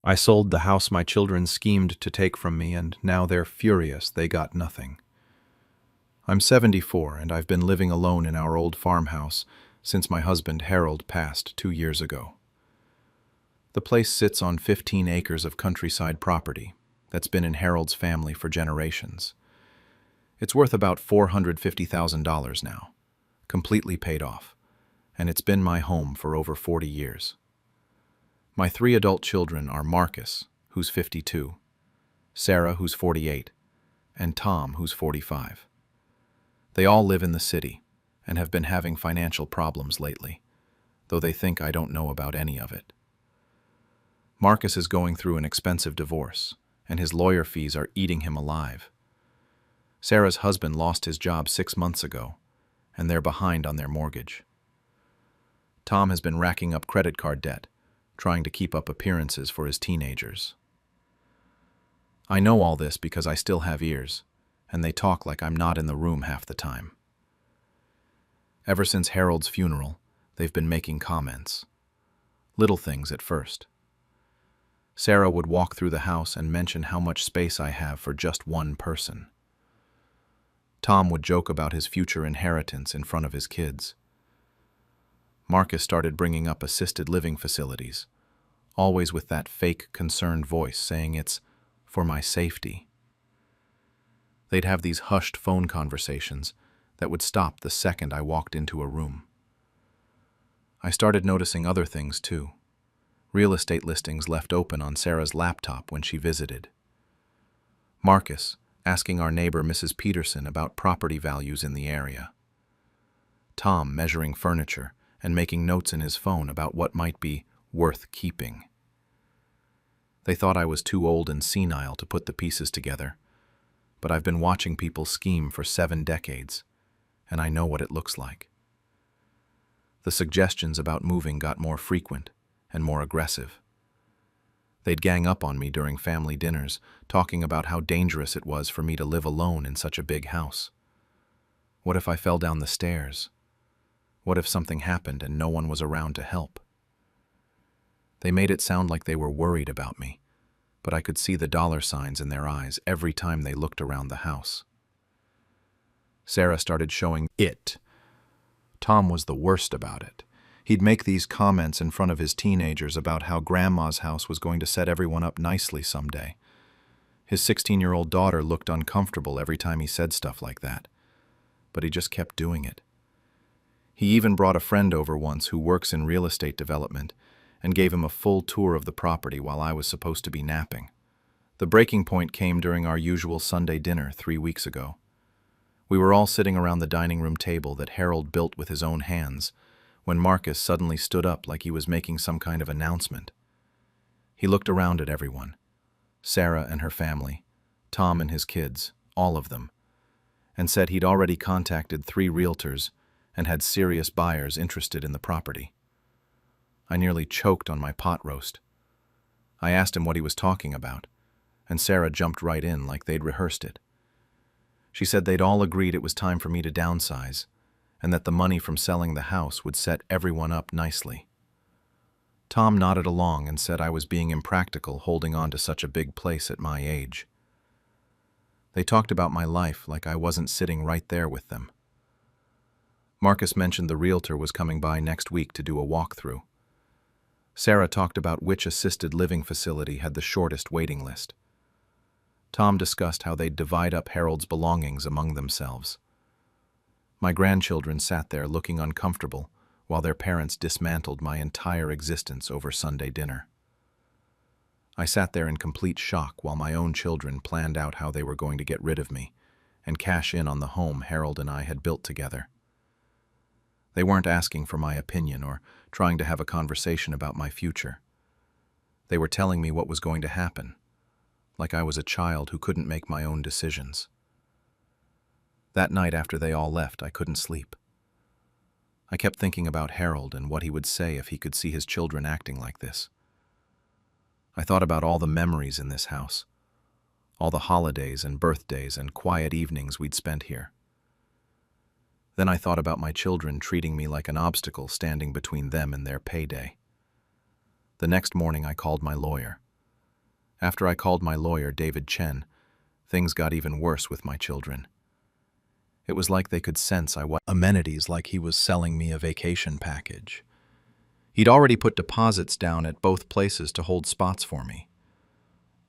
I sold the house my children schemed to take from me, and now they're furious they got nothing. I'm 74, and I've been living alone in our old farmhouse since my husband Harold passed 2 years ago. The place sits on 15 acres of countryside property that's been in Harold's family for generations. It's worth about $450,000 now, completely paid off, and it's been my home for over 40 years. My 3 adult children are Marcus, who's 52, Sarah, who's 48, and Tom, who's 45. They all live in the city and have been having financial problems lately, though they think I don't know about any of it. Marcus is going through an expensive divorce, and his lawyer fees are eating him alive. Sarah's husband lost his job 6 months ago, and they're behind on their mortgage. Tom has been racking up credit card debt, trying to keep up appearances for his teenagers. I know all this because I still have ears, and they talk like I'm not in the room half the time. Ever since Harold's funeral, they've been making comments. Little things at first. Sarah would walk through the house and mention how much space I have for just one person. Tom would joke about his future inheritance in front of his kids. Marcus started bringing up assisted living facilities, always with that fake, concerned voice saying it's for my safety. They'd have these hushed phone conversations that would stop the second I walked into a room. I started noticing other things too. Real estate listings left open on Sarah's laptop when she visited. Marcus asking our neighbor Mrs. Peterson about property values in the area. Tom measuring furniture and making notes in his phone about what might be worth keeping. They thought I was too old and senile to put the pieces together, but I've been watching people scheme for 7 decades, and I know what it looks like. The suggestions about moving got more frequent and more aggressive. They'd gang up on me during family dinners, talking about how dangerous it was for me to live alone in such a big house. What if I fell down the stairs? What if something happened and no one was around to help? They made it sound like they were worried about me, but I could see the dollar signs in their eyes every time they looked around the house. Sarah started showing it. Tom was the worst about it. He'd make these comments in front of his teenagers about how Grandma's house was going to set everyone up nicely someday. His 16-year-old daughter looked uncomfortable every time he said stuff like that, but he just kept doing it. He even brought a friend over once who works in real estate development and gave him a full tour of the property while I was supposed to be napping. The breaking point came during our usual Sunday dinner 3 weeks ago. We were all sitting around the dining room table that Harold built with his own hands when Marcus suddenly stood up like he was making some kind of announcement. He looked around at everyone, Sarah and her family, Tom and his kids, all of them, and said he'd already contacted 3 realtors and had serious buyers interested in the property. I nearly choked on my pot roast. I asked him what he was talking about, and Sarah jumped right in like they'd rehearsed it. She said they'd all agreed it was time for me to downsize, and that the money from selling the house would set everyone up nicely. Tom nodded along and said I was being impractical holding on to such a big place at my age. They talked about my life like I wasn't sitting right there with them. Marcus mentioned the realtor was coming by next week to do a walkthrough. Sarah talked about which assisted living facility had the shortest waiting list. Tom discussed how they'd divide up Harold's belongings among themselves. My grandchildren sat there looking uncomfortable while their parents dismantled my entire existence over Sunday dinner. I sat there in complete shock while my own children planned out how they were going to get rid of me and cash in on the home Harold and I had built together. They weren't asking for my opinion or trying to have a conversation about my future. They were telling me what was going to happen, like I was a child who couldn't make my own decisions. That night after they all left, I couldn't sleep. I kept thinking about Harold and what he would say if he could see his children acting like this. I thought about all the memories in this house, all the holidays and birthdays and quiet evenings we'd spent here. Then I thought about my children treating me like an obstacle standing between them and their payday. The next morning I called my lawyer. After I called my lawyer, David Chen, things got even worse with my children. It was like they could sense I wanted amenities, like he was selling me a vacation package. He'd already put deposits down at both places to hold spots for me.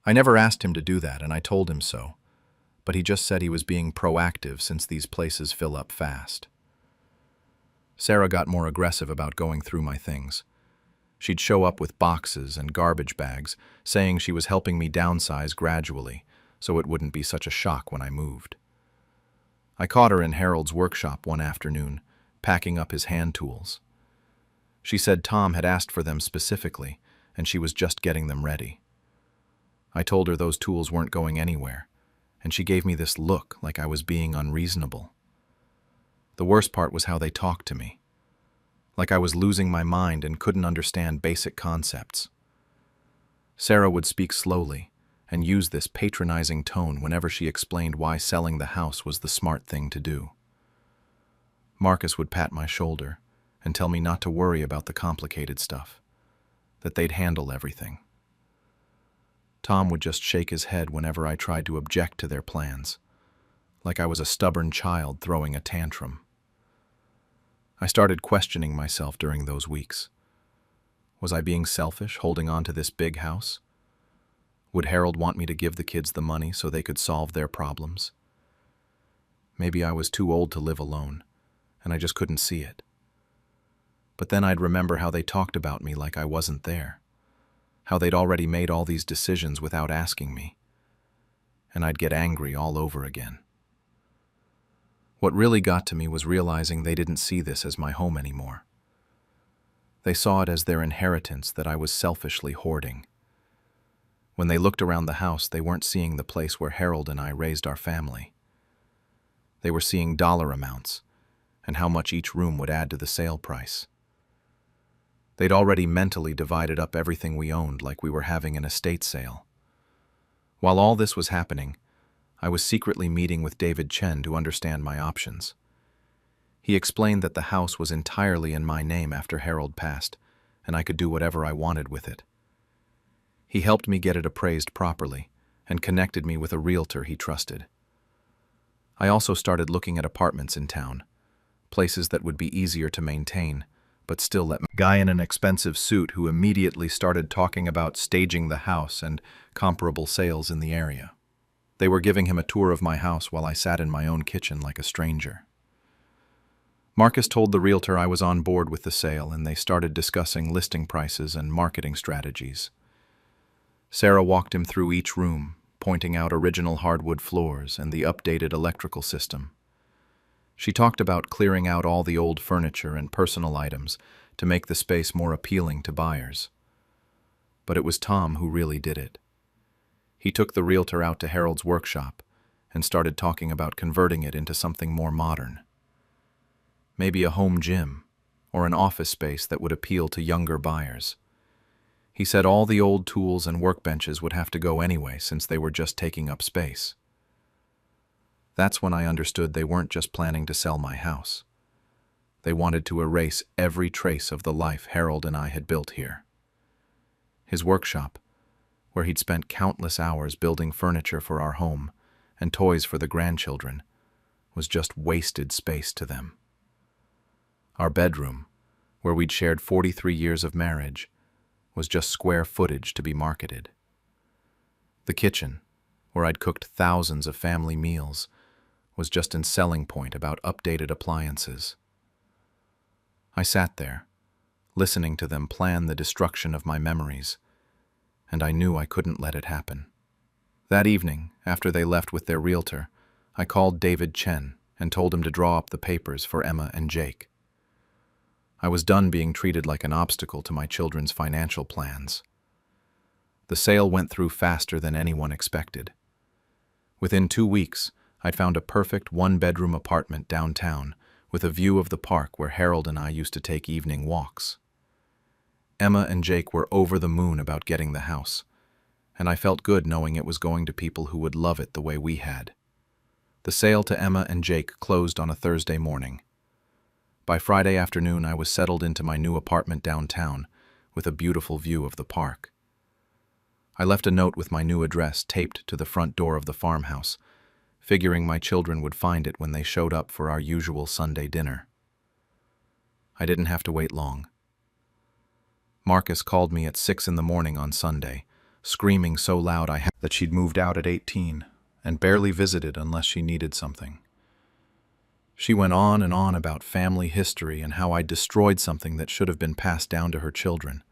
I never asked him to do that, and I told him so, but he just said he was being proactive since these places fill up fast. Sarah got more aggressive about going through my things. She'd show up with boxes and garbage bags, saying she was helping me downsize gradually, so it wouldn't be such a shock when I moved. I caught her in Harold's workshop one afternoon, packing up his hand tools. She said Tom had asked for them specifically, and she was just getting them ready. I told her those tools weren't going anywhere, and she gave me this look like I was being unreasonable. The worst part was how they talked to me, like I was losing my mind and couldn't understand basic concepts. Sarah would speak slowly and use this patronizing tone whenever she explained why selling the house was the smart thing to do. Marcus would pat my shoulder and tell me not to worry about the complicated stuff, that they'd handle everything. Tom would just shake his head whenever I tried to object to their plans, like I was a stubborn child throwing a tantrum. I started questioning myself during those weeks. Was I being selfish, holding on to this big house? Would Harold want me to give the kids the money so they could solve their problems? Maybe I was too old to live alone, and I just couldn't see it. But then I'd remember how they talked about me like I wasn't there, how they'd already made all these decisions without asking me, and I'd get angry all over again. What really got to me was realizing they didn't see this as my home anymore. They saw it as their inheritance that I was selfishly hoarding. When they looked around the house, they weren't seeing the place where Harold and I raised our family. They were seeing dollar amounts and how much each room would add to the sale price. They'd already mentally divided up everything we owned like we were having an estate sale. While all this was happening, I was secretly meeting with David Chen to understand my options. He explained that the house was entirely in my name after Harold passed, and I could do whatever I wanted with it. He helped me get it appraised properly and connected me with a realtor he trusted. I also started looking at apartments in town, places that would be easier to maintain, but still let me. Guy in an expensive suit who immediately started talking about staging the house and comparable sales in the area. They were giving him a tour of my house while I sat in my own kitchen like a stranger. Marcus told the realtor I was on board with the sale, and they started discussing listing prices and marketing strategies. Sarah walked him through each room, pointing out original hardwood floors and the updated electrical system. She talked about clearing out all the old furniture and personal items to make the space more appealing to buyers. But it was Tom who really did it. He took the realtor out to Harold's workshop and started talking about converting it into something more modern. Maybe a home gym or an office space that would appeal to younger buyers. He said all the old tools and workbenches would have to go anyway since they were just taking up space. That's when I understood they weren't just planning to sell my house. They wanted to erase every trace of the life Harold and I had built here. His workshop, where he'd spent countless hours building furniture for our home and toys for the grandchildren, was just wasted space to them. Our bedroom, where we'd shared 43 years of marriage, was just square footage to be marketed. The kitchen, where I'd cooked thousands of family meals, was just a selling point about updated appliances. I sat there, listening to them plan the destruction of my memories, and I knew I couldn't let it happen. That evening, after they left with their realtor, I called David Chen and told him to draw up the papers for Emma and Jake. I was done being treated like an obstacle to my children's financial plans. The sale went through faster than anyone expected. Within 2 weeks, I'd found a perfect one-bedroom apartment downtown with a view of the park where Harold and I used to take evening walks. Emma and Jake were over the moon about getting the house, and I felt good knowing it was going to people who would love it the way we had. The sale to Emma and Jake closed on a Thursday morning. By Friday afternoon, I was settled into my new apartment downtown with a beautiful view of the park. I left a note with my new address taped to the front door of the farmhouse, figuring my children would find it when they showed up for our usual Sunday dinner. I didn't have to wait long. Marcus called me at 6 in the morning on Sunday, screaming so loud that she'd moved out at 18 and barely visited unless she needed something. She went on and on about family history and how I'd destroyed something that should have been passed down to her children.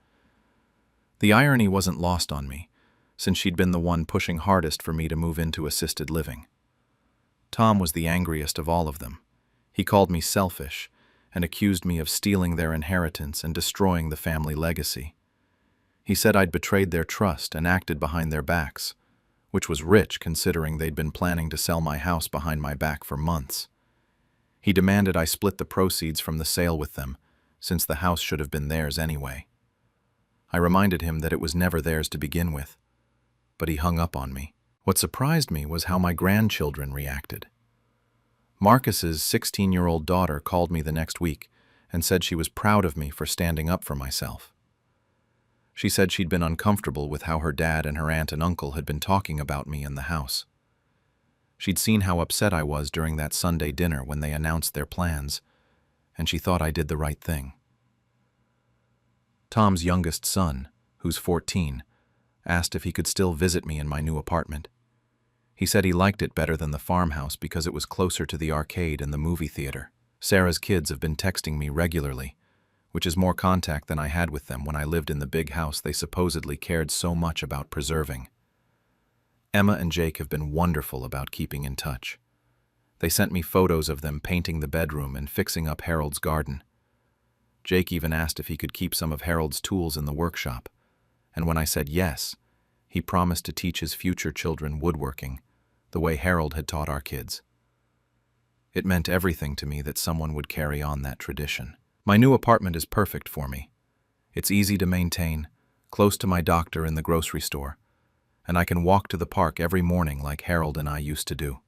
The irony wasn't lost on me, since she'd been the one pushing hardest for me to move into assisted living. Tom was the angriest of all of them. He called me selfish and accused me of stealing their inheritance and destroying the family legacy. He said I'd betrayed their trust and acted behind their backs, which was rich considering they'd been planning to sell my house behind my back for months. He demanded I split the proceeds from the sale with them, since the house should have been theirs anyway. I reminded him that it was never theirs to begin with, but he hung up on me. What surprised me was how my grandchildren reacted. Marcus's 16-year-old daughter called me the next week and said she was proud of me for standing up for myself. She said she'd been uncomfortable with how her dad and her aunt and uncle had been talking about me in the house. She'd seen how upset I was during that Sunday dinner when they announced their plans, and she thought I did the right thing. Tom's youngest son, who's 14, asked if he could still visit me in my new apartment. He said he liked it better than the farmhouse because it was closer to the arcade and the movie theater. Sarah's kids have been texting me regularly, which is more contact than I had with them when I lived in the big house they supposedly cared so much about preserving. Emma and Jake have been wonderful about keeping in touch. They sent me photos of them painting the bedroom and fixing up Harold's garden. Jake even asked if he could keep some of Harold's tools in the workshop, and when I said yes, he promised to teach his future children woodworking, the way Harold had taught our kids. It meant everything to me that someone would carry on that tradition. My new apartment is perfect for me. It's easy to maintain, close to my doctor in the grocery store, and I can walk to the park every morning like Harold and I used to do.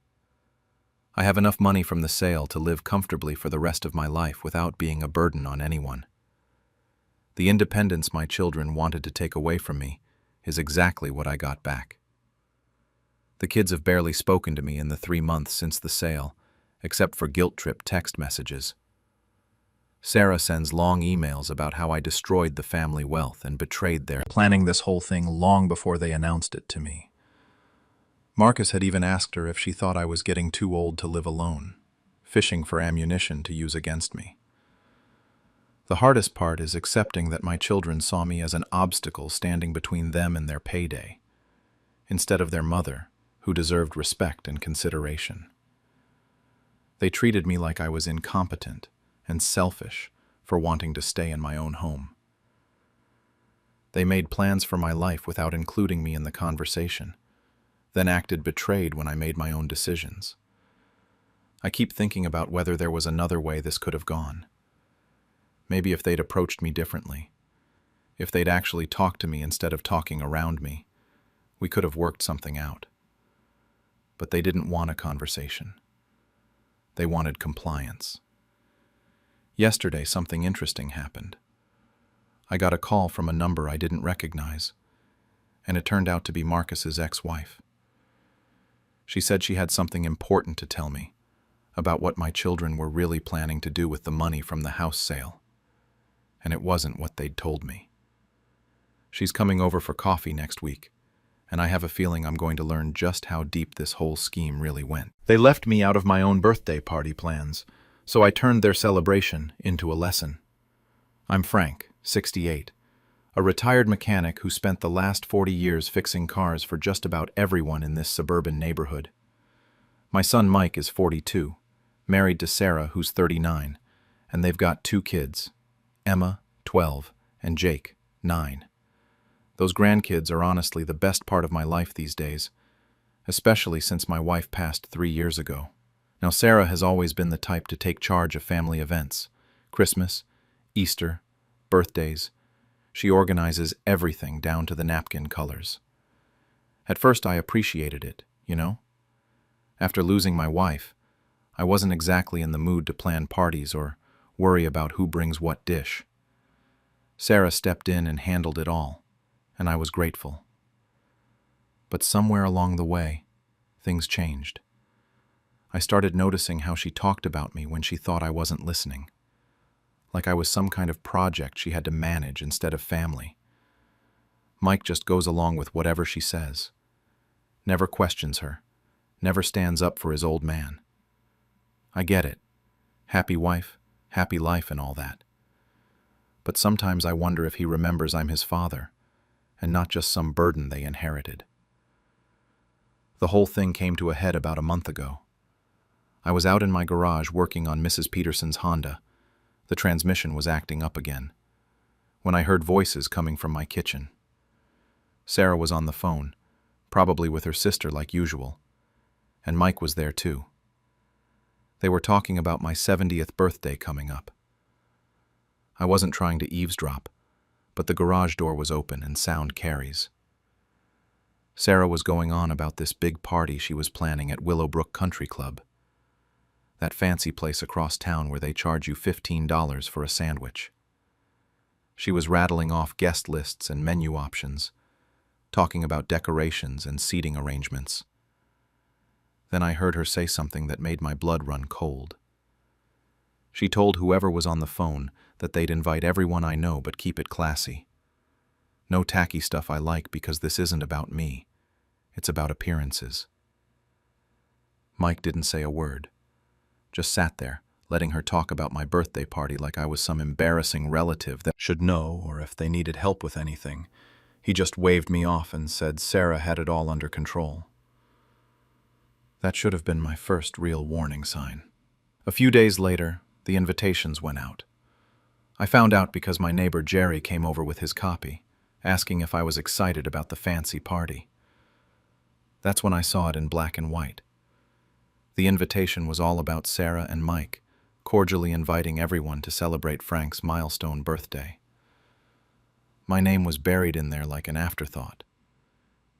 I have enough money from the sale to live comfortably for the rest of my life without being a burden on anyone. The independence my children wanted to take away from me is exactly what I got back. The kids have barely spoken to me in the 3 months since the sale, except for guilt-trip text messages. Sarah sends long emails about how I destroyed the family wealth and betrayed their planning this whole thing long before they announced it to me. Marcus had even asked her if she thought I was getting too old to live alone, fishing for ammunition to use against me. The hardest part is accepting that my children saw me as an obstacle standing between them and their payday, instead of their mother, who deserved respect and consideration. They treated me like I was incompetent and selfish for wanting to stay in my own home. They made plans for my life without including me in the conversation, then acted betrayed when I made my own decisions. I keep thinking about whether there was another way this could have gone. Maybe if they'd approached me differently, if they'd actually talked to me instead of talking around me, we could have worked something out. But they didn't want a conversation. They wanted compliance. Yesterday, something interesting happened. I got a call from a number I didn't recognize, and it turned out to be Marcus's ex-wife. She said she had something important to tell me about what my children were really planning to do with the money from the house sale, and it wasn't what they'd told me. She's coming over for coffee next week, and I have a feeling I'm going to learn just how deep this whole scheme really went. They left me out of my own birthday party plans, so I turned their celebration into a lesson. I'm Frank, 68, a retired mechanic who spent the last 40 years fixing cars for just about everyone in this suburban neighborhood. My son Mike is 42, married to Sarah, who's 39, and they've got 2 kids, Emma, 12, and Jake, 9. Those grandkids are honestly the best part of my life these days, especially since my wife passed 3 years ago. Now, Sarah has always been the type to take charge of family events, Christmas, Easter, birthdays. She organizes everything down to the napkin colors. At first, I appreciated it, you know? After losing my wife, I wasn't exactly in the mood to plan parties or worry about who brings what dish. Sarah stepped in and handled it all, and I was grateful. But somewhere along the way, things changed. I started noticing how she talked about me when she thought I wasn't listening. Like I was some kind of project she had to manage instead of family. Mike just goes along with whatever she says. Never questions her. Never stands up for his old man. I get it. Happy wife, happy life and all that. But sometimes I wonder if he remembers I'm his father, and not just some burden they inherited. The whole thing came to a head about a month ago. I was out in my garage working on Mrs. Peterson's Honda. The transmission was acting up again, when I heard voices coming from my kitchen. Sarah was on the phone, probably with her sister like usual, and Mike was there too. They were talking about my 70th birthday coming up. I wasn't trying to eavesdrop, but the garage door was open and sound carries. Sarah was going on about this big party she was planning at Willowbrook Country Club, that fancy place across town where they charge you $15 for a sandwich. She was rattling off guest lists and menu options, talking about decorations and seating arrangements. Then I heard her say something that made my blood run cold. She told whoever was on the phone that they'd invite everyone I know but keep it classy. No tacky stuff I like because this isn't about me. It's about appearances. Mike didn't say a word. Just sat there, letting her talk about my birthday party like I was some embarrassing relative that should know, or if they needed help with anything. He just waved me off and said Sarah had it all under control. That should have been my first real warning sign. A few days later, the invitations went out. I found out because my neighbor Jerry came over with his copy, asking if I was excited about the fancy party. That's when I saw it in black and white. The invitation was all about Sarah and Mike, cordially inviting everyone to celebrate Frank's milestone birthday. My name was buried in there like an afterthought.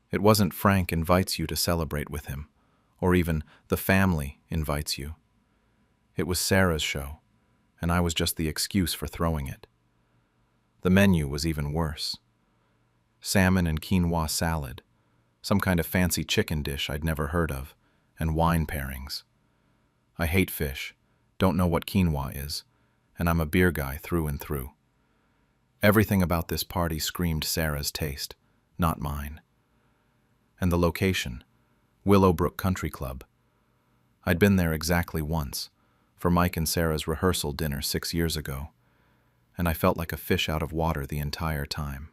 It wasn't Frank invites you to celebrate with him, or even the family invites you. It was Sarah's show, and I was just the excuse for throwing it. The menu was even worse. Salmon and quinoa salad, some kind of fancy chicken dish I'd never heard of, and wine pairings. I hate fish, don't know what quinoa is, and I'm a beer guy through and through. Everything about this party screamed Sarah's taste, not mine. And the location, Willowbrook Country Club. I'd been there exactly once, for Mike and Sarah's rehearsal dinner 6 years ago, and I felt like a fish out of water the entire time.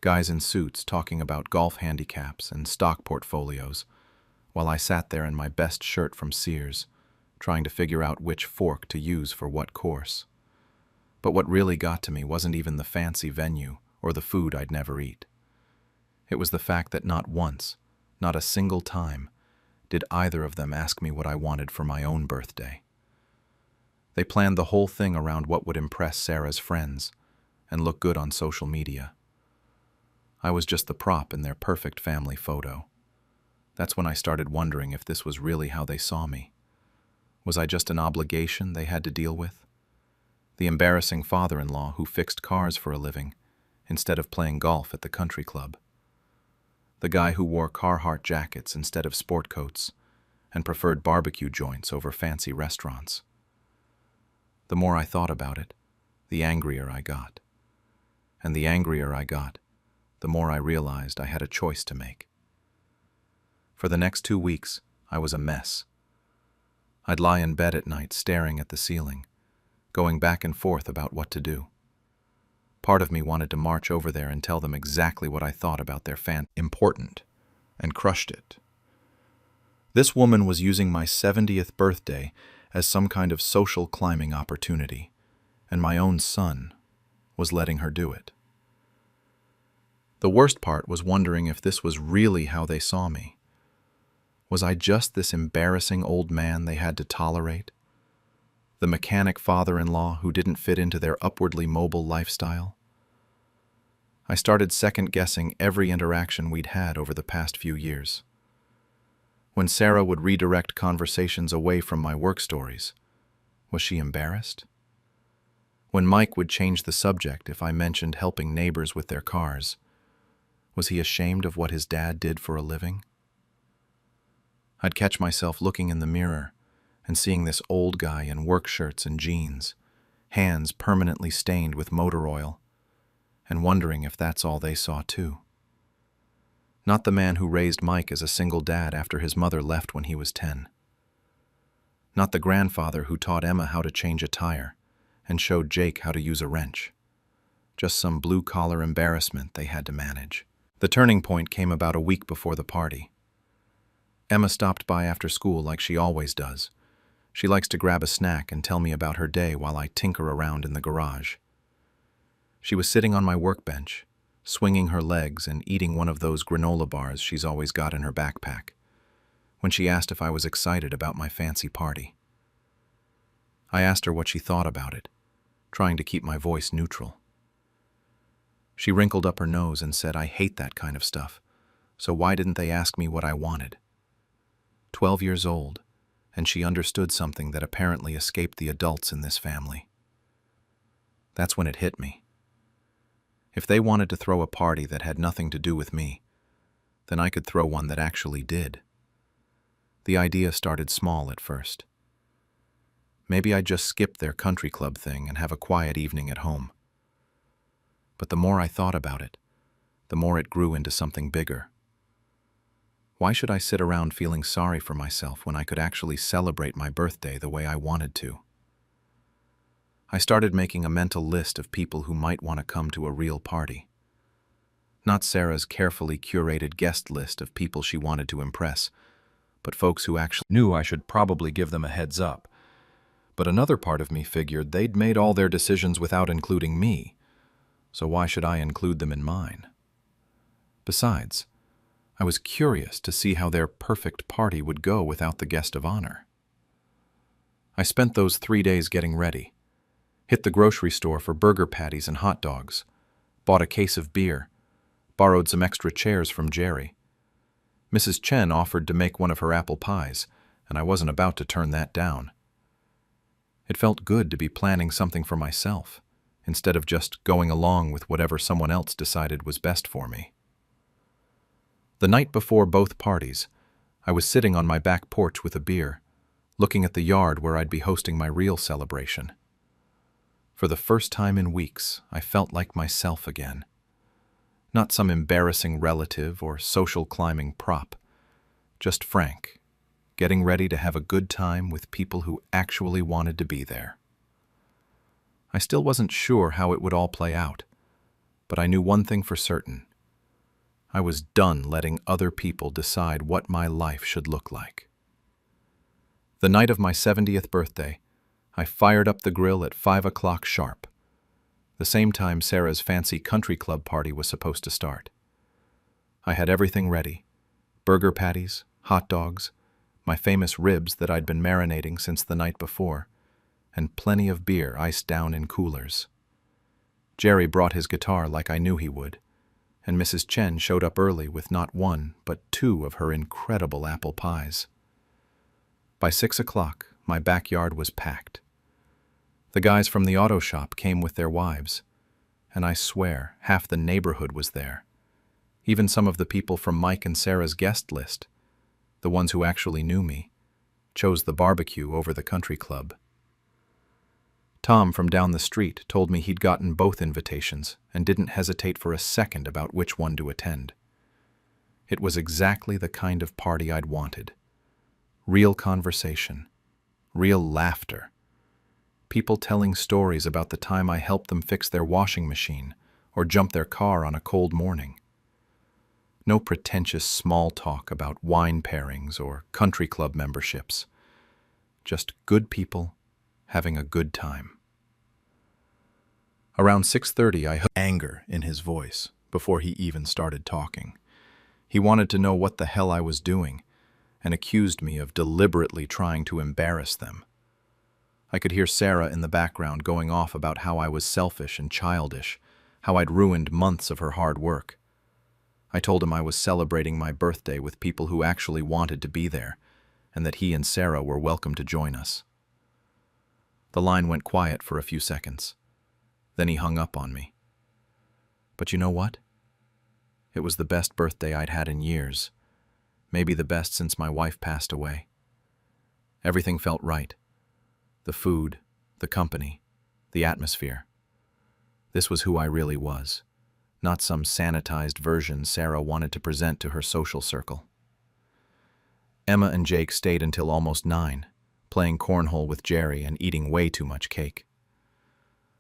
Guys in suits talking about golf handicaps and stock portfolios, while I sat there in my best shirt from Sears, trying to figure out which fork to use for what course. But what really got to me wasn't even the fancy venue or the food I'd never eat. It was the fact that not once, not a single time, did either of them ask me what I wanted for my own birthday. They planned the whole thing around what would impress Sarah's friends and look good on social media. I was just the prop in their perfect family photo. That's when I started wondering if this was really how they saw me. Was I just an obligation they had to deal with? The embarrassing father-in-law who fixed cars for a living instead of playing golf at the country club. The guy who wore Carhartt jackets instead of sport coats and preferred barbecue joints over fancy restaurants. The more I thought about it, the angrier I got. And the angrier I got, the more I realized I had a choice to make. For the next 2 weeks, I was a mess. I'd lie in bed at night staring at the ceiling, going back and forth about what to do. Part of me wanted to march over there and tell them exactly what I thought about their important, and crushed it. This woman was using my 70th birthday as some kind of social climbing opportunity, and my own son was letting her do it. The worst part was wondering if this was really how they saw me. Was I just this embarrassing old man they had to tolerate? The mechanic father-in-law who didn't fit into their upwardly mobile lifestyle? I started second-guessing every interaction we'd had over the past few years. When Sarah would redirect conversations away from my work stories, was she embarrassed? When Mike would change the subject if I mentioned helping neighbors with their cars, Was he ashamed of what his dad did for a living? I'd catch myself looking in the mirror and seeing this old guy in work shirts and jeans, hands permanently stained with motor oil, and wondering if that's all they saw too. Not the man who raised Mike as a single dad after his mother left when he was 10. Not the grandfather who taught Emma how to change a tire and showed Jake how to use a wrench. Just some blue-collar embarrassment they had to manage. The turning point came about a week before the party. Emma stopped by after school like she always does. She likes to grab a snack and tell me about her day while I tinker around in the garage. She was sitting on my workbench, swinging her legs and eating one of those granola bars she's always got in her backpack, when she asked if I was excited about my fancy party. I asked her what she thought about it, trying to keep my voice neutral. She wrinkled up her nose and said, "I hate that kind of stuff, so why didn't they ask me what I wanted?" 12 years old, and she understood something that apparently escaped the adults in this family. That's when it hit me. If they wanted to throw a party that had nothing to do with me, then I could throw one that actually did. The idea started small at first. Maybe I'd just skip their country club thing and have a quiet evening at home. But the more I thought about it, the more it grew into something bigger. Why should I sit around feeling sorry for myself when I could actually celebrate my birthday the way I wanted to? I started making a mental list of people who might want to come to a real party. Not Sarah's carefully curated guest list of people she wanted to impress, but folks who actually knew I should probably give them a heads up. But another part of me figured they'd made all their decisions without including me, so why should I include them in mine? Besides, I was curious to see how their perfect party would go without the guest of honor. I spent those 3 days getting ready, hit the grocery store for burger patties and hot dogs, bought a case of beer, borrowed some extra chairs from Jerry. Mrs. Chen offered to make one of her apple pies, and I wasn't about to turn that down. It felt good to be planning something for myself, instead of just going along with whatever someone else decided was best for me. The night before both parties, I was sitting on my back porch with a beer, looking at the yard where I'd be hosting my real celebration. For the first time in weeks, I felt like myself again. Not some embarrassing relative or social climbing prop, just Frank, getting ready to have a good time with people who actually wanted to be there. I still wasn't sure how it would all play out, but I knew one thing for certain. I was done letting other people decide what my life should look like. The night of my 70th birthday, I fired up the grill at 5 o'clock sharp, the same time Sarah's fancy country club party was supposed to start. I had everything ready: burger patties, hot dogs, my famous ribs that I'd been marinating since the night before, and plenty of beer iced down in coolers. Jerry brought his guitar like I knew he would, and Mrs. Chen showed up early with not one, but 2 of her incredible apple pies. By 6 o'clock, my backyard was packed. The guys from the auto shop came with their wives, and I swear half the neighborhood was there. Even some of the people from Mike and Sarah's guest list, the ones who actually knew me, chose the barbecue over the country club. Tom from down the street told me he'd gotten both invitations and didn't hesitate for a second about which one to attend. It was exactly the kind of party I'd wanted. Real conversation, real laughter, people telling stories about the time I helped them fix their washing machine or jump their car on a cold morning. No pretentious small talk about wine pairings or country club memberships. Just good people having a good time. Around 6:30, I heard anger in his voice before he even started talking. He wanted to know what the hell I was doing and accused me of deliberately trying to embarrass them. I could hear Sarah in the background going off about how I was selfish and childish, how I'd ruined months of her hard work. I told him I was celebrating my birthday with people who actually wanted to be there, and that he and Sarah were welcome to join us. The line went quiet for a few seconds. Then he hung up on me. But you know what? It was the best birthday I'd had in years, maybe the best since my wife passed away. Everything felt right. The food, the company, the atmosphere. This was who I really was, not some sanitized version Sarah wanted to present to her social circle. Emma and Jake stayed until almost 9, playing cornhole with Jerry and eating way too much cake.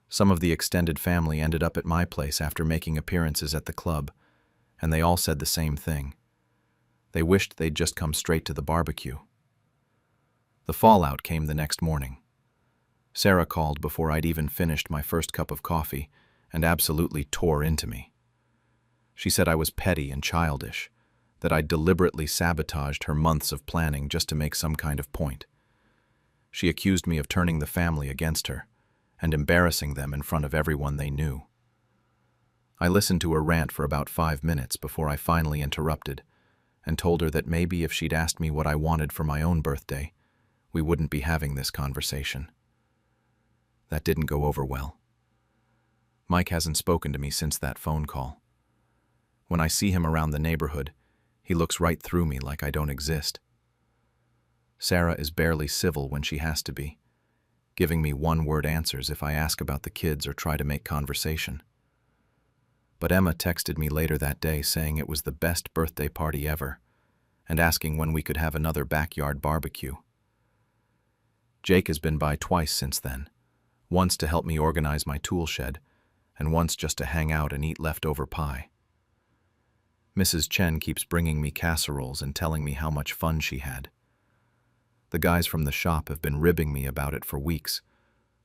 Some of the extended family ended up at my place after making appearances at the club, and they all said the same thing. They wished they'd just come straight to the barbecue. The fallout came the next morning. Sarah called before I'd even finished my first cup of coffee and absolutely tore into me. She said I was petty and childish, that I'd deliberately sabotaged her months of planning just to make some kind of point. She accused me of turning the family against her and embarrassing them in front of everyone they knew. I listened to her rant for about 5 minutes before I finally interrupted and told her that maybe if she'd asked me what I wanted for my own birthday, we wouldn't be having this conversation. That didn't go over well. Mike hasn't spoken to me since that phone call. When I see him around the neighborhood, he looks right through me like I don't exist. Sarah is barely civil when she has to be, giving me one-word answers if I ask about the kids or try to make conversation. But Emma texted me later that day saying it was the best birthday party ever and asking when we could have another backyard barbecue. Jake has been by twice since then, once to help me organize my tool shed and once just to hang out and eat leftover pie. Mrs. Chen keeps bringing me casseroles and telling me how much fun she had. The guys from the shop have been ribbing me about it for weeks,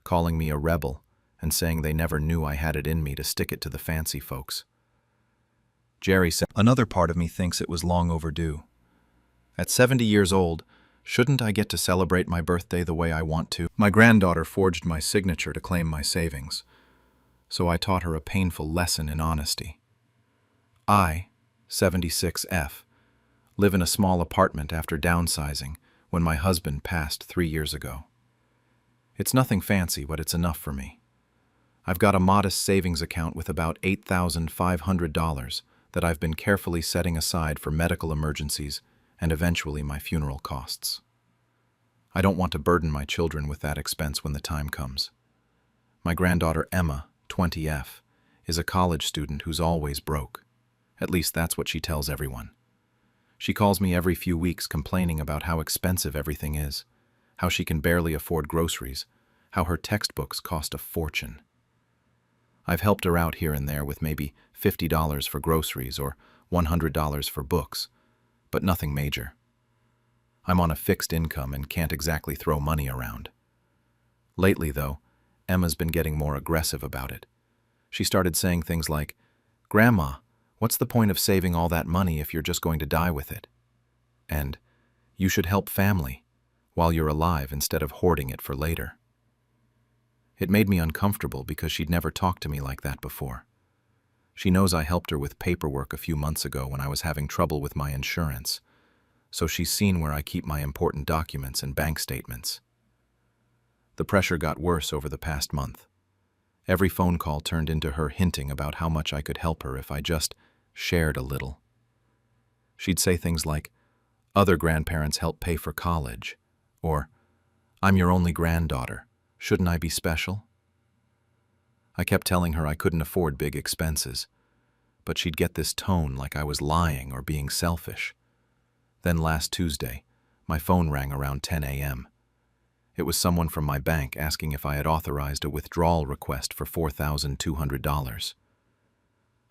calling me a rebel and saying they never knew I had it in me to stick it to the fancy folks. Jerry said, "Another part of me thinks it was long overdue. At 70 years old, shouldn't I get to celebrate my birthday the way I want to?" My granddaughter forged my signature to claim my savings, so I taught her a painful lesson in honesty. I, 76F, live in a small apartment after downsizing when my husband passed 3 years ago. It's nothing fancy, but it's enough for me. I've got a modest savings account with about $8,500 that I've been carefully setting aside for medical emergencies and eventually my funeral costs. I don't want to burden my children with that expense when the time comes. My granddaughter Emma, 20F, is a college student who's always broke. At least that's what she tells everyone. She calls me every few weeks complaining about how expensive everything is, how she can barely afford groceries, how her textbooks cost a fortune. I've helped her out here and there with maybe $50 for groceries or $100 for books, but nothing major. I'm on a fixed income and can't exactly throw money around. Lately, though, Emma's been getting more aggressive about it. She started saying things like, "Grandma, what's the point of saving all that money if you're just going to die with it?" And, "You should help family while you're alive instead of hoarding it for later." It made me uncomfortable because she'd never talked to me like that before. She knows I helped her with paperwork a few months ago when I was having trouble with my insurance, so she's seen where I keep my important documents and bank statements. The pressure got worse over the past month. Every phone call turned into her hinting about how much I could help her if I just shared a little. She'd say things like, "Other grandparents help pay for college," or, "I'm your only granddaughter. Shouldn't I be special?" I kept telling her I couldn't afford big expenses, but she'd get this tone like I was lying or being selfish. Then last Tuesday, my phone rang around 10 a.m. It was someone from my bank asking if I had authorized a withdrawal request for $4,200.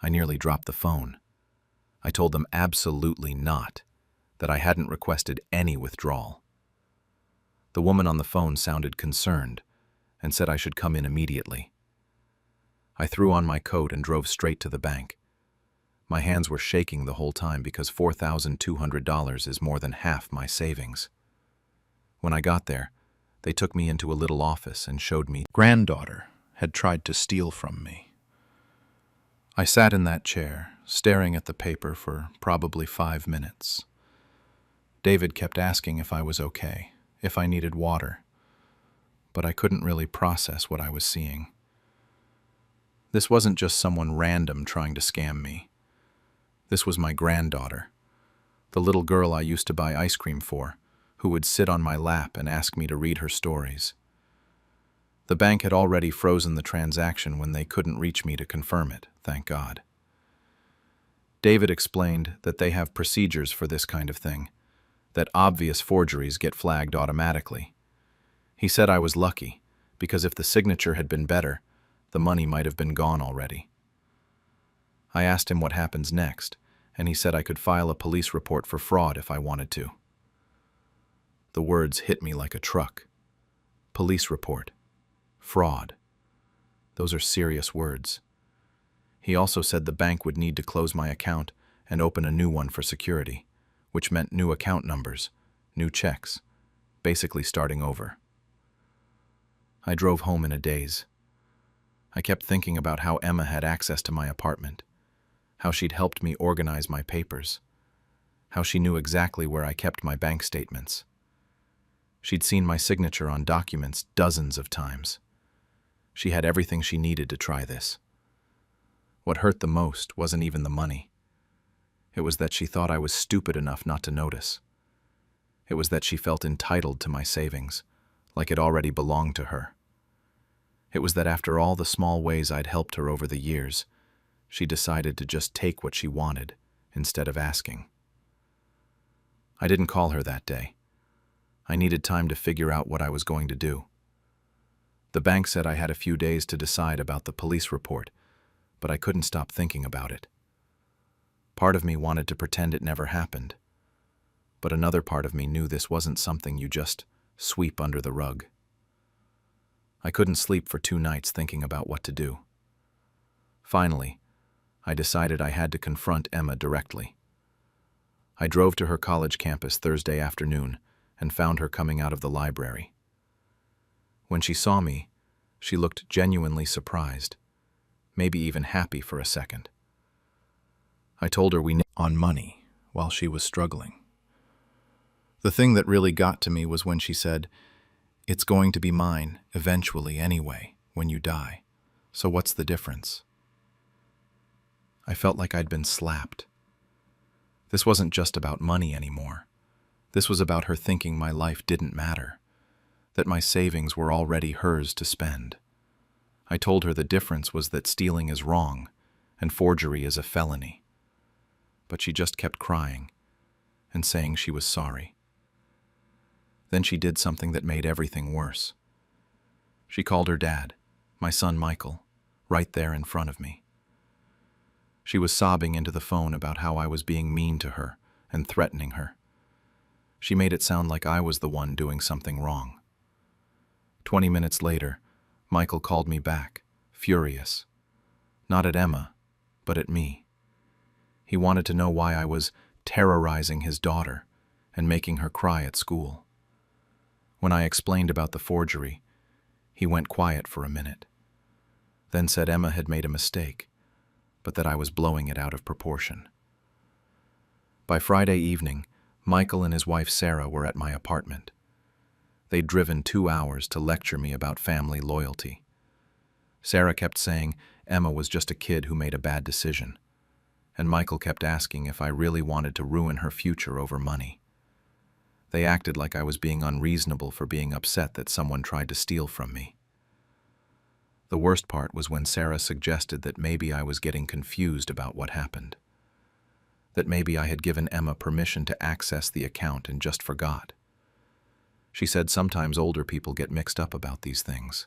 I nearly dropped the phone. I told them absolutely not, that I hadn't requested any withdrawal. The woman on the phone sounded concerned and said I should come in immediately. I threw on my coat and drove straight to the bank. My hands were shaking the whole time because $4,200 is more than half my savings. When I got there, they took me into a little office and showed me granddaughter had tried to steal from me. I sat in that chair, staring at the paper for probably 5 minutes. David kept asking if I was okay, if I needed water, but I couldn't really process what I was seeing. This wasn't just someone random trying to scam me. This was my granddaughter, the little girl I used to buy ice cream for, who would sit on my lap and ask me to read her stories. The bank had already frozen the transaction when they couldn't reach me to confirm it, thank God. David explained that they have procedures for this kind of thing, that obvious forgeries get flagged automatically. He said I was lucky, because if the signature had been better, the money might have been gone already. I asked him what happens next, and he said I could file a police report for fraud if I wanted to. The words hit me like a truck. Police report. Fraud. Those are serious words. He also said the bank would need to close my account and open a new one for security, which meant new account numbers, new checks, basically starting over. I drove home in a daze. I kept thinking about how Emma had access to my apartment, how she'd helped me organize my papers, how she knew exactly where I kept my bank statements. She'd seen my signature on documents dozens of times. She had everything she needed to try this. What hurt the most wasn't even the money. It was that she thought I was stupid enough not to notice. It was that she felt entitled to my savings, like it already belonged to her. It was that after all the small ways I'd helped her over the years, she decided to just take what she wanted instead of asking. I didn't call her that day. I needed time to figure out what I was going to do. The bank said I had a few days to decide about the police report, but I couldn't stop thinking about it. Part of me wanted to pretend it never happened, but another part of me knew this wasn't something you just sweep under the rug. I couldn't sleep for 2 nights thinking about what to do. Finally, I decided I had to confront Emma directly. I drove to her college campus Thursday afternoon and found her coming out of the library. When she saw me, she looked genuinely surprised, maybe even happy for a second. I told her we on money while she was struggling. The thing that really got to me was when she said, "It's going to be mine eventually anyway, when you die. So what's the difference?" I felt like I'd been slapped. This wasn't just about money anymore. This was about her thinking my life didn't matter, that my savings were already hers to spend. I told her the difference was that stealing is wrong and forgery is a felony. But she just kept crying and saying she was sorry. Then she did something that made everything worse. She called her dad, my son Michael, right there in front of me. She was sobbing into the phone about how I was being mean to her and threatening her. She made it sound like I was the one doing something wrong. 20 minutes later, Michael called me back, furious. Not at Emma, but at me. He wanted to know why I was terrorizing his daughter and making her cry at school. When I explained about the forgery, he went quiet for a minute, then said Emma had made a mistake, but that I was blowing it out of proportion. By Friday evening, Michael and his wife Sarah were at my apartment. They'd driven 2 hours to lecture me about family loyalty. Sarah kept saying Emma was just a kid who made a bad decision, and Michael kept asking if I really wanted to ruin her future over money. They acted like I was being unreasonable for being upset that someone tried to steal from me. The worst part was when Sarah suggested that maybe I was getting confused about what happened, that maybe I had given Emma permission to access the account and just forgot. She said sometimes older people get mixed up about these things.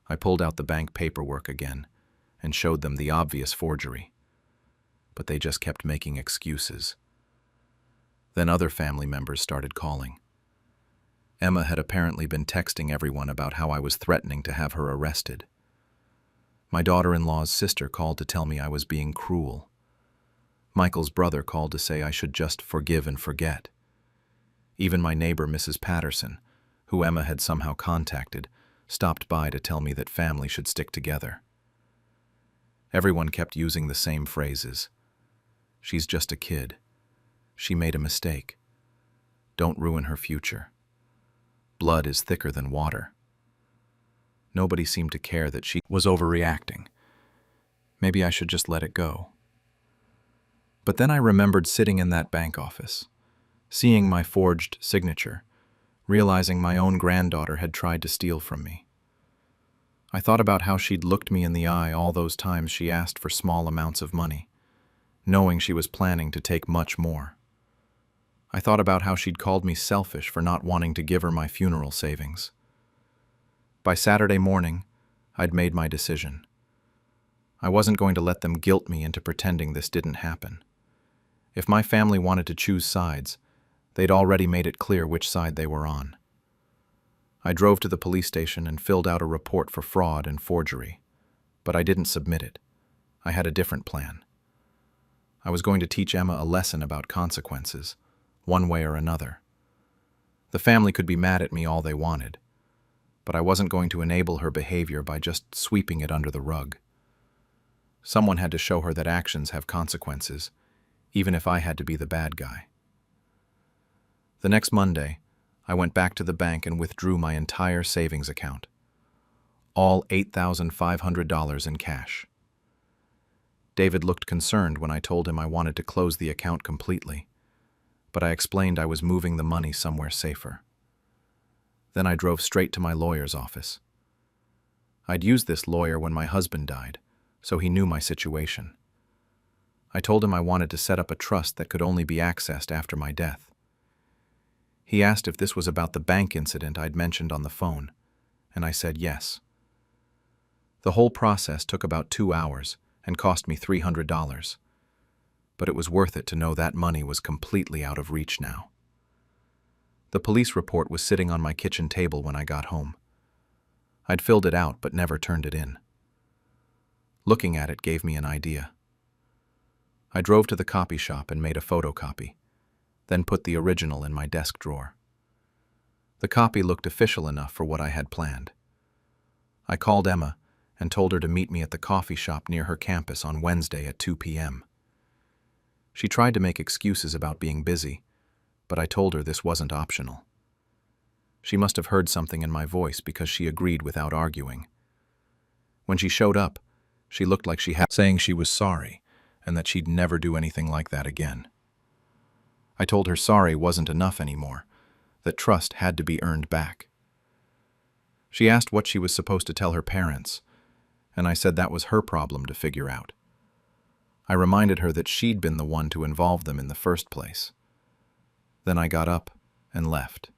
I pulled out the bank paperwork again and showed them the obvious forgery, but they just kept making excuses. Then other family members started calling. Emma had apparently been texting everyone about how I was threatening to have her arrested. My daughter-in-law's sister called to tell me I was being cruel. Michael's brother called to say I should just forgive and forget. Even my neighbor, Mrs. Patterson, who Emma had somehow contacted, stopped by to tell me that family should stick together. Everyone kept using the same phrases. She's just a kid. She made a mistake. Don't ruin her future. Blood is thicker than water. Nobody seemed to care that she was overreacting. Maybe I should just let it go. But then I remembered sitting in that bank office, seeing my forged signature, realizing my own granddaughter had tried to steal from me. I thought about how she'd looked me in the eye all those times she asked for small amounts of money, knowing she was planning to take much more. I thought about how she'd called me selfish for not wanting to give her my funeral savings. By Saturday morning, I'd made my decision. I wasn't going to let them guilt me into pretending this didn't happen. If my family wanted to choose sides, they'd already made it clear which side they were on. I drove to the police station and filled out a report for fraud and forgery, but I didn't submit it. I had a different plan. I was going to teach Emma a lesson about consequences, one way or another. The family could be mad at me all they wanted, but I wasn't going to enable her behavior by just sweeping it under the rug. Someone had to show her that actions have consequences, even if I had to be the bad guy. The next Monday, I went back to the bank and withdrew my entire savings account, all $8,500 in cash. David looked concerned when I told him I wanted to close the account completely, but I explained I was moving the money somewhere safer. Then I drove straight to my lawyer's office. I'd used this lawyer when my husband died, so he knew my situation. I told him I wanted to set up a trust that could only be accessed after my death. He asked if this was about the bank incident I'd mentioned on the phone, and I said yes. The whole process took about 2 hours and cost me $300, but it was worth it to know that money was completely out of reach now. The police report was sitting on my kitchen table when I got home. I'd filled it out but never turned it in. Looking at it gave me an idea. I drove to the copy shop and made a photocopy, then put the original in my desk drawer. The copy looked official enough for what I had planned. I called Emma and told her to meet me at the coffee shop near her campus on Wednesday at 2 p.m. She tried to make excuses about being busy, but I told her this wasn't optional. She must have heard something in my voice because she agreed without arguing. When she showed up, she looked like she had saying she was sorry and that she'd never do anything like that again. I told her sorry wasn't enough anymore, that trust had to be earned back. She asked what she was supposed to tell her parents, and I said that was her problem to figure out. I reminded her that she'd been the one to involve them in the first place. Then I got up and left.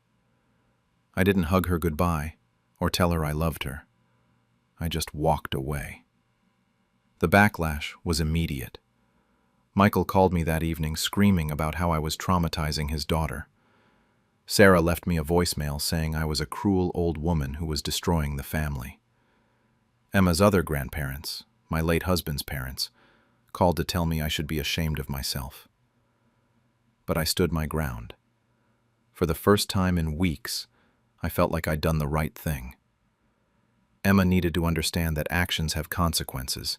I didn't hug her goodbye or tell her I loved her. I just walked away. The backlash was immediate. Michael called me that evening screaming about how I was traumatizing his daughter. Sarah left me a voicemail saying I was a cruel old woman who was destroying the family. Emma's other grandparents, my late husband's parents, called to tell me I should be ashamed of myself. But I stood my ground. For the first time in weeks, I felt like I'd done the right thing. Emma needed to understand that actions have consequences,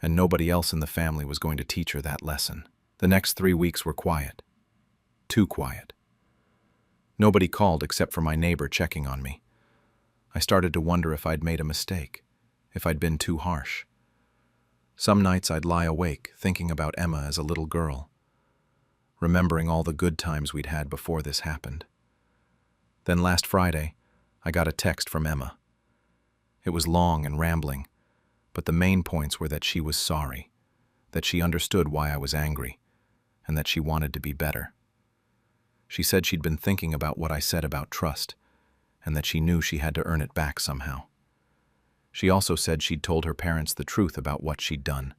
and nobody else in the family was going to teach her that lesson. The next 3 weeks were quiet. Too quiet. Nobody called except for my neighbor checking on me. I started to wonder if I'd made a mistake, if I'd been too harsh. Some nights I'd lie awake thinking about Emma as a little girl, remembering all the good times we'd had before this happened. Then last Friday, I got a text from Emma. It was long and rambling, but the main points were that she was sorry, that she understood why I was angry, and that she wanted to be better. She said she'd been thinking about what I said about trust, and that she knew she had to earn it back somehow. She also said she'd told her parents the truth about what she'd done,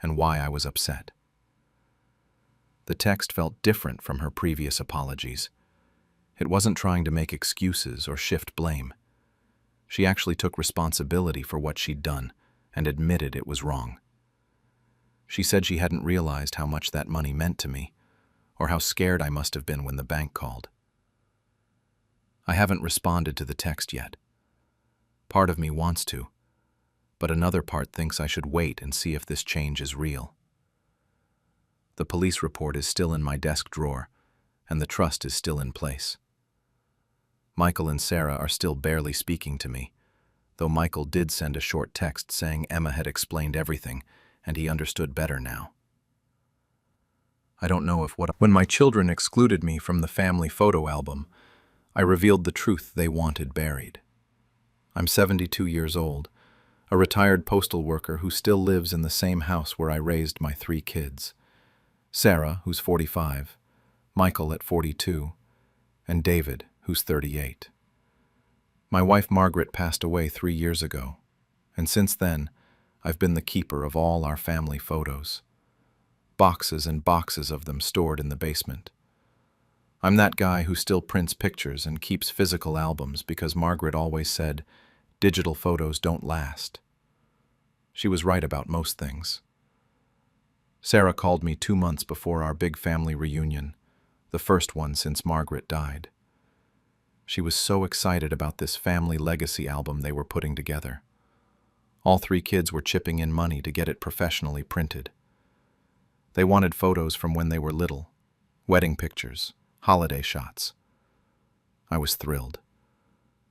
and why I was upset. The text felt different from her previous apologies. It wasn't trying to make excuses or shift blame. She actually took responsibility for what she'd done, and admitted it was wrong. She said she hadn't realized how much that money meant to me, or how scared I must have been when the bank called. I haven't responded to the text yet. Part of me wants to, but another part thinks I should wait and see if this change is real. The police report is still in my desk drawer, and the trust is still in place. Michael and Sarah are still barely speaking to me, though Michael did send a short text saying Emma had explained everything and he understood better now. I don't know if When my children excluded me from the family photo album, I revealed the truth they wanted buried. I'm 72 years old, a retired postal worker who still lives in the same house where I raised my 3 kids. Sarah, who's 45, Michael at 42, and David, who's 38. My wife Margaret passed away 3 years ago, and since then, I've been the keeper of all our family photos. Boxes and boxes of them stored in the basement. I'm that guy who still prints pictures and keeps physical albums because Margaret always said, digital photos don't last. She was right about most things. Sarah called me 2 months before our big family reunion, the first one since Margaret died. She was so excited about this family legacy album they were putting together. All 3 kids were chipping in money to get it professionally printed. They wanted photos from when they were little, wedding pictures, holiday shots. I was thrilled.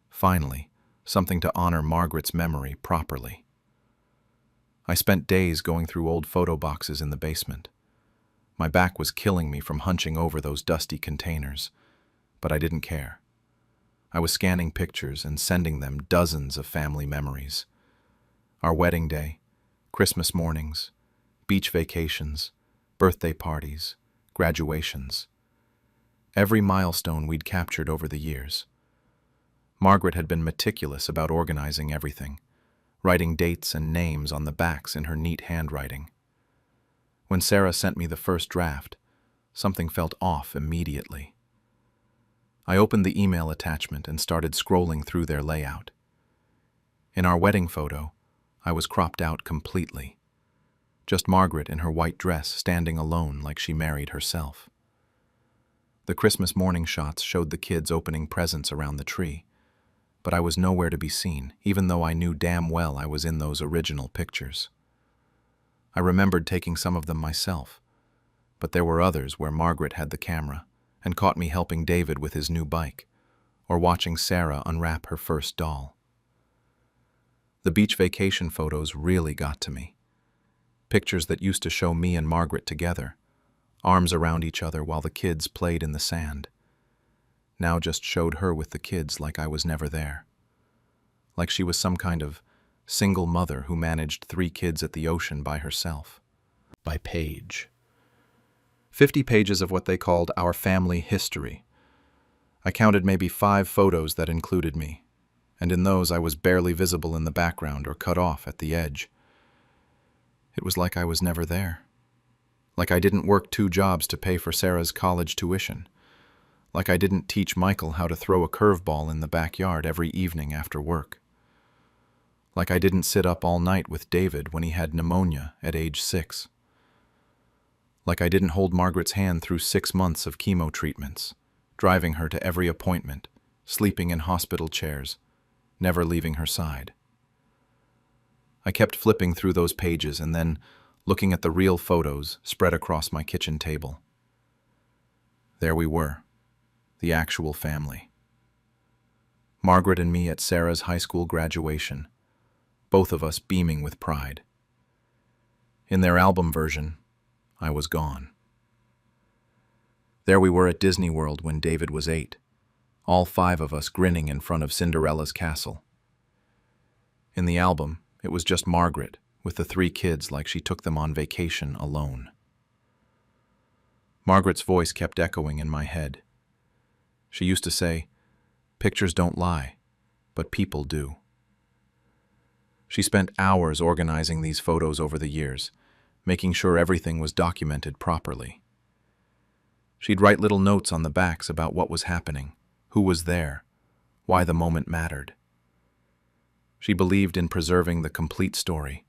Finally, something to honor Margaret's memory properly. I spent days going through old photo boxes in the basement. My back was killing me from hunching over those dusty containers, but I didn't care. I was scanning pictures and sending them dozens of family memories. Our wedding day, Christmas mornings, beach vacations, birthday parties, graduations. Every milestone we'd captured over the years. Margaret had been meticulous about organizing everything, writing dates and names on the backs in her neat handwriting. When Sarah sent me the first draft, something felt off immediately. I opened the email attachment and started scrolling through their layout. In our wedding photo, I was cropped out completely. Just Margaret in her white dress standing alone like she married herself. The Christmas morning shots showed the kids opening presents around the tree, but I was nowhere to be seen, even though I knew damn well I was in those original pictures. I remembered taking some of them myself, but there were others where Margaret had the camera and caught me helping David with his new bike, or watching Sarah unwrap her first doll. The beach vacation photos really got to me. Pictures that used to show me and Margaret together, arms around each other while the kids played in the sand. Now just showed her with the kids like I was never there. Like she was some kind of single mother who managed 3 kids at the ocean by herself. By page. 50 pages of what they called our family history. I counted maybe 5 photos that included me, and in those I was barely visible in the background or cut off at the edge. It was like I was never there. Like I didn't work 2 jobs to pay for Sarah's college tuition. Like I didn't teach Michael how to throw a curveball in the backyard every evening after work. Like I didn't sit up all night with David when he had pneumonia at age 6. Like I didn't hold Margaret's hand through 6 months of chemo treatments, driving her to every appointment, sleeping in hospital chairs, never leaving her side. I kept flipping through those pages and then looking at the real photos spread across my kitchen table. There we were, the actual family. Margaret and me at Sarah's high school graduation, both of us beaming with pride. In their album version, I was gone. There we were at Disney World when David was 8, all 5 of us grinning in front of Cinderella's castle. In the album, it was just Margaret, with the 3 kids like she took them on vacation alone. Margaret's voice kept echoing in my head. She used to say, "Pictures don't lie, but people do." She spent hours organizing these photos over the years, making sure everything was documented properly. She'd write little notes on the backs about what was happening, who was there, why the moment mattered. She believed in preserving the complete story,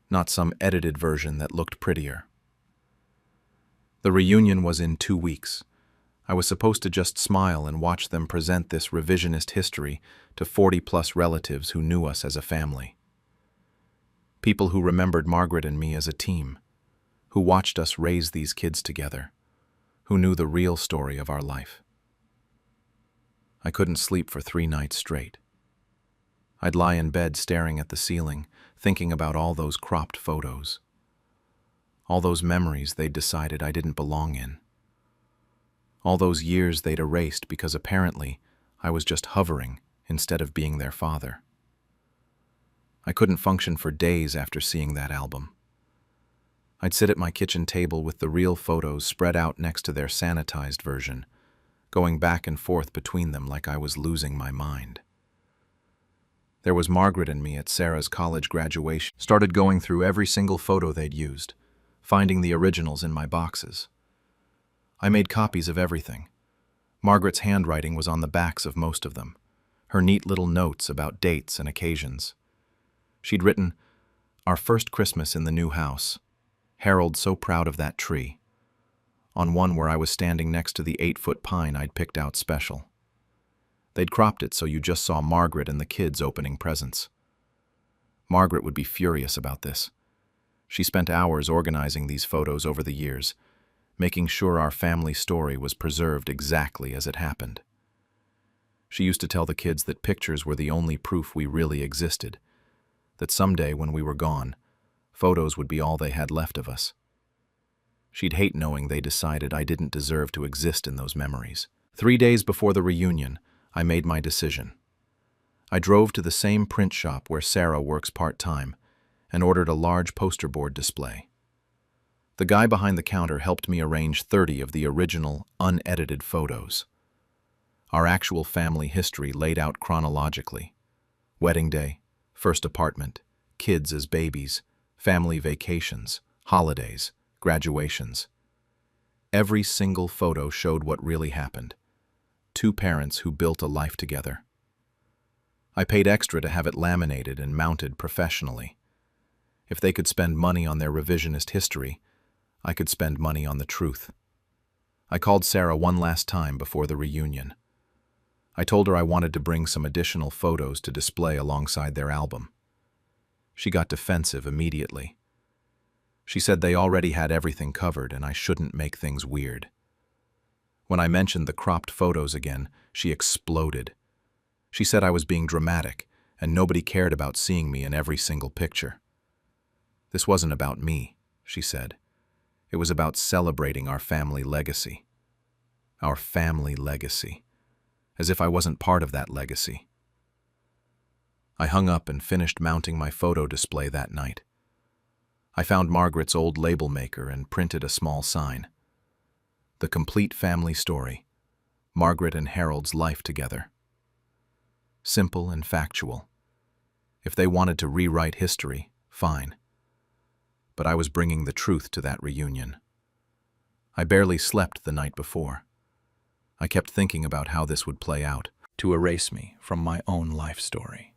not some edited version that looked prettier. The reunion was in 2 weeks. I was supposed to just smile and watch them present this revisionist history to 40-plus relatives who knew us as a family. People who remembered Margaret and me as a team, who watched us raise these kids together, who knew the real story of our life. I couldn't sleep for 3 nights straight. I'd lie in bed staring at the ceiling, thinking about all those cropped photos. All those memories they'd decided I didn't belong in. All those years they'd erased because apparently I was just hovering instead of being their father. I couldn't function for days after seeing that album. I'd sit at my kitchen table with the real photos spread out next to their sanitized version, going back and forth between them like I was losing my mind. There was Margaret and me at Sarah's college graduation. Started going through every single photo they'd used, finding the originals in my boxes. I made copies of everything. Margaret's handwriting was on the backs of most of them, her neat little notes about dates and occasions. She'd written, "Our first Christmas in the new house. Harold so proud of that tree," on one where I was standing next to the 8-foot pine I'd picked out special. They'd cropped it so you just saw Margaret and the kids opening presents. Margaret would be furious about this. She spent hours organizing these photos over the years, making sure our family story was preserved exactly as it happened. She used to tell the kids that pictures were the only proof we really existed, that someday when we were gone, photos would be all they had left of us. She'd hate knowing they decided I didn't deserve to exist in those memories. 3 days before the reunion, I made my decision. I drove to the same print shop where Sarah works part-time and ordered a large poster board display. The guy behind the counter helped me arrange 30 of the original, unedited photos. Our actual family history laid out chronologically. Wedding day, first apartment, kids as babies, family vacations, holidays, graduations. Every single photo showed what really happened. 2 parents who built a life together. I paid extra to have it laminated and mounted professionally. If they could spend money on their revisionist history, I could spend money on the truth. I called Sarah one last time before the reunion. I told her I wanted to bring some additional photos to display alongside their album. She got defensive immediately. She said they already had everything covered and I shouldn't make things weird. When I mentioned the cropped photos again, she exploded. She said I was being dramatic and nobody cared about seeing me in every single picture. This wasn't about me, she said. It was about celebrating our family legacy. Our family legacy. As if I wasn't part of that legacy. I hung up and finished mounting my photo display that night. I found Margaret's old label maker and printed a small sign. The complete family story. Margaret and Harold's life together. Simple and factual. If they wanted to rewrite history, fine. But I was bringing the truth to that reunion. I barely slept the night before. I kept thinking about how this would play out, to erase me from my own life story.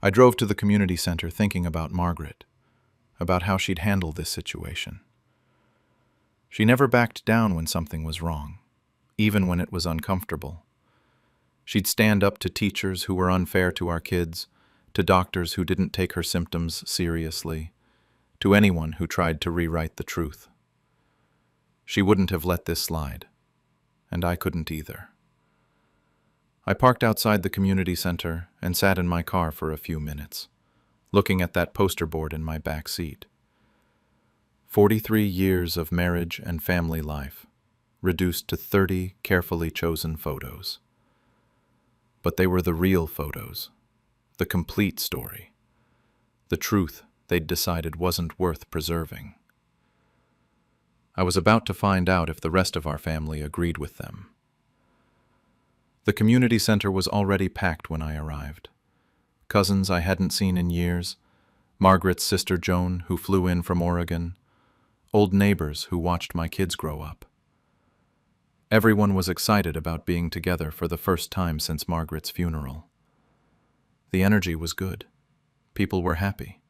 I drove to the community center thinking about Margaret, about how she'd handle this situation. She never backed down when something was wrong, even when it was uncomfortable. She'd stand up to teachers who were unfair to our kids, to doctors who didn't take her symptoms seriously, to anyone who tried to rewrite the truth. She wouldn't have let this slide, and I couldn't either. I parked outside the community center and sat in my car for a few minutes, looking at that poster board in my back seat. 43 years of marriage and family life, reduced to 30 carefully chosen photos. But they were the real photos, the complete story, the truth they'd decided wasn't worth preserving. I was about to find out if the rest of our family agreed with them. The community center was already packed when I arrived. Cousins I hadn't seen in years, Margaret's sister Joan, who flew in from Oregon, old neighbors who watched my kids grow up. Everyone was excited about being together for the first time since Margaret's funeral. The energy was good. People were happy.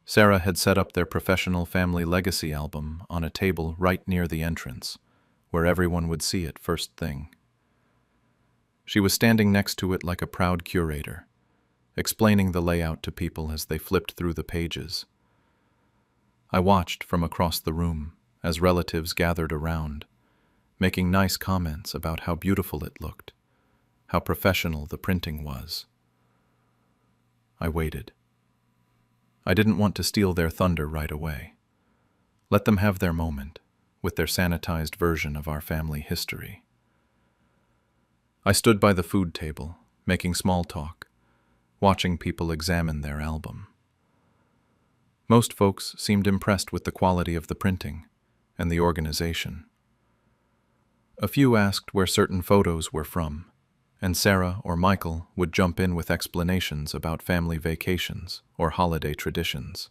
Sarah had set up their professional family legacy album on a table right near the entrance, where everyone would see it first thing. She was standing next to it like a proud curator, explaining the layout to people as they flipped through the pages. I watched from across the room as relatives gathered around, making nice comments about how beautiful it looked, how professional the printing was. I waited. I didn't want to steal their thunder right away. Let them have their moment, with their sanitized version of our family history. I stood by the food table, making small talk, watching people examine their album. Most folks seemed impressed with the quality of the printing and the organization. A few asked where certain photos were from, and Sarah or Michael would jump in with explanations about family vacations or holiday traditions.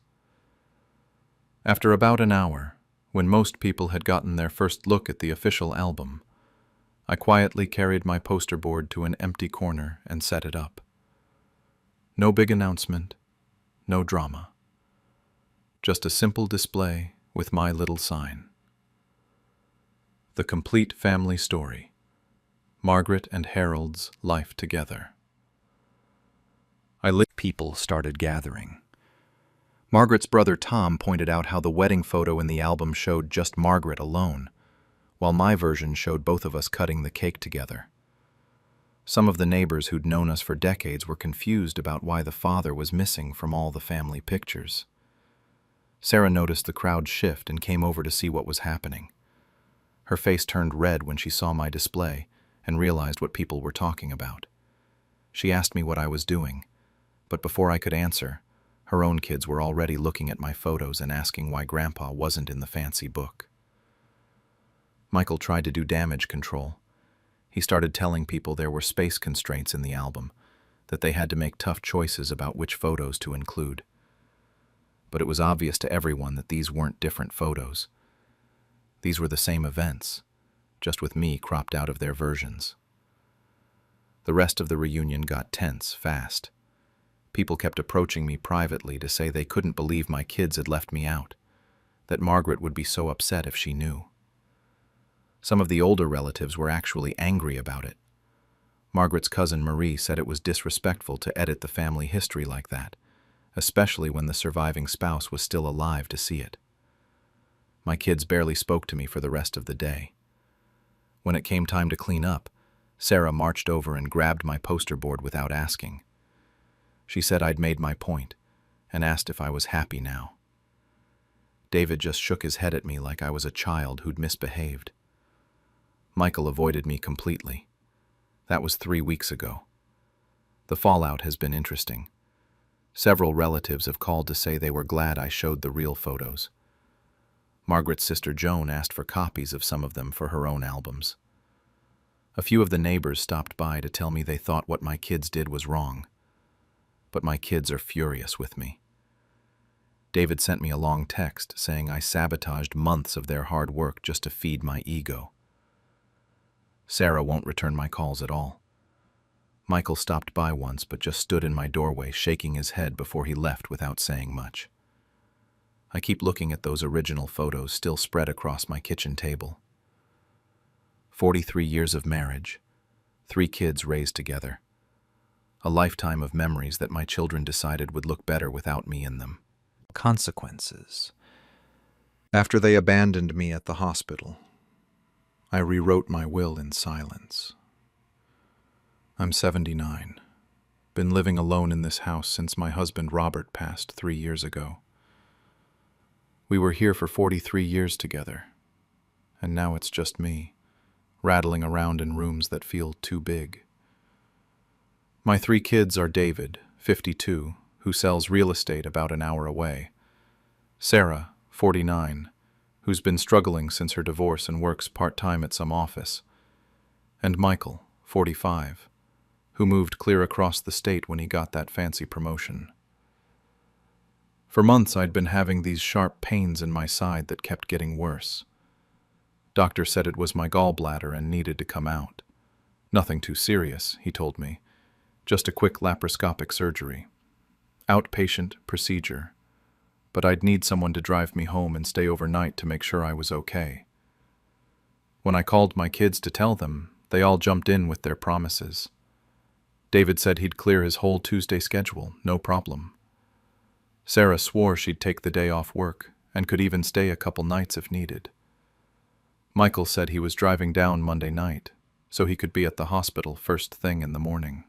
After about an hour, when most people had gotten their first look at the official album, I quietly carried my poster board to an empty corner and set it up. No big announcement, no drama. Just a simple display with my little sign. The complete family story. Margaret and Harold's life together. People started gathering. Margaret's brother Tom pointed out how the wedding photo in the album showed just Margaret alone, while my version showed both of us cutting the cake together. Some of the neighbors who'd known us for decades were confused about why the father was missing from all the family pictures. Sarah noticed the crowd shift and came over to see what was happening. Her face turned red when she saw my display and realized what people were talking about. She asked me what I was doing, but before I could answer, her own kids were already looking at my photos and asking why Grandpa wasn't in the fancy book. Michael tried to do damage control. He started telling people there were space constraints in the album, that they had to make tough choices about which photos to include. But it was obvious to everyone that these weren't different photos. These were the same events, just with me cropped out of their versions. The rest of the reunion got tense fast. People kept approaching me privately to say they couldn't believe my kids had left me out, that Margaret would be so upset if she knew. Some of the older relatives were actually angry about it. Margaret's cousin Marie said it was disrespectful to edit the family history like that, especially when the surviving spouse was still alive to see it. My kids barely spoke to me for the rest of the day. When it came time to clean up, Sarah marched over and grabbed my poster board without asking. She said I'd made my point and asked if I was happy now. David just shook his head at me like I was a child who'd misbehaved. Michael avoided me completely. That was 3 weeks ago. The fallout has been interesting. Several relatives have called to say they were glad I showed the real photos. Margaret's sister Joan asked for copies of some of them for her own albums. A few of the neighbors stopped by to tell me they thought what my kids did was wrong. But my kids are furious with me. David sent me a long text saying I sabotaged months of their hard work just to feed my ego. Sarah won't return my calls at all. Michael stopped by once but just stood in my doorway shaking his head before he left without saying much. I keep looking at those original photos still spread across my kitchen table. 43 years of marriage, 3 kids raised together. A lifetime of memories that my children decided would look better without me in them. Consequences. After they abandoned me at the hospital, I rewrote my will in silence. I'm 79. Been living alone in this house since my husband Robert passed 3 years ago. We were here for 43 years together, and now it's just me, rattling around in rooms that feel too big. My 3 kids are David, 52, who sells real estate about an hour away, Sarah, 49, who's been struggling since her divorce and works part-time at some office, and Michael, 45, who moved clear across the state when he got that fancy promotion. For months I'd been having these sharp pains in my side that kept getting worse. Doctor said it was my gallbladder and needed to come out. Nothing too serious, he told me. Just a quick laparoscopic surgery. Outpatient procedure. But I'd need someone to drive me home and stay overnight to make sure I was okay. When I called my kids to tell them, they all jumped in with their promises. David said he'd clear his whole Tuesday schedule, no problem. Sarah swore she'd take the day off work and could even stay a couple nights if needed. Michael said he was driving down Monday night, so he could be at the hospital first thing in the morning.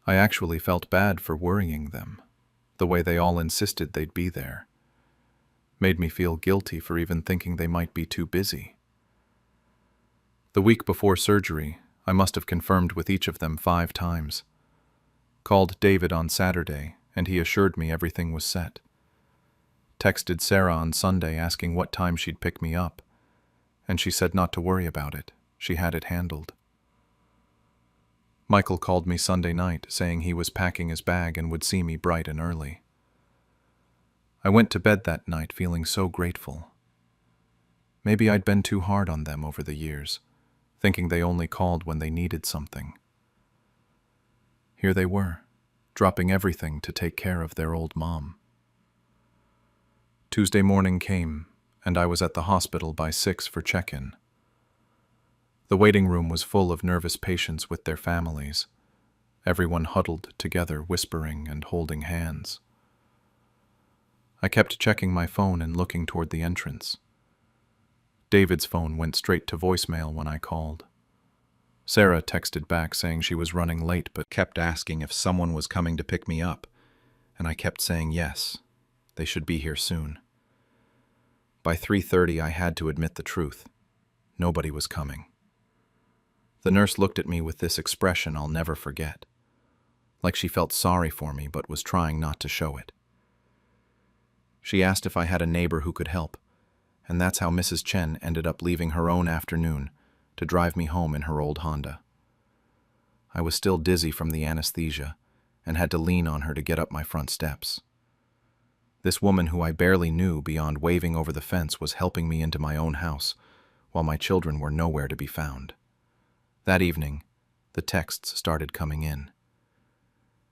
I actually felt bad for worrying them. the way they all insisted they'd be there. Made me feel guilty for even thinking they might be too busy. The week before surgery, I must have confirmed with each of them 5 times. Called David on Saturday, and he assured me everything was set. Texted Sarah on Sunday asking what time she'd pick me up, and she said not to worry about it. She had it handled. Michael called me Sunday night, saying he was packing his bag and would see me bright and early. I went to bed that night feeling so grateful. Maybe I'd been too hard on them over the years, thinking they only called when they needed something. Here they were, dropping everything to take care of their old mom. Tuesday morning came, and I was at the hospital by 6 for check-in. The waiting room was full of nervous patients with their families, everyone huddled together, whispering and holding hands. I kept checking my phone and looking toward the entrance. David's phone went straight to voicemail when I called. Sarah texted back saying she was running late but kept asking if someone was coming to pick me up, and I kept saying yes, they should be here soon. By 3:30 I had to admit the truth. Nobody was coming. The nurse looked at me with this expression I'll never forget, like she felt sorry for me but was trying not to show it. She asked if I had a neighbor who could help, and that's how Mrs. Chen ended up leaving her own afternoon to drive me home in her old Honda. I was still dizzy from the anesthesia and had to lean on her to get up my front steps. This woman who I barely knew beyond waving over the fence was helping me into my own house while my children were nowhere to be found. That evening, the texts started coming in.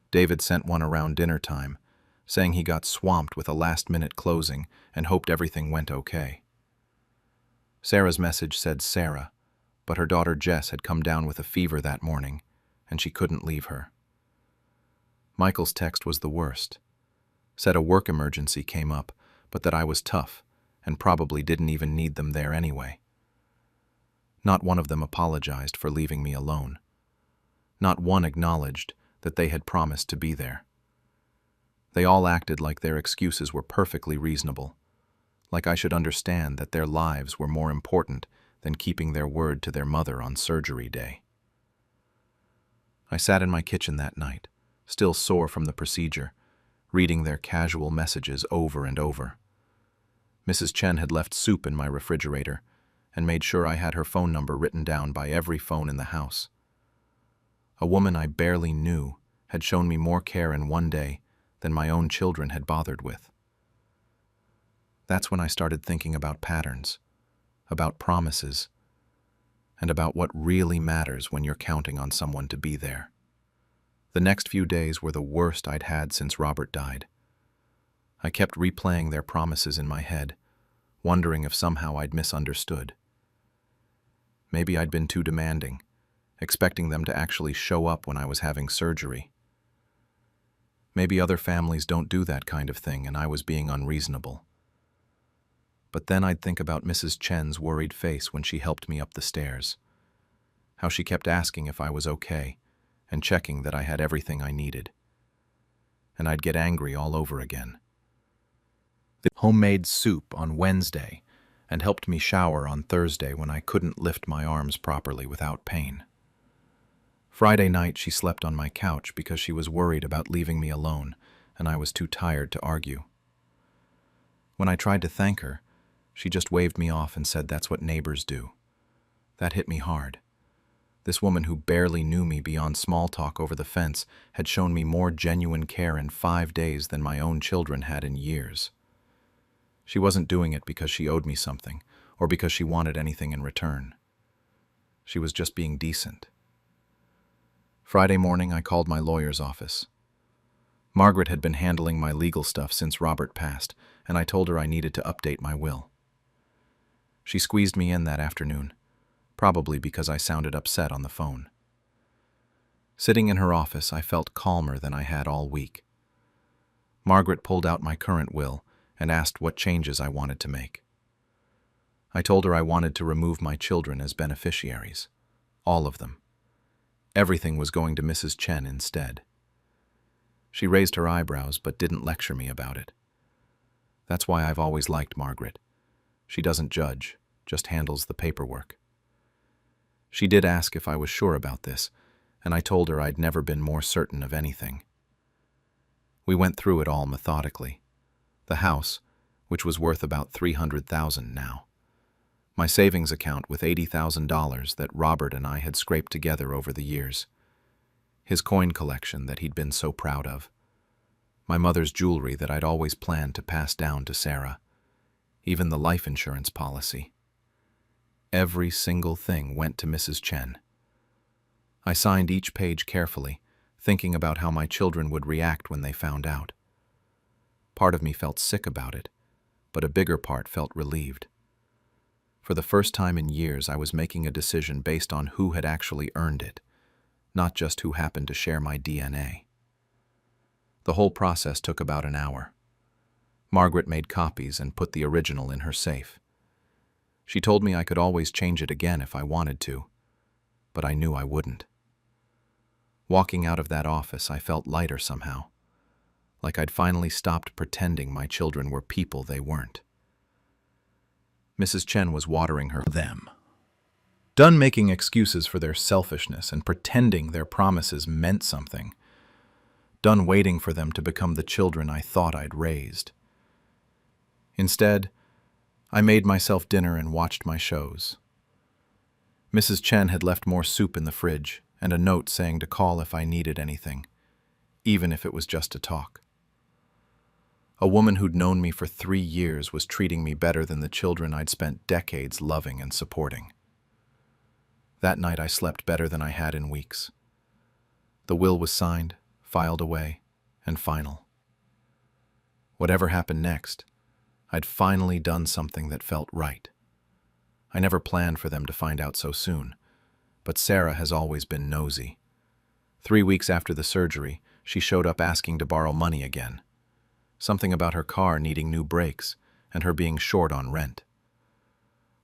David sent one around dinner time, saying he got swamped with a last-minute closing and hoped everything went okay. Sarah's message said Sarah, but her daughter Jess had come down with a fever that morning, and she couldn't leave her. Michael's text was the worst. Said a work emergency came up, but that I was tough and probably didn't even need them there anyway. Not one of them apologized for leaving me alone. Not one acknowledged that they had promised to be there. They all acted like their excuses were perfectly reasonable, like I should understand that their lives were more important than keeping their word to their mother on surgery day. I sat in my kitchen that night, still sore from the procedure, reading their casual messages over and over. Mrs. Chen had left soup in my refrigerator and made sure I had her phone number written down by every phone in the house. A woman I barely knew had shown me more care in one day than my own children had bothered with. That's when I started thinking about patterns, about promises, and about what really matters when you're counting on someone to be there. The next few days were the worst I'd had since Robert died. I kept replaying their promises in my head, wondering if somehow I'd misunderstood. Maybe I'd been too demanding, expecting them to actually show up when I was having surgery. Maybe other families don't do that kind of thing and I was being unreasonable. But then I'd think about Mrs. Chen's worried face when she helped me up the stairs, how she kept asking if I was okay and checking that I had everything I needed. And I'd get angry all over again. The homemade soup on Wednesday and helped me shower on Thursday when I couldn't lift my arms properly without pain. Friday night she slept on my couch because she was worried about leaving me alone and I was too tired to argue. When I tried to thank her, she just waved me off and said that's what neighbors do. That hit me hard. This woman who barely knew me beyond small talk over the fence had shown me more genuine care in 5 days than my own children had in years. She wasn't doing it because she owed me something or because she wanted anything in return. She was just being decent. Friday morning, I called my lawyer's office. Margaret had been handling my legal stuff since Robert passed, and I told her I needed to update my will. She squeezed me in that afternoon, probably because I sounded upset on the phone. Sitting in her office, I felt calmer than I had all week. Margaret pulled out my current will and asked what changes I wanted to make. I told her I wanted to remove my children as beneficiaries, all of them. Everything was going to Mrs. Chen instead. She raised her eyebrows but didn't lecture me about it. That's why I've always liked Margaret. She doesn't judge, just handles the paperwork. She did ask if I was sure about this, and I told her I'd never been more certain of anything. We went through it all methodically. The house, which was worth about $300,000 now. My savings account with $80,000 that Robert and I had scraped together over the years. His coin collection that he'd been so proud of. My mother's jewelry that I'd always planned to pass down to Sarah. Even the life insurance policy. Every single thing went to Mrs. Chen. I signed each page carefully, thinking about how my children would react when they found out. Part of me felt sick about it, but a bigger part felt relieved. For the first time in years, I was making a decision based on who had actually earned it, not just who happened to share my DNA. The whole process took about an hour. Margaret made copies and put the original in her safe. She told me I could always change it again if I wanted to, but I knew I wouldn't. Walking out of that office, I felt lighter somehow, like I'd finally stopped pretending my children were people they weren't. Mrs. Chen was watering them. Done making excuses for their selfishness and pretending their promises meant something. Done waiting for them to become the children I thought I'd raised. Instead, I made myself dinner and watched my shows. Mrs. Chen had left more soup in the fridge and a note saying to call if I needed anything, even if it was just to talk. A woman who'd known me for 3 years was treating me better than the children I'd spent decades loving and supporting. That night I slept better than I had in weeks. The will was signed, filed away, and final. Whatever happened next, I'd finally done something that felt right. I never planned for them to find out so soon, but Sarah has always been nosy. 3 weeks after the surgery, she showed up asking to borrow money again. Something about her car needing new brakes and her being short on rent.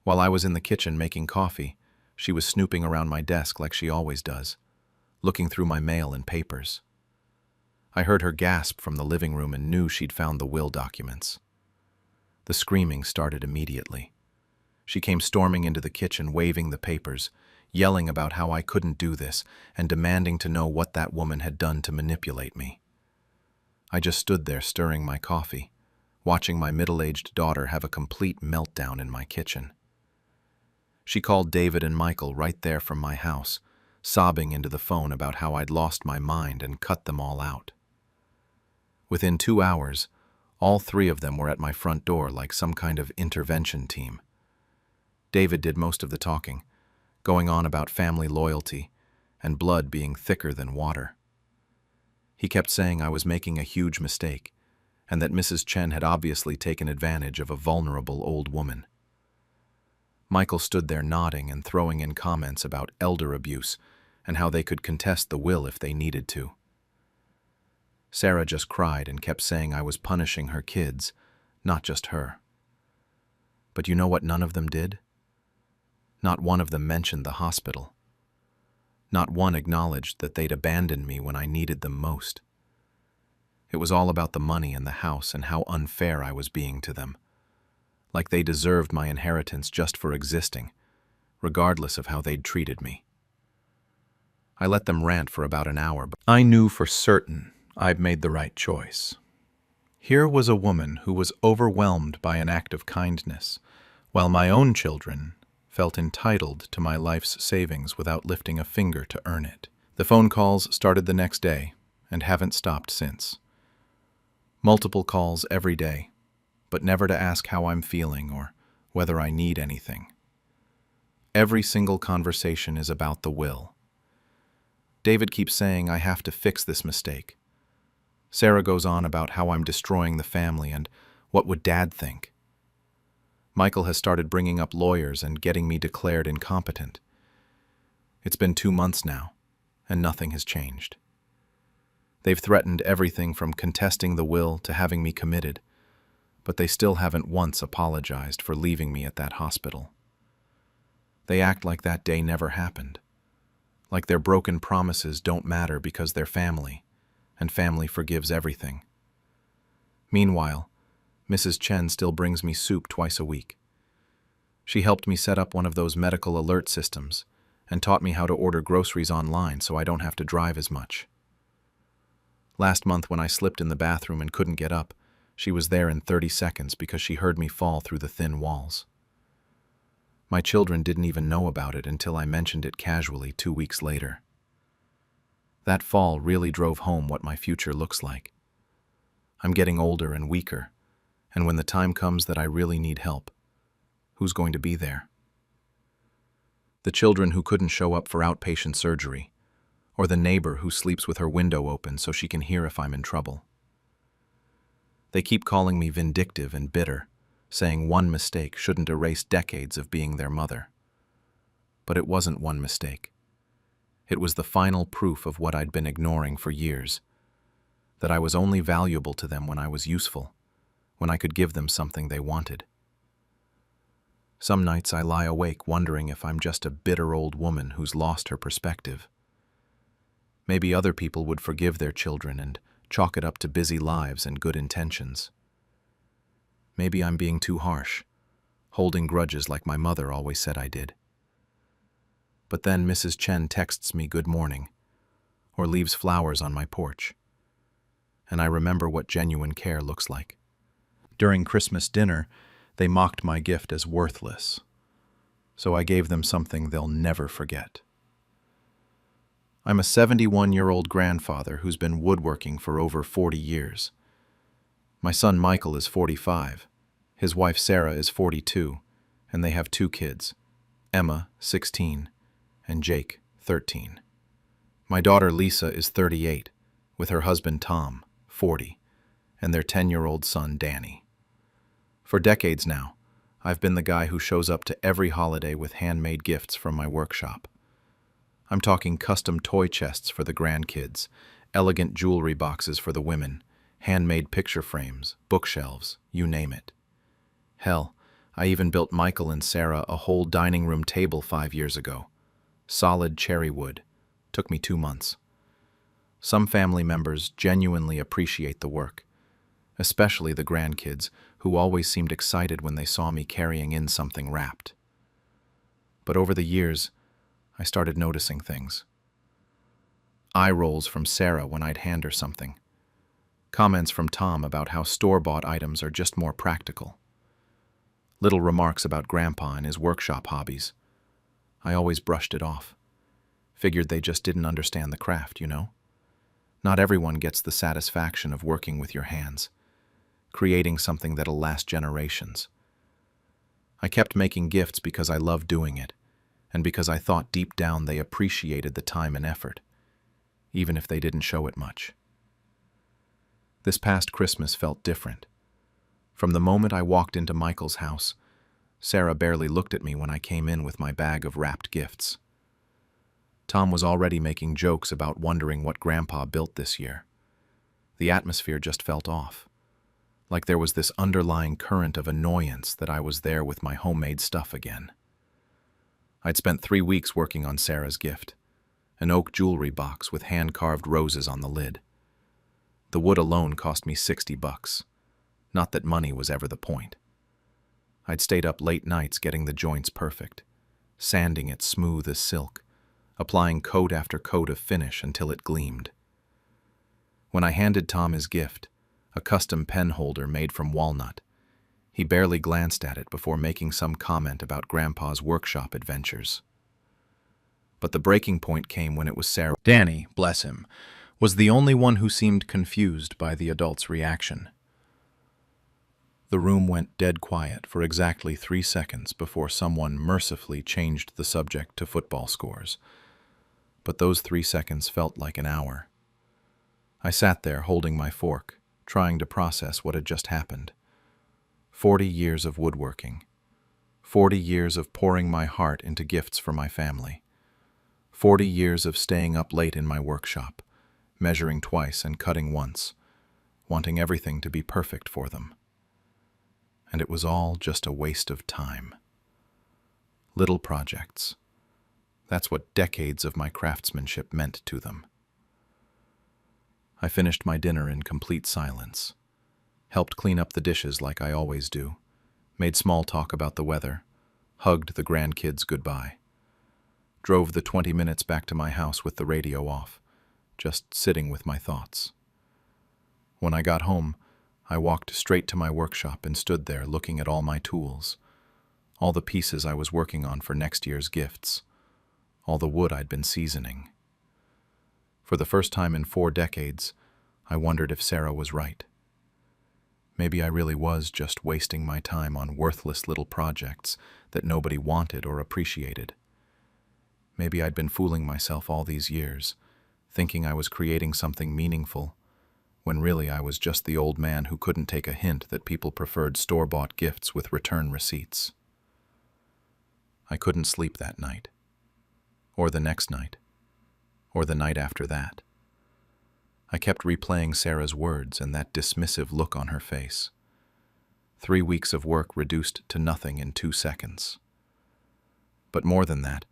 While I was in the kitchen making coffee, she was snooping around my desk like she always does, looking through my mail and papers. I heard her gasp from the living room and knew she'd found the will documents. The screaming started immediately. She came storming into the kitchen, waving the papers, yelling about how I couldn't do this, and demanding to know what that woman had done to manipulate me. I just stood there stirring my coffee, watching my middle-aged daughter have a complete meltdown in my kitchen. She called David and Michael right there from my house, sobbing into the phone about how I'd lost my mind and cut them all out. Within 2 hours, all 3 of them were at my front door like some kind of intervention team. David did most of the talking, going on about family loyalty and blood being thicker than water. He kept saying I was making a huge mistake and that Mrs. Chen had obviously taken advantage of a vulnerable old woman. Michael stood there nodding and throwing in comments about elder abuse and how they could contest the will if they needed to. Sarah just cried and kept saying I was punishing her kids, not just her. But you know what none of them did? Not one of them mentioned the hospital. Not one acknowledged that they'd abandoned me when I needed them most. It was all about the money and the house and how unfair I was being to them. Like they deserved my inheritance just for existing, regardless of how they'd treated me. I let them rant for about an hour, but I knew for certain I'd made the right choice. Here was a woman who was overwhelmed by an act of kindness, while my own children felt entitled to my life's savings without lifting a finger to earn it. The phone calls started the next day and haven't stopped since. Multiple calls every day, but never to ask how I'm feeling or whether I need anything. Every single conversation is about the will. David keeps saying I have to fix this mistake. Sarah goes on about how I'm destroying the family and what would Dad think. Michael has started bringing up lawyers and getting me declared incompetent. It's been 2 months now, and nothing has changed. They've threatened everything from contesting the will to having me committed, but they still haven't once apologized for leaving me at that hospital. They act like that day never happened, like their broken promises don't matter because they're family, and family forgives everything. Meanwhile, Mrs. Chen still brings me soup twice a week. She helped me set up one of those medical alert systems and taught me how to order groceries online so I don't have to drive as much. Last month when I slipped in the bathroom and couldn't get up, she was there in 30 seconds because she heard me fall through the thin walls. My children didn't even know about it until I mentioned it casually 2 weeks later. That fall really drove home what my future looks like. I'm getting older and weaker, and when the time comes that I really need help, who's going to be there? The children who couldn't show up for outpatient surgery, or the neighbor who sleeps with her window open so she can hear if I'm in trouble. They keep calling me vindictive and bitter, saying one mistake shouldn't erase decades of being their mother. But it wasn't one mistake. It was the final proof of what I'd been ignoring for years, that I was only valuable to them when I was useful, when I could give them something they wanted. Some nights I lie awake wondering if I'm just a bitter old woman who's lost her perspective. Maybe other people would forgive their children and chalk it up to busy lives and good intentions. Maybe I'm being too harsh, holding grudges like my mother always said I did. But then Mrs. Chen texts me good morning, or leaves flowers on my porch, and I remember what genuine care looks like. During Christmas dinner, they mocked my gift as worthless, so I gave them something they'll never forget. I'm a 71-year-old grandfather who's been woodworking for over 40 years. My son Michael is 45, his wife Sarah is 42, and they have 2 kids, Emma, 16, and Jake, 13. My daughter Lisa is 38, with her husband Tom, 40, and their 10-year-old son Danny. For decades now, I've been the guy who shows up to every holiday with handmade gifts from my workshop. I'm talking custom toy chests for the grandkids, elegant jewelry boxes for the women, handmade picture frames, bookshelves, you name it. Hell, I even built Michael and Sarah a whole dining room table 5 years ago. Solid cherry wood. Took me 2 months. Some family members genuinely appreciate the work, especially the grandkids, who always seemed excited when they saw me carrying in something wrapped. But over the years, I started noticing things. Eye rolls from Sarah when I'd hand her something. Comments from Tom about how store-bought items are just more practical. Little remarks about Grandpa and his workshop hobbies. I always brushed it off. Figured they just didn't understand the craft, you know? Not everyone gets the satisfaction of working with your hands, creating something that'll last generations. I kept making gifts because I loved doing it, and because I thought deep down they appreciated the time and effort, even if they didn't show it much. This past Christmas felt different. From the moment I walked into Michael's house, Sarah barely looked at me when I came in with my bag of wrapped gifts. Tom was already making jokes about wondering what Grandpa built this year. The atmosphere just felt off, like there was this underlying current of annoyance that I was there with my homemade stuff again. I'd spent 3 weeks working on Sarah's gift, an oak jewelry box with hand-carved roses on the lid. The wood alone cost me $60. Not that money was ever the point. I'd stayed up late nights getting the joints perfect, sanding it smooth as silk, applying coat after coat of finish until it gleamed. When I handed Tom his gift, a custom pen holder made from walnut, he barely glanced at it before making some comment about Grandpa's workshop adventures. But the breaking point came when it was Sarah. Danny, bless him, was the only one who seemed confused by the adult's reaction. The room went dead quiet for exactly 3 seconds before someone mercifully changed the subject to football scores. But those 3 seconds felt like an hour. I sat there holding my fork, trying to process what had just happened. 40 years of woodworking. 40 years of pouring my heart into gifts for my family. 40 years of staying up late in my workshop, measuring twice and cutting once, wanting everything to be perfect for them. And it was all just a waste of time. Little projects. That's what decades of my craftsmanship meant to them. I finished my dinner in complete silence, helped clean up the dishes like I always do, made small talk about the weather, hugged the grandkids goodbye, drove the 20 minutes back to my house with the radio off, just sitting with my thoughts. When I got home, I walked straight to my workshop and stood there looking at all my tools, all the pieces I was working on for next year's gifts, all the wood I'd been seasoning. For the first time in 4 decades, I wondered if Sarah was right. Maybe I really was just wasting my time on worthless little projects that nobody wanted or appreciated. Maybe I'd been fooling myself all these years, thinking I was creating something meaningful, when really I was just the old man who couldn't take a hint that people preferred store-bought gifts with return receipts. I couldn't sleep that night, or the next night, or the night after that. I kept replaying Sarah's words and that dismissive look on her face. 3 weeks of work reduced to nothing in 2 seconds. But more than that,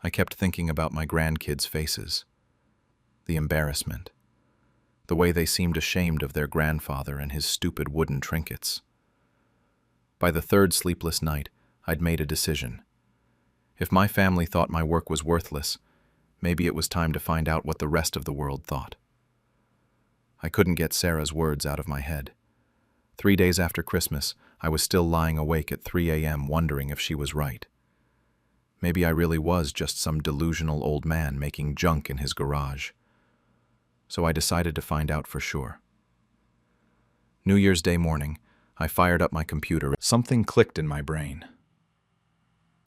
I kept thinking about my grandkids' faces, the embarrassment, the way they seemed ashamed of their grandfather and his stupid wooden trinkets. By the 3rd sleepless night, I'd made a decision. If my family thought my work was worthless, maybe it was time to find out what the rest of the world thought. I couldn't get Sarah's words out of my head. 3 days after Christmas, I was still lying awake at 3 a.m. wondering if she was right. Maybe I really was just some delusional old man making junk in his garage. So I decided to find out for sure. New Year's Day morning, I fired up my computer. Something clicked in my brain.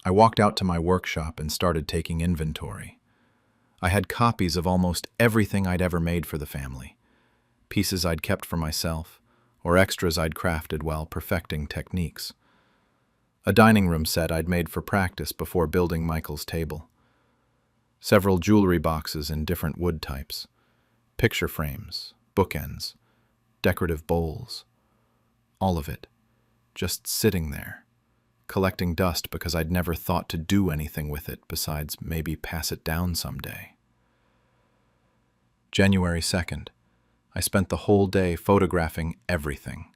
I walked out to my workshop and started taking inventory. I had copies of almost everything I'd ever made for the family, pieces I'd kept for myself, or extras I'd crafted while perfecting techniques. A dining room set I'd made for practice before building Michael's table. Several jewelry boxes in different wood types, picture frames, bookends, decorative bowls. All of it, just sitting there, collecting dust because I'd never thought to do anything with it besides maybe pass it down someday. January 2nd, I spent the whole day photographing everything.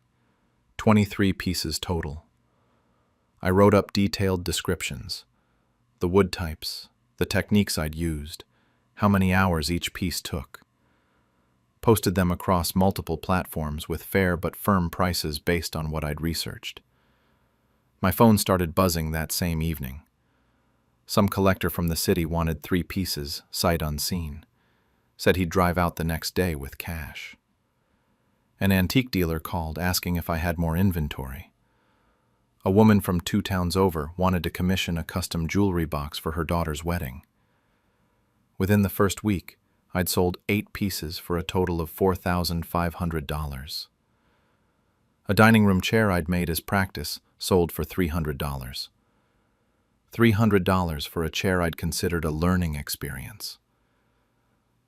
23 pieces total. I wrote up detailed descriptions, the wood types, the techniques I'd used, how many hours each piece took. Posted them across multiple platforms with fair but firm prices based on what I'd researched. My phone started buzzing that same evening. Some collector from the city wanted 3 pieces, sight unseen. Said he'd drive out the next day with cash. An antique dealer called asking if I had more inventory. A woman from 2 towns over wanted to commission a custom jewelry box for her daughter's wedding. Within the first week, I'd sold 8 pieces for a total of $4,500. A dining room chair I'd made as practice sold for $300. $300 for a chair I'd considered a learning experience.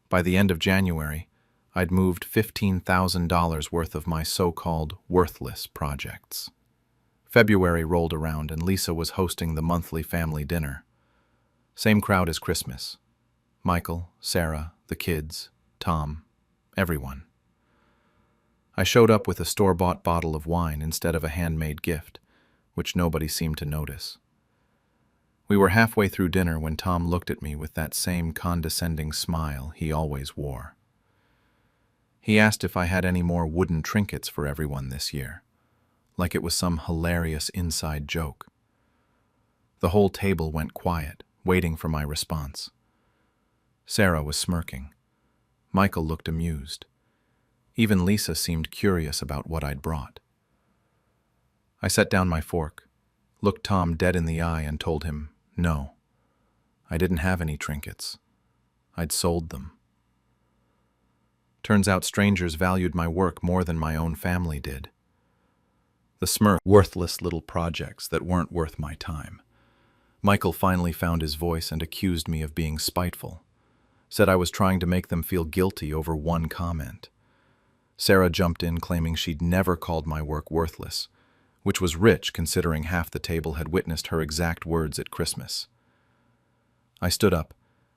By the end of January, I'd moved $15,000 worth of my so-called worthless projects. February rolled around and Lisa was hosting the monthly family dinner. Same crowd as Christmas. Michael, Sarah, the kids, Tom, everyone. I showed up with a store-bought bottle of wine instead of a handmade gift, which nobody seemed to notice. We were halfway through dinner when Tom looked at me with that same condescending smile he always wore. He asked if I had any more wooden trinkets for everyone this year, like it was some hilarious inside joke. The whole table went quiet, waiting for my response. Sarah was smirking. Michael looked amused. Even Lisa seemed curious about what I'd brought. I set down my fork, looked Tom dead in the eye and told him, no, I didn't have any trinkets. I'd sold them. Turns out strangers valued my work more than my own family did. The smirk, worthless little projects that weren't worth my time. Michael finally found his voice and accused me of being spiteful. Said I was trying to make them feel guilty over one comment. Sarah jumped in claiming she'd never called my work worthless, which was rich considering half the table had witnessed her exact words at Christmas. I stood up,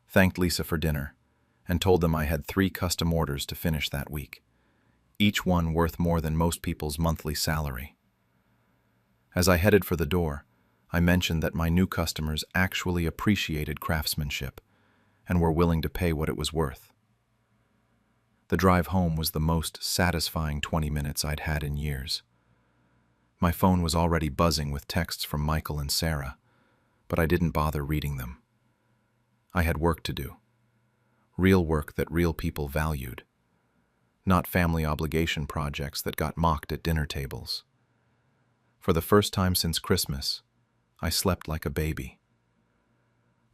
thanked Lisa for dinner, and told them I had 3 custom orders to finish that week, each one worth more than most people's monthly salary. As I headed for the door, I mentioned that my new customers actually appreciated craftsmanship and were willing to pay what it was worth. The drive home was the most satisfying 20 minutes I'd had in years. My phone was already buzzing with texts from Michael and Sarah, but I didn't bother reading them. I had work to do. Real work that real people valued. Not family obligation projects that got mocked at dinner tables. For the first time since Christmas, I slept like a baby.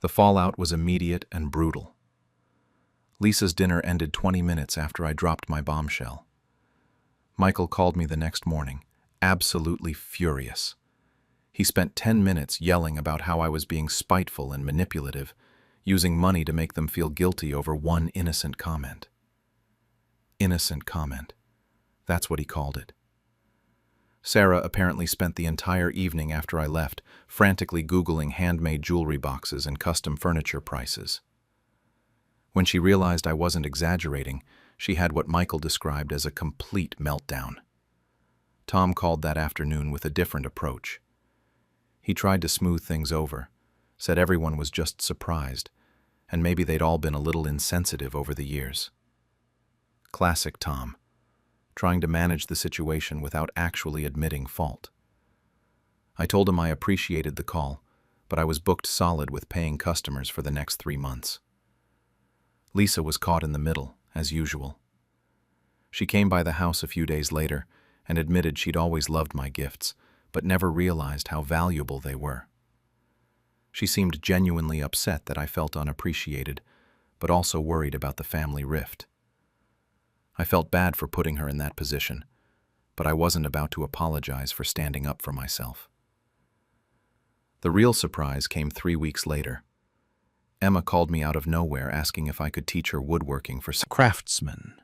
The fallout was immediate and brutal. Lisa's dinner ended 20 minutes after I dropped my bombshell. Michael called me the next morning, absolutely furious. He spent 10 minutes yelling about how I was being spiteful and manipulative, using money to make them feel guilty over one innocent comment. Innocent comment. That's what he called it. Sarah apparently spent the entire evening after I left frantically Googling handmade jewelry boxes and custom furniture prices. When she realized I wasn't exaggerating, she had what Michael described as a complete meltdown. Tom called that afternoon with a different approach. He tried to smooth things over, said everyone was just surprised, and maybe they'd all been a little insensitive over the years. Classic Tom, trying to manage the situation without actually admitting fault. I told him I appreciated the call, but I was booked solid with paying customers for the next 3 months. Lisa was caught in the middle, as usual. She came by the house a few days later and admitted she'd always loved my gifts, but never realized how valuable they were. She seemed genuinely upset that I felt unappreciated, but also worried about the family rift. I felt bad for putting her in that position, but I wasn't about to apologize for standing up for myself. The real surprise came 3 weeks later. Emma called me out of nowhere asking if I could teach her woodworking for craftsmen.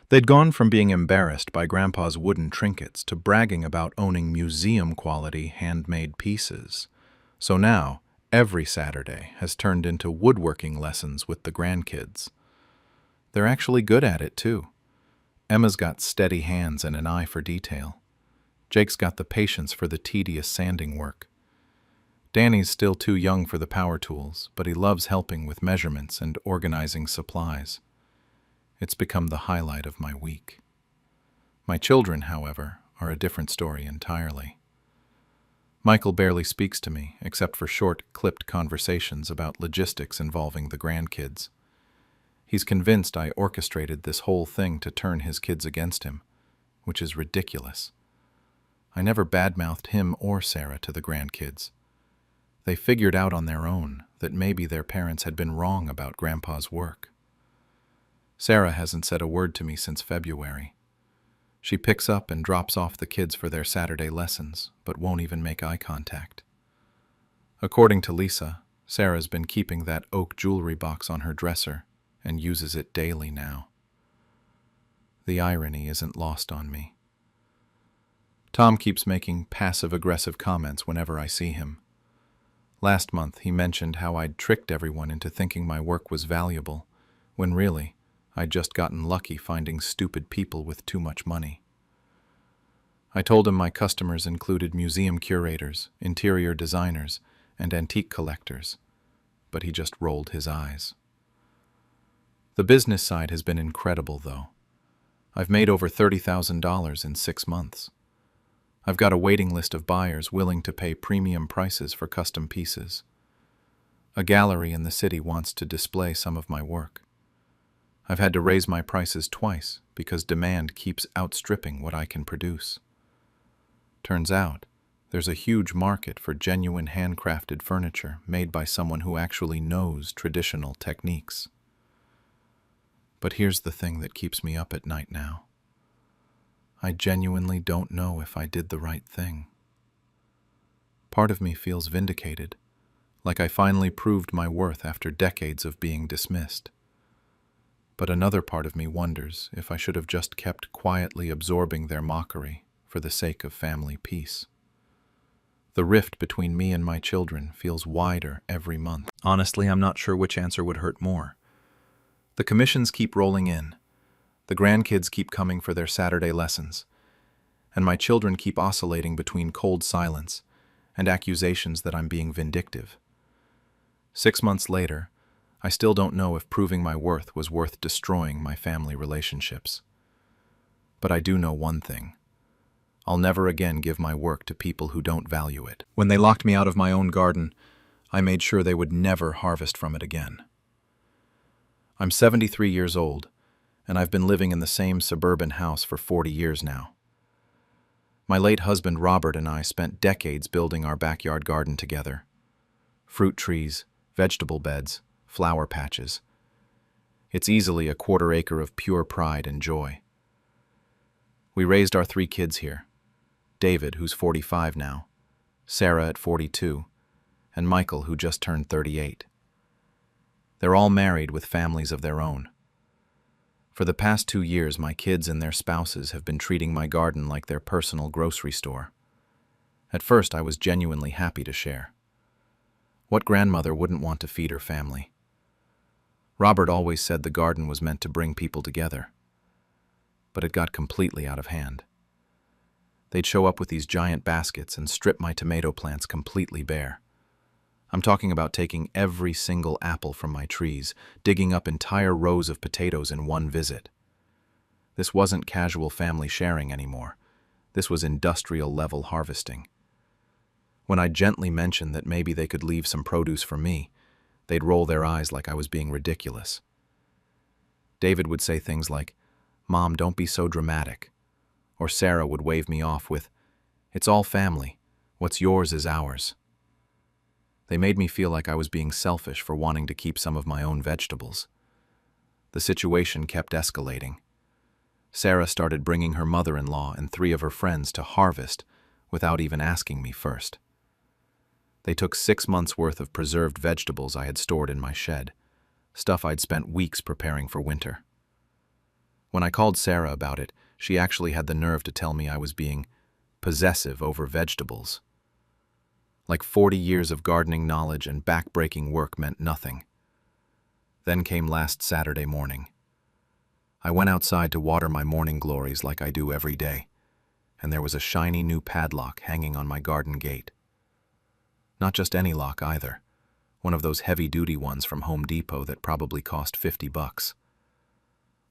They'd gone from being embarrassed by Grandpa's wooden trinkets to bragging about owning museum-quality handmade pieces. So now, every Saturday has turned into woodworking lessons with the grandkids. They're actually good at it, too. Emma's got steady hands and an eye for detail. Jake's got the patience for the tedious sanding work. Danny's still too young for the power tools, but he loves helping with measurements and organizing supplies. It's become the highlight of my week. My children, however, are a different story entirely. Michael barely speaks to me, except for short, clipped conversations about logistics involving the grandkids. He's convinced I orchestrated this whole thing to turn his kids against him, which is ridiculous. I never badmouthed him or Sarah to the grandkids. They figured out on their own that maybe their parents had been wrong about Grandpa's work. Sarah hasn't said a word to me since February. She picks up and drops off the kids for their Saturday lessons, but won't even make eye contact. According to Lisa, Sarah's been keeping that oak jewelry box on her dresser and uses it daily now. The irony isn't lost on me. Tom keeps making passive-aggressive comments whenever I see him. Last month, he mentioned how I'd tricked everyone into thinking my work was valuable, when really, I'd just gotten lucky finding stupid people with too much money. I told him my customers included museum curators, interior designers, and antique collectors, but he just rolled his eyes. The business side has been incredible, though. I've made over $30,000 in 6 months. I've got a waiting list of buyers willing to pay premium prices for custom pieces. A gallery in the city wants to display some of my work. I've had to raise my prices twice because demand keeps outstripping what I can produce. Turns out, there's a huge market for genuine handcrafted furniture made by someone who actually knows traditional techniques. But here's the thing that keeps me up at night now. I genuinely don't know if I did the right thing. Part of me feels vindicated, like I finally proved my worth after decades of being dismissed. But another part of me wonders if I should have just kept quietly absorbing their mockery for the sake of family peace. The rift between me and my children feels wider every month. Honestly, I'm not sure which answer would hurt more. The commissions keep rolling in. The grandkids keep coming for their Saturday lessons. And my children keep oscillating between cold silence and accusations that I'm being vindictive. 6 months later, I still don't know if proving my worth was worth destroying my family relationships. But I do know one thing. I'll never again give my work to people who don't value it. When they locked me out of my own garden, I made sure they would never harvest from it again. I'm 73 years old, and I've been living in the same suburban house for 40 years now. My late husband Robert and I spent decades building our backyard garden together. Fruit trees, vegetable beds, flower patches. It's easily a quarter acre of pure pride and joy. We raised our 3 kids here. David, who's 45 now, Sarah at 42, and Michael, who just turned 38. They're all married with families of their own. For the past 2 years, my kids and their spouses have been treating my garden like their personal grocery store. At first, I was genuinely happy to share. What grandmother wouldn't want to feed her family? Robert always said the garden was meant to bring people together. But it got completely out of hand. They'd show up with these giant baskets and strip my tomato plants completely bare. I'm talking about taking every single apple from my trees, digging up entire rows of potatoes in one visit. This wasn't casual family sharing anymore. This was industrial-level harvesting. When I gently mentioned that maybe they could leave some produce for me, they'd roll their eyes like I was being ridiculous. David would say things like, "Mom, don't be so dramatic." Or Sarah would wave me off with, "It's all family. What's yours is ours." They made me feel like I was being selfish for wanting to keep some of my own vegetables. The situation kept escalating. Sarah started bringing her mother-in-law and 3 of her friends to harvest without even asking me first. They took 6 months' worth of preserved vegetables I had stored in my shed, stuff I'd spent weeks preparing for winter. When I called Sarah about it, she actually had the nerve to tell me I was being possessive over vegetables. Like 40 years of gardening knowledge and back-breaking work meant nothing. Then came last Saturday morning. I went outside to water my morning glories like I do every day, and there was a shiny new padlock hanging on my garden gate. Not just any lock either, one of those heavy-duty ones from Home Depot that probably cost $50.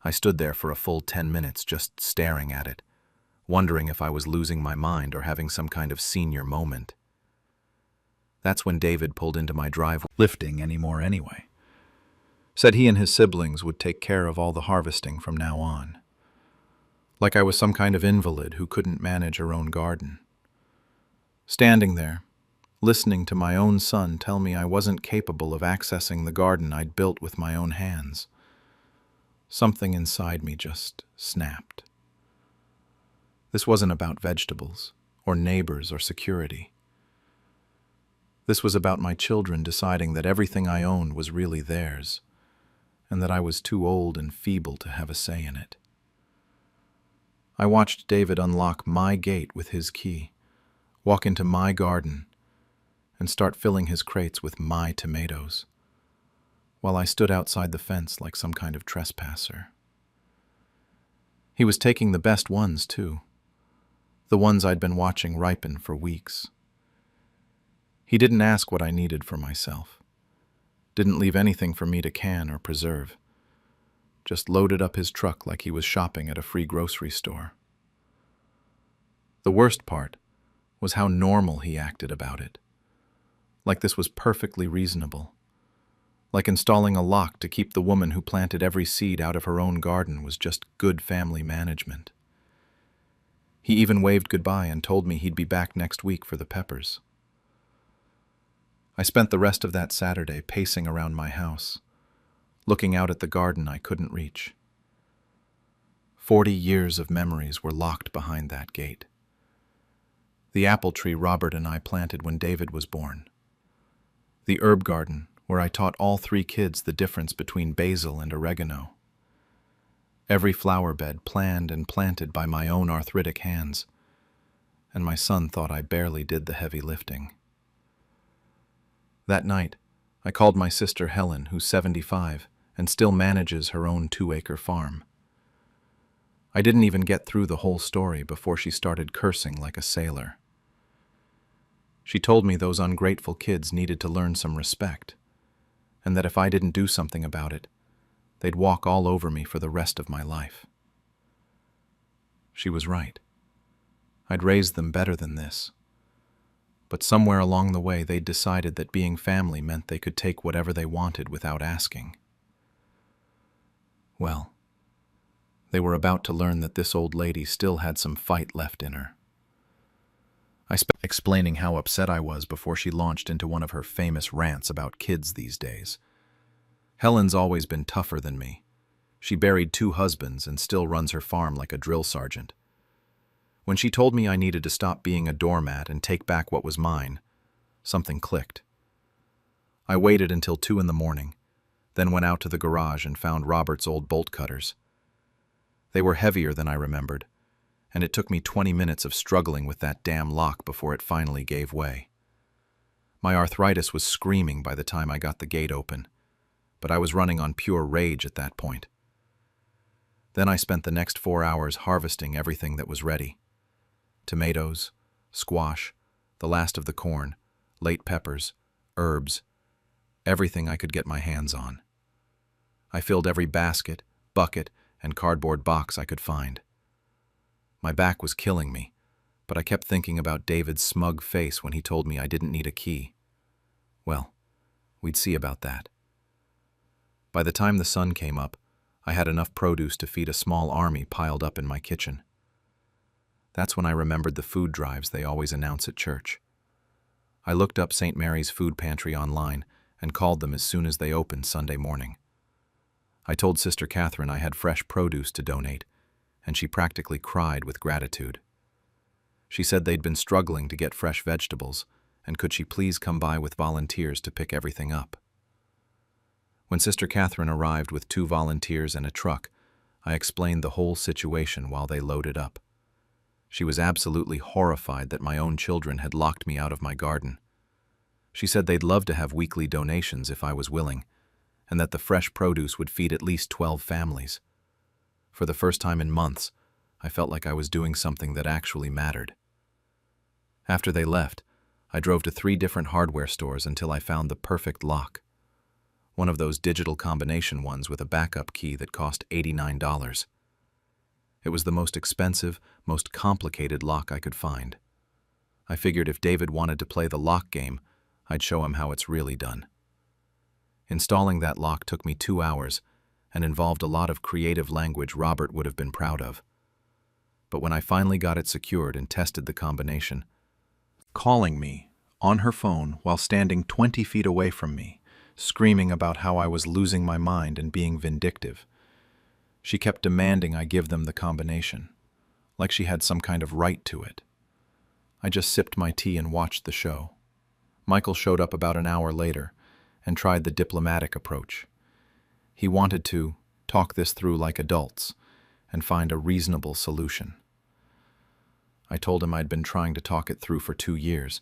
I stood there for a full 10 minutes just staring at it, wondering if I was losing my mind or having some kind of senior moment. That's when David pulled into my driveway. Lifting anymore anyway. Said he and his siblings would take care of all the harvesting from now on. Like I was some kind of invalid who couldn't manage her own garden. Standing there, listening to my own son tell me I wasn't capable of accessing the garden I'd built with my own hands. Something inside me just snapped. This wasn't about vegetables, or neighbors, or security. This was about my children deciding that everything I owned was really theirs, and that I was too old and feeble to have a say in it. I watched David unlock my gate with his key, walk into my garden, and start filling his crates with my tomatoes, while I stood outside the fence like some kind of trespasser. He was taking the best ones, too, the ones I'd been watching ripen for weeks. He didn't ask what I needed for myself, didn't leave anything for me to can or preserve, just loaded up his truck like he was shopping at a free grocery store. The worst part was how normal he acted about it, like this was perfectly reasonable, like installing a lock to keep the woman who planted every seed out of her own garden was just good family management. He even waved goodbye and told me he'd be back next week for the peppers. I spent the rest of that Saturday pacing around my house, looking out at the garden I couldn't reach. 40 years of memories were locked behind that gate. The apple tree Robert and I planted when David was born. The herb garden where I taught all 3 kids the difference between basil and oregano. Every flower bed planned and planted by my own arthritic hands, and my son thought I barely did the heavy lifting. That night, I called my sister Helen, who's 75, and still manages her own 2-acre farm. I didn't even get through the whole story before she started cursing like a sailor. She told me those ungrateful kids needed to learn some respect, and that if I didn't do something about it, they'd walk all over me for the rest of my life. She was right. I'd raised them better than this. But somewhere along the way, they'd decided that being family meant they could take whatever they wanted without asking. Well, they were about to learn that this old lady still had some fight left in her. I spent explaining how upset I was before she launched into one of her famous rants about kids these days. Helen's always been tougher than me. She buried 2 husbands and still runs her farm like a drill sergeant. When she told me I needed to stop being a doormat and take back what was mine, something clicked. I waited until 2 in the morning, then went out to the garage and found Robert's old bolt cutters. They were heavier than I remembered, and it took me 20 minutes of struggling with that damn lock before it finally gave way. My arthritis was screaming by the time I got the gate open, but I was running on pure rage at that point. Then I spent the next 4 hours harvesting everything that was ready. Tomatoes, squash, the last of the corn, late peppers, herbs, everything I could get my hands on. I filled every basket, bucket, and cardboard box I could find. My back was killing me, but I kept thinking about David's smug face when he told me I didn't need a key. Well, we'd see about that. By the time the sun came up, I had enough produce to feed a small army piled up in my kitchen. That's when I remembered the food drives they always announce at church. I looked up St. Mary's Food Pantry online and called them as soon as they opened Sunday morning. I told Sister Catherine I had fresh produce to donate, and she practically cried with gratitude. She said they'd been struggling to get fresh vegetables, and could she please come by with volunteers to pick everything up. When Sister Catherine arrived with 2 volunteers and a truck, I explained the whole situation while they loaded up. She was absolutely horrified that my own children had locked me out of my garden. She said they'd love to have weekly donations if I was willing, and that the fresh produce would feed at least 12 families. For the first time in months, I felt like I was doing something that actually mattered. After they left, I drove to 3 different hardware stores until I found the perfect lock. One of those digital combination ones with a backup key that cost $89. It was the most expensive, most complicated lock I could find. I figured if David wanted to play the lock game, I'd show him how it's really done. Installing that lock took me 2 hours and involved a lot of creative language Robert would have been proud of. But when I finally got it secured and tested the combination, calling me on her phone while standing 20 feet away from me, screaming about how I was losing my mind and being vindictive, she kept demanding I give them the combination, like she had some kind of right to it. I just sipped my tea and watched the show. Michael showed up about an hour later and tried the diplomatic approach. He wanted to talk this through like adults and find a reasonable solution. I told him I'd been trying to talk it through for 2 years,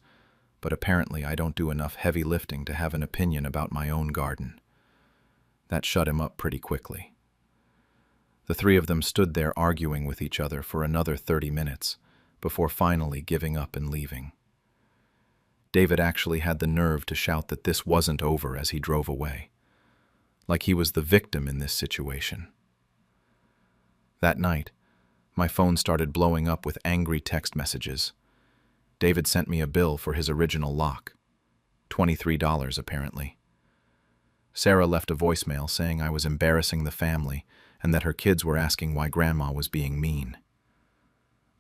but apparently I don't do enough heavy lifting to have an opinion about my own garden. That shut him up pretty quickly. The 3 of them stood there arguing with each other for another 30 minutes before finally giving up and leaving. David actually had the nerve to shout that this wasn't over as he drove away, like he was the victim in this situation. That night, my phone started blowing up with angry text messages. David sent me a bill for his original lock, $23 apparently. Sarah left a voicemail saying I was embarrassing the family and that her kids were asking why Grandma was being mean.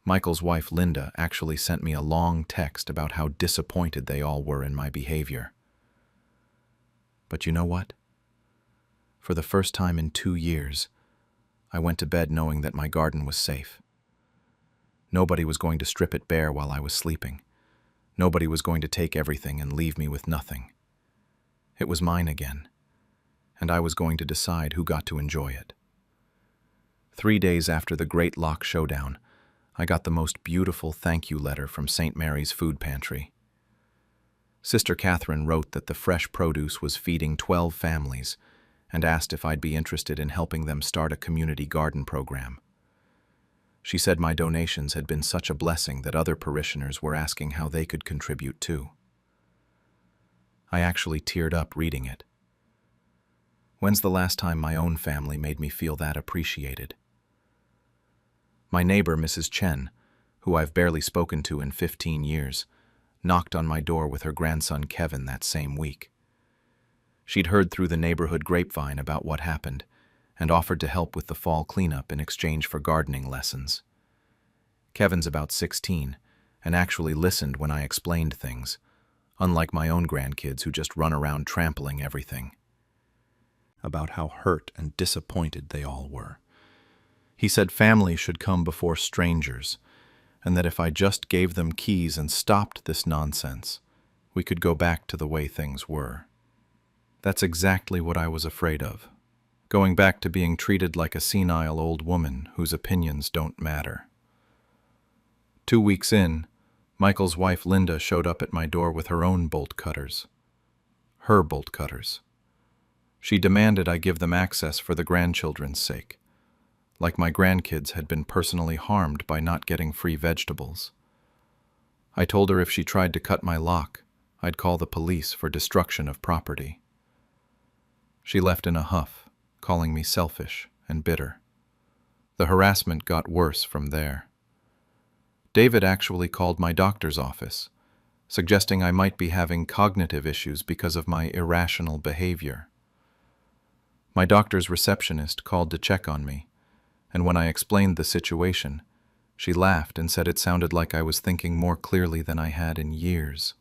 Michael's wife, Linda, actually sent me a long text about how disappointed they all were in my behavior. But you know what? For the first time in 2 years, I went to bed knowing that my garden was safe. Nobody was going to strip it bare while I was sleeping. Nobody was going to take everything and leave me with nothing. It was mine again, and I was going to decide who got to enjoy it. 3 days after the Great Lock Showdown, I got the most beautiful thank you letter from St. Mary's Food Pantry. Sister Catherine wrote that the fresh produce was feeding 12 families, and asked if I'd be interested in helping them start a community garden program. She said my donations had been such a blessing that other parishioners were asking how they could contribute too. I actually teared up reading it. When's the last time my own family made me feel that appreciated? My neighbor, Mrs. Chen, who I've barely spoken to in 15 years, knocked on my door with her grandson Kevin that same week. She'd heard through the neighborhood grapevine about what happened and offered to help with the fall cleanup in exchange for gardening lessons. Kevin's about 16 and actually listened when I explained things, unlike my own grandkids who just run around trampling everything. About how hurt and disappointed they all were. He said family should come before strangers, and that if I just gave them keys and stopped this nonsense, we could go back to the way things were. That's exactly what I was afraid of, going back to being treated like a senile old woman whose opinions don't matter. 2 weeks in, Michael's wife Linda showed up at my door with her own bolt cutters. Her bolt cutters. She demanded I give them access for the grandchildren's sake, like my grandkids had been personally harmed by not getting free vegetables. I told her if she tried to cut my lock, I'd call the police for destruction of property. She left in a huff, calling me selfish and bitter. The harassment got worse from there. David actually called my doctor's office, suggesting I might be having cognitive issues because of my irrational behavior. My doctor's receptionist called to check on me, and when I explained the situation, she laughed and said it sounded like I was thinking more clearly than I had in years.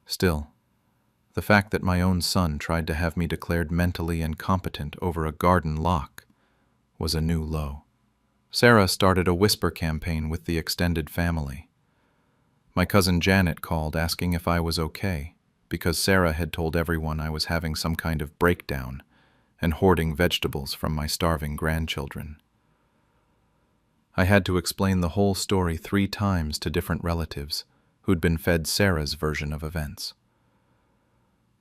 Still, the fact that my own son tried to have me declared mentally incompetent over a garden lock was a new low. Sarah started a whisper campaign with the extended family. My cousin Janet called asking if I was okay, because Sarah had told everyone I was having some kind of breakdown and hoarding vegetables from my starving grandchildren. I had to explain the whole story 3 times to different relatives who'd been fed Sarah's version of events.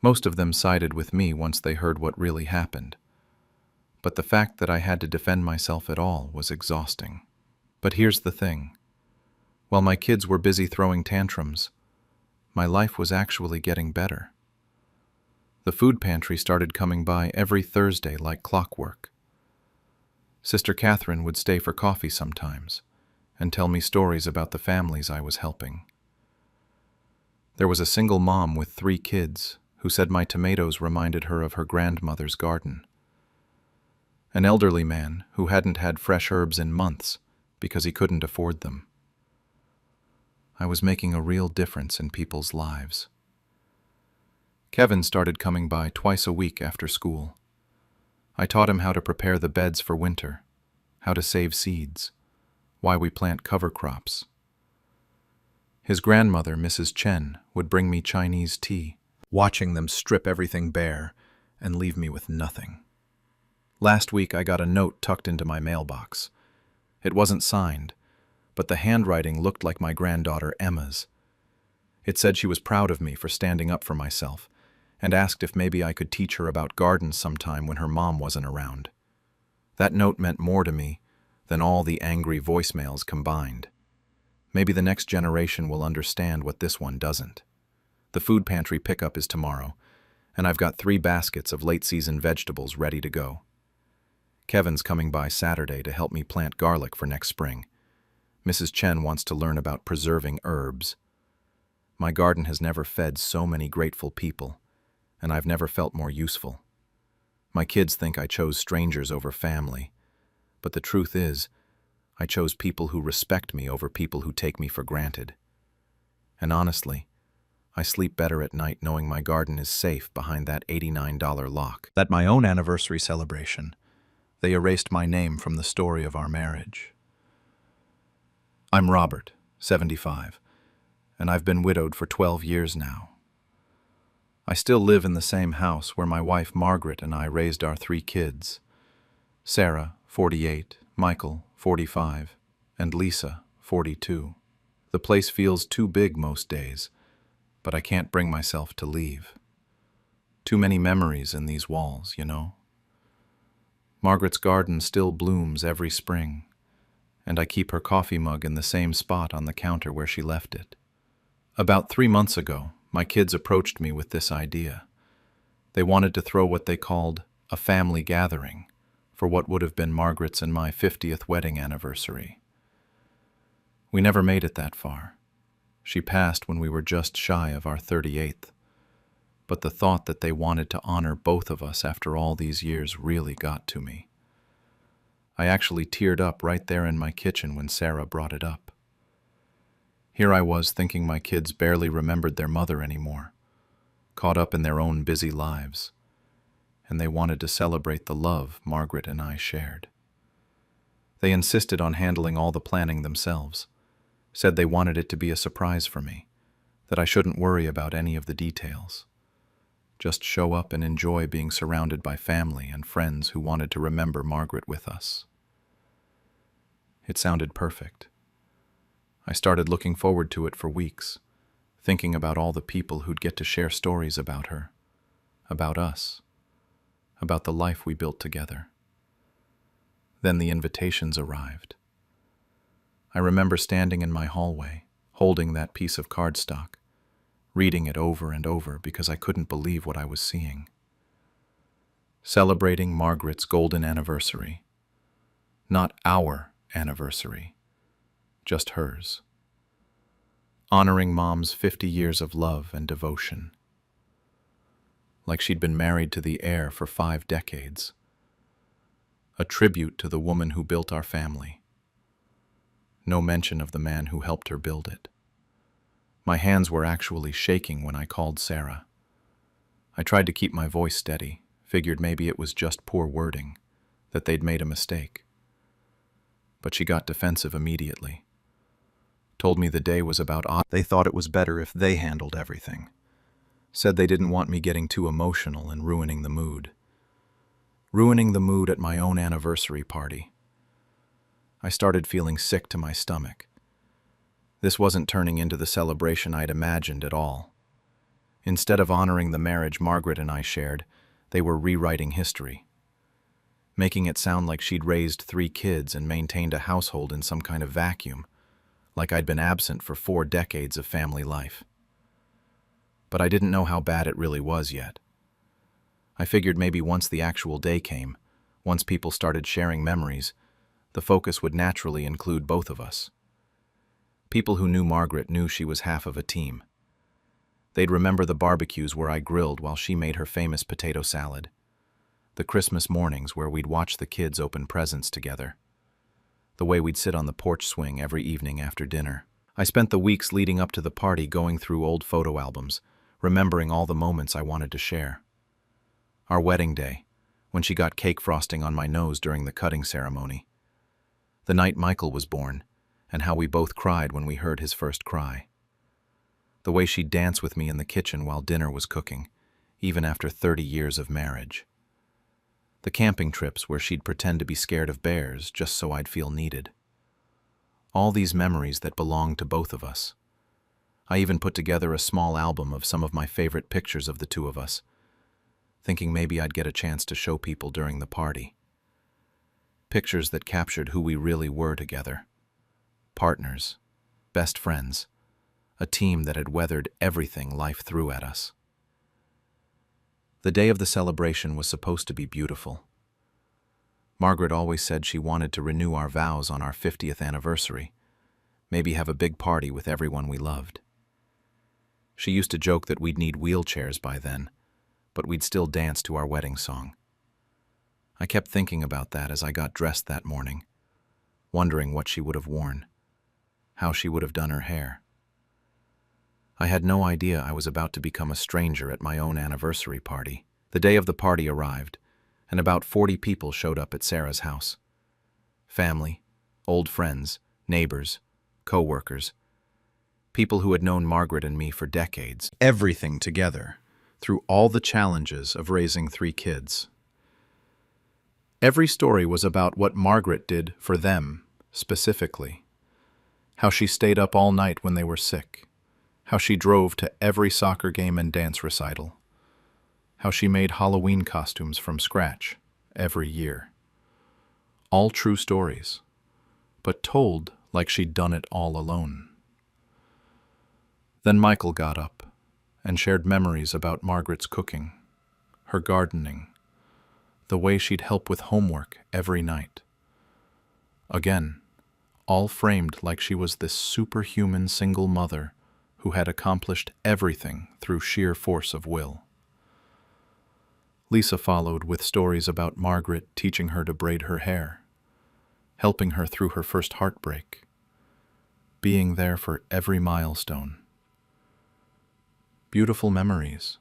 Most of them sided with me once they heard what really happened, but the fact that I had to defend myself at all was exhausting. But here's the thing. While my kids were busy throwing tantrums, my life was actually getting better. The food pantry started coming by every Thursday like clockwork. Sister Catherine would stay for coffee sometimes and tell me stories about the families I was helping. There was a single mom with 3 kids who said my tomatoes reminded her of her grandmother's garden. An elderly man who hadn't had fresh herbs in months because he couldn't afford them. I was making a real difference in people's lives. Kevin started coming by twice a week after school. I taught him how to prepare the beds for winter, how to save seeds, why we plant cover crops. His grandmother, Mrs. Chen, would bring me Chinese tea, watching them strip everything bare and leave me with nothing. Last week I got a note tucked into my mailbox. It wasn't signed, but the handwriting looked like my granddaughter Emma's. It said she was proud of me for standing up for myself, and asked if maybe I could teach her about gardens sometime when her mom wasn't around. That note meant more to me than all the angry voicemails combined. Maybe the next generation will understand what this one doesn't. The food pantry pickup is tomorrow, and I've got 3 baskets of late-season vegetables ready to go. Kevin's coming by Saturday to help me plant garlic for next spring. Mrs. Chen wants to learn about preserving herbs. My garden has never fed so many grateful people, and I've never felt more useful. My kids think I chose strangers over family, but the truth is, I chose people who respect me over people who take me for granted. And honestly, I sleep better at night knowing my garden is safe behind that $89 lock. At my own anniversary celebration, they erased my name from the story of our marriage. I'm Robert, 75, and I've been widowed for 12 years now. I still live in the same house where my wife Margaret and I raised our 3 kids. Sarah, 48, Michael, 45, and Lisa, 42. The place feels too big most days, but I can't bring myself to leave. Too many memories in these walls, you know. Margaret's garden still blooms every spring, and I keep her coffee mug in the same spot on the counter where she left it. About 3 months ago, my kids approached me with this idea. They wanted to throw what they called a family gathering for what would have been Margaret's and my 50th wedding anniversary. We never made it that far. She passed when we were just shy of our 38th. But the thought that they wanted to honor both of us after all these years really got to me. I actually teared up right there in my kitchen when Sarah brought it up. Here I was thinking my kids barely remembered their mother anymore, caught up in their own busy lives, and they wanted to celebrate the love Margaret and I shared. They insisted on handling all the planning themselves, said they wanted it to be a surprise for me, that I shouldn't worry about any of the details. Just show up and enjoy being surrounded by family and friends who wanted to remember Margaret with us. It sounded perfect. I started looking forward to it for weeks, thinking about all the people who'd get to share stories about her, about us, about the life we built together. Then the invitations arrived. I remember standing in my hallway, holding that piece of cardstock, reading it over and over because I couldn't believe what I was seeing. Celebrating Margaret's golden anniversary. Not our anniversary, just hers. Honoring Mom's 50 years of love and devotion. Like she'd been married to the heir for 5 decades. A tribute to the woman who built our family. No mention of the man who helped her build it. My hands were actually shaking when I called Sarah. I tried to keep my voice steady, figured maybe it was just poor wording, that they'd made a mistake. But she got defensive immediately. Told me the day was about they thought it was better if they handled everything. Said they didn't want me getting too emotional and ruining the mood. Ruining the mood at my own anniversary party. I started feeling sick to my stomach. This wasn't turning into the celebration I'd imagined at all. Instead of honoring the marriage Margaret and I shared, they were rewriting history, making it sound like she'd raised 3 kids and maintained a household in some kind of vacuum, like I'd been absent for 4 decades of family life. But I didn't know how bad it really was yet. I figured maybe once the actual day came, once people started sharing memories, the focus would naturally include both of us. People who knew Margaret knew she was half of a team. They'd remember the barbecues where I grilled while she made her famous potato salad, the Christmas mornings where we'd watch the kids open presents together, the way we'd sit on the porch swing every evening after dinner. I spent the weeks leading up to the party going through old photo albums, remembering all the moments I wanted to share. Our wedding day, when she got cake frosting on my nose during the cutting ceremony. The night Michael was born, and how we both cried when we heard his first cry. The way she'd dance with me in the kitchen while dinner was cooking, even after 30 years of marriage. The camping trips where she'd pretend to be scared of bears just so I'd feel needed. All these memories that belonged to both of us. I even put together a small album of some of my favorite pictures of the two of us, thinking maybe I'd get a chance to show people during the party. Pictures that captured who we really were together. Partners, best friends, a team that had weathered everything life threw at us. The day of the celebration was supposed to be beautiful. Margaret always said she wanted to renew our vows on our 50th anniversary, maybe have a big party with everyone we loved. She used to joke that we'd need wheelchairs by then, but we'd still dance to our wedding song. I kept thinking about that as I got dressed that morning, wondering what she would have worn, how she would have done her hair. I had no idea I was about to become a stranger at my own anniversary party. The day of the party arrived, and about 40 people showed up at Sarah's house. Family, old friends, neighbors, co-workers, people who had known Margaret and me for decades. Everything together, through all the challenges of raising 3 kids. Every story was about what Margaret did for them, specifically. How she stayed up all night when they were sick. How she drove to every soccer game and dance recital. how she made Halloween costumes from scratch every year. All true stories, but told like she'd done it all alone. Then Michael got up and shared memories about Margaret's cooking, her gardening, the way she'd help with homework every night. Again, all framed like she was this superhuman single mother who had accomplished everything through sheer force of will. Lisa followed with stories about Margaret teaching her to braid her hair, helping her through her first heartbreak, being there for every milestone. Beautiful memories,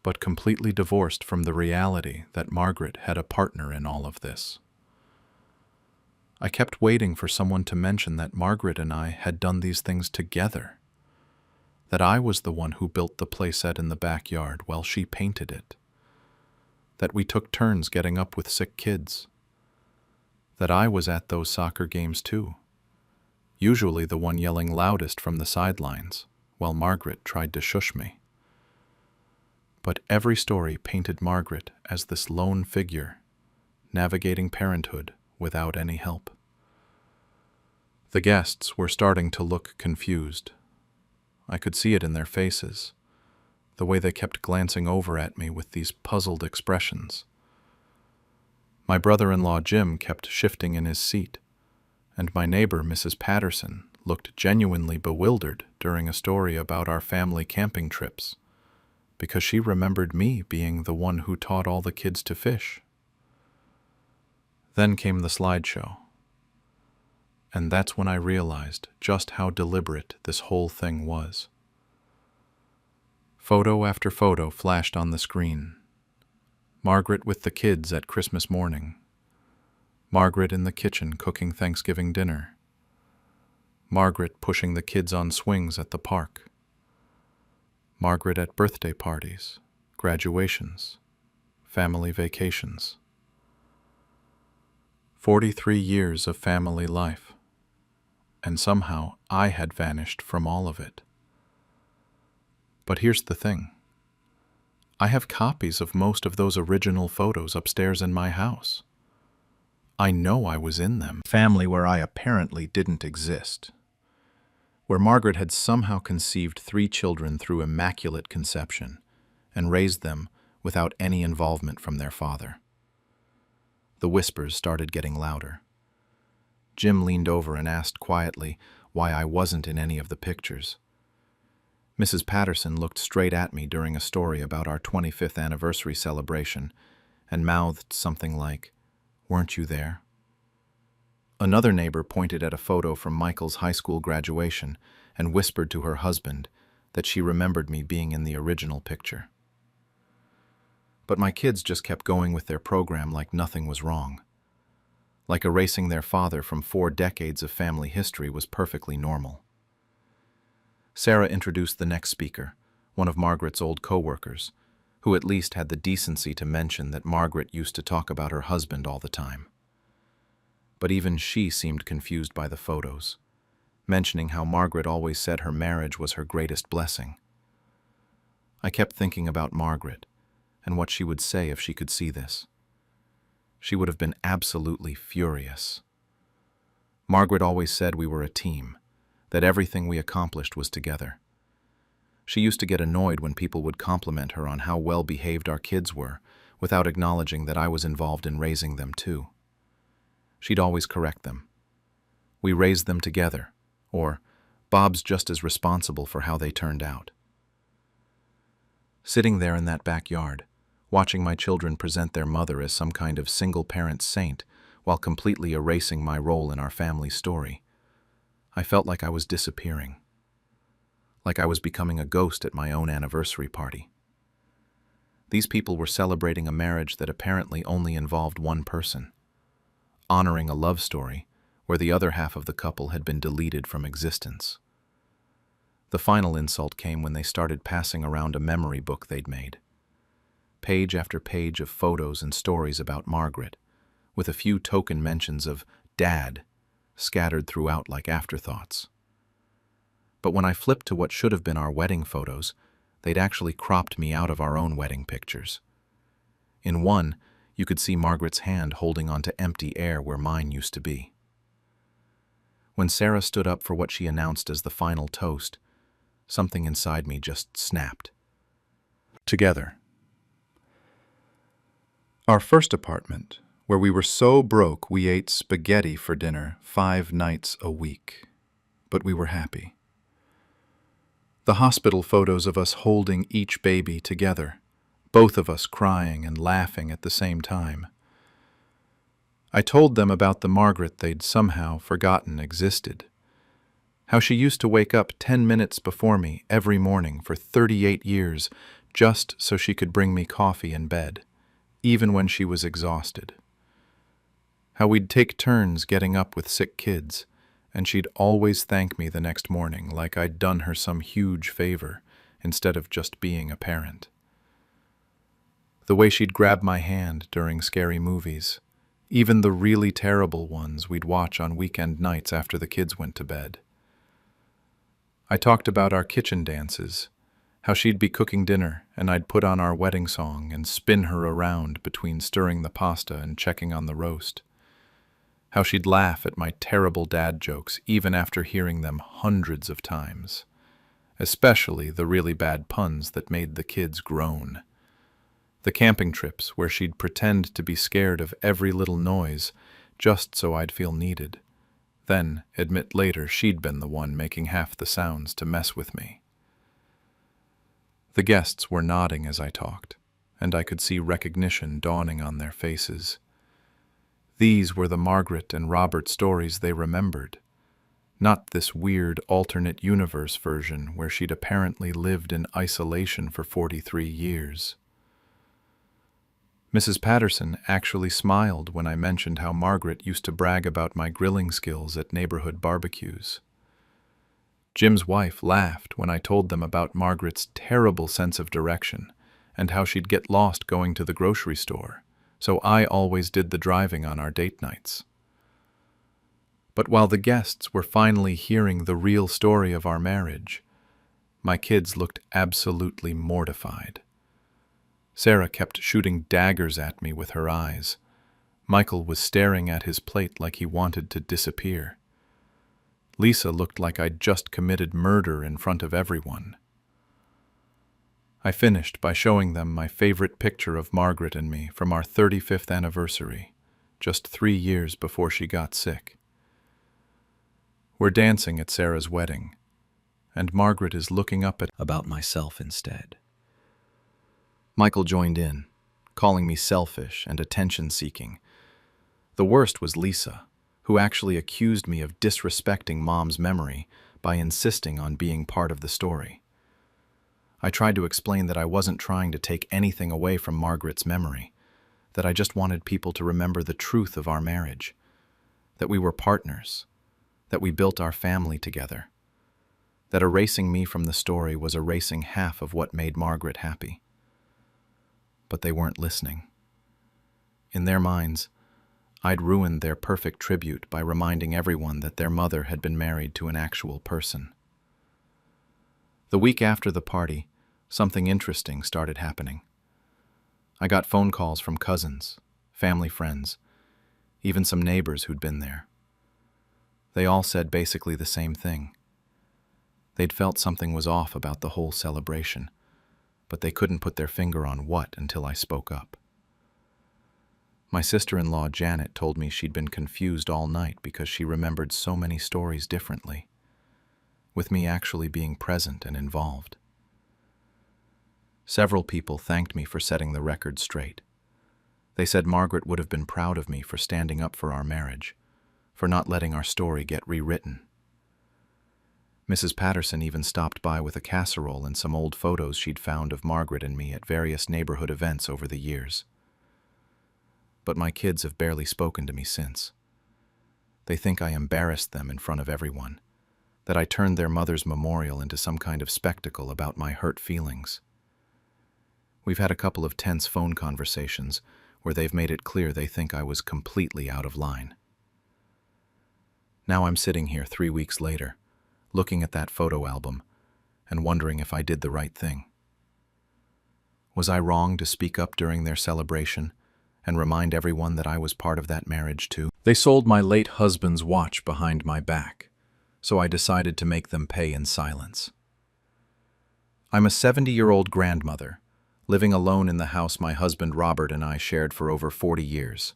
but completely divorced from the reality that Margaret had a partner in all of this. I kept waiting for someone to mention that Margaret and I had done these things together, that I was the one who built the playset in the backyard while she painted it, that we took turns getting up with sick kids, that I was at those soccer games too, usually the one yelling loudest from the sidelines, while Margaret tried to shush me. But every story painted Margaret as this lone figure, navigating parenthood without any help. The guests were starting to look confused. I could see it in their faces, the way they kept glancing over at me with these puzzled expressions. My brother-in-law Jim kept shifting in his seat, and my neighbor Mrs. Patterson looked genuinely bewildered during a story about our family camping trips, because she remembered me being the one who taught all the kids to fish. Then came the slideshow, and that's when I realized just how deliberate this whole thing was. Photo after photo flashed on the screen. Margaret with the kids at Christmas morning. Margaret in the kitchen cooking Thanksgiving dinner. Margaret pushing the kids on swings at the park. Margaret at birthday parties, graduations, family vacations. 43 years of family life, and somehow I had vanished from all of it. But here's the thing. I have copies of most of those original photos upstairs in my house. I know I was in them. Family where I apparently didn't exist. Where Margaret had somehow conceived 3 children through immaculate conception and raised them without any involvement from their father. The whispers started getting louder. Jim leaned over and asked quietly why I wasn't in any of the pictures. Mrs. Patterson looked straight at me during a story about our 25th anniversary celebration and mouthed something like, "Weren't you there?" Another neighbor pointed at a photo from Michael's high school graduation and whispered to her husband that she remembered me being in the original picture. But my kids just kept going with their program like nothing was wrong. Like erasing their father from 4 decades of family history was perfectly normal. Sarah introduced the next speaker, one of Margaret's old co-workers, who at least had the decency to mention that Margaret used to talk about her husband all the time. But even she seemed confused by the photos, mentioning how Margaret always said her marriage was her greatest blessing. I kept thinking about Margaret and what she would say if she could see this. She would have been absolutely furious. Margaret always said we were a team, that everything we accomplished was together. She used to get annoyed when people would compliment her on how well-behaved our kids were, without acknowledging that I was involved in raising them too. She'd always correct them. We raised them together, or Bob's just as responsible for how they turned out. Sitting there in that backyard, watching my children present their mother as some kind of single-parent saint while completely erasing my role in our family story, I felt like I was disappearing, like I was becoming a ghost at my own anniversary party. These people were celebrating a marriage that apparently only involved one person, honoring a love story where the other half of the couple had been deleted from existence. The final insult came when they started passing around a memory book they'd made. Page after page of photos and stories about Margaret, with a few token mentions of Dad scattered throughout like afterthoughts. But when I flipped to what should have been our wedding photos, They'd actually cropped me out of our own wedding pictures. In one, you could see Margaret's hand holding onto empty air where mine used to be. When Sarah stood up for what she announced as the final toast, something inside me just snapped. Together. Our first apartment, where we were so broke we ate spaghetti for dinner 5 nights a week. But we were happy. The hospital photos of us holding each baby together, both of us crying and laughing at the same time. I told them about the Margaret they'd somehow forgotten existed. How she used to wake up 10 minutes before me every morning for 38 years just so she could bring me coffee in bed, even when she was exhausted. How we'd take turns getting up with sick kids, and she'd always thank me the next morning like I'd done her some huge favor instead of just being a parent. The way she'd grab my hand during scary movies, even the really terrible ones we'd watch on weekend nights after the kids went to bed. I talked about our kitchen dances, how she'd be cooking dinner and I'd put on our wedding song and spin her around between stirring the pasta and checking on the roast. How she'd laugh at my terrible dad jokes even after hearing them hundreds of times, especially the really bad puns that made the kids groan. The camping trips where she'd pretend to be scared of every little noise just so I'd feel needed, then admit later she'd been the one making half the sounds to mess with me. The guests were nodding as I talked, and I could see recognition dawning on their faces. These were the Margaret and Robert stories they remembered, not this weird alternate universe version where she'd apparently lived in isolation for 43 years. Mrs. Patterson actually smiled when I mentioned how Margaret used to brag about my grilling skills at neighborhood barbecues. Jim's wife laughed when I told them about Margaret's terrible sense of direction and how she'd get lost going to the grocery store, so I always did the driving on our date nights. But while the guests were finally hearing the real story of our marriage, my kids looked absolutely mortified. Sarah kept shooting daggers at me with her eyes. Michael was staring at his plate like he wanted to disappear. Lisa looked like I'd just committed murder in front of everyone. I finished by showing them my favorite picture of Margaret and me from our 35th anniversary, just 3 years before she got sick. We're dancing at Sarah's wedding, and Margaret is looking up at about myself instead. Michael joined in, calling me selfish and attention-seeking. The worst was Lisa, who actually accused me of disrespecting Mom's memory by insisting on being part of the story. I tried to explain that I wasn't trying to take anything away from Margaret's memory, that I just wanted people to remember the truth of our marriage, that we were partners, that we built our family together, that erasing me from the story was erasing half of what made Margaret happy. But they weren't listening. In their minds, I'd ruined their perfect tribute by reminding everyone that their mother had been married to an actual person. The week after the party, something interesting started happening. I got phone calls from cousins, family friends, even some neighbors who'd been there. They all said basically the same thing. They'd felt something was off about the whole celebration, but they couldn't put their finger on what until I spoke up. My sister-in-law Janet told me she'd been confused all night because she remembered so many stories differently, with me actually being present and involved. Several people thanked me for setting the record straight. They said Margaret would have been proud of me for standing up for our marriage, for not letting our story get rewritten. Mrs. Patterson even stopped by with a casserole and some old photos she'd found of Margaret and me at various neighborhood events over the years. But my kids have barely spoken to me since. They think I embarrassed them in front of everyone, that I turned their mother's memorial into some kind of spectacle about my hurt feelings. We've had a couple of tense phone conversations where they've made it clear they think I was completely out of line. Now I'm sitting here 3 weeks later, looking at that photo album and wondering if I did the right thing. Was I wrong to speak up during their celebration and remind everyone that I was part of that marriage too? They sold my late husband's watch behind my back, so I decided to make them pay in silence. I'm a 70-year-old grandmother, living alone in the house my husband Robert and I shared for over 40 years.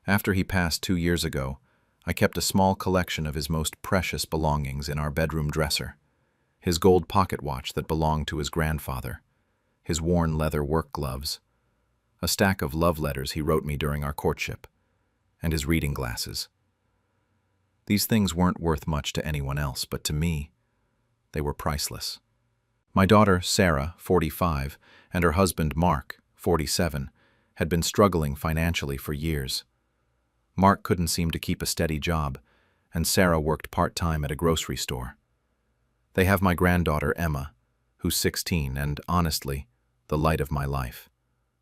After he passed 2 years ago, I kept a small collection of his most precious belongings in our bedroom dresser. His gold pocket watch that belonged to his grandfather, his worn leather work gloves, a stack of love letters he wrote me during our courtship, and his reading glasses. These things weren't worth much to anyone else, but to me, they were priceless. My daughter, Sarah, 45, and her husband, Mark, 47, had been struggling financially for years. Mark couldn't seem to keep a steady job, and Sarah worked part-time at a grocery store. They have my granddaughter, Emma, who's 16 and, honestly, the light of my life.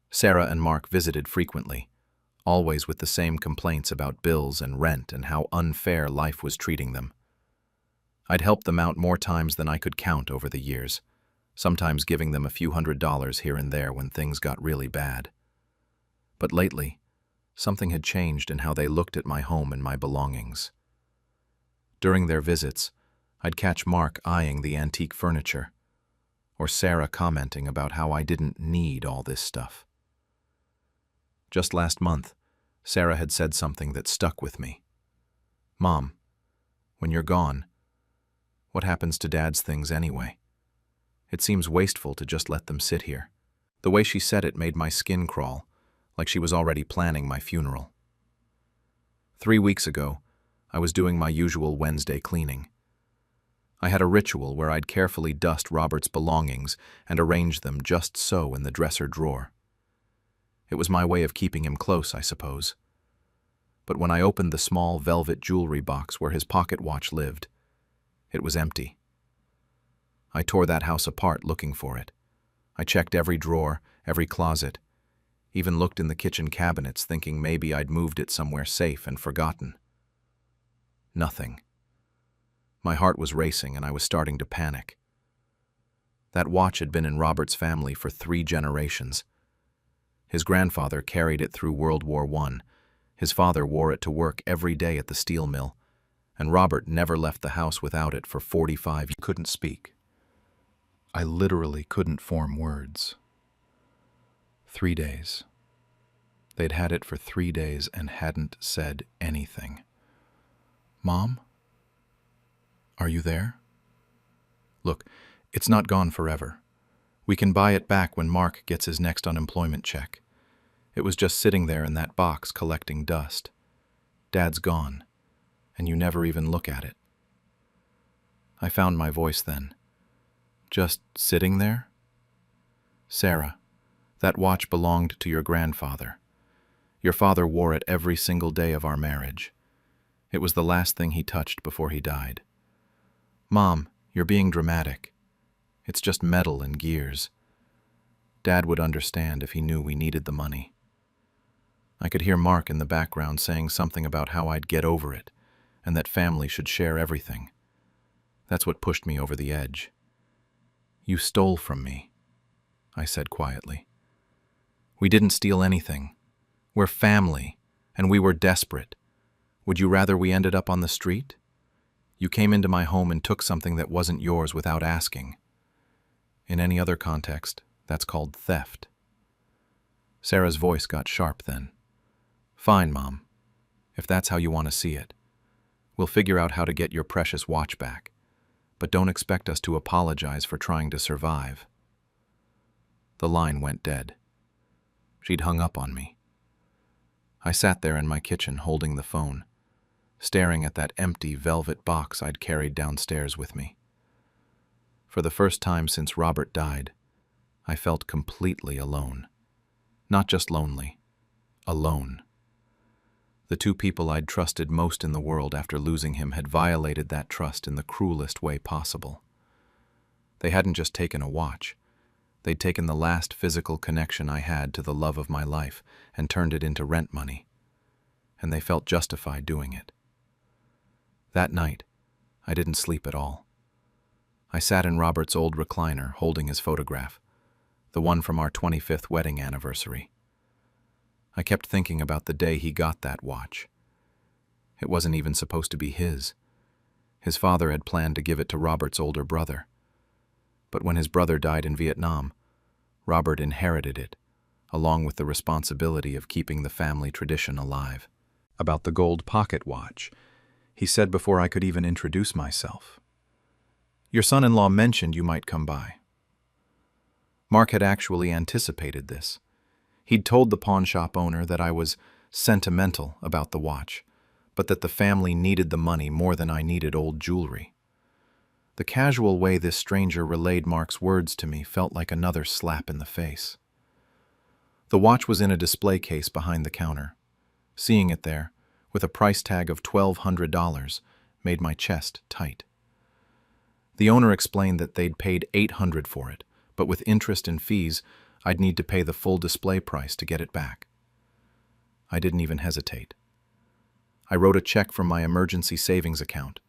Sarah and Mark visited frequently, always with the same complaints about bills and rent and how unfair life was treating them. I'd helped them out more times than I could count over the years, sometimes giving them a few $100s here and there when things got really bad. But lately, something had changed in how they looked at my home and my belongings. During their visits, I'd catch Mark eyeing the antique furniture, or Sarah commenting about how I didn't need all this stuff. Just last month, Sarah had said something that stuck with me. "Mom, when you're gone, what happens to Dad's things anyway? It seems wasteful to just let them sit here." The way she said it made my skin crawl, like she was already planning my funeral. 3 weeks ago, I was doing my usual Wednesday cleaning. I had a ritual where I'd carefully dust Robert's belongings and arrange them just so in the dresser drawer. It was my way of keeping him close, I suppose. But when I opened the small velvet jewelry box where his pocket watch lived, it was empty. I tore that house apart looking for it. I checked every drawer, every closet, even looked in the kitchen cabinets thinking maybe I'd moved it somewhere safe and forgotten. Nothing. My heart was racing and I was starting to panic. That watch had been in Robert's family for 3 generations. His grandfather carried it through World War I. His father wore it to work every day at the steel mill, and Robert never left the house without it for 45 years. I couldn't speak. I literally couldn't form words. 3 days. They'd had it for 3 days and hadn't said anything. "Mom? Are you there? Look, it's not gone forever. We can buy it back when Mark gets his next unemployment check. It was just sitting there in that box collecting dust. Dad's gone, and you never even look at it." I found my voice then. "Just sitting there? Sarah, that watch belonged to your grandfather. Your father wore it every single day of our marriage. It was the last thing he touched before he died. Mom, you're being dramatic. It's just metal and gears. Dad would understand if he knew we needed the money." I could hear Mark in the background saying something about how I'd get over it, and that family should share everything. That's what pushed me over the edge. "You stole from me," I said quietly. "We didn't steal anything. We're family, and we were desperate. Would you rather we ended up on the street? You came into my home and took something that wasn't yours without asking. In any other context, that's called theft." Sarah's voice got sharp then. "Fine, Mom, if that's how you want to see it. We'll figure out how to get your precious watch back, but don't expect us to apologize for trying to survive." The line went dead. She'd hung up on me. I sat there in my kitchen holding the phone, staring at that empty velvet box I'd carried downstairs with me. For the first time since Robert died, I felt completely alone. Not just lonely, alone. The 2 people I'd trusted most in the world after losing him had violated that trust in the cruelest way possible. They hadn't just taken a watch. They'd taken the last physical connection I had to the love of my life and turned it into rent money. And they felt justified doing it. That night, I didn't sleep at all. I sat in Robert's old recliner, holding his photograph. the one from our 25th wedding anniversary. I kept thinking about the day he got that watch. It wasn't even supposed to be his. His father had planned to give it to Robert's older brother. But when his brother died in Vietnam, Robert inherited it, along with the responsibility of keeping the family tradition alive. About the gold pocket watch, he said before I could even introduce myself, "Your son-in-law mentioned you might come by." Mark had actually anticipated this. He'd told the pawn shop owner that I was sentimental about the watch, but that the family needed the money more than I needed old jewelry. The casual way this stranger relayed Mark's words to me felt like another slap in the face. The watch was in a display case behind the counter. Seeing it there, with a price tag of $1,200, made my chest tight. The owner explained that they'd paid $800 for it, but with interest and fees, I'd need to pay the full display price to get it back. I didn't even hesitate. I wrote a check from my emergency savings account,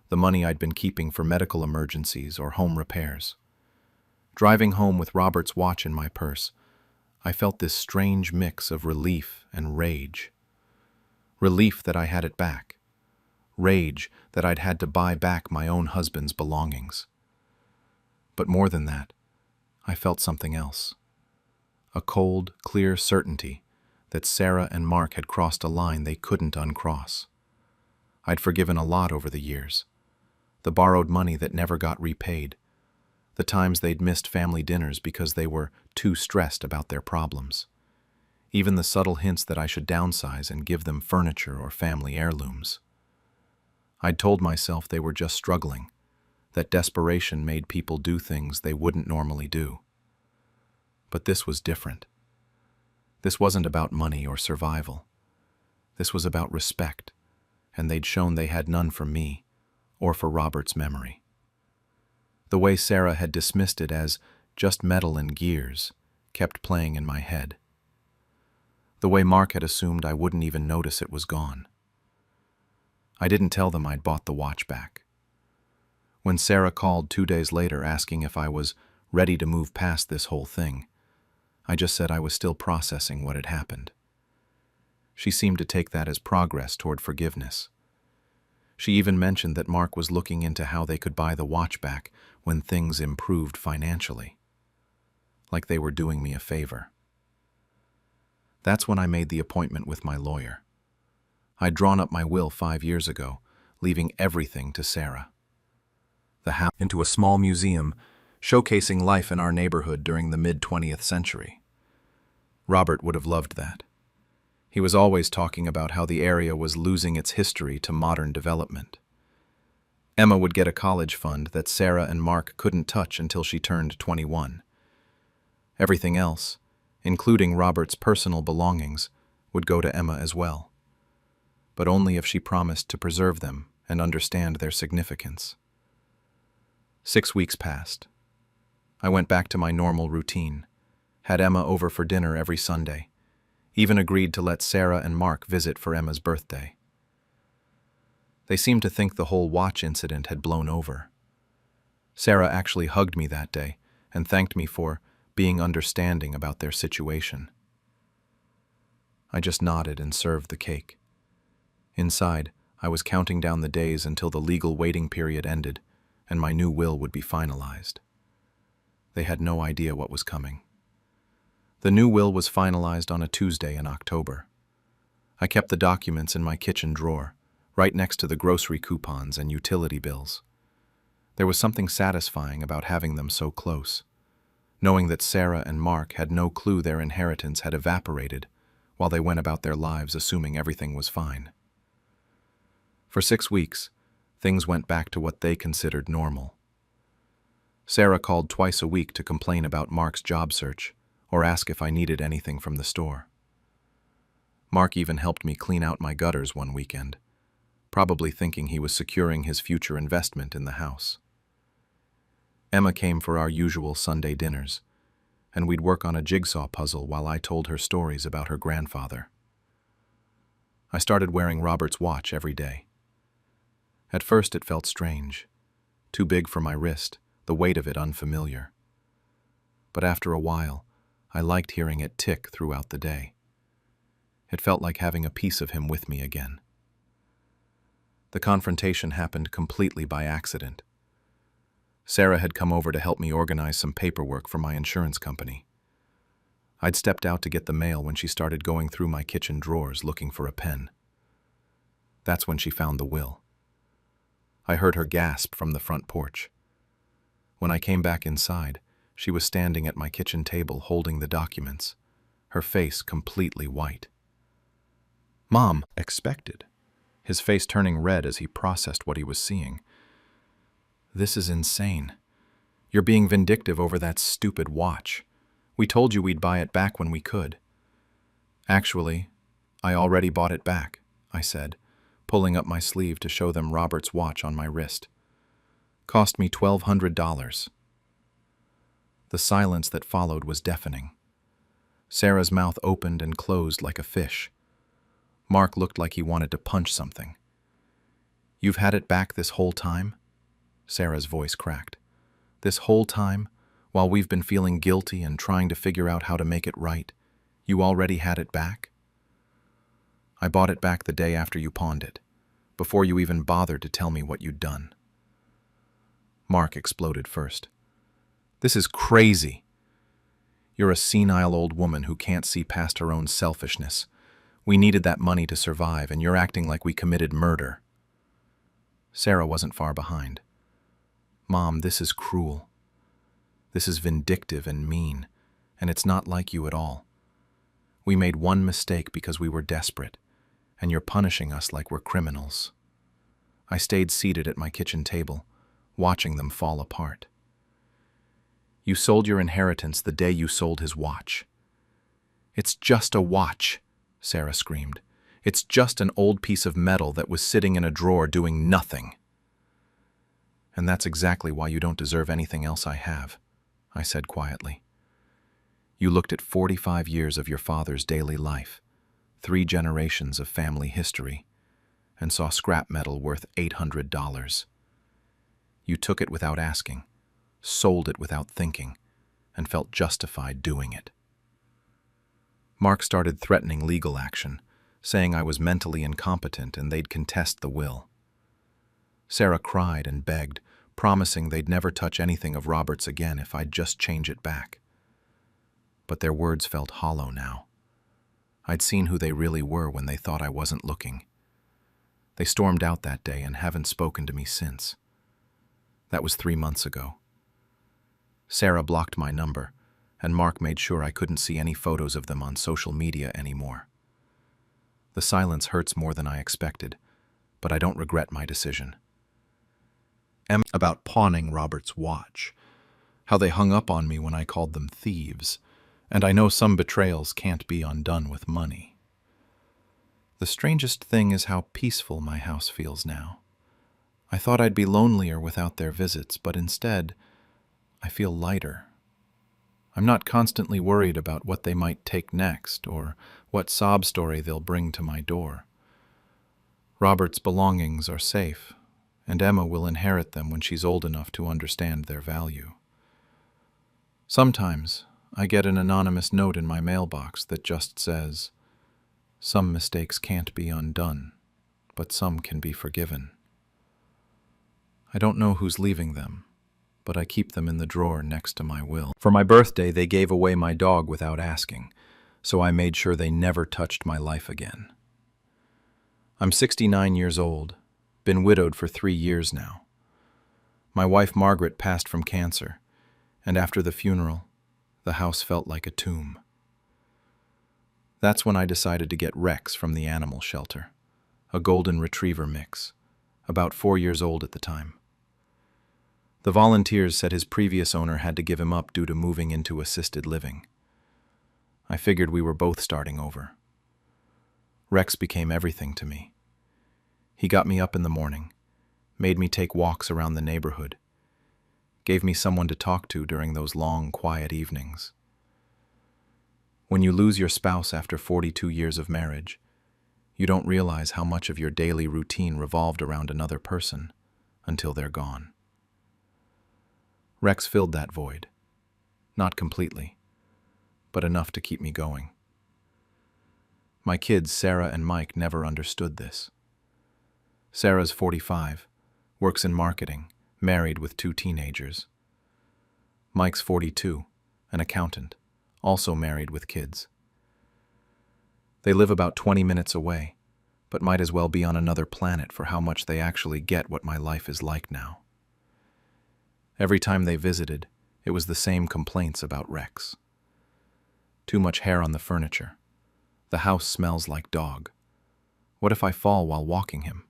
the money I'd been keeping for medical emergencies or home repairs. Driving home with Robert's watch in my purse, I felt this strange mix of relief and rage. Relief that I had it back. Rage that I'd had to buy back my own husband's belongings. But more than that, I felt something else. A cold, clear certainty that Sarah and Mark had crossed a line they couldn't uncross. I'd forgiven a lot over the years. The borrowed money that never got repaid. The times they'd missed family dinners because they were too stressed about their problems. Even the subtle hints that I should downsize and give them furniture or family heirlooms. I'd told myself they were just struggling, that desperation made people do things they wouldn't normally do. But this was different. This wasn't about money or survival. This was about respect, and they'd shown they had none for me or for Robert's memory. The way Sarah had dismissed it as just metal and gears kept playing in my head. The way Mark had assumed I wouldn't even notice it was gone. I didn't tell them I'd bought the watch back. When Sarah called 2 days later asking if I was ready to move past this whole thing, I just said I was still processing what had happened. She seemed to take that as progress toward forgiveness. She even mentioned that Mark was looking into how they could buy the watch back when things improved financially. Like they were doing me a favor. That's when I made the appointment with my lawyer. I'd drawn up my will 5 years ago, leaving everything to Sarah. The house into a small museum, showcasing life in our neighborhood during the mid-20th century. Robert would have loved that. He was always talking about how the area was losing its history to modern development. Emma would get a college fund that Sarah and Mark couldn't touch until she turned 21. Everything else, including Robert's personal belongings, would go to Emma as well. But only if she promised to preserve them and understand their significance. 6 weeks passed. I went back to my normal routine, had Emma over for dinner every Sunday, even agreed to let Sarah and Mark visit for Emma's birthday. They seemed to think the whole watch incident had blown over. Sarah actually hugged me that day and thanked me for being understanding about their situation. I just nodded and served the cake. Inside, I was counting down the days until the legal waiting period ended and my new will would be finalized. They had no idea what was coming. The new will was finalized on a Tuesday in October. I kept the documents in my kitchen drawer, right next to the grocery coupons and utility bills. There was something satisfying about having them so close, knowing that Sarah and Mark had no clue their inheritance had evaporated while they went about their lives assuming everything was fine. For 6 weeks, things went back to what they considered normal. Sarah called twice a week to complain about Mark's job search or ask if I needed anything from the store. Mark even helped me clean out my gutters one weekend, probably thinking he was securing his future investment in the house. Emma came for our usual Sunday dinners, and we'd work on a jigsaw puzzle while I told her stories about her grandfather. I started wearing Robert's watch every day. At first it felt strange, too big for my wrist, the weight of it unfamiliar. but after a while, I liked hearing it tick throughout the day. It felt like having a piece of him with me again. The confrontation happened completely by accident. Sarah had come over to help me organize some paperwork for my insurance company. I'd stepped out to get the mail when she started going through my kitchen drawers looking for a pen. That's when she found the will. I heard her gasp from the front porch. When I came back inside, she was standing at my kitchen table holding the documents, her face completely white. Mom expected, his face turning red as he processed what he was seeing. This is insane. You're being vindictive over that stupid watch. We told you we'd buy it back when we could. Actually, I already bought it back, I said, pulling up my sleeve to show them Robert's watch on my wrist. Cost me $1,200. The silence that followed was deafening. Sarah's mouth opened and closed like a fish. Mark looked like he wanted to punch something. You've had it back this whole time? Sarah's voice cracked. This whole time, while we've been feeling guilty and trying to figure out how to make it right, you already had it back? I bought it back the day after you pawned it, before you even bothered to tell me what you'd done. Mark exploded first. This is crazy. You're a senile old woman who can't see past her own selfishness. We needed that money to survive, and you're acting like we committed murder. Sarah wasn't far behind. Mom, this is cruel. This is vindictive and mean, and it's not like you at all. We made one mistake because we were desperate, and you're punishing us like we're criminals. I stayed seated at my kitchen table, watching them fall apart. You sold your inheritance the day you sold his watch. It's just a watch, Sarah screamed. It's just an old piece of metal that was sitting in a drawer doing nothing. And that's exactly why you don't deserve anything else I have, I said quietly. You looked at 45 years of your father's daily life, 3 generations of family history, and saw scrap metal worth $800. You took it without asking, sold it without thinking, and felt justified doing it. Mark started threatening legal action, saying I was mentally incompetent and they'd contest the will. Sarah cried and begged, promising they'd never touch anything of Robert's again if I'd just change it back. But their words felt hollow now. I'd seen who they really were when they thought I wasn't looking. They stormed out that day and haven't spoken to me since. That was 3 months ago. Sarah blocked my number, and Mark made sure I couldn't see any photos of them on social media anymore. The silence hurts more than I expected, but I don't regret my decision. About pawning Robert's watch, how they hung up on me when I called them thieves, and I know some betrayals can't be undone with money. The strangest thing is how peaceful my house feels now. I thought I'd be lonelier without their visits, but instead, I feel lighter. I'm not constantly worried about what they might take next or what sob story they'll bring to my door. Robert's belongings are safe, and Emma will inherit them when she's old enough to understand their value. Sometimes I get an anonymous note in my mailbox that just says, "Some mistakes can't be undone, but some can be forgiven." I don't know who's leaving them, but I keep them in the drawer next to my will. For my birthday, they gave away my dog without asking, so I made sure they never touched my life again. I'm 69 years old, been widowed for 3 years now. My wife Margaret passed from cancer, and after the funeral, the house felt like a tomb. That's when I decided to get Rex from the animal shelter, a golden retriever mix, about 4 years old at the time. The volunteers said his previous owner had to give him up due to moving into assisted living. I figured we were both starting over. Rex became everything to me. He got me up in the morning, made me take walks around the neighborhood, gave me someone to talk to during those long, quiet evenings. When you lose your spouse after 42 years of marriage, you don't realize how much of your daily routine revolved around another person until they're gone. Rex filled that void. Not completely, but enough to keep me going. My kids, Sarah and Mike, never understood this. Sarah's 45, works in marketing, married with 2 teenagers. Mike's 42, an accountant, also married with kids. They live about 20 minutes away, but might as well be on another planet for how much they actually get what my life is like now. Every time they visited, it was the same complaints about Rex. Too much hair on the furniture. The house smells like dog. What if I fall while walking him?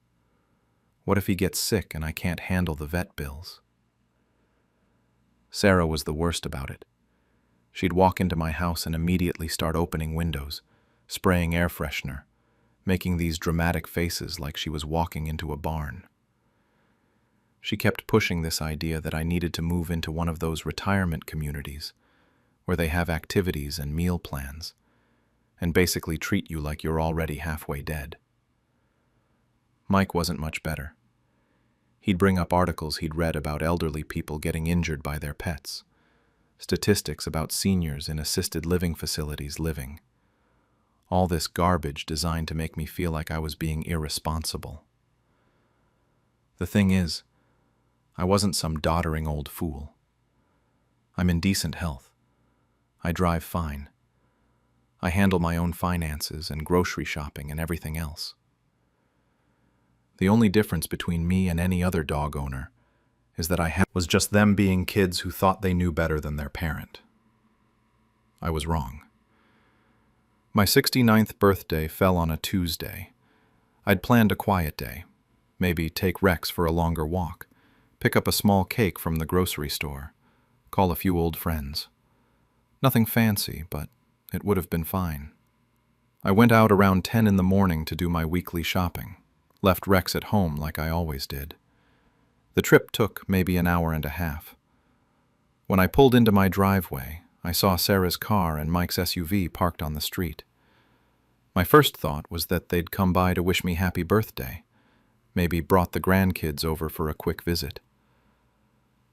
What if he gets sick and I can't handle the vet bills? Sarah was the worst about it. She'd walk into my house and immediately start opening windows, spraying air freshener, making these dramatic faces like she was walking into a barn. She kept pushing this idea that I needed to move into one of those retirement communities where they have activities and meal plans and basically treat you like you're already halfway dead. Mike wasn't much better. He'd bring up articles he'd read about elderly people getting injured by their pets, statistics about seniors in assisted living facilities living. All this garbage designed to make me feel like I was being irresponsible. The thing is, I wasn't some doddering old fool. I'm in decent health. I drive fine. I handle my own finances and grocery shopping and everything else. The only difference between me and any other dog owner is that was just them being kids who thought they knew better than their parent. I was wrong. My 69th birthday fell on a Tuesday. I'd planned a quiet day, maybe take Rex for a longer walk, pick up a small cake from the grocery store, call a few old friends. Nothing fancy, but it would have been fine. I went out around 10 in the morning to do my weekly shopping, left Rex at home like I always did. The trip took maybe an hour and a half. When I pulled into my driveway, I saw Sarah's car and Mike's SUV parked on the street. My first thought was that they'd come by to wish me happy birthday, maybe brought the grandkids over for a quick visit.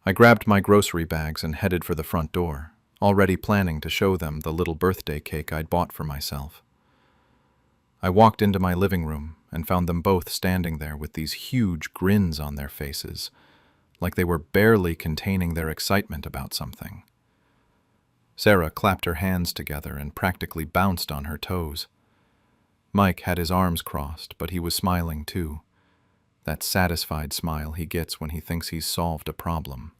I grabbed my grocery bags and headed for the front door, already planning to show them the little birthday cake I'd bought for myself. I walked into my living room and found them both standing there with these huge grins on their faces, like they were barely containing their excitement about something. Sarah clapped her hands together and practically bounced on her toes. Mike had his arms crossed, but he was smiling too, that satisfied smile he gets when he thinks he's solved a problem.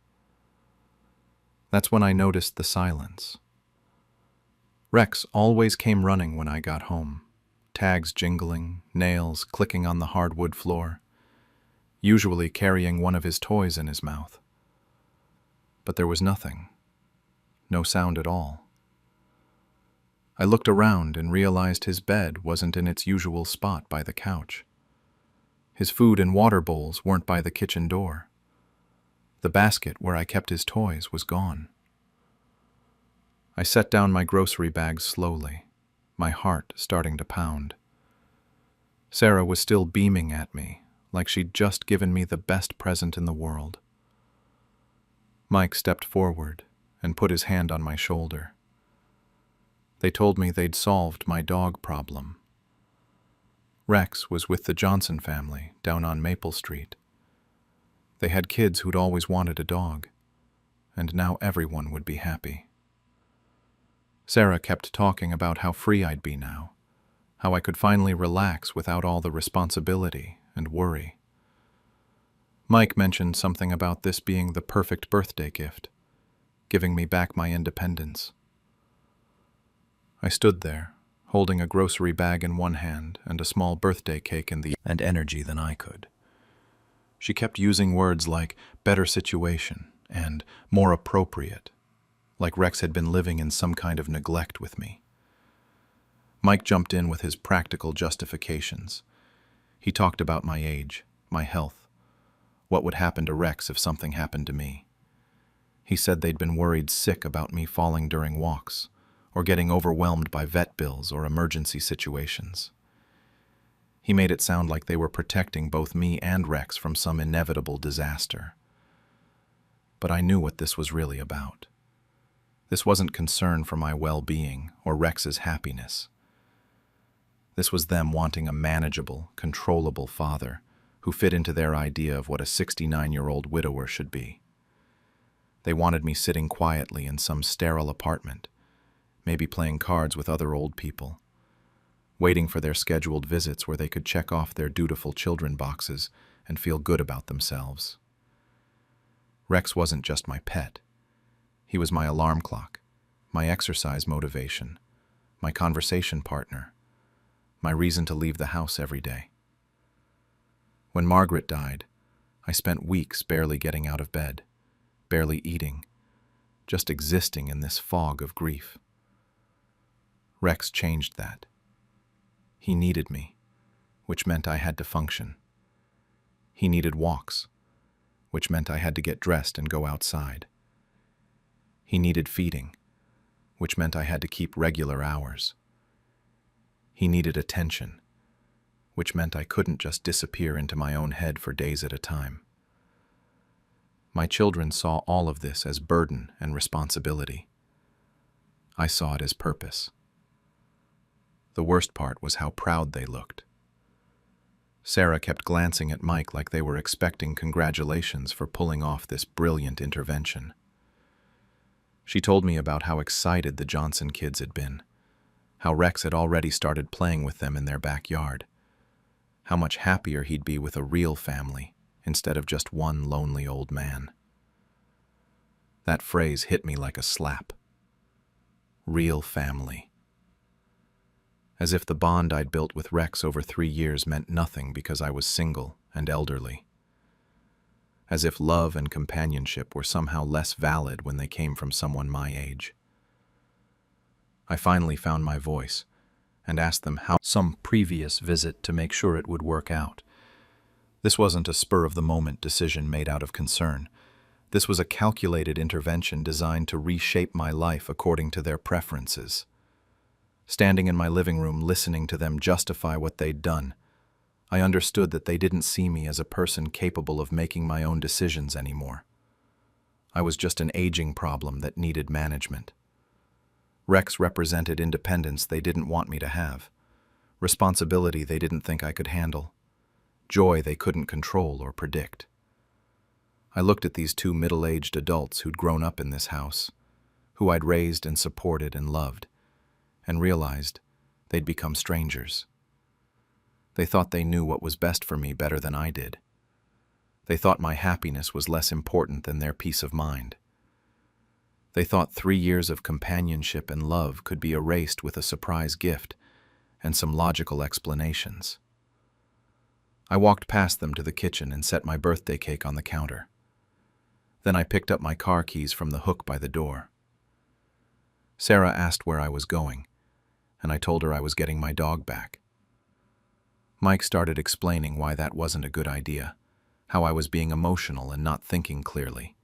That's when I noticed the silence. Rex always came running when I got home, tags jingling, nails clicking on the hardwood floor, usually carrying one of his toys in his mouth. But there was nothing, no sound at all. I looked around and realized his bed wasn't in its usual spot by the couch. His food and water bowls weren't by the kitchen door. The basket where I kept his toys was gone. I set down my grocery bags slowly, my heart starting to pound. Sarah was still beaming at me, like she'd just given me the best present in the world. Mike stepped forward and put his hand on my shoulder. They told me they'd solved my dog problem. Rex was with the Johnson family down on Maple Street. They had kids who'd always wanted a dog, and now everyone would be happy. Sarah kept talking about how free I'd be now, how I could finally relax without all the responsibility and worry. Mike mentioned something about this being the perfect birthday gift, giving me back my independence. I stood there, holding a grocery bag in one hand and a small birthday cake in the other, and energy than I could. She kept using words like better situation and more appropriate, like Rex had been living in some kind of neglect with me. Mike jumped in with his practical justifications. He talked about my age, my health, what would happen to Rex if something happened to me. He said they'd been worried sick about me falling during walks, or getting overwhelmed by vet bills or emergency situations. He made it sound like they were protecting both me and Rex from some inevitable disaster. But I knew what this was really about. This wasn't concern for my well-being or Rex's happiness. This was them wanting a manageable, controllable father who fit into their idea of what a 69-year-old widower should be. They wanted me sitting quietly in some sterile apartment, maybe playing cards with other old people, waiting for their scheduled visits where they could check off their dutiful children boxes and feel good about themselves. Rex wasn't just my pet. He was my alarm clock, my exercise motivation, my conversation partner, my reason to leave the house every day. When Margaret died, I spent weeks barely getting out of bed, barely eating, just existing in this fog of grief. Rex changed that. He needed me, which meant I had to function. He needed walks, which meant I had to get dressed and go outside. He needed feeding, which meant I had to keep regular hours. He needed attention, which meant I couldn't just disappear into my own head for days at a time. My children saw all of this as burden and responsibility. I saw it as purpose. The worst part was how proud they looked. Sarah kept glancing at Mike like they were expecting congratulations for pulling off this brilliant intervention. She told me about how excited the Johnson kids had been, how Rex had already started playing with them in their backyard, how much happier he'd be with a real family instead of just one lonely old man. That phrase hit me like a slap. Real family. As if the bond I'd built with Rex over 3 years meant nothing because I was single and elderly. As if love and companionship were somehow less valid when they came from someone my age. I finally found my voice and asked them how some previous visit to make sure it would work out. This wasn't a spur-of-the-moment decision made out of concern. This was a calculated intervention designed to reshape my life according to their preferences. Standing in my living room listening to them justify what they'd done, I understood that they didn't see me as a person capable of making my own decisions anymore. I was just an aging problem that needed management. Rex represented independence they didn't want me to have, responsibility they didn't think I could handle, joy they couldn't control or predict. I looked at these 2 middle-aged adults who'd grown up in this house, who I'd raised and supported and loved, and realized they'd become strangers. They thought they knew what was best for me better than I did. They thought my happiness was less important than their peace of mind. They thought 3 years of companionship and love could be erased with a surprise gift and some logical explanations. I walked past them to the kitchen and set my birthday cake on the counter. Then I picked up my car keys from the hook by the door. Sarah asked where I was going, and I told her I was getting my dog back. Mike started explaining why that wasn't a good idea, how I was being emotional and not thinking clearly,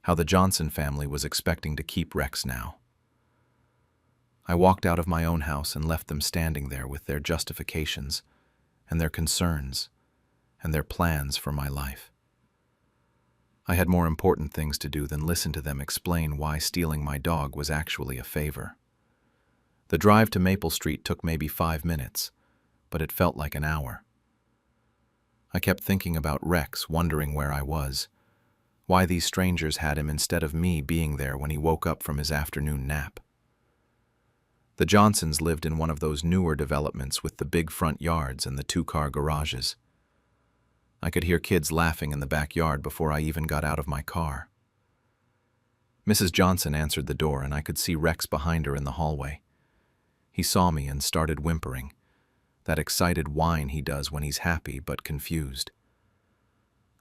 how the Johnson family was expecting to keep Rex now. I walked out of my own house and left them standing there with their justifications and their concerns and their plans for my life. I had more important things to do than listen to them explain why stealing my dog was actually a favor. The drive to Maple Street took maybe 5 minutes, but it felt like an hour. I kept thinking about Rex, wondering where I was, why these strangers had him instead of me being there when he woke up from his afternoon nap. The Johnsons lived in one of those newer developments with the big front yards and the 2-car garages. I could hear kids laughing in the backyard before I even got out of my car. Mrs. Johnson answered the door, and I could see Rex behind her in the hallway. He saw me and started whimpering, that excited whine he does when he's happy but confused.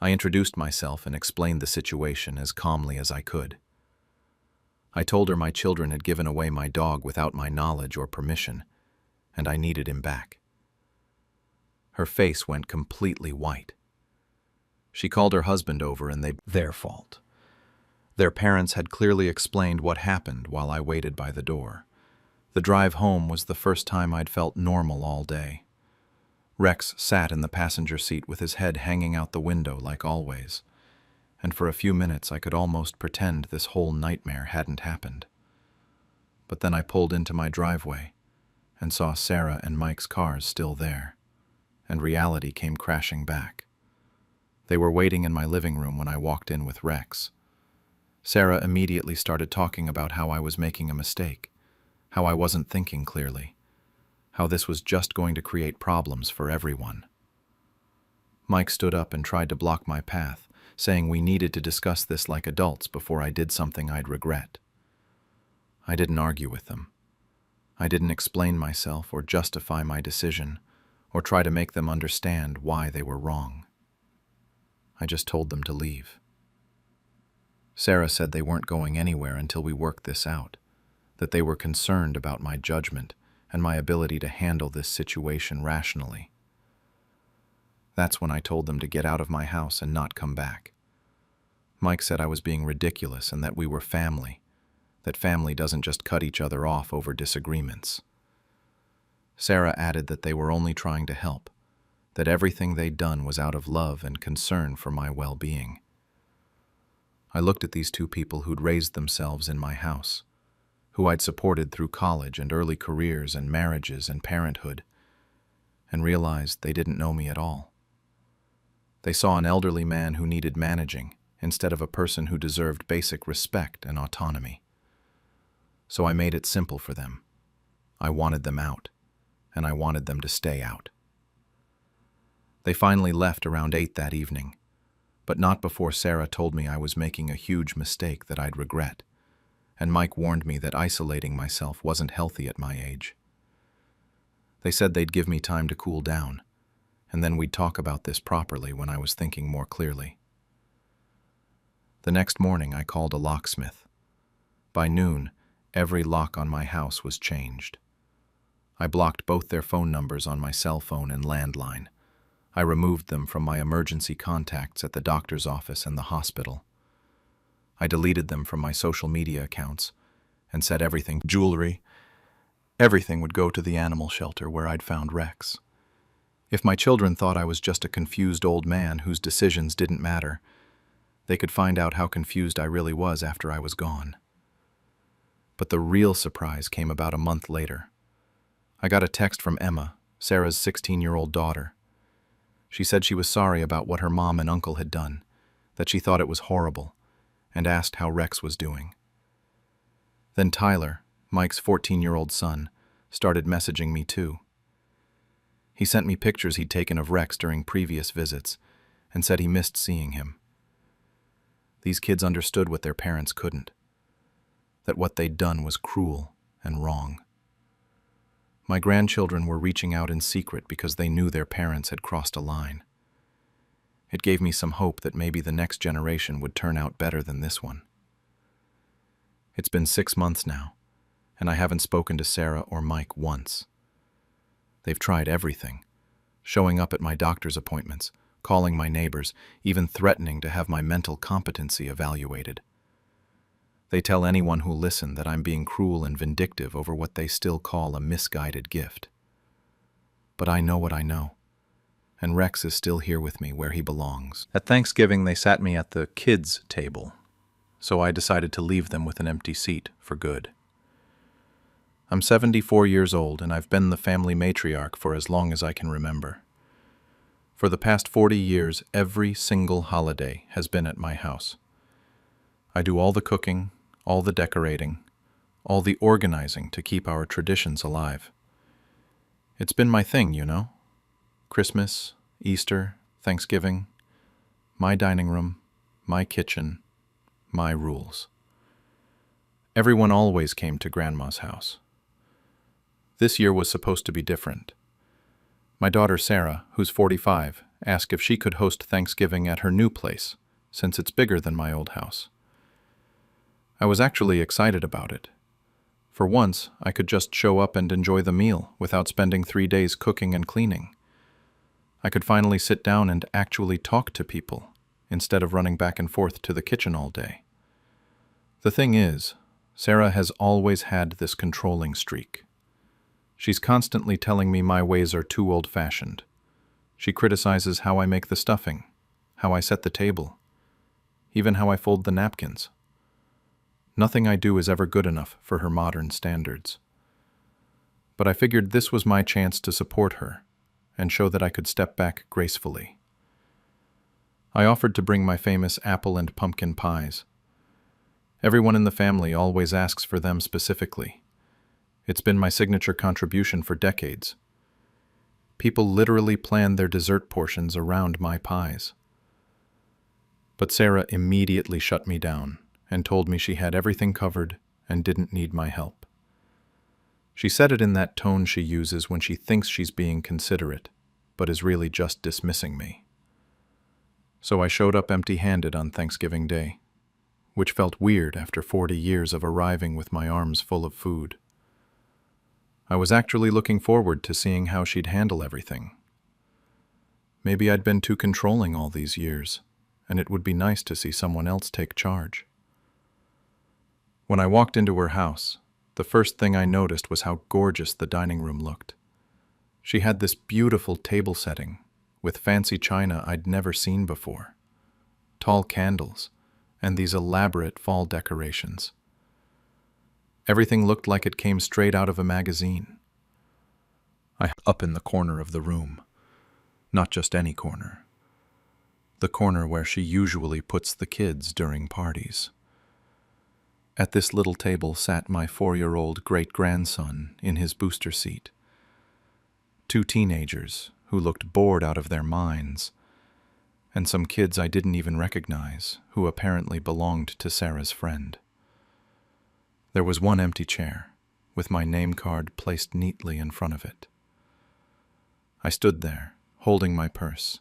I introduced myself and explained the situation as calmly as I could. I told her my children had given away my dog without my knowledge or permission, and I needed him back. Her face went completely white. She called her husband over and their fault. Their parents had clearly explained what happened while I waited by the door. The drive home was the first time I'd felt normal all day. Rex sat in the passenger seat with his head hanging out the window like always, and for a few minutes I could almost pretend this whole nightmare hadn't happened. But then I pulled into my driveway and saw Sarah and Mike's cars still there, and reality came crashing back. They were waiting in my living room when I walked in with Rex. Sarah immediately started talking about how I was making a mistake, how I wasn't thinking clearly, how this was just going to create problems for everyone. Mike stood up and tried to block my path, saying we needed to discuss this like adults before I did something I'd regret. I didn't argue with them. I didn't explain myself or justify my decision or try to make them understand why they were wrong. I just told them to leave. Sarah said they weren't going anywhere until we worked this out, that they were concerned about my judgment and my ability to handle this situation rationally. That's when I told them to get out of my house and not come back. Mike said I was being ridiculous and that we were family, that family doesn't just cut each other off over disagreements. Sarah added that they were only trying to help, that everything they'd done was out of love and concern for my well-being. I looked at these two people who'd raised themselves in my house, who I'd supported through college and early careers and marriages and parenthood, and realized they didn't know me at all. They saw an elderly man who needed managing instead of a person who deserved basic respect and autonomy. So I made it simple for them. I wanted them out, and I wanted them to stay out. They finally left around 8 that evening, but not before Sarah told me I was making a huge mistake that I'd regret, and Mike warned me that isolating myself wasn't healthy at my age. They said they'd give me time to cool down, and then we'd talk about this properly when I was thinking more clearly. The next morning I called a locksmith. By noon, every lock on my house was changed. I blocked both their phone numbers on my cell phone and landline. I removed them from my emergency contacts at the doctor's office and the hospital. I deleted them from my social media accounts and said jewelry, everything would go to the animal shelter where I'd found Rex. If my children thought I was just a confused old man whose decisions didn't matter, they could find out how confused I really was after I was gone. But the real surprise came about a month later. I got a text from Emma, Sarah's 16-year-old daughter. She said she was sorry about what her mom and uncle had done, that she thought it was horrible, and asked how Rex was doing. Then Tyler, Mike's 14-year-old son, started messaging me too. He sent me pictures he'd taken of Rex during previous visits and said he missed seeing him. These kids understood what their parents couldn't, that what they'd done was cruel and wrong. My grandchildren were reaching out in secret because they knew their parents had crossed a line. It gave me some hope that maybe the next generation would turn out better than this one. It's been 6 months now, and I haven't spoken to Sarah or Mike once. They've tried everything, showing up at my doctor's appointments, calling my neighbors, even threatening to have my mental competency evaluated. They tell anyone who'll listen that I'm being cruel and vindictive over what they still call a misguided gift. But I know what I know, and Rex is still here with me where he belongs. At Thanksgiving, they sat me at the kids' table, so I decided to leave them with an empty seat for good. I'm 74 years old, and I've been the family matriarch for as long as I can remember. For the past 40 years, every single holiday has been at my house. I do all the cooking, all the decorating, all the organizing to keep our traditions alive. It's been my thing, you know. Christmas, Easter, Thanksgiving, my dining room, my kitchen, my rules. Everyone always came to Grandma's house. This year was supposed to be different. My daughter Sarah, who's 45, asked if she could host Thanksgiving at her new place, since it's bigger than my old house. I was actually excited about it. For once, I could just show up and enjoy the meal without spending 3 days cooking and cleaning. I could finally sit down and actually talk to people, instead of running back and forth to the kitchen all day. The thing is, Sarah has always had this controlling streak. She's constantly telling me my ways are too old-fashioned. She criticizes how I make the stuffing, how I set the table, even how I fold the napkins. Nothing I do is ever good enough for her modern standards. But I figured this was my chance to support her and show that I could step back gracefully. I offered to bring my famous apple and pumpkin pies. Everyone in the family always asks for them specifically. It's been my signature contribution for decades. People literally plan their dessert portions around my pies. But Sarah immediately shut me down and told me she had everything covered and didn't need my help. She said it in that tone she uses when she thinks she's being considerate, but is really just dismissing me. So I showed up empty-handed on Thanksgiving Day, which felt weird after 40 years of arriving with my arms full of food. I was actually looking forward to seeing how she'd handle everything. Maybe I'd been too controlling all these years, and it would be nice to see someone else take charge. When I walked into her house, the first thing I noticed was how gorgeous the dining room looked. She had this beautiful table setting, with fancy china I'd never seen before, tall candles, and these elaborate fall decorations. Everything looked like it came straight out of a magazine. Up in the corner of the room, not just any corner, the corner where she usually puts the kids during parties. At this little table sat my 4-year-old great-grandson in his booster seat. 2 teenagers who looked bored out of their minds, and some kids I didn't even recognize who apparently belonged to Sarah's friend. There was one empty chair, with my name card placed neatly in front of it. I stood there, holding my purse,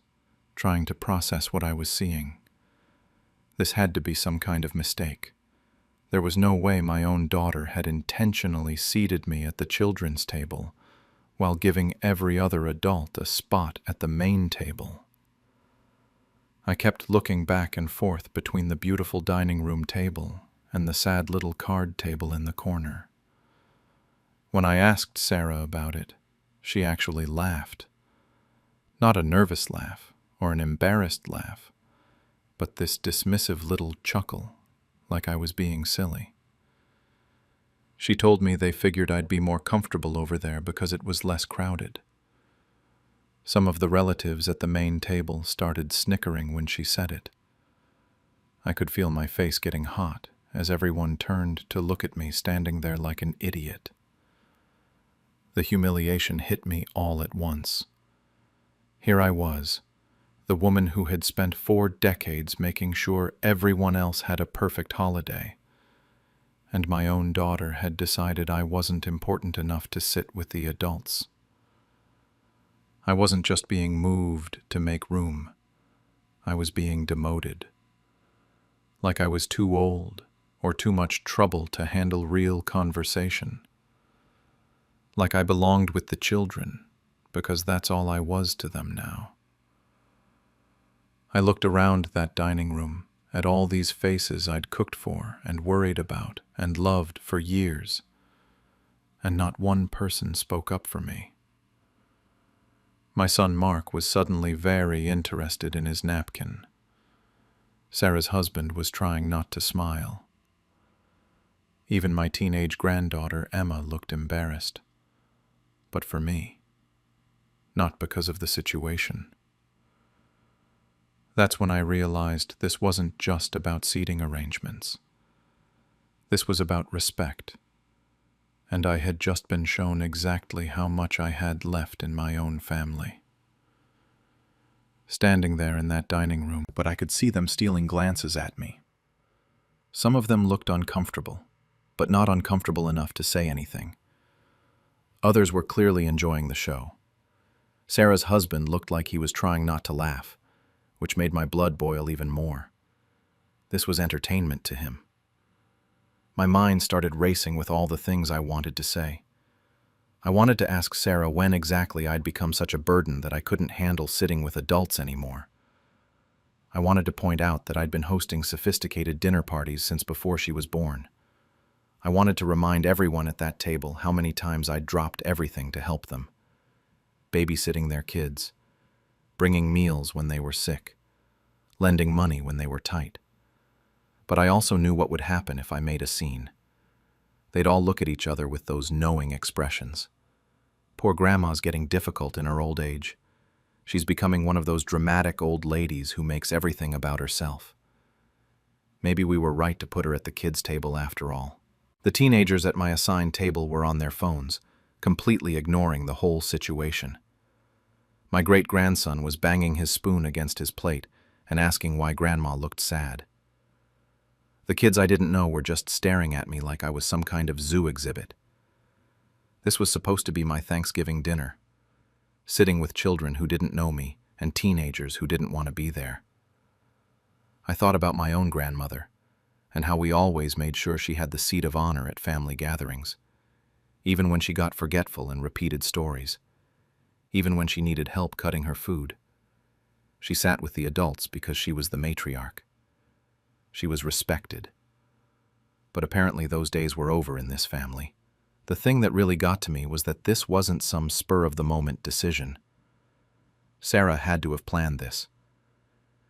trying to process what I was seeing. This had to be some kind of mistake. There was no way my own daughter had intentionally seated me at the children's table while giving every other adult a spot at the main table. I kept looking back and forth between the beautiful dining room table and the sad little card table in the corner. When I asked Sarah about it, she actually laughed. Not a nervous laugh or an embarrassed laugh, but this dismissive little chuckle, like I was being silly. She told me they figured I'd be more comfortable over there because it was less crowded. Some of the relatives at the main table started snickering when she said it. I could feel my face getting hot as everyone turned to look at me standing there like an idiot. The humiliation hit me all at once. Here I was, the woman who had spent 4 decades making sure everyone else had a perfect holiday, and my own daughter had decided I wasn't important enough to sit with the adults. I wasn't just being moved to make room. I was being demoted. Like I was too old or too much trouble to handle real conversation. Like I belonged with the children, because that's all I was to them now. I looked around that dining room at all these faces I'd cooked for and worried about and loved for years, and not one person spoke up for me. My son Mark was suddenly very interested in his napkin. Sarah's husband was trying not to smile. Even my teenage granddaughter Emma looked embarrassed. But for me, not because of the situation. That's when I realized this wasn't just about seating arrangements. This was about respect, and I had just been shown exactly how much I had left in my own family. Standing there in that dining room, but I could see them stealing glances at me. Some of them looked uncomfortable, but not uncomfortable enough to say anything. Others were clearly enjoying the show. Sarah's husband looked like he was trying not to laugh, which made my blood boil even more. This was entertainment to him. My mind started racing with all the things I wanted to say. I wanted to ask Sarah when exactly I'd become such a burden that I couldn't handle sitting with adults anymore. I wanted to point out that I'd been hosting sophisticated dinner parties since before she was born. I wanted to remind everyone at that table how many times I'd dropped everything to help them. Babysitting their kids, bringing meals when they were sick, lending money when they were tight. But I also knew what would happen if I made a scene. They'd all look at each other with those knowing expressions. Poor Grandma's getting difficult in her old age. She's becoming one of those dramatic old ladies who makes everything about herself. Maybe we were right to put her at the kids' table after all. The teenagers at my assigned table were on their phones, completely ignoring the whole situation. My great-grandson was banging his spoon against his plate and asking why Grandma looked sad. The kids I didn't know were just staring at me like I was some kind of zoo exhibit. This was supposed to be my Thanksgiving dinner, sitting with children who didn't know me and teenagers who didn't want to be there. I thought about my own grandmother and how we always made sure she had the seat of honor at family gatherings, even when she got forgetful and repeated stories, even when she needed help cutting her food. She sat with the adults because she was the matriarch. She was respected. But apparently those days were over in this family. The thing that really got to me was that this wasn't some spur-of-the-moment decision. Sarah had to have planned this.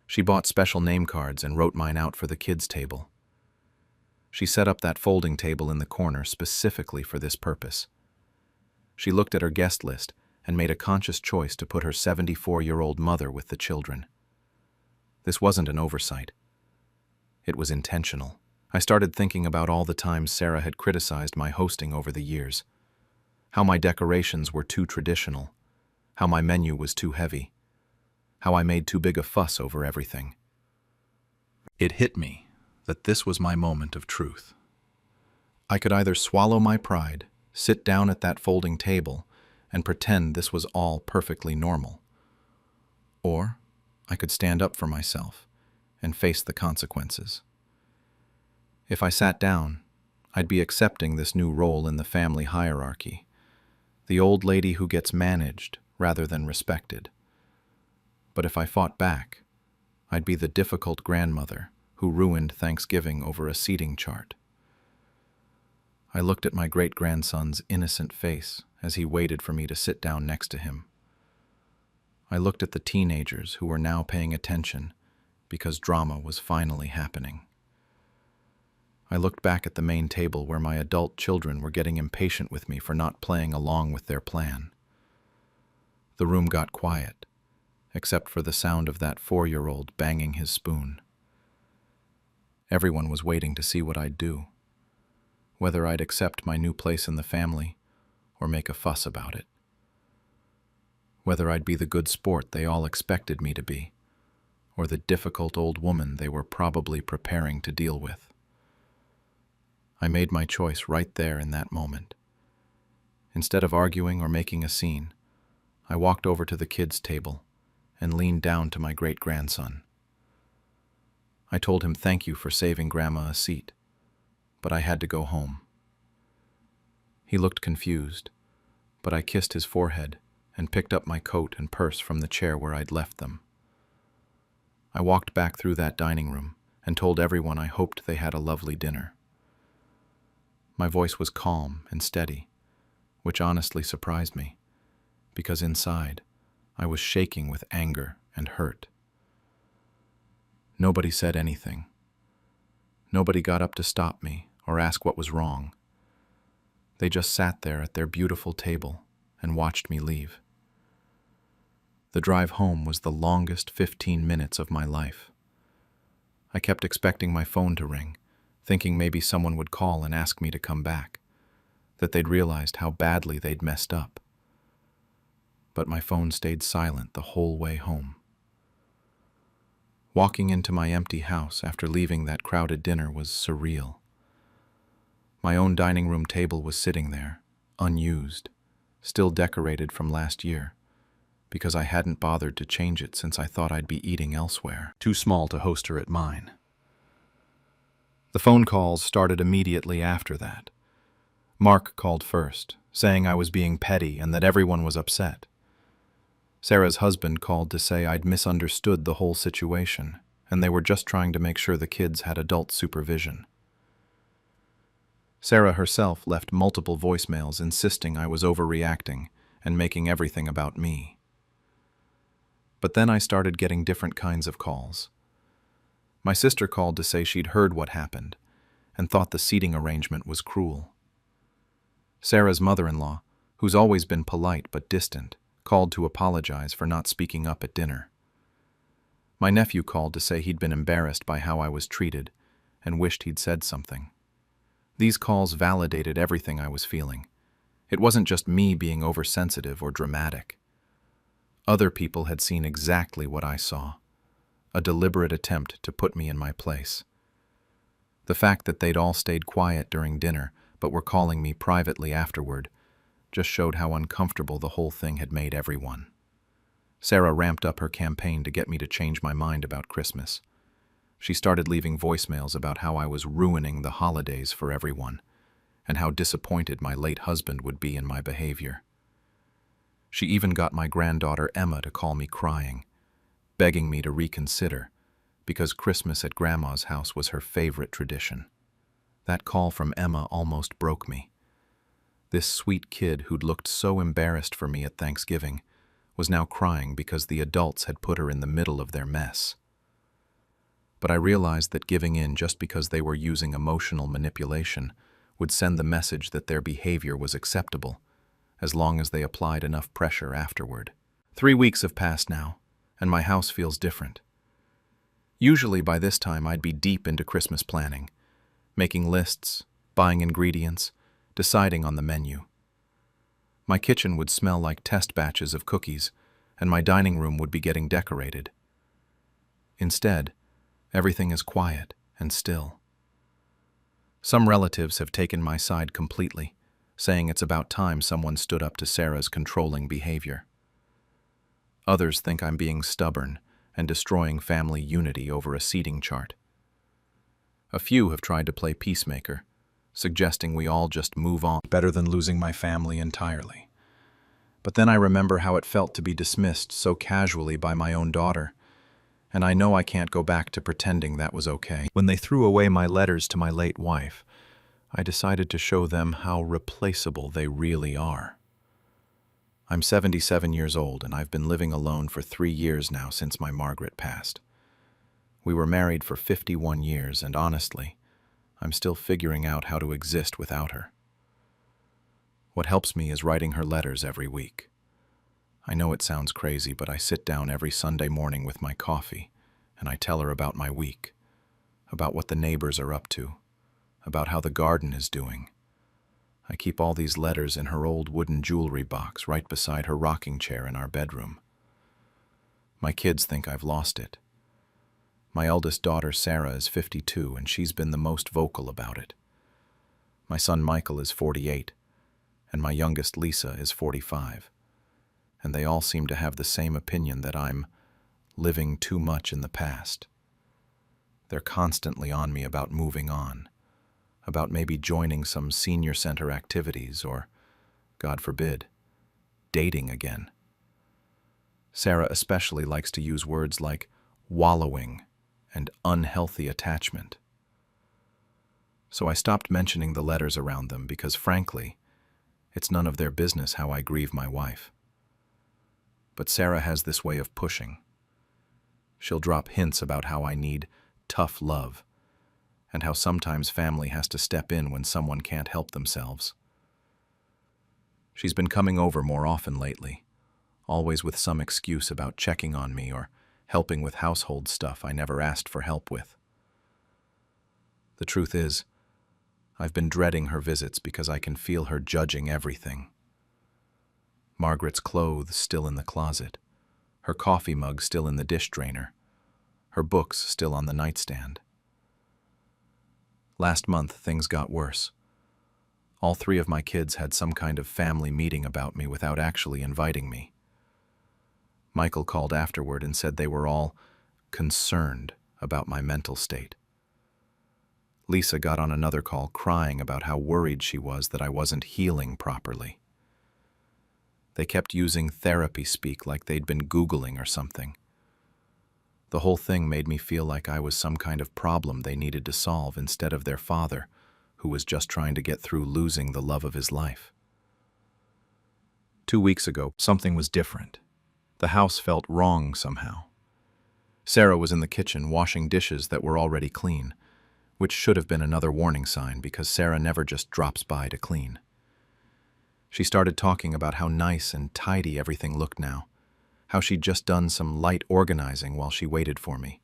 She bought special name cards and wrote mine out for the kids' table. She set up that folding table in the corner specifically for this purpose. She looked at her guest list and made a conscious choice to put her 74-year-old mother with the children. This wasn't an oversight. It was intentional. I started thinking about all the times Sarah had criticized my hosting over the years. How my decorations were too traditional. How my menu was too heavy. How I made too big a fuss over everything. It hit me that this was my moment of truth. I could either swallow my pride, sit down at that folding table, and pretend this was all perfectly normal. Or I could stand up for myself and face the consequences. If I sat down, I'd be accepting this new role in the family hierarchy, the old lady who gets managed rather than respected. But if I fought back, I'd be the difficult grandmother who ruined Thanksgiving over a seating chart. I looked at my great-grandson's innocent face as he waited for me to sit down next to him. I looked at the teenagers who were now paying attention because drama was finally happening. I looked back at the main table where my adult children were getting impatient with me for not playing along with their plan. The room got quiet, except for the sound of that 4-year-old banging his spoon. Everyone was waiting to see what I'd do, whether I'd accept my new place in the family or make a fuss about it. Whether I'd be the good sport they all expected me to be, or the difficult old woman they were probably preparing to deal with. I made my choice right there in that moment. Instead of arguing or making a scene, I walked over to the kids' table and leaned down to my great-grandson. I told him thank you for saving Grandma a seat, but I had to go home. He looked confused, but I kissed his forehead and picked up my coat and purse from the chair where I'd left them. I walked back through that dining room and told everyone I hoped they had a lovely dinner. My voice was calm and steady, which honestly surprised me, because inside I was shaking with anger and hurt. Nobody said anything. Nobody got up to stop me or ask what was wrong. They just sat there at their beautiful table and watched me leave. The drive home was the longest 15 minutes of my life. I kept expecting my phone to ring, thinking maybe someone would call and ask me to come back, that they'd realized how badly they'd messed up. But my phone stayed silent the whole way home. Walking into my empty house after leaving that crowded dinner was surreal. My own dining room table was sitting there, unused, still decorated from last year, because I hadn't bothered to change it since I thought I'd be eating elsewhere, too small to host her at mine. The phone calls started immediately after that. Mark called first, saying I was being petty and that everyone was upset. Sarah's husband called to say I'd misunderstood the whole situation, and they were just trying to make sure the kids had adult supervision. Sarah herself left multiple voicemails insisting I was overreacting and making everything about me. But then I started getting different kinds of calls. My sister called to say she'd heard what happened and thought the seating arrangement was cruel. Sarah's mother-in-law, who's always been polite but distant, called to apologize for not speaking up at dinner. My nephew called to say he'd been embarrassed by how I was treated and wished he'd said something. These calls validated everything I was feeling. It wasn't just me being oversensitive or dramatic. Other people had seen exactly what I saw, a deliberate attempt to put me in my place. The fact that they'd all stayed quiet during dinner but were calling me privately afterward just showed how uncomfortable the whole thing had made everyone. Sarah ramped up her campaign to get me to change my mind about Christmas. She started leaving voicemails about how I was ruining the holidays for everyone, and how disappointed my late husband would be in my behavior. She even got my granddaughter Emma to call me crying, begging me to reconsider, because Christmas at Grandma's house was her favorite tradition. That call from Emma almost broke me. This sweet kid who'd looked so embarrassed for me at Thanksgiving was now crying because the adults had put her in the middle of their mess. But I realized that giving in just because they were using emotional manipulation would send the message that their behavior was acceptable, as long as they applied enough pressure afterward. 3 weeks have passed now, and my house feels different. Usually by this time I'd be deep into Christmas planning, making lists, buying ingredients, deciding on the menu. My kitchen would smell like test batches of cookies, and my dining room would be getting decorated. Instead, everything is quiet and still. Some relatives have taken my side completely, saying it's about time someone stood up to Sarah's controlling behavior. Others think I'm being stubborn and destroying family unity over a seating chart. A few have tried to play peacemaker, suggesting we all just move on, better than losing my family entirely. But then I remember how it felt to be dismissed so casually by my own daughter, and I know I can't go back to pretending that was okay. When they threw away my letters to my late wife, I decided to show them how replaceable they really are. I'm 77 years old, and I've been living alone for 3 years now since my Margaret passed. We were married for 51 years, and honestly, I'm still figuring out how to exist without her. What helps me is writing her letters every week. I know it sounds crazy, but I sit down every Sunday morning with my coffee, and I tell her about my week, about what the neighbors are up to, about how the garden is doing. I keep all these letters in her old wooden jewelry box right beside her rocking chair in our bedroom. My kids think I've lost it. My eldest daughter, Sarah, is 52, and she's been the most vocal about it. My son, Michael, is 48, and my youngest, Lisa, is 45. And they all seem to have the same opinion that I'm living too much in the past. They're constantly on me about moving on, about maybe joining some senior center activities or, God forbid, dating again. Sarah especially likes to use words like wallowing and unhealthy attachment. So I stopped mentioning the letters around them because, frankly, it's none of their business how I grieve my wife. But Sarah has this way of pushing. She'll drop hints about how I need tough love, and how sometimes family has to step in when someone can't help themselves. She's been coming over more often lately, always with some excuse about checking on me or helping with household stuff I never asked for help with. The truth is, I've been dreading her visits because I can feel her judging everything. Margaret's clothes still in the closet, her coffee mug still in the dish drainer, her books still on the nightstand. Last month, things got worse. All 3 of my kids had some kind of family meeting about me without actually inviting me. Michael called afterward and said they were all concerned about my mental state. Lisa got on another call crying about how worried she was that I wasn't healing properly. They kept using therapy speak like they'd been Googling or something. The whole thing made me feel like I was some kind of problem they needed to solve instead of their father, who was just trying to get through losing the love of his life. 2 weeks ago, something was different. The house felt wrong somehow. Sarah was in the kitchen washing dishes that were already clean, which should have been another warning sign because Sarah never just drops by to clean. She started talking about how nice and tidy everything looked now, how she'd just done some light organizing while she waited for me.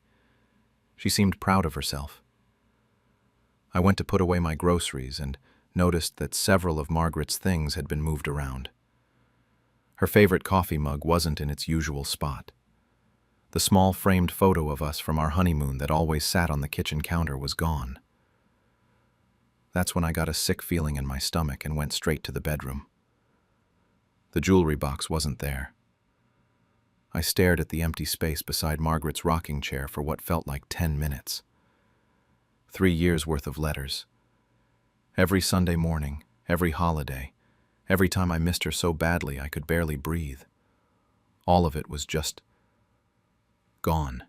She seemed proud of herself. I went to put away my groceries and noticed that several of Margaret's things had been moved around. Her favorite coffee mug wasn't in its usual spot. The small framed photo of us from our honeymoon that always sat on the kitchen counter was gone. That's when I got a sick feeling in my stomach and went straight to the bedroom. The jewelry box wasn't there. I stared at the empty space beside Margaret's rocking chair for what felt like 10 minutes. 3 years' worth of letters. Every Sunday morning, every holiday, every time I missed her so badly I could barely breathe. All of it was just gone.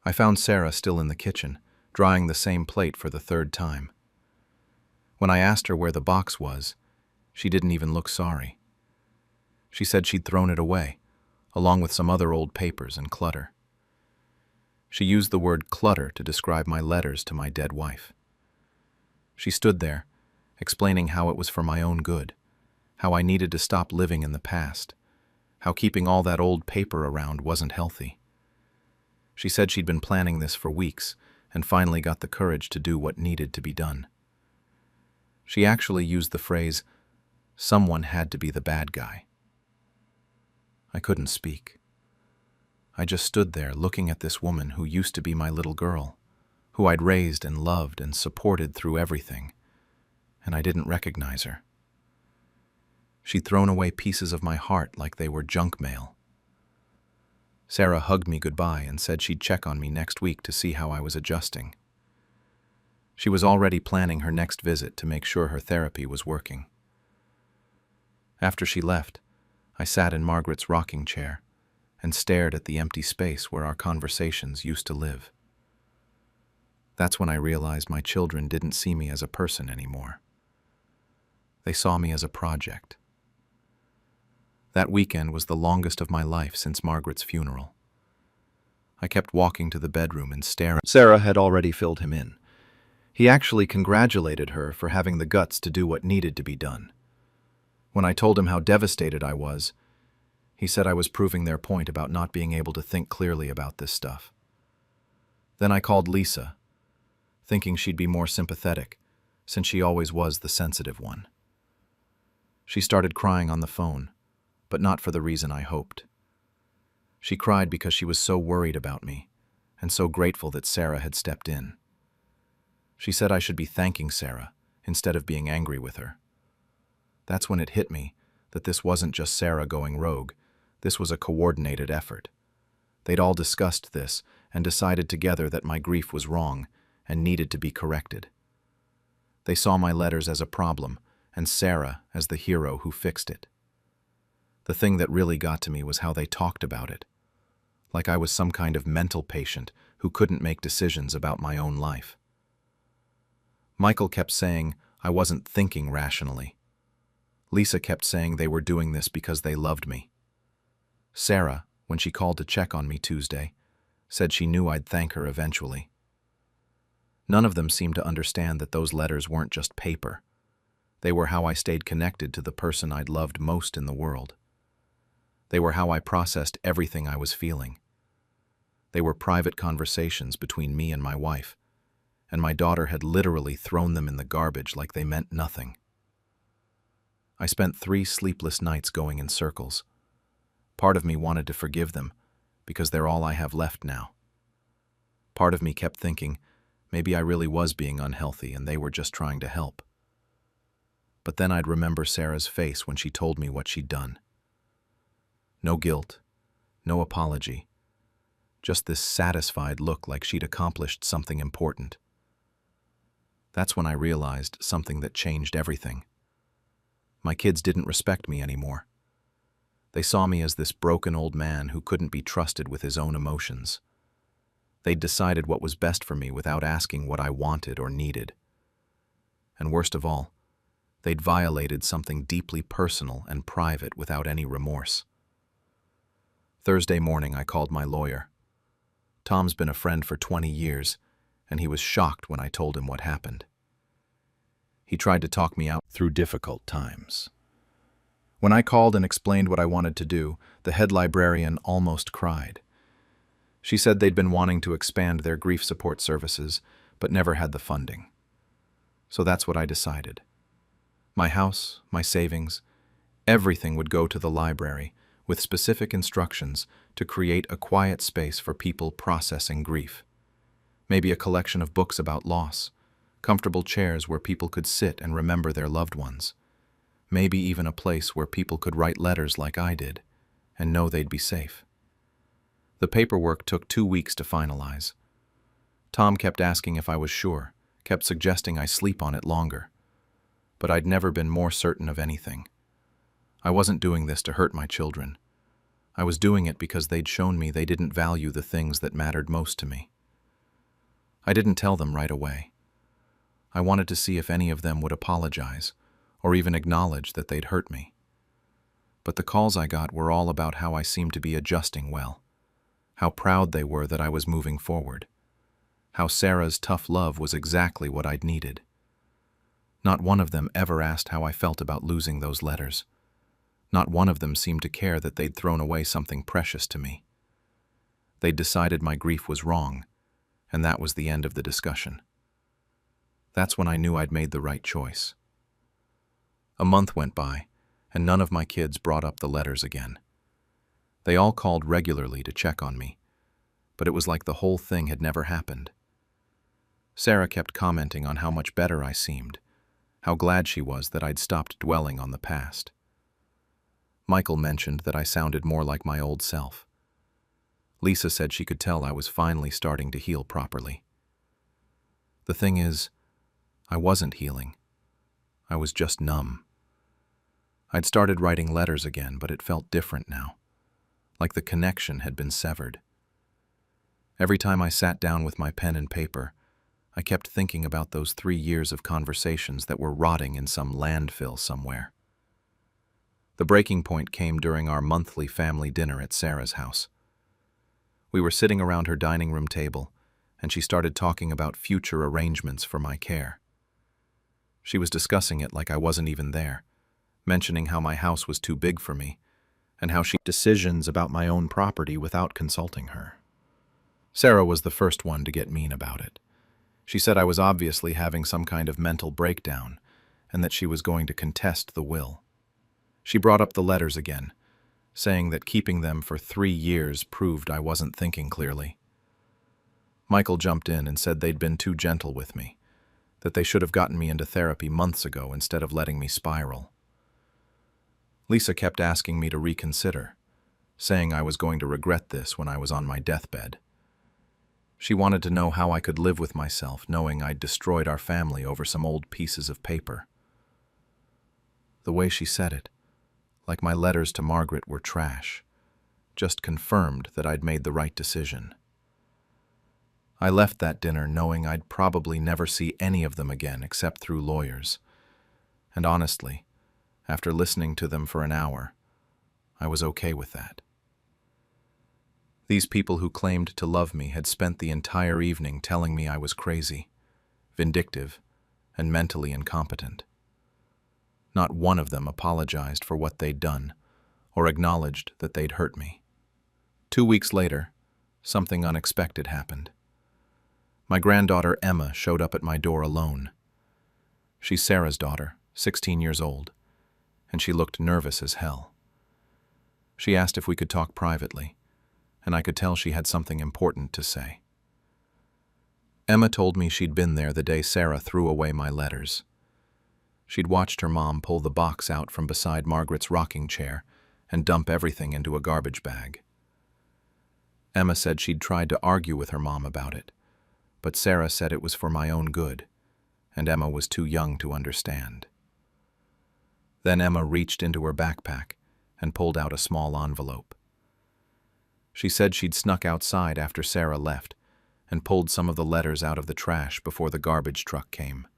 I found Sarah still in the kitchen, drying the same plate for the 3rd time. When I asked her where the box was, she didn't even look sorry. She said she'd thrown it away, along with some other old papers and clutter. She used the word clutter to describe my letters to my dead wife. She stood there, explaining how it was for my own good, how I needed to stop living in the past, how keeping all that old paper around wasn't healthy. She said she'd been planning this for weeks and finally got the courage to do what needed to be done. She actually used the phrase, "Someone had to be the bad guy." I couldn't speak. I just stood there looking at this woman who used to be my little girl, who I'd raised and loved and supported through everything, and I didn't recognize her. She'd thrown away pieces of my heart like they were junk mail. Sarah hugged me goodbye and said she'd check on me next week to see how I was adjusting. She was already planning her next visit to make sure her therapy was working. After she left, I sat in Margaret's rocking chair and stared at the empty space where our conversations used to live. That's when I realized my children didn't see me as a person anymore. They saw me as a project. That weekend was the longest of my life since Margaret's funeral. I kept walking to the bedroom and staring. Sarah had already filled him in. He actually congratulated her for having the guts to do what needed to be done. When I told him how devastated I was, he said I was proving their point about not being able to think clearly about this stuff. Then I called Lisa, thinking she'd be more sympathetic, since she always was the sensitive one. She started crying on the phone, but not for the reason I hoped. She cried because she was so worried about me, and so grateful that Sarah had stepped in. She said I should be thanking Sarah, instead of being angry with her. That's when it hit me that this wasn't just Sarah going rogue, this was a coordinated effort. They'd all discussed this and decided together that my grief was wrong and needed to be corrected. They saw my letters as a problem, and Sarah as the hero who fixed it. The thing that really got to me was how they talked about it, like I was some kind of mental patient who couldn't make decisions about my own life. Michael kept saying I wasn't thinking rationally. Lisa kept saying they were doing this because they loved me. Sarah, when she called to check on me Tuesday, said she knew I'd thank her eventually. None of them seemed to understand that those letters weren't just paper. They were how I stayed connected to the person I'd loved most in the world. They were how I processed everything I was feeling. They were private conversations between me and my wife, and my daughter had literally thrown them in the garbage like they meant nothing. I spent 3 sleepless nights going in circles. Part of me wanted to forgive them, because they're all I have left now. Part of me kept thinking, maybe I really was being unhealthy and they were just trying to help. But then I'd remember Sarah's face when she told me what she'd done. No guilt, no apology, just this satisfied look like she'd accomplished something important. That's when I realized something that changed everything. My kids didn't respect me anymore. They saw me as this broken old man who couldn't be trusted with his own emotions. They'd decided what was best for me without asking what I wanted or needed. And worst of all, they'd violated something deeply personal and private without any remorse. Thursday morning, I called my lawyer. Tom's been a friend for 20 years, and he was shocked when I told him what happened. He tried to talk me out through difficult times. When I called and explained what I wanted to do, the head librarian almost cried. She said they'd been wanting to expand their grief support services, but never had the funding. So that's what I decided. My house, my savings, everything would go to the library with specific instructions to create a quiet space for people processing grief. Maybe a collection of books about loss, comfortable chairs where people could sit and remember their loved ones. Maybe even a place where people could write letters like I did and know they'd be safe. The paperwork took 2 weeks to finalize. Tom kept asking if I was sure, kept suggesting I sleep on it longer. But I'd never been more certain of anything. I wasn't doing this to hurt my children. I was doing it because they'd shown me they didn't value the things that mattered most to me. I didn't tell them right away. I wanted to see if any of them would apologize or even acknowledge that they'd hurt me. But the calls I got were all about how I seemed to be adjusting well, how proud they were that I was moving forward, how Sarah's tough love was exactly what I'd needed. Not one of them ever asked how I felt about losing those letters. Not one of them seemed to care that they'd thrown away something precious to me. They'd decided my grief was wrong, and that was the end of the discussion. That's when I knew I'd made the right choice. A month went by, and none of my kids brought up the letters again. They all called regularly to check on me, but it was like the whole thing had never happened. Sarah kept commenting on how much better I seemed, how glad she was that I'd stopped dwelling on the past. Michael mentioned that I sounded more like my old self. Lisa said she could tell I was finally starting to heal properly. The thing is, I wasn't healing. I was just numb. I'd started writing letters again, but it felt different now, like the connection had been severed. Every time I sat down with my pen and paper, I kept thinking about those 3 years of conversations that were rotting in some landfill somewhere. The breaking point came during our monthly family dinner at Sarah's house. We were sitting around her dining room table, and she started talking about future arrangements for my care. She was discussing it like I wasn't even there, mentioning how my house was too big for me, and how she made decisions about my own property without consulting her. Sarah was the first one to get mean about it. She said I was obviously having some kind of mental breakdown, and that she was going to contest the will. She brought up the letters again, saying that keeping them for 3 years proved I wasn't thinking clearly. Michael jumped in and said they'd been too gentle with me, that they should have gotten me into therapy months ago instead of letting me spiral. Lisa kept asking me to reconsider, saying I was going to regret this when I was on my deathbed. She wanted to know how I could live with myself, knowing I'd destroyed our family over some old pieces of paper. The way she said it, like my letters to Margaret were trash, just confirmed that I'd made the right decision. I left that dinner knowing I'd probably never see any of them again except through lawyers. And honestly, after listening to them for an hour, I was okay with that. These people who claimed to love me had spent the entire evening telling me I was crazy, vindictive, and mentally incompetent. Not one of them apologized for what they'd done or acknowledged that they'd hurt me. 2 weeks later, something unexpected happened. My granddaughter Emma showed up at my door alone. She's Sarah's daughter, 16 years old, and she looked nervous as hell. She asked if we could talk privately, and I could tell she had something important to say. Emma told me she'd been there the day Sarah threw away my letters. She'd watched her mom pull the box out from beside Margaret's rocking chair and dump everything into a garbage bag. Emma said she'd tried to argue with her mom about it, but Sarah said it was for my own good, and Emma was too young to understand. Then Emma reached into her backpack and pulled out a small envelope. She said she'd snuck outside after Sarah left and pulled some of the letters out of the trash before the garbage truck came.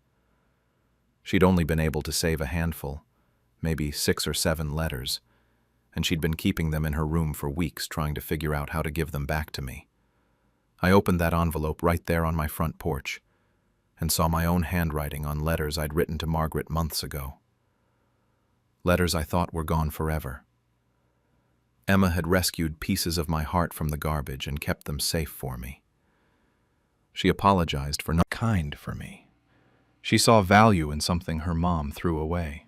She'd only been able to save a handful, maybe 6 or 7 letters, and she'd been keeping them in her room for weeks trying to figure out how to give them back to me. I opened that envelope right there on my front porch and saw my own handwriting on letters I'd written to Margaret months ago. Letters I thought were gone forever. Emma had rescued pieces of my heart from the garbage and kept them safe for me. She apologized for not kind for me. She saw value in something her mom threw away.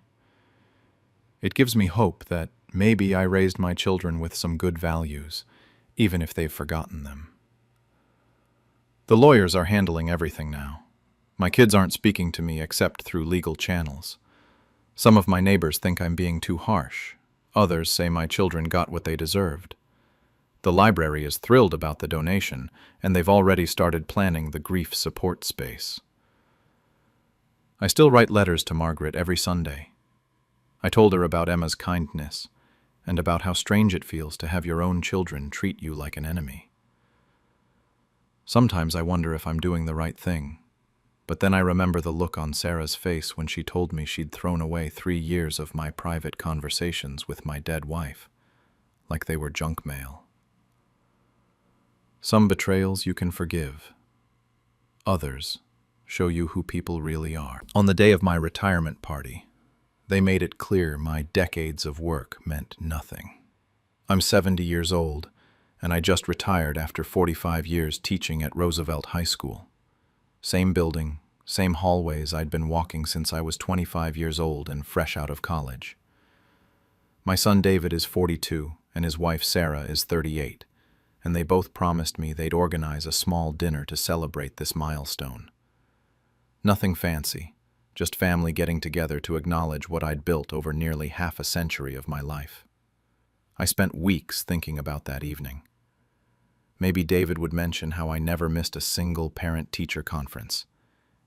It gives me hope that maybe I raised my children with some good values, even if they've forgotten them. The lawyers are handling everything now. My kids aren't speaking to me except through legal channels. Some of my neighbors think I'm being too harsh. Others say my children got what they deserved. The library is thrilled about the donation, and they've already started planning the grief support space. I still write letters to Margaret every Sunday. I told her about Emma's kindness and about how strange it feels to have your own children treat you like an enemy. Sometimes I wonder if I'm doing the right thing, but then I remember the look on Sarah's face when she told me she'd thrown away 3 years of my private conversations with my dead wife, like they were junk mail. Some betrayals you can forgive. Others show you who people really are. On the day of my retirement party, they made it clear my decades of work meant nothing. I'm 70 years old, and I just retired after 45 years teaching at Roosevelt High School. Same building, same hallways I'd been walking since I was 25 years old and fresh out of college. My son David is 42, and his wife Sarah is 38, and they both promised me they'd organize a small dinner to celebrate this milestone. Nothing fancy, just family getting together to acknowledge what I'd built over nearly half a century of my life. I spent weeks thinking about that evening. Maybe David would mention how I never missed a single parent-teacher conference,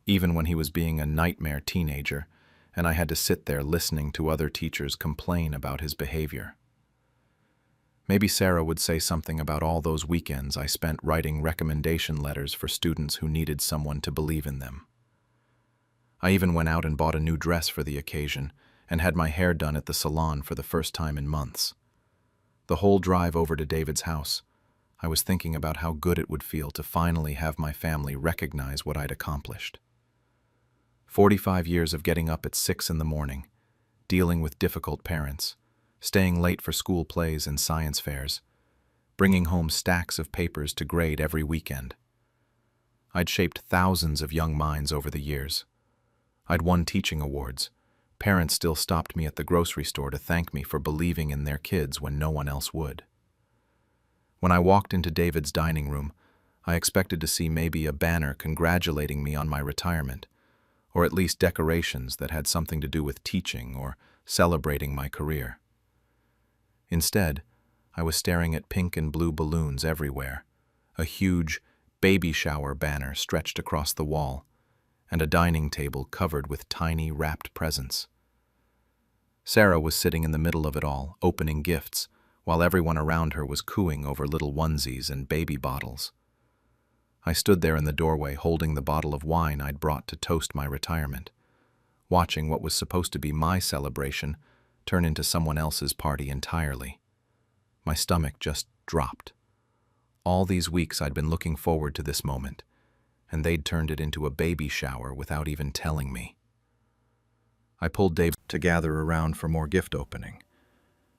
even when he was being a nightmare teenager, and I had to sit there listening to other teachers complain about his behavior. Maybe Sarah would say something about all those weekends I spent writing recommendation letters for students who needed someone to believe in them. I even went out and bought a new dress for the occasion and had my hair done at the salon for the first time in months. The whole drive over to David's house, I was thinking about how good it would feel to finally have my family recognize what I'd accomplished. 45 years of getting up at 6 in the morning, dealing with difficult parents, staying late for school plays and science fairs, bringing home stacks of papers to grade every weekend. I'd shaped thousands of young minds over the years. I'd won teaching awards. Parents still stopped me at the grocery store to thank me for believing in their kids when no one else would. When I walked into David's dining room, I expected to see maybe a banner congratulating me on my retirement, or at least decorations that had something to do with teaching or celebrating my career. Instead, I was staring at pink and blue balloons everywhere, a huge baby shower banner stretched across the wall, and a dining table covered with tiny wrapped presents. Sarah was sitting in the middle of it all, opening gifts, while everyone around her was cooing over little onesies and baby bottles. I stood there in the doorway holding the bottle of wine I'd brought to toast my retirement, watching what was supposed to be my celebration turn into someone else's party entirely. My stomach just dropped. All these weeks I'd been looking forward to this moment, and they'd turned it into a baby shower without even telling me. I pulled Dave to gather around for more gift opening,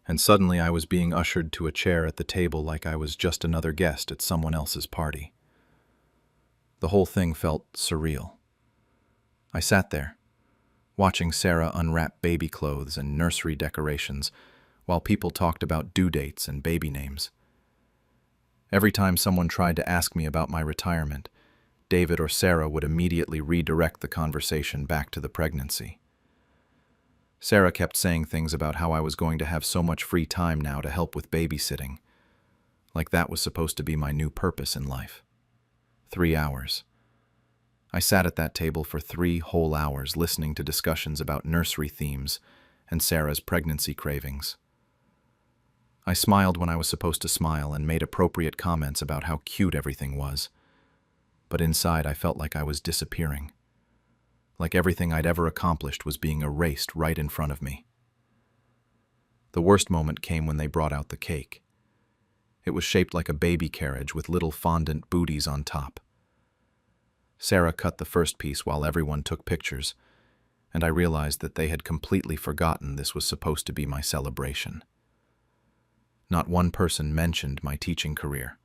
and suddenly I was being ushered to a chair at the table like I was just another guest at someone else's party. The whole thing felt surreal. I sat there, watching Sarah unwrap baby clothes and nursery decorations while people talked about due dates and baby names. Every time someone tried to ask me about my retirement, David or Sarah would immediately redirect the conversation back to the pregnancy. Sarah kept saying things about how I was going to have so much free time now to help with babysitting, like that was supposed to be my new purpose in life. 3 hours. I sat at that table for 3 whole hours listening to discussions about nursery themes and Sarah's pregnancy cravings. I smiled when I was supposed to smile and made appropriate comments about how cute everything was, but inside I felt like I was disappearing, like everything I'd ever accomplished was being erased right in front of me. The worst moment came when they brought out the cake. It was shaped like a baby carriage with little fondant booties on top. Sarah cut the first piece while everyone took pictures, and I realized that they had completely forgotten this was supposed to be my celebration. Not one person mentioned my teaching career.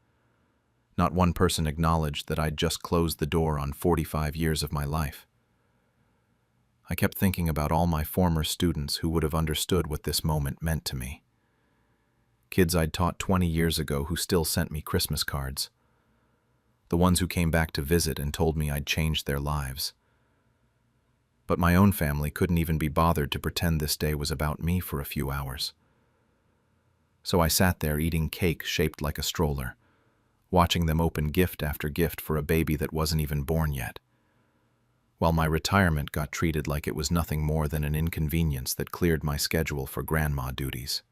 Not one person acknowledged that I'd just closed the door on 45 years of my life. I kept thinking about all my former students who would have understood what this moment meant to me. Kids I'd taught 20 years ago who still sent me Christmas cards. The ones who came back to visit and told me I'd changed their lives. But my own family couldn't even be bothered to pretend this day was about me for a few hours. So I sat there eating cake shaped like a stroller, watching them open gift after gift for a baby that wasn't even born yet, while my retirement got treated like it was nothing more than an inconvenience that cleared my schedule for grandma duties.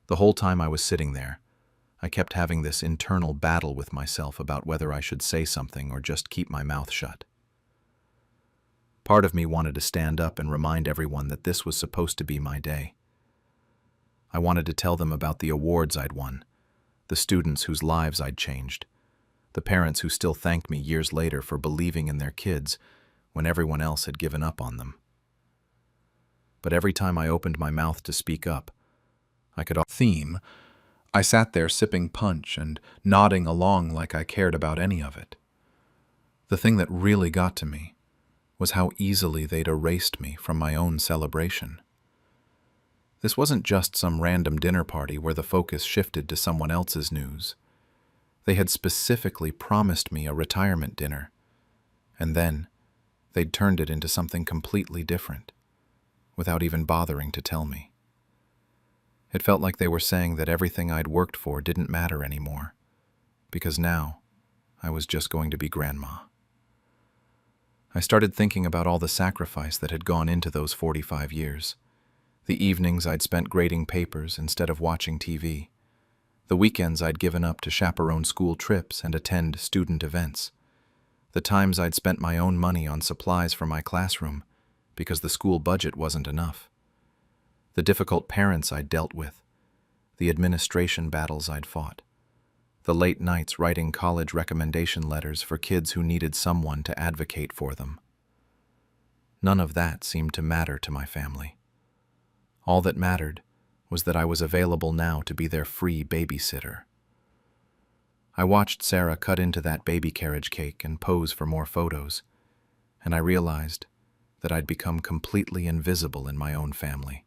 The whole time I was sitting there, I kept having this internal battle with myself about whether I should say something or just keep my mouth shut. Part of me wanted to stand up and remind everyone that this was supposed to be my day. I wanted to tell them about the awards I'd won, the students whose lives I'd changed, the parents who still thanked me years later for believing in their kids when everyone else had given up on them. But every time I opened my mouth to speak up, I could theme. I sat there sipping punch and nodding along like I cared about any of it. The thing that really got to me was how easily they'd erased me from my own celebration. This wasn't just some random dinner party where the focus shifted to someone else's news. They had specifically promised me a retirement dinner, and then they'd turned it into something completely different, without even bothering to tell me. It felt like they were saying that everything I'd worked for didn't matter anymore, because now I was just going to be grandma. I started thinking about all the sacrifice that had gone into those 45 years. The evenings I'd spent grading papers instead of watching TV. The weekends I'd given up to chaperone school trips and attend student events. The times I'd spent my own money on supplies for my classroom because the school budget wasn't enough. The difficult parents I'd dealt with, the administration battles I'd fought, the late nights writing college recommendation letters for kids who needed someone to advocate for them. None of that seemed to matter to my family. All that mattered was that I was available now to be their free babysitter. I watched Sarah cut into that baby carriage cake and pose for more photos, and I realized that I'd become completely invisible in my own family.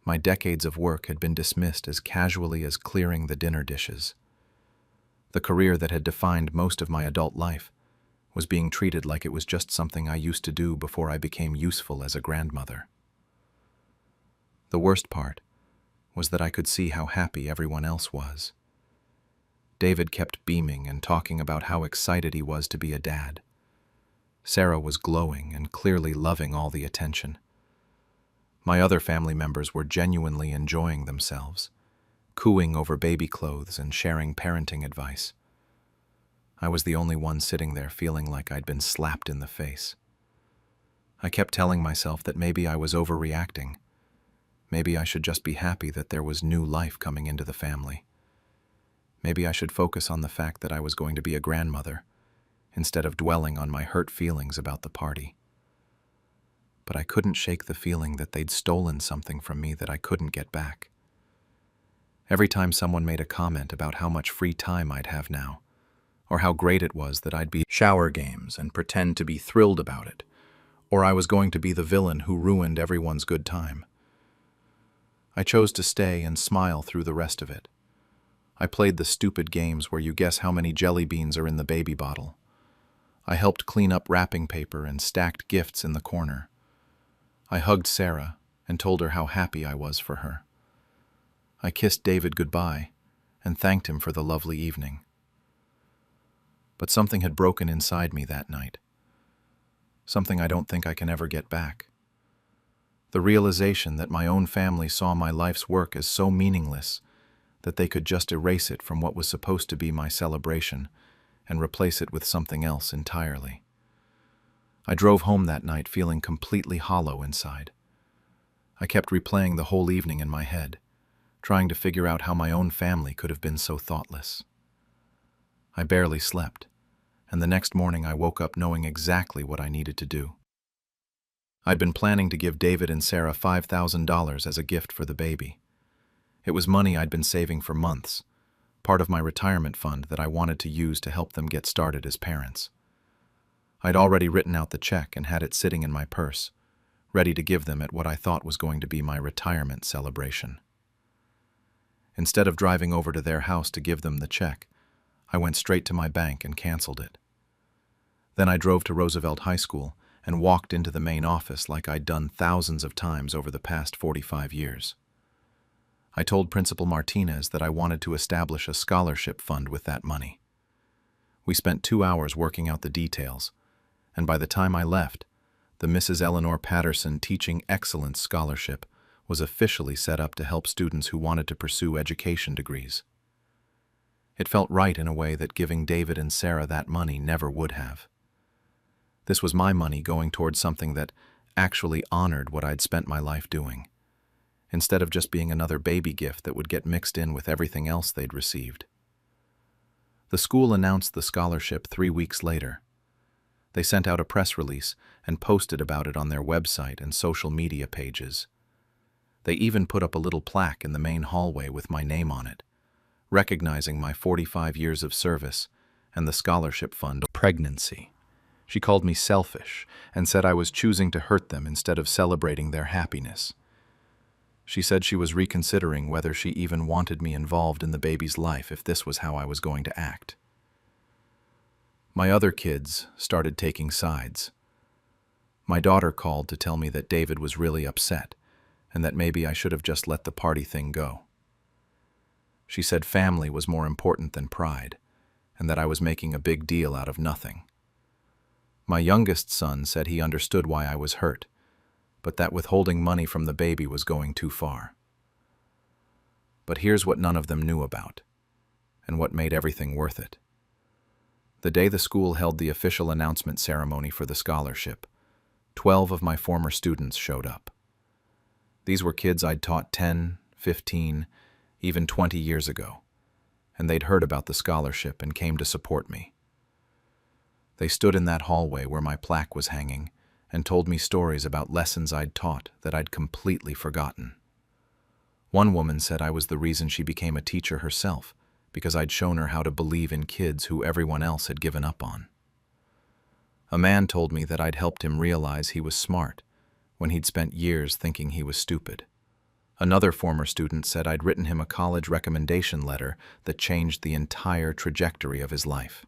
My decades of work had been dismissed as casually as clearing the dinner dishes. The career that had defined most of my adult life was being treated like it was just something I used to do before I became useful as a grandmother. The worst part was that I could see how happy everyone else was. David kept beaming and talking about how excited he was to be a dad. Sarah was glowing and clearly loving all the attention. My other family members were genuinely enjoying themselves, cooing over baby clothes and sharing parenting advice. I was the only one sitting there feeling like I'd been slapped in the face. I kept telling myself that maybe I was overreacting. Maybe I should just be happy that there was new life coming into the family. Maybe I should focus on the fact that I was going to be a grandmother, instead of dwelling on my hurt feelings about the party. But I couldn't shake the feeling that they'd stolen something from me that I couldn't get back. Every time someone made a comment about how much free time I'd have now, or how great it was that I'd be shower games and pretend to be thrilled about it, or I was going to be the villain who ruined everyone's good time, I chose to stay and smile through the rest of it. I played the stupid games where you guess how many jelly beans are in the baby bottle. I helped clean up wrapping paper and stacked gifts in the corner. I hugged Sarah and told her how happy I was for her. I kissed David goodbye and thanked him for the lovely evening. But something had broken inside me that night. Something I don't think I can ever get back. The realization that my own family saw my life's work as so meaningless that they could just erase it from what was supposed to be my celebration and replace it with something else entirely. I drove home that night feeling completely hollow inside. I kept replaying the whole evening in my head, trying to figure out how my own family could have been so thoughtless. I barely slept, and the next morning I woke up knowing exactly what I needed to do. I'd been planning to give David and Sarah $5,000 as a gift for the baby. It was money I'd been saving for months, part of my retirement fund that I wanted to use to help them get started as parents. I'd already written out the check and had it sitting in my purse, ready to give them at what I thought was going to be my retirement celebration. Instead of driving over to their house to give them the check, I went straight to my bank and canceled it. Then I drove to Roosevelt High School and walked into the main office like I'd done thousands of times over the past 45 years. I told Principal Martinez that I wanted to establish a scholarship fund with that money. We spent 2 hours working out the details, and by the time I left, the Mrs. Eleanor Patterson Teaching Excellence Scholarship was officially set up to help students who wanted to pursue education degrees. It felt right in a way that giving David and Sarah that money never would have. This was my money going towards something that actually honored what I'd spent my life doing, instead of just being another baby gift that would get mixed in with everything else they'd received. The school announced the scholarship 3 weeks later. They sent out a press release and posted about it on their website and social media pages. They even put up a little plaque in the main hallway with my name on it, recognizing my 45 years of service and the scholarship fund. Pregnancy. She called me selfish and said I was choosing to hurt them instead of celebrating their happiness. She said she was reconsidering whether she even wanted me involved in the baby's life if this was how I was going to act. My other kids started taking sides. My daughter called to tell me that David was really upset and that maybe I should have just let the party thing go. She said family was more important than pride, and that I was making a big deal out of nothing. My youngest son said he understood why I was hurt, but that withholding money from the baby was going too far. But here's what none of them knew about, and what made everything worth it. The day the school held the official announcement ceremony for the scholarship, 12 of my former students showed up. These were kids I'd taught 10, 15, even 20 years ago, and they'd heard about the scholarship and came to support me. They stood in that hallway where my plaque was hanging and told me stories about lessons I'd taught that I'd completely forgotten. One woman said I was the reason she became a teacher herself, because I'd shown her how to believe in kids who everyone else had given up on. A man told me that I'd helped him realize he was smart when he'd spent years thinking he was stupid. Another former student said I'd written him a college recommendation letter that changed the entire trajectory of his life.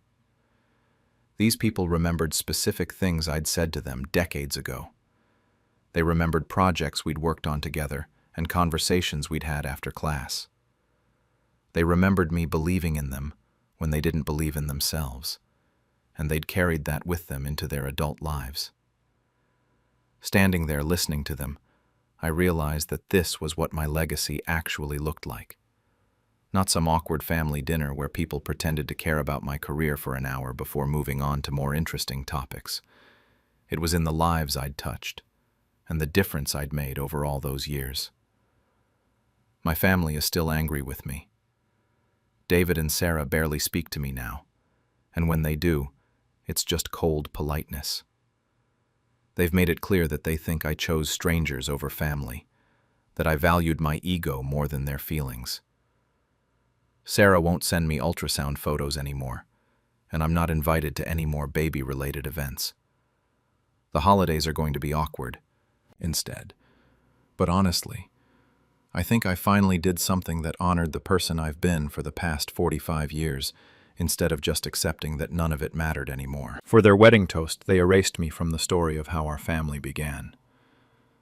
These people remembered specific things I'd said to them decades ago. They remembered projects we'd worked on together and conversations we'd had after class. They remembered me believing in them when they didn't believe in themselves, and they'd carried that with them into their adult lives. Standing there listening to them, I realized that this was what my legacy actually looked like. Not some awkward family dinner where people pretended to care about my career for an hour before moving on to more interesting topics. It was in the lives I'd touched, and the difference I'd made over all those years. My family is still angry with me. David and Sarah barely speak to me now, and when they do, it's just cold politeness. They've made it clear that they think I chose strangers over family, that I valued my ego more than their feelings. Sarah won't send me ultrasound photos anymore, and I'm not invited to any more baby-related events. The holidays are going to be awkward, instead. But honestly, I think I finally did something that honored the person I've been for the past 45 years, instead of just accepting that none of it mattered anymore. For their wedding toast, they erased me from the story of how our family began.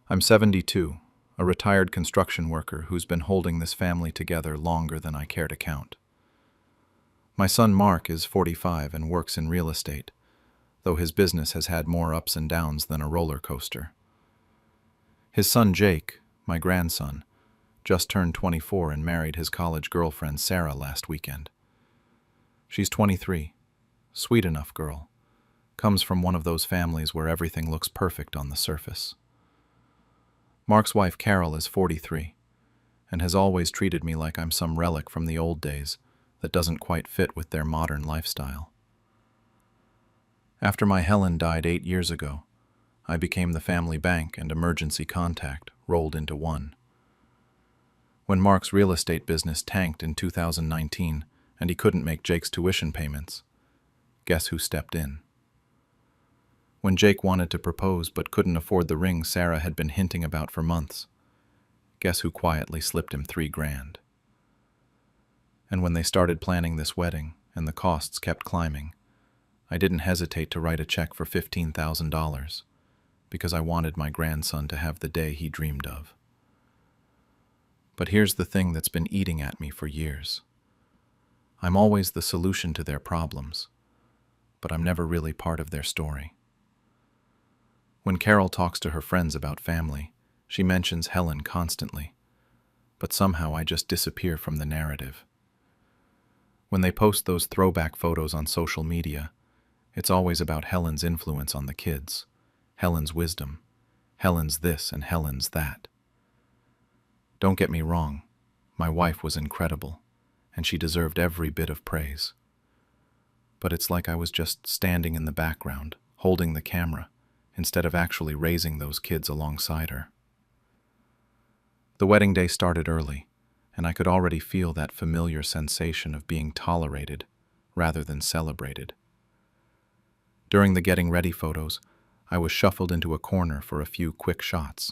I'm 72, a retired construction worker who's been holding this family together longer than I care to count. My son Mark is 45 and works in real estate, though his business has had more ups and downs than a roller coaster. His son Jake, my grandson, just turned 24 and married his college girlfriend Sarah last weekend. She's 23, sweet enough girl, comes from one of those families where everything looks perfect on the surface. Mark's wife Carol is 43 and has always treated me like I'm some relic from the old days that doesn't quite fit with their modern lifestyle. After my Helen died 8 years ago, I became the family bank and emergency contact rolled into one. When Mark's real estate business tanked in 2019 and he couldn't make Jake's tuition payments, guess who stepped in? When Jake wanted to propose but couldn't afford the ring Sarah had been hinting about for months, guess who quietly slipped him $3,000? And when they started planning this wedding and the costs kept climbing, I didn't hesitate to write a check for $15,000 because I wanted my grandson to have the day he dreamed of. But here's the thing that's been eating at me for years. I'm always the solution to their problems, but I'm never really part of their story. When Carol talks to her friends about family, she mentions Helen constantly, but somehow I just disappear from the narrative. When they post those throwback photos on social media, it's always about Helen's influence on the kids, Helen's wisdom, Helen's this and Helen's that. Don't get me wrong, my wife was incredible, and she deserved every bit of praise. But it's like I was just standing in the background, holding the camera, instead of actually raising those kids alongside her. The wedding day started early, and I could already feel that familiar sensation of being tolerated rather than celebrated. During the getting ready photos, I was shuffled into a corner for a few quick shots,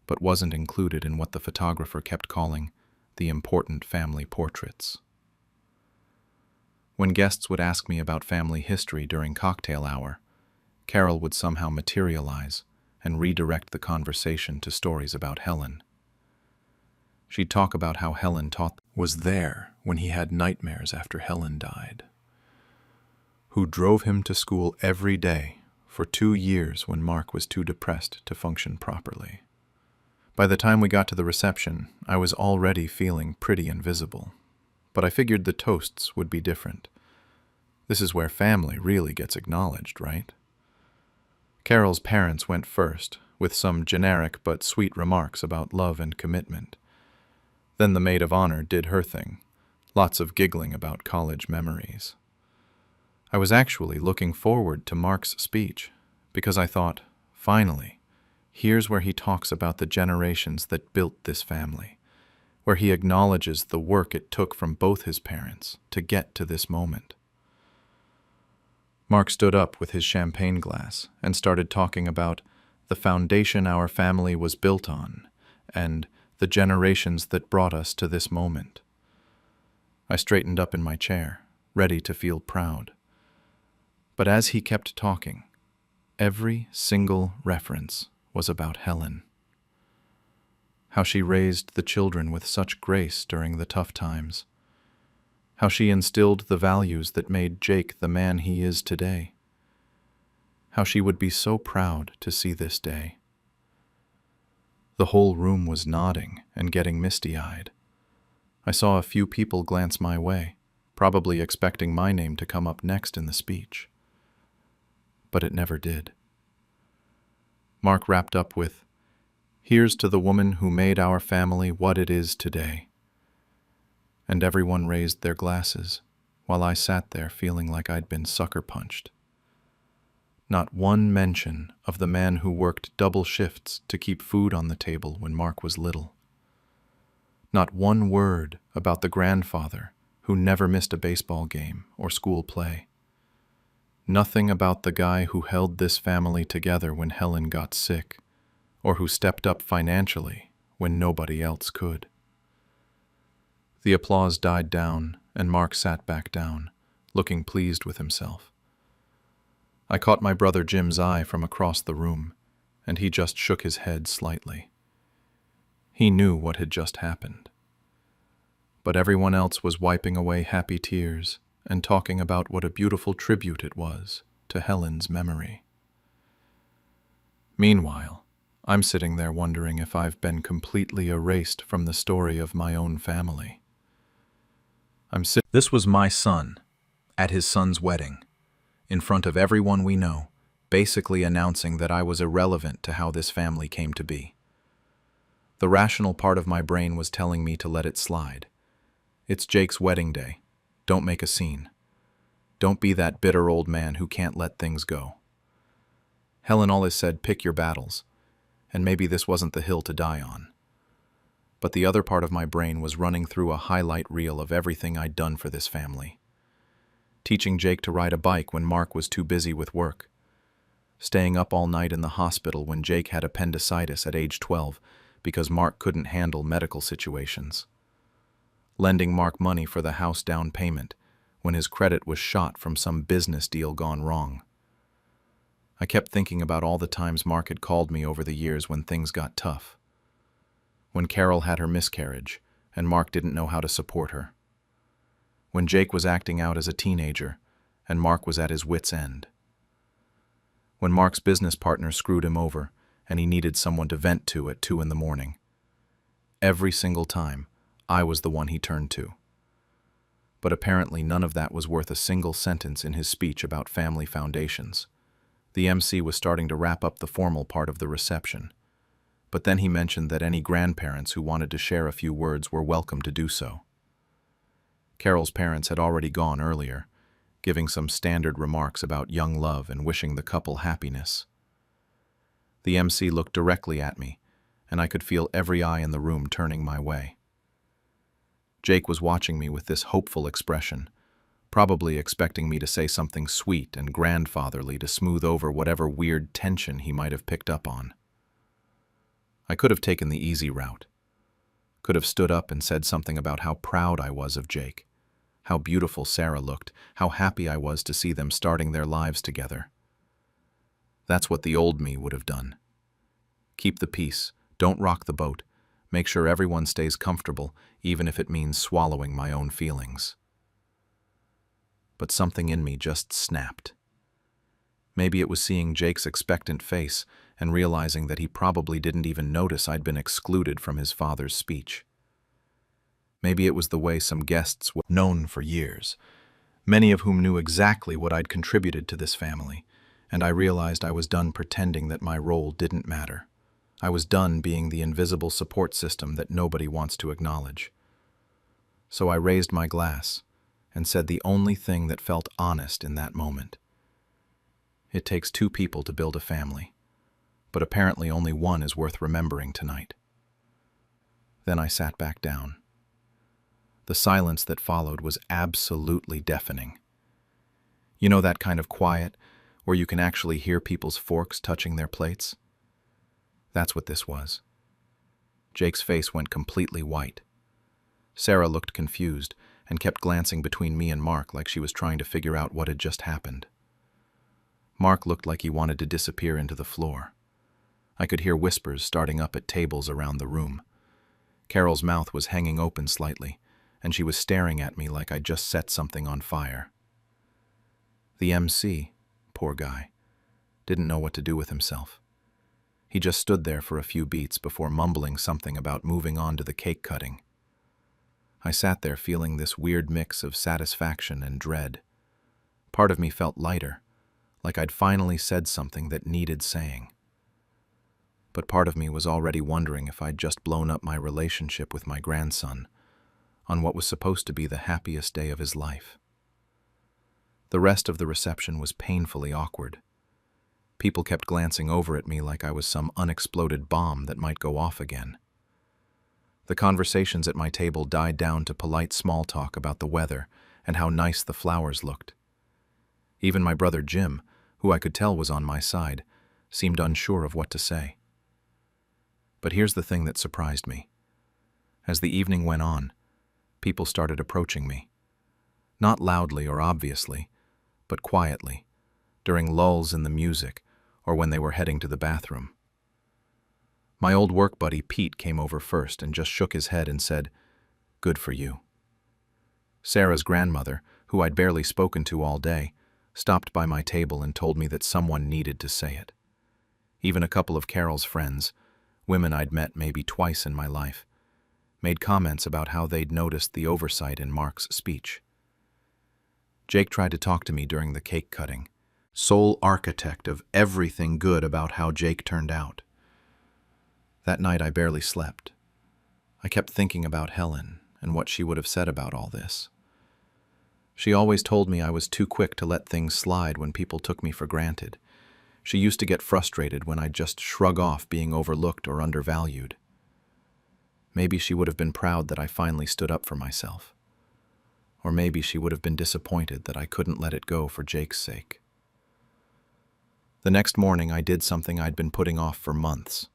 but wasn't included in what the photographer kept calling the important family portraits. When guests would ask me about family history during cocktail hour, Carol would somehow materialize and redirect the conversation to stories about Helen. She'd talk about how Helen was there when he had nightmares after Helen died, who drove him to school every day for 2 years when Mark was too depressed to function properly. By the time we got to the reception, I was already feeling pretty invisible, but I figured the toasts would be different. This is where family really gets acknowledged, right? Carol's parents went first, with some generic but sweet remarks about love and commitment. Then the maid of honor did her thing, lots of giggling about college memories. I was actually looking forward to Mark's speech, because I thought, finally, here's where he talks about the generations that built this family, where he acknowledges the work it took from both his parents to get to this moment. Mark stood up with his champagne glass and started talking about the foundation our family was built on and the generations that brought us to this moment. I straightened up in my chair, ready to feel proud. But as he kept talking, every single reference was about Helen. How she raised the children with such grace during the tough times. How she instilled the values that made Jake the man he is today. How she would be so proud to see this day. The whole room was nodding and getting misty-eyed. I saw a few people glance my way, probably expecting my name to come up next in the speech. But it never did. Mark wrapped up with, "Here's to the woman who made our family what it is today." And everyone raised their glasses, while I sat there feeling like I'd been sucker punched. Not one mention of the man who worked double shifts to keep food on the table when Mark was little. Not one word about the grandfather who never missed a baseball game or school play. Nothing about the guy who held this family together when Helen got sick, or who stepped up financially when nobody else could. The applause died down, and Mark sat back down, looking pleased with himself. I caught my brother Jim's eye from across the room, and he just shook his head slightly. He knew what had just happened. But everyone else was wiping away happy tears and talking about what a beautiful tribute it was to Helen's memory. Meanwhile, I'm sitting there wondering if I've been completely erased from the story of my own family. This was my son, at his son's wedding, in front of everyone we know, basically announcing that I was irrelevant to how this family came to be. The rational part of my brain was telling me to let it slide. It's Jake's wedding day. Don't make a scene. Don't be that bitter old man who can't let things go. Helen always said, pick your battles, and maybe this wasn't the hill to die on. But the other part of my brain was running through a highlight reel of everything I'd done for this family. Teaching Jake to ride a bike when Mark was too busy with work. Staying up all night in the hospital when Jake had appendicitis at age 12 because Mark couldn't handle medical situations. Lending Mark money for the house down payment when his credit was shot from some business deal gone wrong. I kept thinking about all the times Mark had called me over the years when things got tough. When Carol had her miscarriage and Mark didn't know how to support her. When Jake was acting out as a teenager and Mark was at his wit's end. When Mark's business partner screwed him over and he needed someone to vent to at 2 a.m. Every single time, I was the one he turned to. But apparently none of that was worth a single sentence in his speech about family foundations. The MC was starting to wrap up the formal part of the reception. But then he mentioned that any grandparents who wanted to share a few words were welcome to do so. Carol's parents had already gone earlier, giving some standard remarks about young love and wishing the couple happiness. The MC looked directly at me, and I could feel every eye in the room turning my way. Jake was watching me with this hopeful expression, probably expecting me to say something sweet and grandfatherly to smooth over whatever weird tension he might have picked up on. I could have taken the easy route. Could have stood up and said something about how proud I was of Jake, how beautiful Sarah looked, how happy I was to see them starting their lives together. That's what the old me would have done. Keep the peace, don't rock the boat, make sure everyone stays comfortable, even if it means swallowing my own feelings. But something in me just snapped. Maybe it was seeing Jake's expectant face and realizing that he probably didn't even notice I'd been excluded from his father's speech. Maybe it was the way some guests were known for years, many of whom knew exactly what I'd contributed to this family, and I realized I was done pretending that my role didn't matter. I was done being the invisible support system that nobody wants to acknowledge. So I raised my glass and said the only thing that felt honest in that moment. It takes 2 people to build a family, but apparently only one is worth remembering tonight. Then I sat back down. The silence that followed was absolutely deafening. You know that kind of quiet where you can actually hear people's forks touching their plates? That's what this was. Jake's face went completely white. Sarah looked confused and kept glancing between me and Mark like she was trying to figure out what had just happened. Mark looked like he wanted to disappear into the floor. I could hear whispers starting up at tables around the room. Carol's mouth was hanging open slightly, and she was staring at me like I'd just set something on fire. The MC, poor guy, didn't know what to do with himself. He just stood there for a few beats before mumbling something about moving on to the cake cutting. I sat there feeling this weird mix of satisfaction and dread. Part of me felt lighter, like I'd finally said something that needed saying. But part of me was already wondering if I'd just blown up my relationship with my grandson on what was supposed to be the happiest day of his life. The rest of the reception was painfully awkward. People kept glancing over at me like I was some unexploded bomb that might go off again. The conversations at my table died down to polite small talk about the weather and how nice the flowers looked. Even my brother Jim, who I could tell was on my side, seemed unsure of what to say. But here's the thing that surprised me. As the evening went on, people started approaching me. Not loudly or obviously, but quietly, during lulls in the music or when they were heading to the bathroom. My old work buddy Pete came over first and just shook his head and said, "Good for you." Sarah's grandmother, who I'd barely spoken to all day, stopped by my table and told me that someone needed to say it. Even a couple of Carol's friends, women I'd met maybe twice in my life, made comments about how they'd noticed the oversight in Mark's speech. Jake tried to talk to me during the cake cutting, sole architect of everything good about how Jake turned out. That night I barely slept. I kept thinking about Helen and what she would have said about all this. She always told me I was too quick to let things slide when people took me for granted. She used to get frustrated when I'd just shrug off being overlooked or undervalued. Maybe she would have been proud that I finally stood up for myself. Or maybe she would have been disappointed that I couldn't let it go for Jake's sake. The next morning I did something I'd been putting off for months.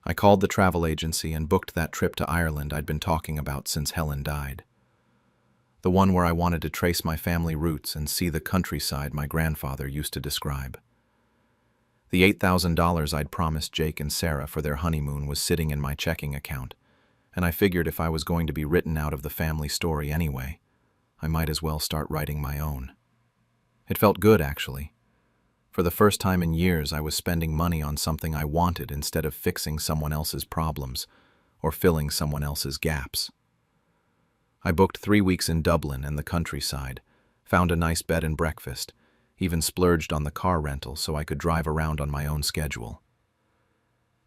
I called the travel agency and booked that trip to Ireland I'd been talking about since Helen died. The one where I wanted to trace my family roots and see the countryside my grandfather used to describe. The $8,000 I'd promised Jake and Sarah for their honeymoon was sitting in my checking account, and I figured if I was going to be written out of the family story anyway, I might as well start writing my own. It felt good, actually. For the first time in years, I was spending money on something I wanted instead of fixing someone else's problems or filling someone else's gaps. I booked 3 weeks in Dublin and the countryside, found a nice bed and breakfast, even splurged on the car rental so I could drive around on my own schedule.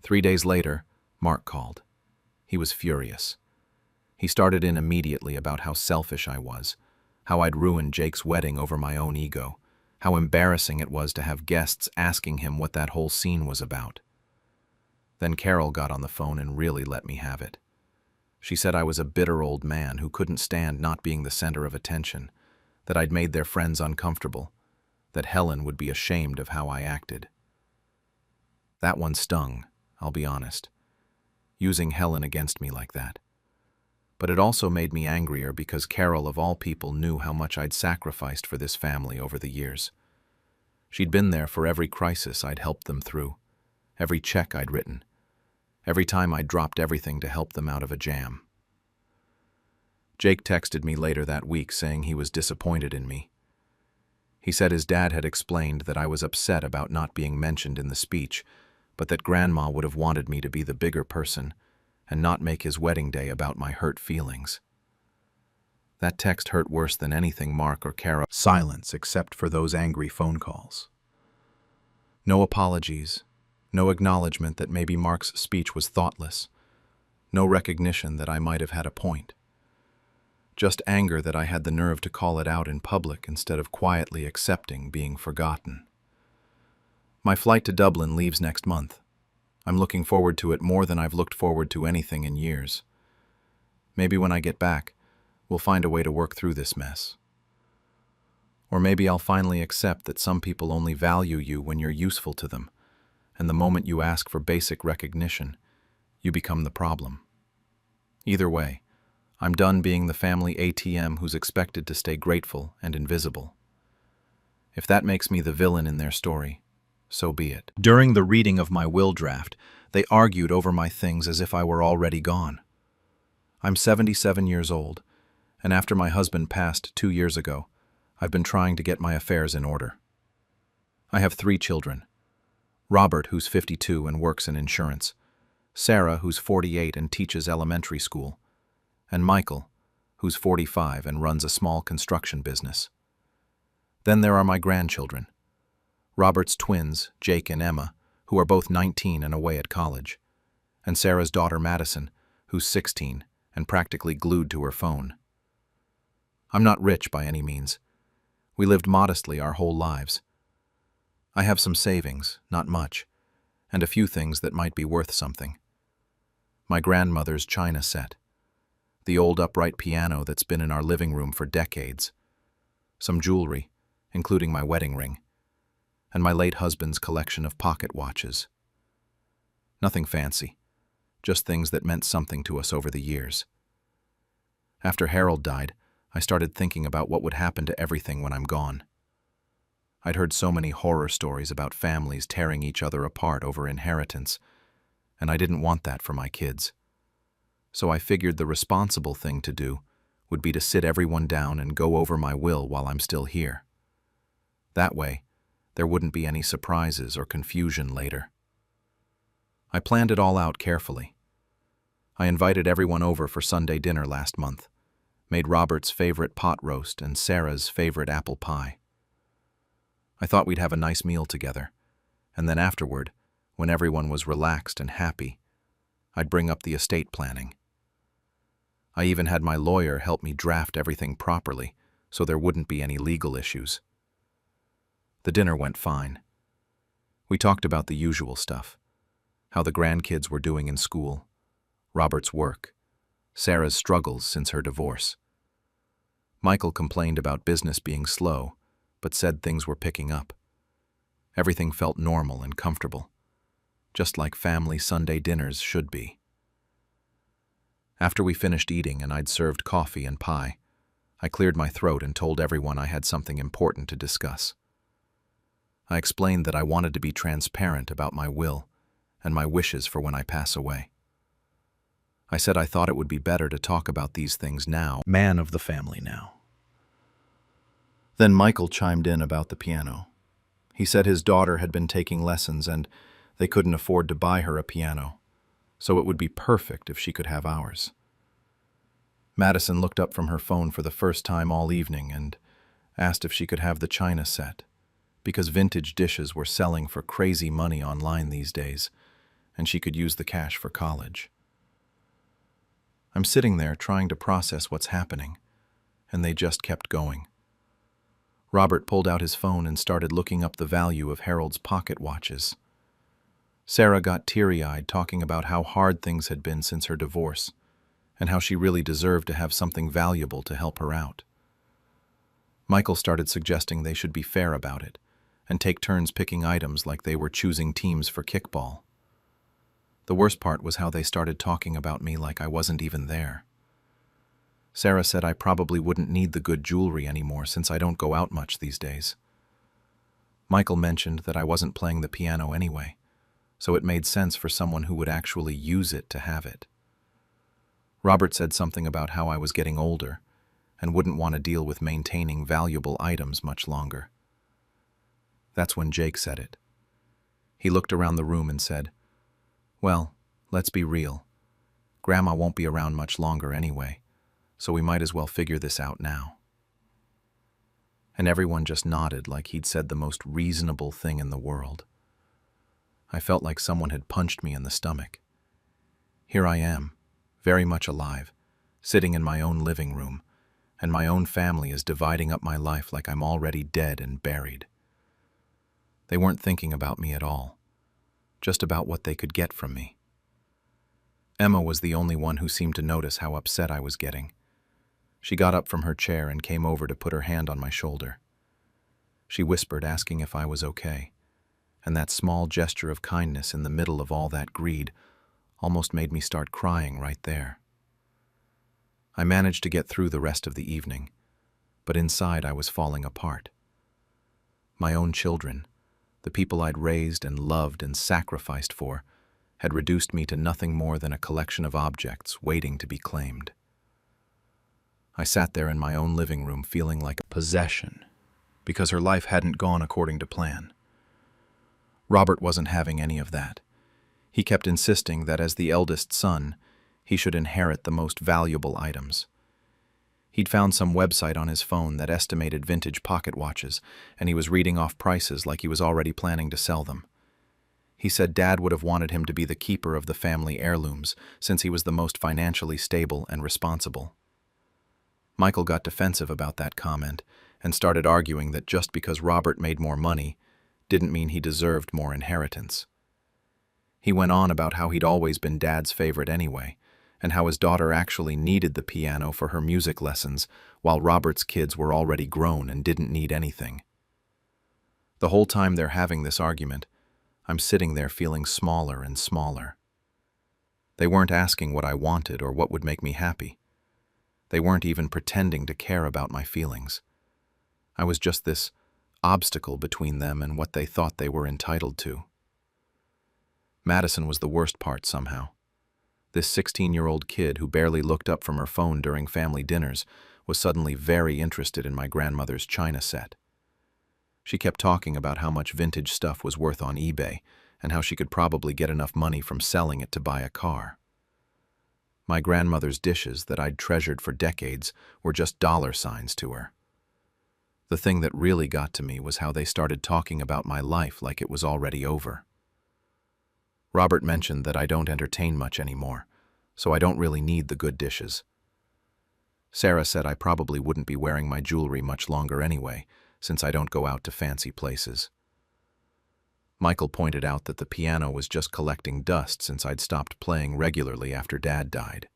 3 days later, Mark called. He was furious. He started in immediately about how selfish I was, how I'd ruined Jake's wedding over my own ego, how embarrassing it was to have guests asking him what that whole scene was about. Then Carol got on the phone and really let me have it. She said I was a bitter old man who couldn't stand not being the center of attention, that I'd made their friends uncomfortable, that Helen would be ashamed of how I acted. That one stung, I'll be honest, using Helen against me like that. But it also made me angrier because Carol, of all people, knew how much I'd sacrificed for this family over the years. She'd been there for every crisis I'd helped them through, every check I'd written, every time I'd dropped everything to help them out of a jam. Jake texted me later that week saying he was disappointed in me. He said his dad had explained that I was upset about not being mentioned in the speech, but that Grandma would have wanted me to be the bigger person and not make his wedding day about my hurt feelings. That text hurt worse than anything Mark or Kara. Silence except for those angry phone calls. No apologies, no acknowledgement that maybe Mark's speech was thoughtless, no recognition that I might have had a point. Just anger that I had the nerve to call it out in public instead of quietly accepting being forgotten. My flight to Dublin leaves next month. I'm looking forward to it more than I've looked forward to anything in years. Maybe when I get back, we'll find a way to work through this mess. Or maybe I'll finally accept that some people only value you when you're useful to them, and the moment you ask for basic recognition, you become the problem. Either way, I'm done being the family ATM who's expected to stay grateful and invisible. If that makes me the villain in their story, so be it. During the reading of my will draft, they argued over my things as if I were already gone. I'm 77 years old, and after my husband passed 2 years ago, I've been trying to get my affairs in order. I have 3 children. Robert, who's 52 and works in insurance, Sarah, who's 48 and teaches elementary school, and Michael, who's 45 and runs a small construction business. Then there are my grandchildren, Robert's twins, Jake and Emma, who are both 19 and away at college, and Sarah's daughter Madison, who's 16 and practically glued to her phone. I'm not rich by any means. We lived modestly our whole lives. I have some savings, not much, and a few things that might be worth something. My grandmother's china set, the old upright piano that's been in our living room for decades, some jewelry, including my wedding ring, and my late husband's collection of pocket watches. Nothing fancy, just things that meant something to us over the years. After Harold died, I started thinking about what would happen to everything when I'm gone. I'd heard so many horror stories about families tearing each other apart over inheritance, and I didn't want that for my kids. So I figured the responsible thing to do would be to sit everyone down and go over my will while I'm still here. That way, there wouldn't be any surprises or confusion later. I planned it all out carefully. I invited everyone over for Sunday dinner last month, made Robert's favorite pot roast and Sarah's favorite apple pie. I thought we'd have a nice meal together, and then afterward, when everyone was relaxed and happy, I'd bring up the estate planning. I even had my lawyer help me draft everything properly so there wouldn't be any legal issues. The dinner went fine. We talked about the usual stuff, how the grandkids were doing in school, Robert's work, Sarah's struggles since her divorce. Michael complained about business being slow, but said things were picking up. Everything felt normal and comfortable, just like family Sunday dinners should be. After we finished eating and I'd served coffee and pie, I cleared my throat and told everyone I had something important to discuss. I explained that I wanted to be transparent about my will and my wishes for when I pass away. I said I thought it would be better to talk about these things now, man of the family now. Then Michael chimed in about the piano. He said his daughter had been taking lessons and they couldn't afford to buy her a piano, so it would be perfect if she could have ours. Madison looked up from her phone for the first time all evening and asked if she could have the china set, because vintage dishes were selling for crazy money online these days, and she could use the cash for college. I'm sitting there trying to process what's happening, and they just kept going. Robert pulled out his phone and started looking up the value of Harold's pocket watches. Sarah got teary-eyed talking about how hard things had been since her divorce, and how she really deserved to have something valuable to help her out. Michael started suggesting they should be fair about it, and take turns picking items like they were choosing teams for kickball. The worst part was how they started talking about me like I wasn't even there. Sarah said I probably wouldn't need the good jewelry anymore since I don't go out much these days. Michael mentioned that I wasn't playing the piano anyway, so it made sense for someone who would actually use it to have it. Robert said something about how I was getting older and wouldn't want to deal with maintaining valuable items much longer. That's when Jake said it. He looked around the room and said, "Well, let's be real. Grandma won't be around much longer anyway, so we might as well figure this out now." And everyone just nodded like he'd said the most reasonable thing in the world. I felt like someone had punched me in the stomach. Here I am, very much alive, sitting in my own living room, and my own family is dividing up my life like I'm already dead and buried. They weren't thinking about me at all, just about what they could get from me. Emma was the only one who seemed to notice how upset I was getting. She got up from her chair and came over to put her hand on my shoulder. She whispered, asking if I was okay, and that small gesture of kindness in the middle of all that greed almost made me start crying right there. I managed to get through the rest of the evening, but inside I was falling apart. My own children, the people I'd raised and loved and sacrificed for, had reduced me to nothing more than a collection of objects waiting to be claimed. I sat there in my own living room feeling like a possession, because her life hadn't gone according to plan. Robert wasn't having any of that. He kept insisting that as the eldest son, he should inherit the most valuable items. He'd found some website on his phone that estimated vintage pocket watches, and he was reading off prices like he was already planning to sell them. He said Dad would have wanted him to be the keeper of the family heirlooms, since he was the most financially stable and responsible. Michael got defensive about that comment and started arguing that just because Robert made more money didn't mean he deserved more inheritance. He went on about how he'd always been Dad's favorite anyway, and how his daughter actually needed the piano for her music lessons, while Robert's kids were already grown and didn't need anything. The whole time they're having this argument, I'm sitting there feeling smaller and smaller. They weren't asking what I wanted or what would make me happy. They weren't even pretending to care about my feelings. I was just this obstacle between them and what they thought they were entitled to. Madison was the worst part somehow. This 16-year-old kid who barely looked up from her phone during family dinners was suddenly very interested in my grandmother's china set. She kept talking about how much vintage stuff was worth on eBay and how she could probably get enough money from selling it to buy a car. My grandmother's dishes that I'd treasured for decades were just dollar signs to her. The thing that really got to me was how they started talking about my life like it was already over. Robert mentioned that I don't entertain much anymore, so I don't really need the good dishes. Sarah said I probably wouldn't be wearing my jewelry much longer anyway, since I don't go out to fancy places. Michael pointed out that the piano was just collecting dust since I'd stopped playing regularly after Dad died.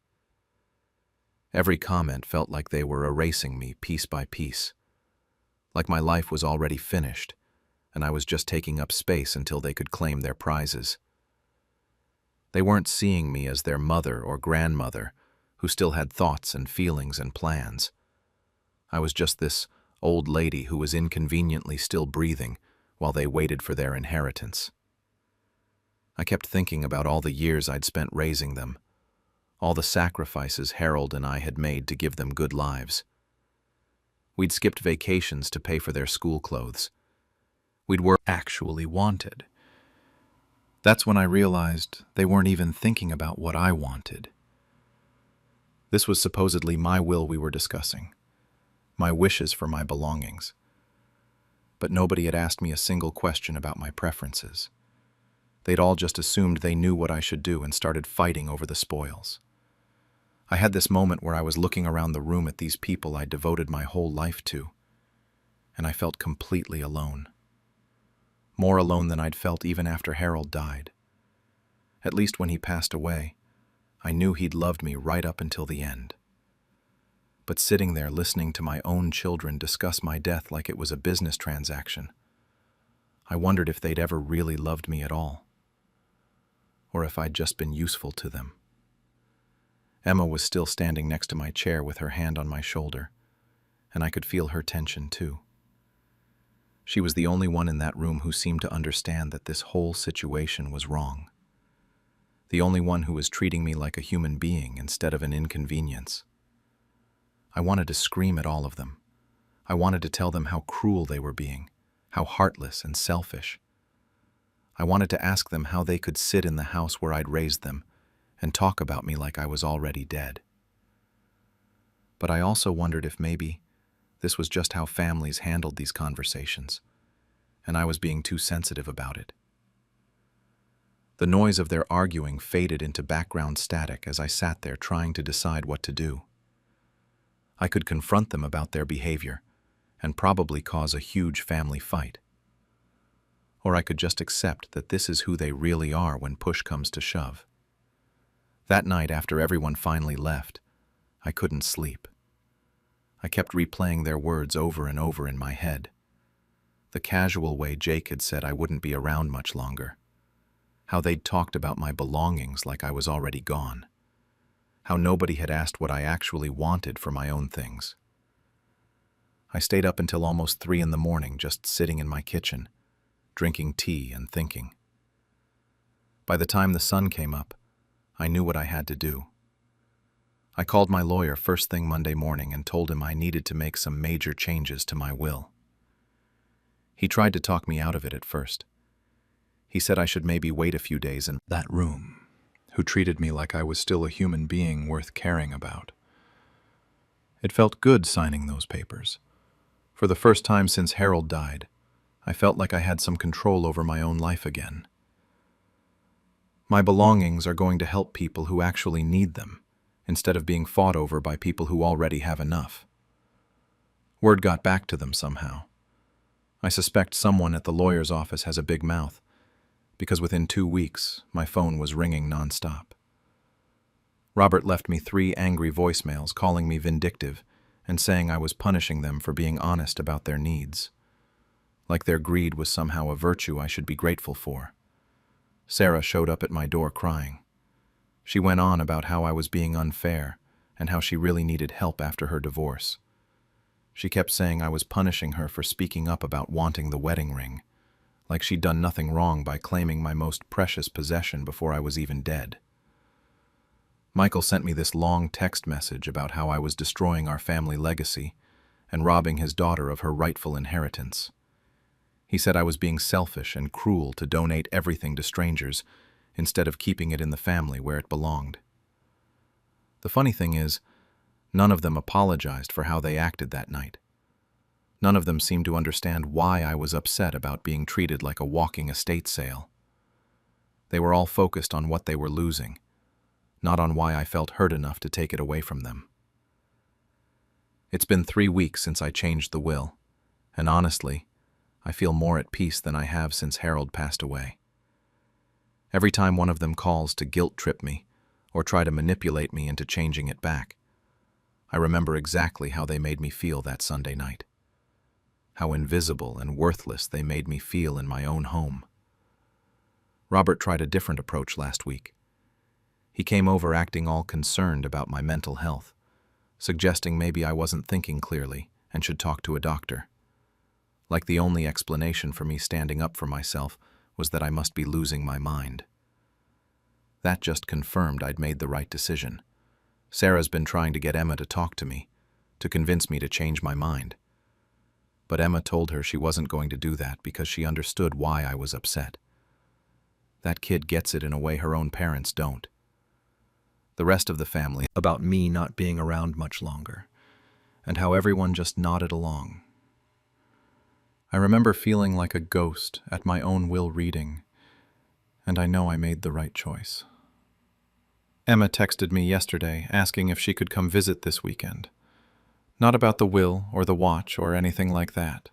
Every comment felt like they were erasing me piece by piece, like my life was already finished, and I was just taking up space until they could claim their prizes. They weren't seeing me as their mother or grandmother, who still had thoughts and feelings and plans. I was just this old lady who was inconveniently still breathing while they waited for their inheritance. I kept thinking about all the years I'd spent raising them, all the sacrifices Harold and I had made to give them good lives. We'd skipped vacations to pay for their school clothes. We'd worked actually wanted. That's when I realized they weren't even thinking about what I wanted. This was supposedly my will we were discussing, my wishes for my belongings. But nobody had asked me a single question about my preferences. They'd all just assumed they knew what I should do and started fighting over the spoils. I had this moment where I was looking around the room at these people I'd devoted my whole life to, and I felt completely alone. More alone than I'd felt even after Harold died. At least when he passed away, I knew he'd loved me right up until the end. But sitting there listening to my own children discuss my death like it was a business transaction, I wondered if they'd ever really loved me at all, or if I'd just been useful to them. Emma was still standing next to my chair with her hand on my shoulder, and I could feel her tension too. She was the only one in that room who seemed to understand that this whole situation was wrong. The only one who was treating me like a human being instead of an inconvenience. I wanted to scream at all of them. I wanted to tell them how cruel they were being, how heartless and selfish. I wanted to ask them how they could sit in the house where I'd raised them and talk about me like I was already dead. But I also wondered if maybe this was just how families handled these conversations, and I was being too sensitive about it. The noise of their arguing faded into background static as I sat there trying to decide what to do. I could confront them about their behavior and probably cause a huge family fight. Or I could just accept that this is who they really are when push comes to shove. That night, after everyone finally left, I couldn't sleep. I kept replaying their words over and over in my head. The casual way Jake had said I wouldn't be around much longer. How they'd talked about my belongings like I was already gone. How nobody had asked what I actually wanted for my own things. I stayed up until almost 3 a.m. just sitting in my kitchen, drinking tea and thinking. By the time the sun came up, I knew what I had to do. I called my lawyer first thing Monday morning and told him I needed to make some major changes to my will. He tried to talk me out of it at first. He said I should maybe wait a few days in that room, who treated me like I was still a human being worth caring about. It felt good signing those papers. For the first time since Harold died, I felt like I had some control over my own life again. My belongings are going to help people who actually need them, instead of being fought over by people who already have enough. Word got back to them somehow. I suspect someone at the lawyer's office has a big mouth, because within 2 weeks, my phone was ringing nonstop. Robert left me 3 angry voicemails calling me vindictive and saying I was punishing them for being honest about their needs. Like their greed was somehow a virtue I should be grateful for. Sarah showed up at my door crying. She went on about how I was being unfair and how she really needed help after her divorce. She kept saying I was punishing her for speaking up about wanting the wedding ring, like she'd done nothing wrong by claiming my most precious possession before I was even dead. Michael sent me this long text message about how I was destroying our family legacy and robbing his daughter of her rightful inheritance. He said I was being selfish and cruel to donate everything to strangers instead of keeping it in the family where it belonged. The funny thing is, none of them apologized for how they acted that night. None of them seemed to understand why I was upset about being treated like a walking estate sale. They were all focused on what they were losing, not on why I felt hurt enough to take it away from them. It's been 3 weeks since I changed the will, and honestly, I feel more at peace than I have since Harold passed away. Every time one of them calls to guilt trip me or try to manipulate me into changing it back, I remember exactly how they made me feel that Sunday night. How invisible and worthless they made me feel in my own home. Robert tried a different approach last week. He came over acting all concerned about my mental health, suggesting maybe I wasn't thinking clearly and should talk to a doctor. Like the only explanation for me standing up for myself was that I must be losing my mind. That just confirmed I'd made the right decision. Sarah's been trying to get Emma to talk to me, to convince me to change my mind. But Emma told her she wasn't going to do that because she understood why I was upset. That kid gets it in a way her own parents don't. The rest of the family about me not being around much longer, and how everyone just nodded along. I remember feeling like a ghost at my own will reading, and I know I made the right choice. Emma texted me yesterday asking if she could come visit this weekend. Not about the will or the watch or anything like that.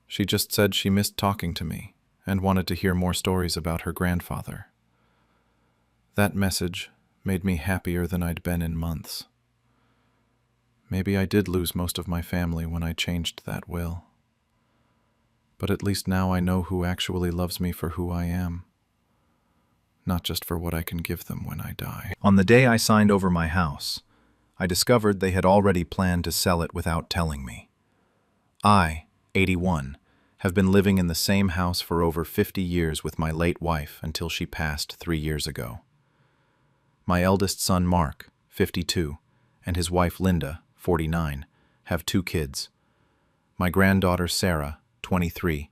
She just said she missed talking to me and wanted to hear more stories about her grandfather. That message made me happier than I'd been in months. Maybe I did lose most of my family when I changed that will. But at least now I know who actually loves me for who I am, not just for what I can give them when I die. On the day I signed over my house, I discovered they had already planned to sell it without telling me. I, 81, have been living in the same house for over 50 years with my late wife until she passed 3 years ago. My eldest son, Mark, 52, and his wife, Linda, 49, have 2 kids. My granddaughter, Sarah, 23,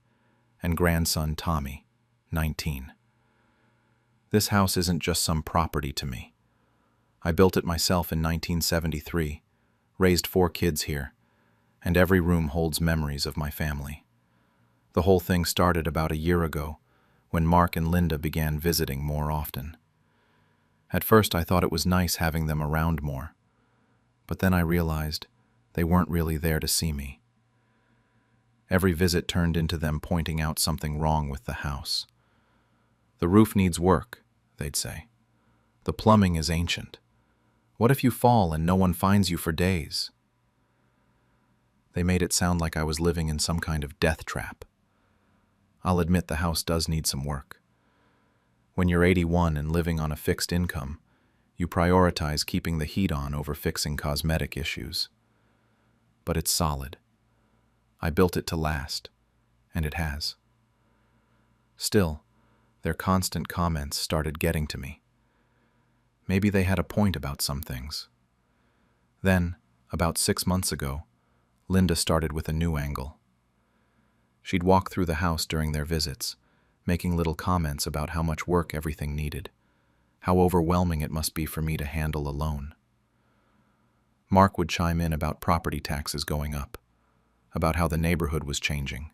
and grandson, Tommy, 19. This house isn't just some property to me. I built it myself in 1973, raised 4 kids here, and every room holds memories of my family. The whole thing started about a year ago, when Mark and Linda began visiting more often. At first I thought it was nice having them around more, but then I realized they weren't really there to see me. Every visit turned into them pointing out something wrong with the house. The roof needs work, they'd say. The plumbing is ancient. What if you fall and no one finds you for days? They made it sound like I was living in some kind of death trap. I'll admit the house does need some work. When you're 81 and living on a fixed income, you prioritize keeping the heat on over fixing cosmetic issues. But it's solid. I built it to last, and it has. Still, their constant comments started getting to me. Maybe they had a point about some things. Then, about 6 months ago, Linda started with a new angle. She'd walk through the house during their visits, making little comments about how much work everything needed, how overwhelming it must be for me to handle alone. Mark would chime in about property taxes going up, about how the neighborhood was changing.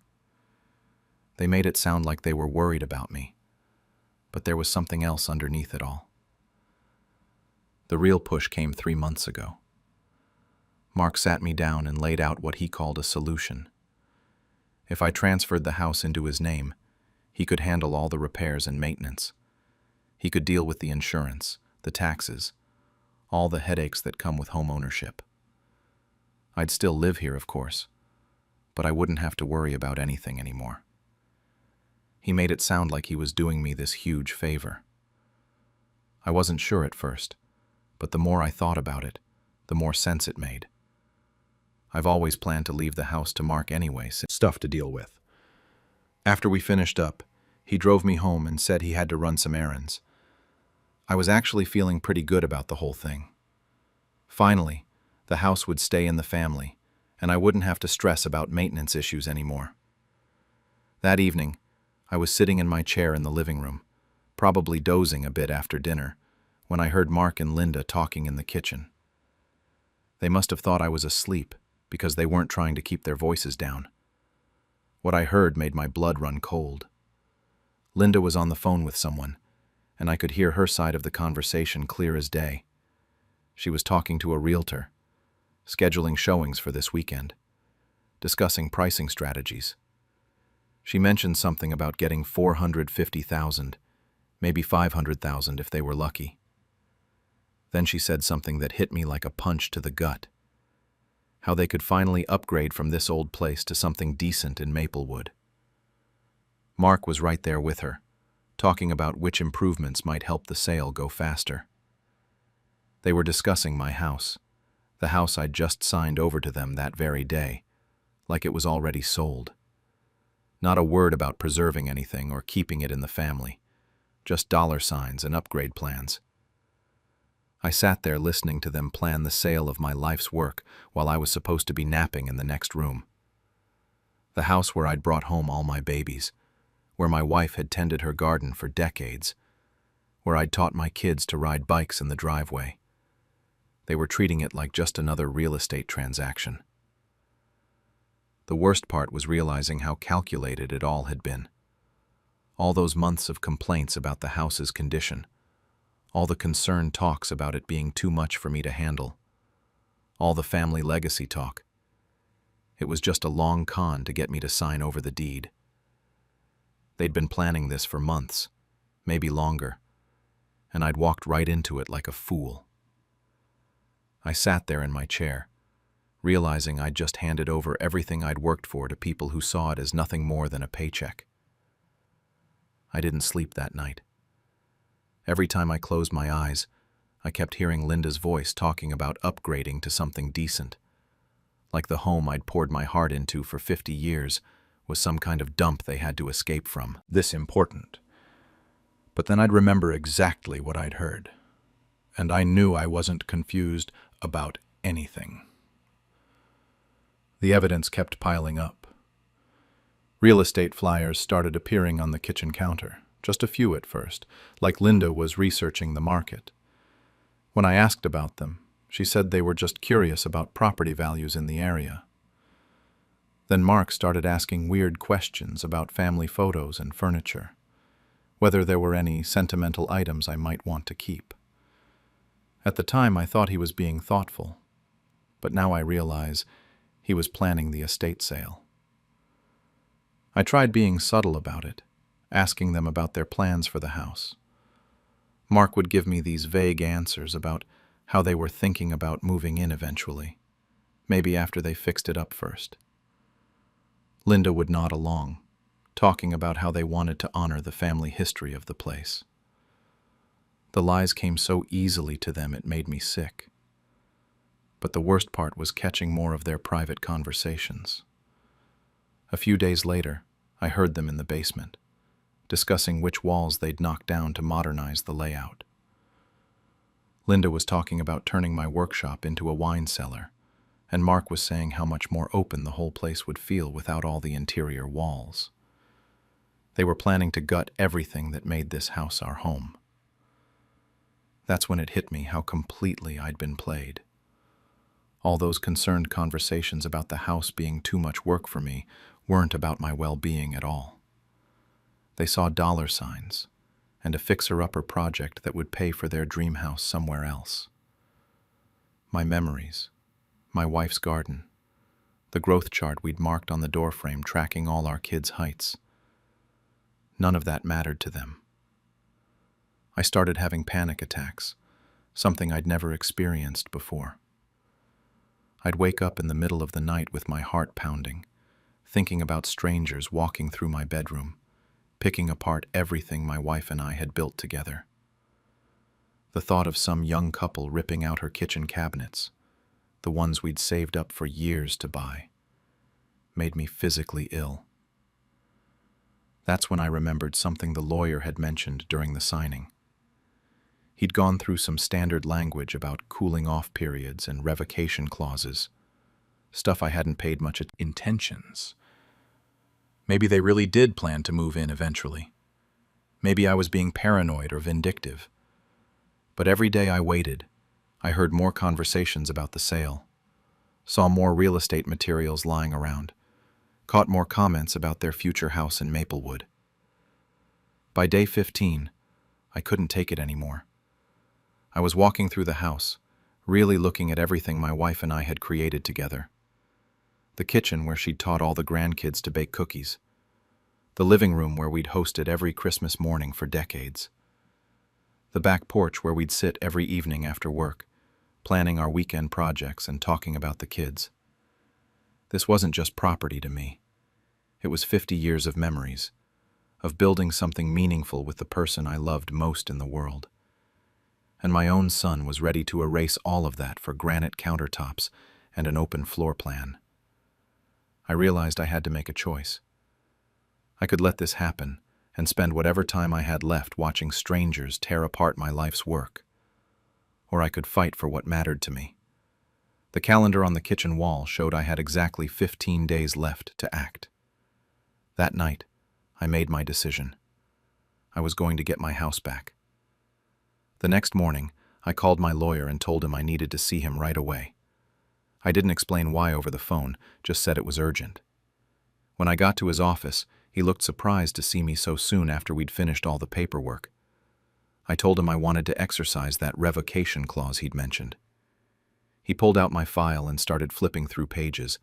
They made it sound like they were worried about me, but there was something else underneath it all. The real push came 3 months ago. Mark sat me down and laid out what he called a solution. If I transferred the house into his name, he could handle all the repairs and maintenance. He could deal with the insurance, the taxes, all the headaches that come with home ownership. I'd still live here, of course, but I wouldn't have to worry about anything anymore. He made it sound like he was doing me this huge favor. I wasn't sure at first, but the more I thought about it, the more sense it made. I've always planned to leave the house to Mark anyway, stuff to deal with. After we finished up, he drove me home and said he had to run some errands. I was actually feeling pretty good about the whole thing. Finally, the house would stay in the family, and I wouldn't have to stress about maintenance issues anymore. That evening, I was sitting in my chair in the living room, probably dozing a bit after dinner, when I heard Mark and Linda talking in the kitchen. They must have thought I was asleep because they weren't trying to keep their voices down. What I heard made my blood run cold. Linda was on the phone with someone, and I could hear her side of the conversation clear as day. She was talking to a realtor, scheduling showings for this weekend, discussing pricing strategies. She mentioned something about getting $450,000, maybe $500,000 if they were lucky. Then she said something that hit me like a punch to the gut. How they could finally upgrade from this old place to something decent in Maplewood. Mark was right there with her, talking about which improvements might help the sale go faster. They were discussing my house, the house I'd just signed over to them that very day, like it was already sold. Not a word about preserving anything or keeping it in the family, just dollar signs and upgrade plans. I sat there listening to them plan the sale of my life's work while I was supposed to be napping in the next room. The house where I'd brought home all my babies, where my wife had tended her garden for decades, where I'd taught my kids to ride bikes in the driveway. They were treating it like just another real estate transaction. The worst part was realizing how calculated it all had been. All those months of complaints about the house's condition, all the concerned talks about it being too much for me to handle, all the family legacy talk. It was just a long con to get me to sign over the deed. They'd been planning this for months, maybe longer, and I'd walked right into it like a fool. I sat there in my chair, realizing I'd just handed over everything I'd worked for to people who saw it as nothing more than a paycheck. I didn't sleep that night. Every time I closed my eyes, I kept hearing Linda's voice talking about upgrading to something decent, like the home I'd poured my heart into for 50 years was some kind of dump they had to escape from. This important. But then I'd remember exactly what I'd heard, and I knew I wasn't confused about anything. The evidence kept piling up. Real estate flyers started appearing on the kitchen counter, just a few at first, like Linda was researching the market. When I asked about them, she said they were just curious about property values in the area. Then Mark started asking weird questions about family photos and furniture, whether there were any sentimental items I might want to keep. At the time, I thought he was being thoughtful, but now I realize he was planning the estate sale. I tried being subtle about it, asking them about their plans for the house. Mark would give me these vague answers about how they were thinking about moving in eventually, maybe after they fixed it up first. Linda would nod along, talking about how they wanted to honor the family history of the place. The lies came so easily to them it made me sick. But the worst part was catching more of their private conversations. A few days later, I heard them in the basement, discussing which walls they'd knock down to modernize the layout. Linda was talking about turning my workshop into a wine cellar, and Mark was saying how much more open the whole place would feel without all the interior walls. They were planning to gut everything that made this house our home. That's when it hit me how completely I'd been played. All those concerned conversations about the house being too much work for me weren't about my well-being at all. They saw dollar signs and a fixer-upper project that would pay for their dream house somewhere else. My memories, my wife's garden, the growth chart we'd marked on the doorframe tracking all our kids' heights. None of that mattered to them. I started having panic attacks, something I'd never experienced before. I'd wake up in the middle of the night with my heart pounding, thinking about strangers walking through my bedroom, picking apart everything my wife and I had built together. The thought of some young couple ripping out her kitchen cabinets, the ones we'd saved up for years to buy, made me physically ill. That's when I remembered something the lawyer had mentioned during the signing. He'd gone through some standard language about cooling off periods and revocation clauses, stuff I hadn't paid much intentions. Maybe they really did plan to move in eventually. Maybe I was being paranoid or vindictive. But every day I waited, I heard more conversations about the sale, saw more real estate materials lying around, caught more comments about their future house in Maplewood. By day 15, I couldn't take it anymore. I was walking through the house, really looking at everything my wife and I had created together. The kitchen where she'd taught all the grandkids to bake cookies. The living room where we'd hosted every Christmas morning for decades. The back porch where we'd sit every evening after work, planning our weekend projects and talking about the kids. This wasn't just property to me. It was 50 years of memories, of building something meaningful with the person I loved most in the world. And my own son was ready to erase all of that for granite countertops and an open floor plan. I realized I had to make a choice. I could let this happen and spend whatever time I had left watching strangers tear apart my life's work. Or I could fight for what mattered to me. The calendar on the kitchen wall showed I had exactly 15 days left to act. That night, I made my decision. I was going to get my house back. The next morning, I called my lawyer and told him I needed to see him right away. I didn't explain why over the phone, just said it was urgent. When I got to his office, he looked surprised to see me so soon after we'd finished all the paperwork. I told him I wanted to exercise that revocation clause he'd mentioned. He pulled out my file and started flipping through pages,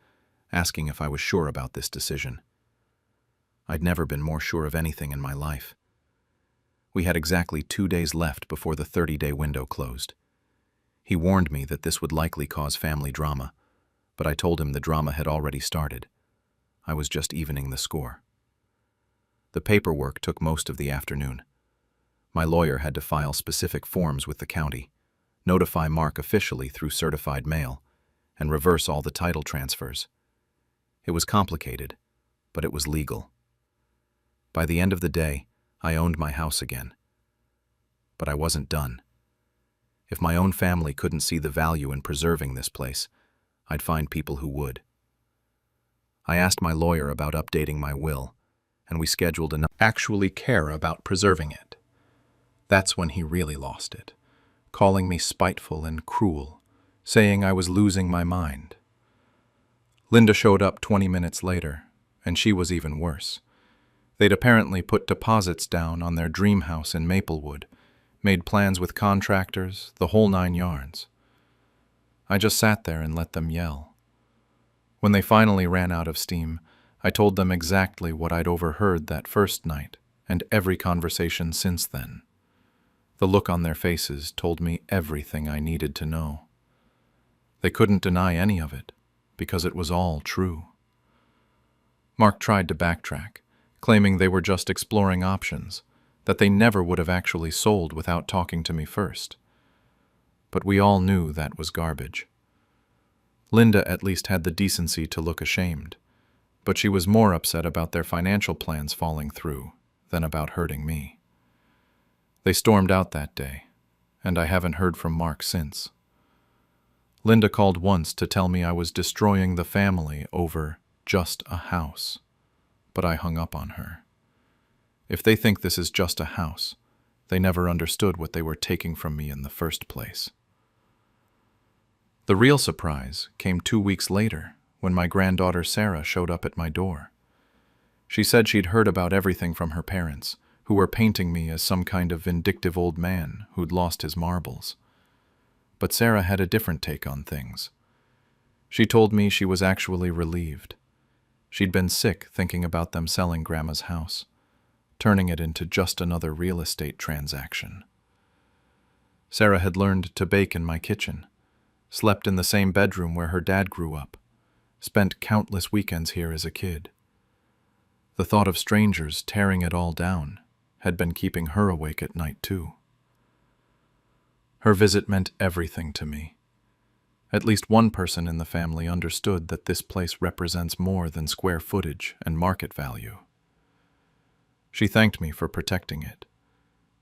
asking if I was sure about this decision. I'd never been more sure of anything in my life. We had exactly 2 days left before the 30-day window closed. He warned me that this would likely cause family drama, but I told him the drama had already started. I was just evening the score. The paperwork took most of the afternoon. My lawyer had to file specific forms with the county, notify Mark officially through certified mail, and reverse all the title transfers. It was complicated, but it was legal. By the end of the day, I owned my house again. But I wasn't done. If my own family couldn't see the value in preserving this place, I'd find people who would. I asked my lawyer about updating my will, and we scheduled enough to actually care about preserving it. That's when he really lost it, calling me spiteful and cruel, saying I was losing my mind. Linda showed up 20 minutes later, and she was even worse. They'd apparently put deposits down on their dream house in Maplewood, made plans with contractors, the whole 9 yards. I just sat there and let them yell. When they finally ran out of steam, I told them exactly what I'd overheard that first night and every conversation since then. The look on their faces told me everything I needed to know. They couldn't deny any of it, because it was all true. Mark tried to backtrack, claiming they were just exploring options, that they never would have actually sold without talking to me first. But we all knew that was garbage. Linda at least had the decency to look ashamed, but she was more upset about their financial plans falling through than about hurting me. They stormed out that day, and I haven't heard from Mark since. Linda called once to tell me I was destroying the family over just a house, but I hung up on her. If they think this is just a house, they never understood what they were taking from me in the first place. The real surprise came 2 weeks later when my granddaughter Sarah showed up at my door. She said she'd heard about everything from her parents, who were painting me as some kind of vindictive old man who'd lost his marbles. But Sarah had a different take on things. She told me she was actually relieved. She'd been sick thinking about them selling Grandma's house, turning it into just another real estate transaction. Sarah had learned to bake in my kitchen, slept in the same bedroom where her dad grew up, spent countless weekends here as a kid. The thought of strangers tearing it all down had been keeping her awake at night too. Her visit meant everything to me. At least one person in the family understood that this place represents more than square footage and market value. She thanked me for protecting it,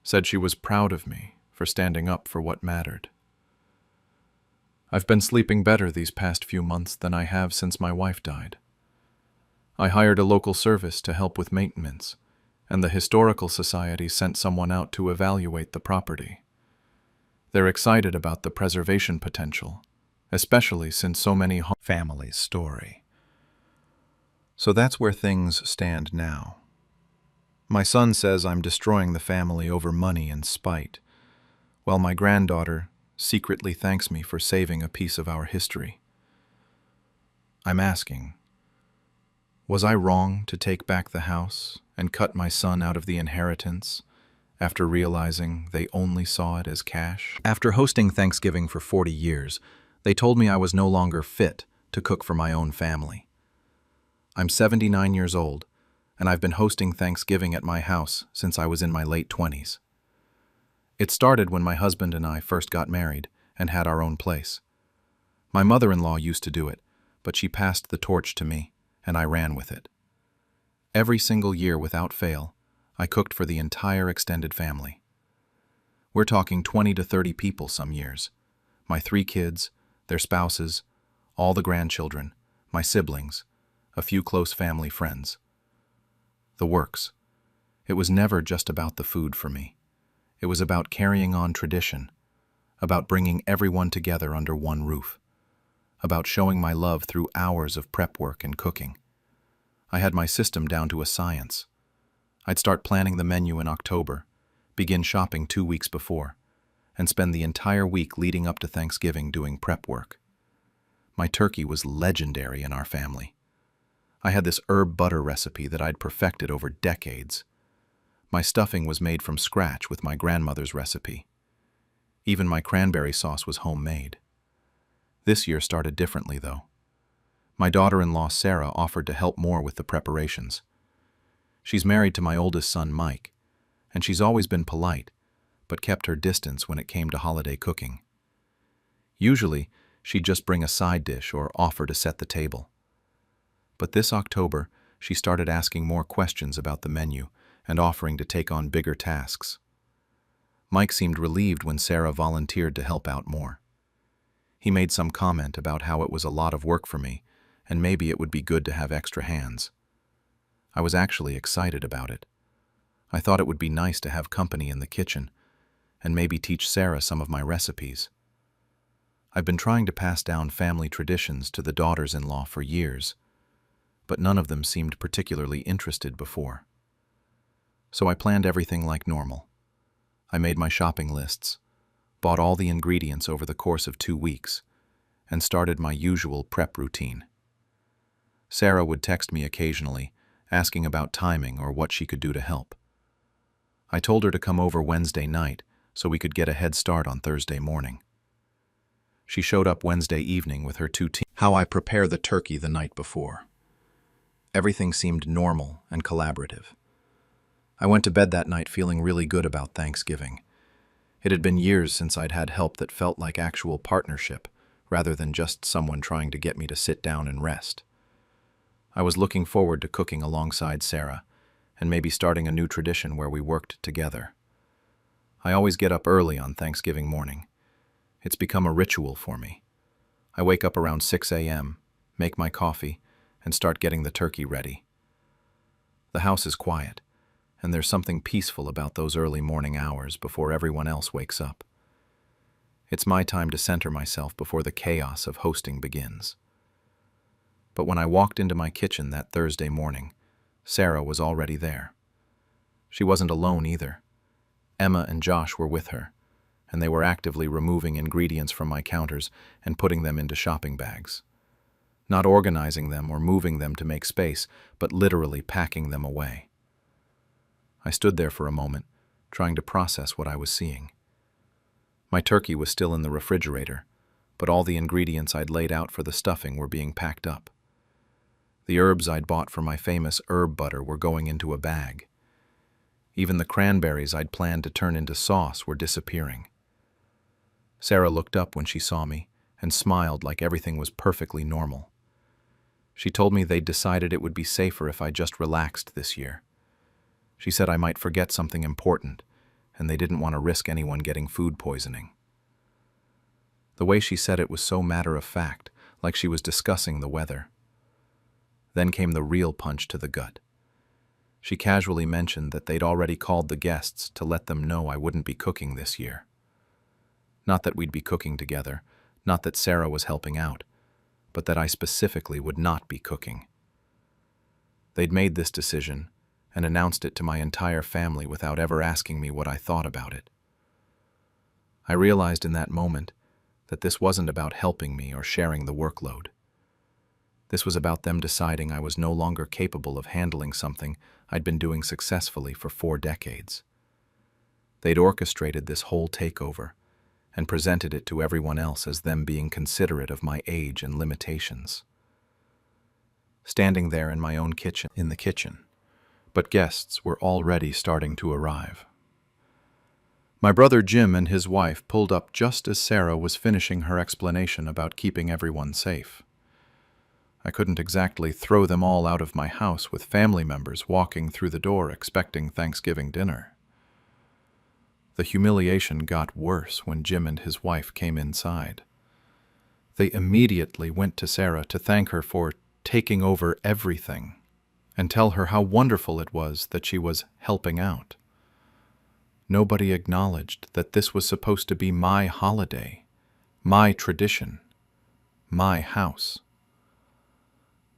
said she was proud of me for standing up for what mattered. I've been sleeping better these past few months than I have since my wife died. I hired a local service to help with maintenance, and the Historical Society sent someone out to evaluate the property. They're excited about the preservation potential, especially since so many families' story. So that's where things stand now. My son says I'm destroying the family over money and spite, while my granddaughter secretly thanks me for saving a piece of our history. I'm asking, was I wrong to take back the house and cut my son out of the inheritance after realizing they only saw it as cash? After hosting Thanksgiving for 40 years, they told me I was no longer fit to cook for my own family. I'm 79 years old, and I've been hosting Thanksgiving at my house since I was in my late 20s. It started when my husband and I first got married and had our own place. My mother-in-law used to do it, but she passed the torch to me, and I ran with it. Every single year without fail, I cooked for the entire extended family. We're talking 20 to 30 people some years. My 3 kids, their spouses, all the grandchildren, my siblings, a few close family friends. The works. It was never just about the food for me. It was about carrying on tradition, about bringing everyone together under one roof, about showing my love through hours of prep work and cooking. I had my system down to a science. I'd start planning the menu in October, begin shopping 2 weeks before, and spend the entire week leading up to Thanksgiving doing prep work. My turkey was legendary in our family. I had this herb butter recipe that I'd perfected over decades. My stuffing was made from scratch with my grandmother's recipe. Even my cranberry sauce was homemade. This year started differently, though. My daughter-in-law Sarah offered to help more with the preparations. She's married to my oldest son Mike, and she's always been polite, but kept her distance when it came to holiday cooking. Usually, she'd just bring a side dish or offer to set the table. But this October, she started asking more questions about the menu and offering to take on bigger tasks. Mike seemed relieved when Sarah volunteered to help out more. He made some comment about how it was a lot of work for me, and maybe it would be good to have extra hands. I was actually excited about it. I thought it would be nice to have company in the kitchen, and maybe teach Sarah some of my recipes. I've been trying to pass down family traditions to the daughters-in-law for years, but none of them seemed particularly interested before. So I planned everything like normal. I made my shopping lists, bought all the ingredients over the course of 2 weeks, and started my usual prep routine. Sarah would text me occasionally, asking about timing or what she could do to help. I told her to come over Wednesday night so we could get a head start on Thursday morning. She showed up Wednesday evening with her 2 teams. How I prepare the turkey the night before. Everything seemed normal and collaborative. I went to bed that night feeling really good about Thanksgiving. It had been years since I'd had help that felt like actual partnership, rather than just someone trying to get me to sit down and rest. I was looking forward to cooking alongside Sarah, and maybe starting a new tradition where we worked together. I always get up early on Thanksgiving morning. It's become a ritual for me. I wake up around 6 a.m., make my coffee, and start getting the turkey ready. The house is quiet, and there's something peaceful about those early morning hours before everyone else wakes up. It's my time to center myself before the chaos of hosting begins. But when I walked into my kitchen that Thursday morning, Sarah was already there. She wasn't alone either. Emma and Josh were with her, and they were actively removing ingredients from my counters and putting them into shopping bags. Not organizing them or moving them to make space, but literally packing them away. I stood there for a moment, trying to process what I was seeing. My turkey was still in the refrigerator, but all the ingredients I'd laid out for the stuffing were being packed up. The herbs I'd bought for my famous herb butter were going into a bag. Even the cranberries I'd planned to turn into sauce were disappearing. Sarah looked up when she saw me and smiled like everything was perfectly normal. She told me they'd decided it would be safer if I just relaxed this year. She said I might forget something important, and they didn't want to risk anyone getting food poisoning. The way she said it was so matter-of-fact, like she was discussing the weather. Then came the real punch to the gut. She casually mentioned that they'd already called the guests to let them know I wouldn't be cooking this year. Not that we'd be cooking together, not that Sarah was helping out, but that I specifically would not be cooking. They'd made this decision, and announced it to my entire family without ever asking me what I thought about it. I realized in that moment that this wasn't about helping me or sharing the workload. This was about them deciding I was no longer capable of handling something I'd been doing successfully for 4 decades. They'd orchestrated this whole takeover and presented it to everyone else as them being considerate of my age and limitations. Standing there in my own kitchen, but guests were already starting to arrive. My brother Jim and his wife pulled up just as Sarah was finishing her explanation about keeping everyone safe. I couldn't exactly throw them all out of my house with family members walking through the door expecting Thanksgiving dinner. The humiliation got worse when Jim and his wife came inside. They immediately went to Sarah to thank her for taking over everything and tell her how wonderful it was that she was helping out. Nobody acknowledged that this was supposed to be my holiday, my tradition, my house.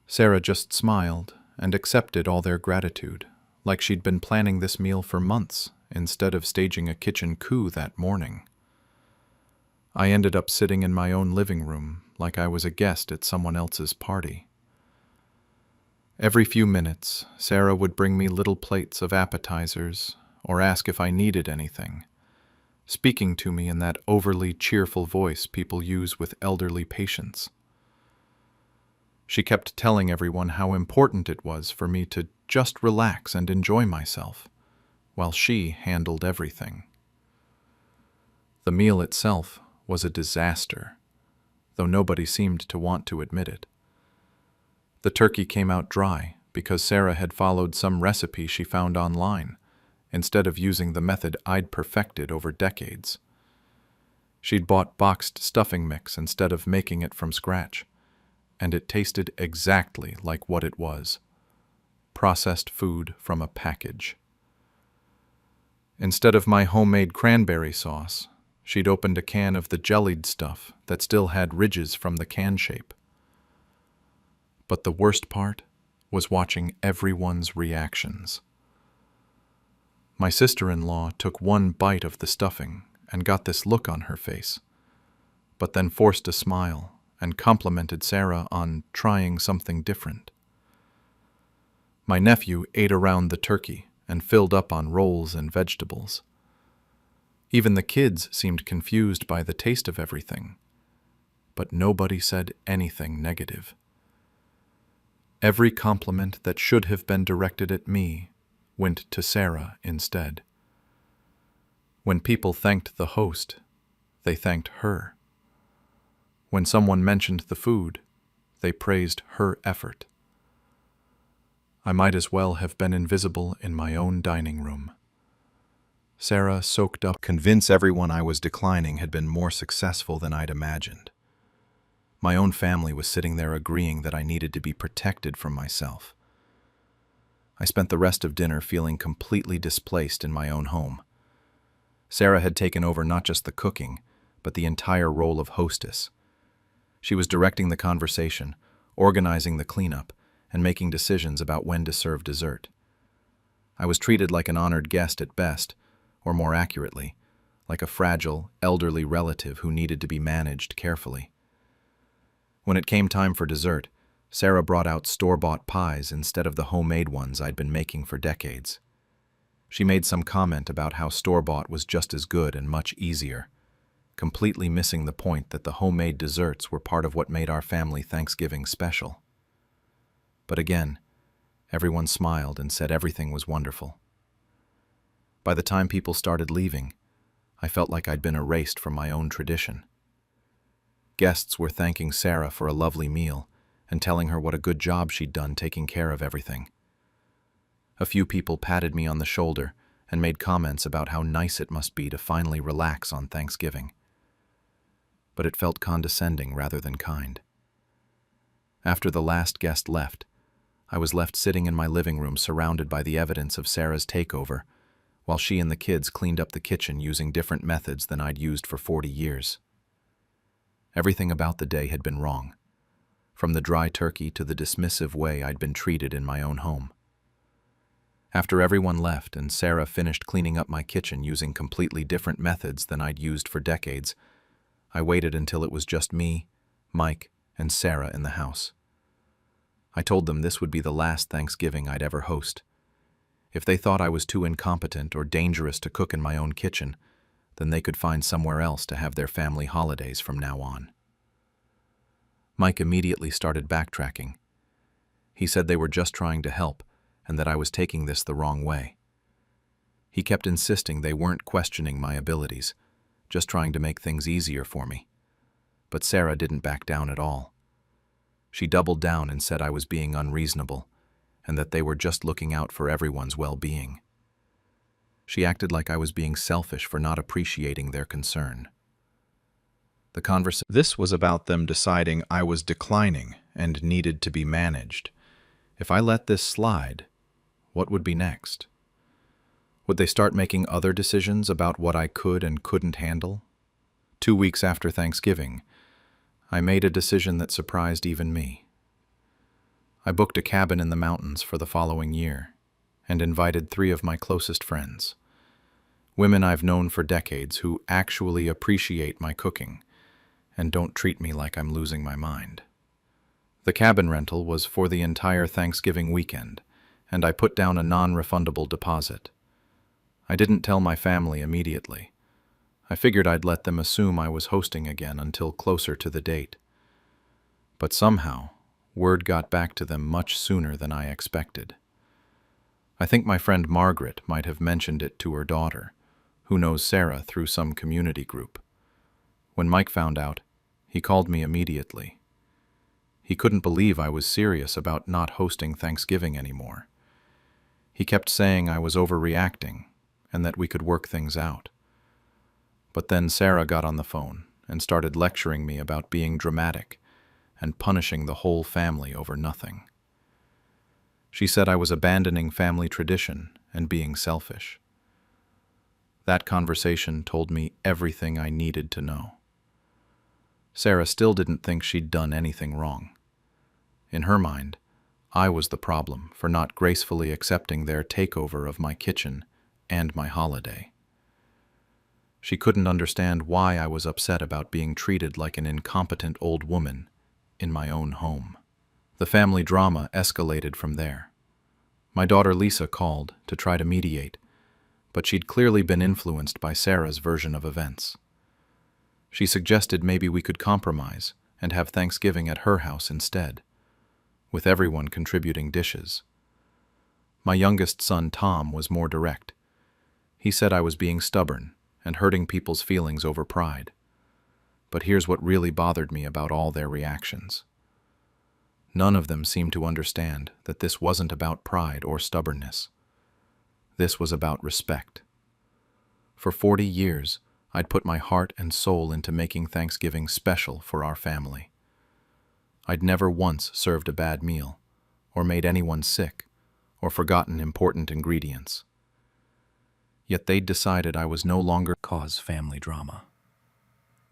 Sarah just smiled and accepted all their gratitude, like she'd been planning this meal for months instead of staging a kitchen coup that morning. I ended up sitting in my own living room like I was a guest at someone else's party. Every few minutes, Sarah would bring me little plates of appetizers or ask if I needed anything, speaking to me in that overly cheerful voice people use with elderly patients. She kept telling everyone how important it was for me to just relax and enjoy myself, while she handled everything. The meal itself was a disaster, though nobody seemed to want to admit it. The turkey came out dry because Sarah had followed some recipe she found online, instead of using the method I'd perfected over decades. She'd bought boxed stuffing mix instead of making it from scratch, and it tasted exactly like what it was: processed food from a package. Instead of my homemade cranberry sauce, she'd opened a can of the jellied stuff that still had ridges from the can shape. But the worst part was watching everyone's reactions. My sister-in-law took one bite of the stuffing and got this look on her face, but then forced a smile and complimented Sarah on trying something different. My nephew ate around the turkey and filled up on rolls and vegetables. Even the kids seemed confused by the taste of everything, but nobody said anything negative. Every compliment that should have been directed at me went to Sarah instead. When people thanked the host, they thanked her. When someone mentioned the food, they praised her effort. I might as well have been invisible in my own dining room. Sarah soaked up. Convince everyone I was declining had been more successful than I'd imagined. My own family was sitting there agreeing that I needed to be protected from myself. I spent the rest of dinner feeling completely displaced in my own home. Sarah had taken over not just the cooking, but the entire role of hostess. She was directing the conversation, organizing the cleanup, and making decisions about when to serve dessert. I was treated like an honored guest at best, or more accurately, like a fragile, elderly relative who needed to be managed carefully. When it came time for dessert, Sarah brought out store-bought pies instead of the homemade ones I'd been making for decades. She made some comment about how store-bought was just as good and much easier, completely missing the point that the homemade desserts were part of what made our family Thanksgiving special. But again, everyone smiled and said everything was wonderful. By the time people started leaving, I felt like I'd been erased from my own tradition. Guests were thanking Sarah for a lovely meal and telling her what a good job she'd done taking care of everything. A few people patted me on the shoulder and made comments about how nice it must be to finally relax on Thanksgiving. But it felt condescending rather than kind. After the last guest left, I was left sitting in my living room surrounded by the evidence of Sarah's takeover, while she and the kids cleaned up the kitchen using different methods than I'd used for 40 years. Everything about the day had been wrong, from the dry turkey to the dismissive way I'd been treated in my own home. After everyone left and Sarah finished cleaning up my kitchen using completely different methods than I'd used for decades, I waited until it was just me, Mike, and Sarah in the house. I told them this would be the last Thanksgiving I'd ever host. If they thought I was too incompetent or dangerous to cook in my own kitchen, then they could find somewhere else to have their family holidays from now on. Mike immediately started backtracking. He said they were just trying to help and that I was taking this the wrong way. He kept insisting they weren't questioning my abilities, just trying to make things easier for me. But Sarah didn't back down at all. She doubled down and said I was being unreasonable and that they were just looking out for everyone's well-being. She acted like I was being selfish for not appreciating their concern. This was about them deciding I was declining and needed to be managed. If I let this slide, what would be next? Would they start making other decisions about what I could and couldn't handle? 2 weeks after Thanksgiving, I made a decision that surprised even me. I booked a cabin in the mountains for the following year and invited 3 of my closest friends, women I've known for decades who actually appreciate my cooking and don't treat me like I'm losing my mind. The cabin rental was for the entire Thanksgiving weekend, and I put down a non-refundable deposit. I didn't tell my family immediately. I figured I'd let them assume I was hosting again until closer to the date. But somehow, word got back to them much sooner than I expected. I think my friend Margaret might have mentioned it to her daughter, who knows Sarah through some community group. When Mike found out, he called me immediately. He couldn't believe I was serious about not hosting Thanksgiving anymore. He kept saying I was overreacting and that we could work things out. But then Sarah got on the phone and started lecturing me about being dramatic and punishing the whole family over nothing. She said I was abandoning family tradition and being selfish. That conversation told me everything I needed to know. Sarah still didn't think she'd done anything wrong. In her mind, I was the problem for not gracefully accepting their takeover of my kitchen and my holiday. She couldn't understand why I was upset about being treated like an incompetent old woman in my own home. The family drama escalated from there. My daughter Lisa called to try to mediate, but she'd clearly been influenced by Sarah's version of events. She suggested maybe we could compromise and have Thanksgiving at her house instead, with everyone contributing dishes. My youngest son, Tom, was more direct. He said I was being stubborn and hurting people's feelings over pride. But here's what really bothered me about all their reactions. None of them seemed to understand that this wasn't about pride or stubbornness. This was about respect. For 40 years, I'd put my heart and soul into making Thanksgiving special for our family. I'd never once served a bad meal, or made anyone sick, or forgotten important ingredients. Yet they'd decided I was no longer cause family drama.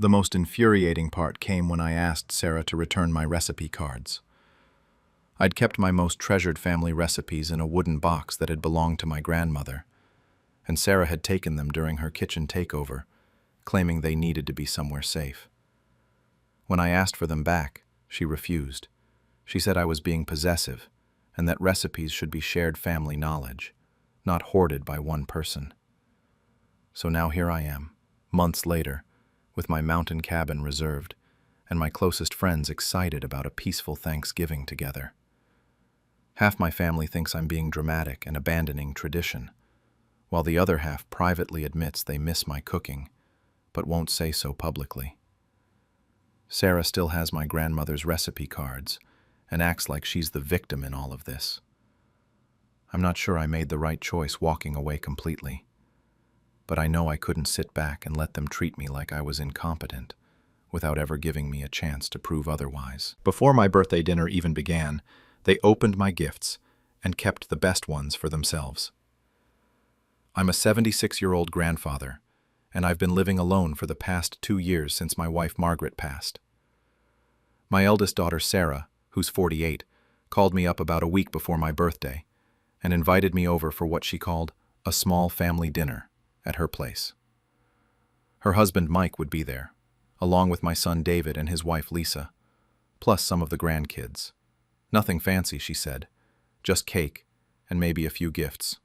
The most infuriating part came when I asked Sarah to return my recipe cards. I'd kept my most treasured family recipes in a wooden box that had belonged to my grandmother, and Sarah had taken them during her kitchen takeover, claiming they needed to be somewhere safe. When I asked for them back, she refused. She said I was being possessive, and that recipes should be shared family knowledge, not hoarded by one person. So now here I am, months later, with my mountain cabin reserved, and my closest friends excited about a peaceful Thanksgiving together. Half my family thinks I'm being dramatic and abandoning tradition, while the other half privately admits they miss my cooking, but won't say so publicly. Sarah still has my grandmother's recipe cards and acts like she's the victim in all of this. I'm not sure I made the right choice walking away completely, but I know I couldn't sit back and let them treat me like I was incompetent without ever giving me a chance to prove otherwise. Before my birthday dinner even began, they opened my gifts and kept the best ones for themselves. I'm a 76-year-old grandfather, and I've been living alone for the past 2 years since my wife Margaret passed. My eldest daughter Sarah, who's 48, called me up about a week before my birthday and invited me over for what she called a small family dinner at her place. Her husband Mike would be there, along with my son David and his wife Lisa, plus some of the grandkids. Nothing fancy, she said, just cake and maybe a few gifts.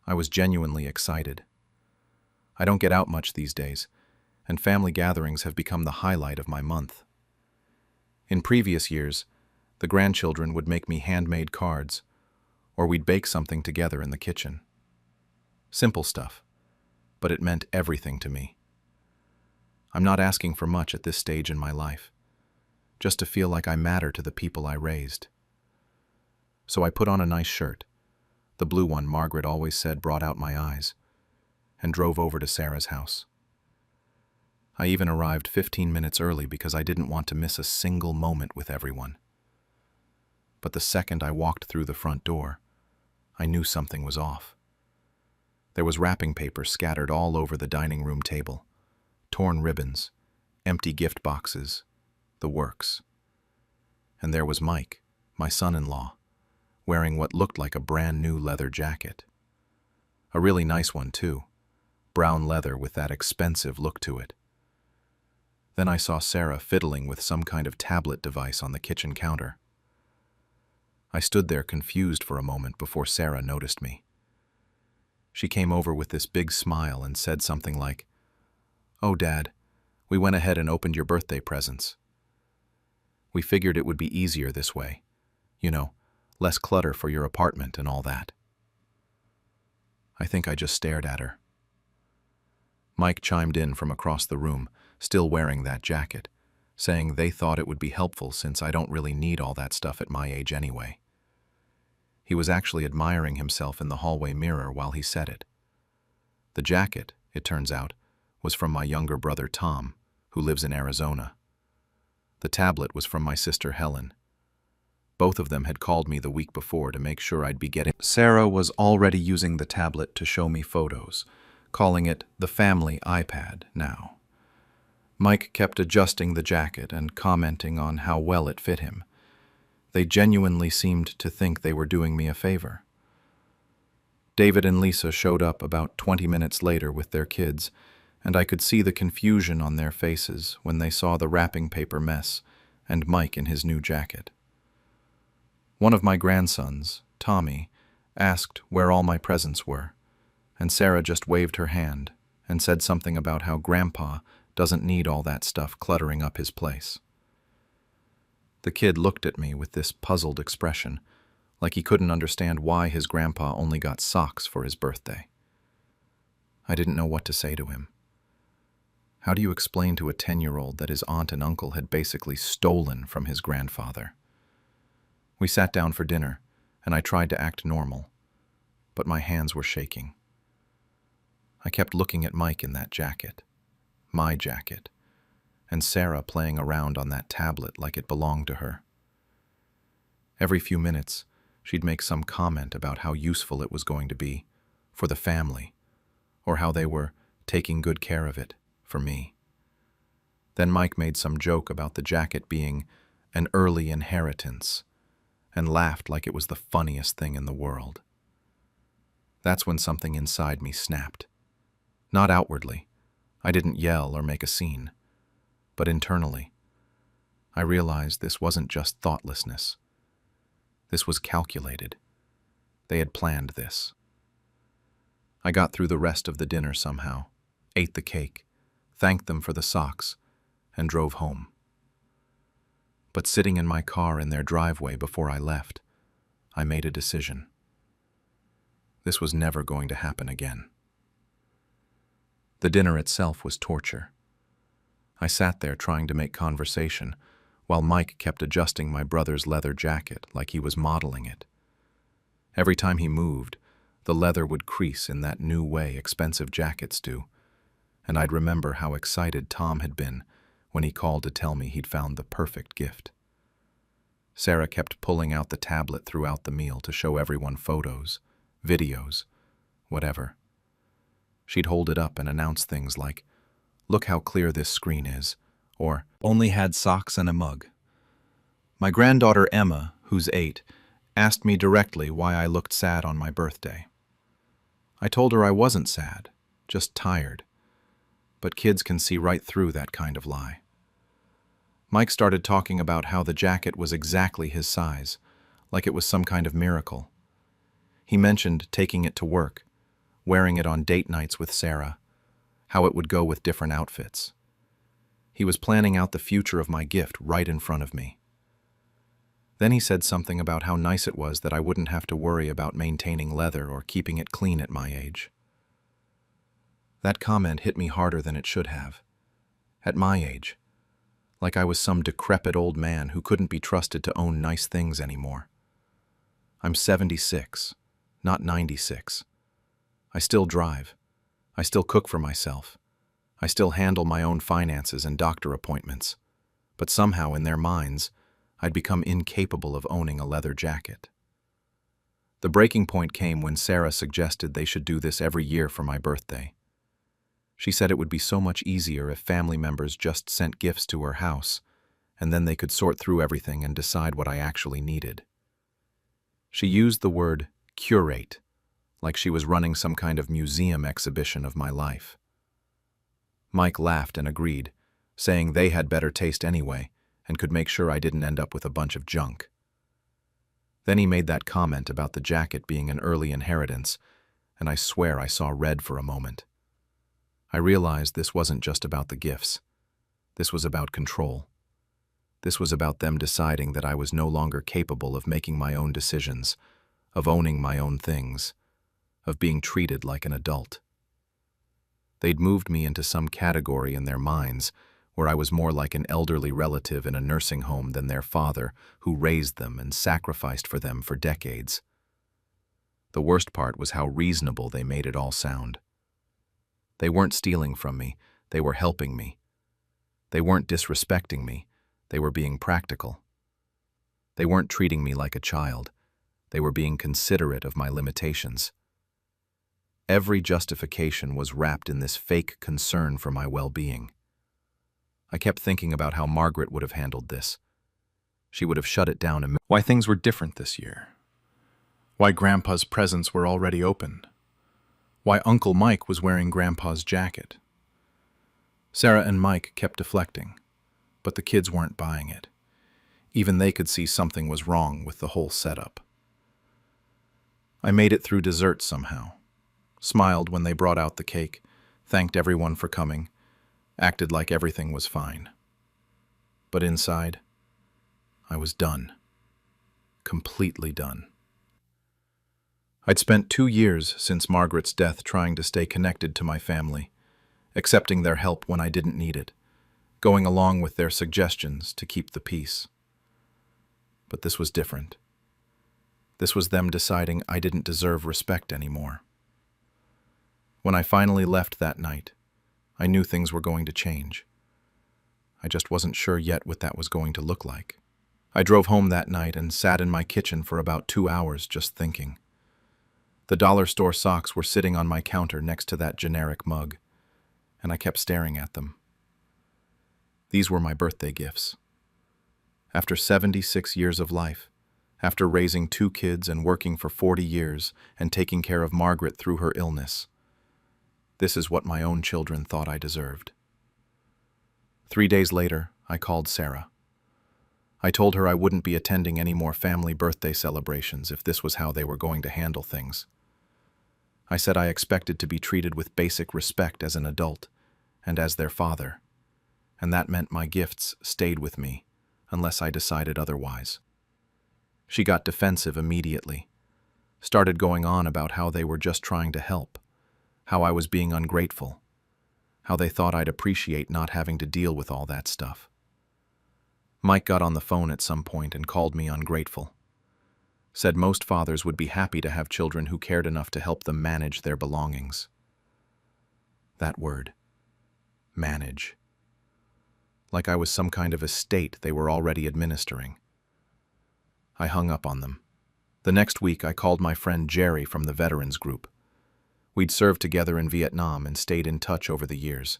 I was genuinely excited. I don't get out much these days, and family gatherings have become the highlight of my month. In previous years, the grandchildren would make me handmade cards, or we'd bake something together in the kitchen. Simple stuff, but it meant everything to me. I'm not asking for much at this stage in my life, just to feel like I matter to the people I raised. So I put on a nice shirt, the blue one Margaret always said brought out my eyes, and drove over to Sarah's house. I even arrived 15 minutes early because I didn't want to miss a single moment with everyone. But the second I walked through the front door, I knew something was off. There was wrapping paper scattered all over the dining room table, torn ribbons, empty gift boxes, the works. And there was Mike, my son-in-law, wearing what looked like a brand new leather jacket. A really nice one, too, brown leather with that expensive look to it. Then I saw Sarah fiddling with some kind of tablet device on the kitchen counter. I stood there confused for a moment before Sarah noticed me. She came over with this big smile and said something like, "Oh, Dad, we went ahead and opened your birthday presents. We figured it would be easier this way. You know, less clutter for your apartment and all that." I think I just stared at her. Mike chimed in from across the room, still wearing that jacket, saying they thought it would be helpful since I don't really need all that stuff at my age anyway. He was actually admiring himself in the hallway mirror while he said it. The jacket, it turns out, was from my younger brother Tom, who lives in Arizona. The tablet was from my sister Helen. Both of them had called me the week before to make sure I'd be getting. Sarah was already using the tablet to show me photos, calling it the family iPad now. Mike kept adjusting the jacket and commenting on how well it fit him. They genuinely seemed to think they were doing me a favor. David and Lisa showed up about 20 minutes later with their kids, and I could see the confusion on their faces when they saw the wrapping paper mess and Mike in his new jacket. One of my grandsons, Tommy, asked where all my presents were, and Sarah just waved her hand and said something about how Grandpa doesn't need all that stuff cluttering up his place. The kid looked at me with this puzzled expression, like he couldn't understand why his grandpa only got socks for his birthday. I didn't know what to say to him. How do you explain to a 10-year-old that his aunt and uncle had basically stolen from his grandfather? We sat down for dinner, and I tried to act normal, but my hands were shaking. I kept looking at Mike in that jacket, my jacket, and Sarah playing around on that tablet like it belonged to her. Every few minutes, she'd make some comment about how useful it was going to be for the family, or how they were taking good care of it for me. Then Mike made some joke about the jacket being an early inheritance, and laughed like it was the funniest thing in the world. That's when something inside me snapped. Not outwardly. I didn't yell or make a scene. But internally, I realized this wasn't just thoughtlessness. This was calculated. They had planned this. I got through the rest of the dinner somehow, ate the cake, thanked them for the socks, and drove home. But sitting in my car in their driveway before I left, I made a decision. This was never going to happen again. The dinner itself was torture. I sat there trying to make conversation, while Mike kept adjusting my brother's leather jacket like he was modeling it. Every time he moved, the leather would crease in that new way expensive jackets do, and I'd remember how excited Tom had been when he called to tell me he'd found the perfect gift. Sarah kept pulling out the tablet throughout the meal to show everyone photos, videos, whatever. She'd hold it up and announce things like, "Look how clear this screen is," or "Only had socks and a mug." My granddaughter Emma, who's 8, asked me directly why I looked sad on my birthday. I told her I wasn't sad, just tired. But kids can see right through that kind of lie. Mike started talking about how the jacket was exactly his size, like it was some kind of miracle. He mentioned taking it to work, wearing it on date nights with Sarah, how it would go with different outfits. He was planning out the future of my gift right in front of me. Then he said something about how nice it was that I wouldn't have to worry about maintaining leather or keeping it clean at my age. That comment hit me harder than it should have. At my age, like I was some decrepit old man who couldn't be trusted to own nice things anymore. I'm 76, not 96. I still drive. I still cook for myself. I still handle my own finances and doctor appointments. But somehow in their minds, I'd become incapable of owning a leather jacket. The breaking point came when Sarah suggested they should do this every year for my birthday. She said it would be so much easier if family members just sent gifts to her house, and then they could sort through everything and decide what I actually needed. She used the word curate, like she was running some kind of museum exhibition of my life. Mike laughed and agreed, saying they had better taste anyway, and could make sure I didn't end up with a bunch of junk. Then he made that comment about the jacket being an early inheritance, and I swear I saw red for a moment. I realized this wasn't just about the gifts. This was about control. This was about them deciding that I was no longer capable of making my own decisions, of owning my own things, of being treated like an adult. They'd moved me into some category in their minds where I was more like an elderly relative in a nursing home than their father, who raised them and sacrificed for them for decades. The worst part was how reasonable they made it all sound. They weren't stealing from me, they were helping me. They weren't disrespecting me, they were being practical. They weren't treating me like a child, they were being considerate of my limitations. Every justification was wrapped in this fake concern for my well-being. I kept thinking about how Margaret would have handled this. She would have shut it down and Why things were different this year. Why Grandpa's presents were already opened. Why Uncle Mike was wearing Grandpa's jacket. Sarah and Mike kept deflecting, but the kids weren't buying it. Even they could see something was wrong with the whole setup. I made it through dessert somehow, smiled when they brought out the cake, thanked everyone for coming, acted like everything was fine. But inside, I was done. Completely done. I'd spent 2 years since Margaret's death trying to stay connected to my family, accepting their help when I didn't need it, going along with their suggestions to keep the peace. But this was different. This was them deciding I didn't deserve respect anymore. When I finally left that night, I knew things were going to change. I just wasn't sure yet what that was going to look like. I drove home that night and sat in my kitchen for about 2 hours just thinking. The dollar store socks were sitting on my counter next to that generic mug, and I kept staring at them. These were my birthday gifts. After 76 years of life, after raising 2 kids and working for 40 years and taking care of Margaret through her illness, this is what my own children thought I deserved. 3 days later, I called Sarah. I told her I wouldn't be attending any more family birthday celebrations if this was how they were going to handle things. I said I expected to be treated with basic respect as an adult and as their father, and that meant my gifts stayed with me unless I decided otherwise. She got defensive immediately, started going on about how they were just trying to help, how I was being ungrateful, how they thought I'd appreciate not having to deal with all that stuff. Mike got on the phone at some point and called me ungrateful. Said most fathers would be happy to have children who cared enough to help them manage their belongings. That word, manage. Like I was some kind of estate they were already administering. I hung up on them. The next week I called my friend Jerry from the Veterans Group. We'd served together in Vietnam and stayed in touch over the years,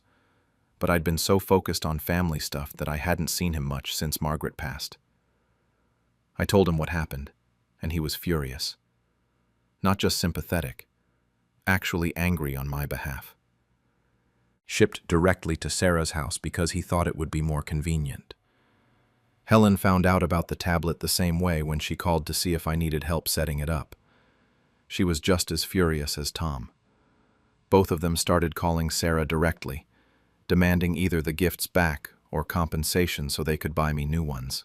but I'd been so focused on family stuff that I hadn't seen him much since Margaret passed. I told him what happened, and he was furious. Not just sympathetic, actually angry on my behalf. Shipped directly to Sarah's house because he thought it would be more convenient. Helen found out about the tablet the same way when she called to see if I needed help setting it up. She was just as furious as Tom. Both of them started calling Sarah directly, demanding either the gifts back or compensation so they could buy me new ones.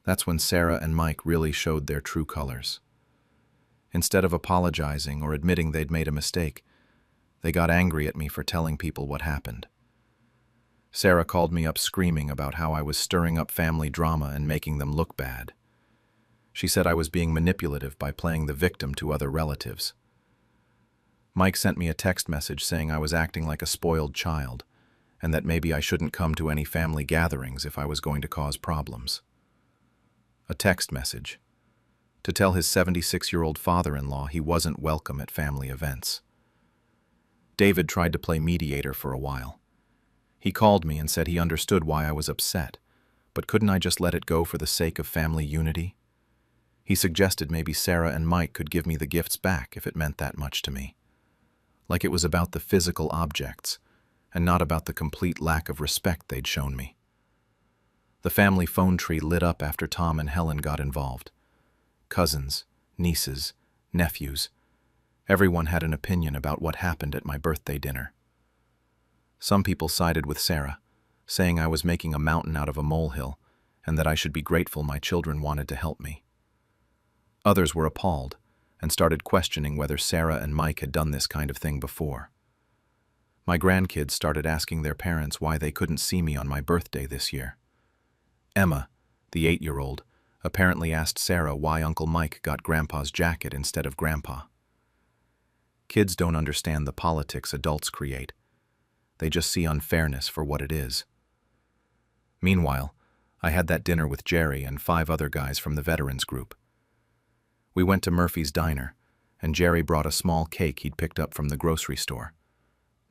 That's when Sarah and Mike really showed their true colors. Instead of apologizing or admitting they'd made a mistake, they got angry at me for telling people what happened. Sarah called me up screaming about how I was stirring up family drama and making them look bad. She said I was being manipulative by playing the victim to other relatives. Mike sent me a text message saying I was acting like a spoiled child, and that maybe I shouldn't come to any family gatherings if I was going to cause problems. A text message to tell his 76-year-old father-in-law he wasn't welcome at family events. David tried to play mediator for a while. He called me and said he understood why I was upset, but couldn't I just let it go for the sake of family unity? He suggested maybe Sarah and Mike could give me the gifts back if it meant that much to me. Like it was about the physical objects, and not about the complete lack of respect they'd shown me. The family phone tree lit up after Tom and Helen got involved. Cousins, nieces, nephews, everyone had an opinion about what happened at my birthday dinner. Some people sided with Sarah, saying I was making a mountain out of a molehill and that I should be grateful my children wanted to help me. Others were appalled and started questioning whether Sarah and Mike had done this kind of thing before. My grandkids started asking their parents why they couldn't see me on my birthday this year. Emma, the 8-year-old, apparently asked Sarah why Uncle Mike got Grandpa's jacket instead of Grandpa. Kids don't understand the politics adults create. They just see unfairness for what it is. Meanwhile, I had that dinner with Jerry and 5 other guys from the veterans group. We went to Murphy's Diner, and Jerry brought a small cake he'd picked up from the grocery store.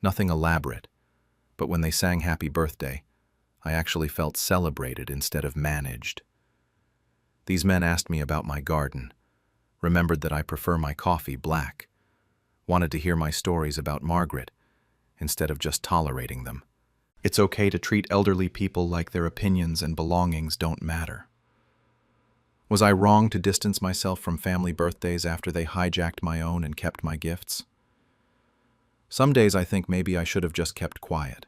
Nothing elaborate, but when they sang Happy Birthday, I actually felt celebrated instead of managed. These men asked me about my garden, remembered that I prefer my coffee black, wanted to hear my stories about Margaret, instead of just tolerating them. It's okay to treat elderly people like their opinions and belongings don't matter. Was I wrong to distance myself from family birthdays after they hijacked my own and kept my gifts? Some days I think maybe I should have just kept quiet.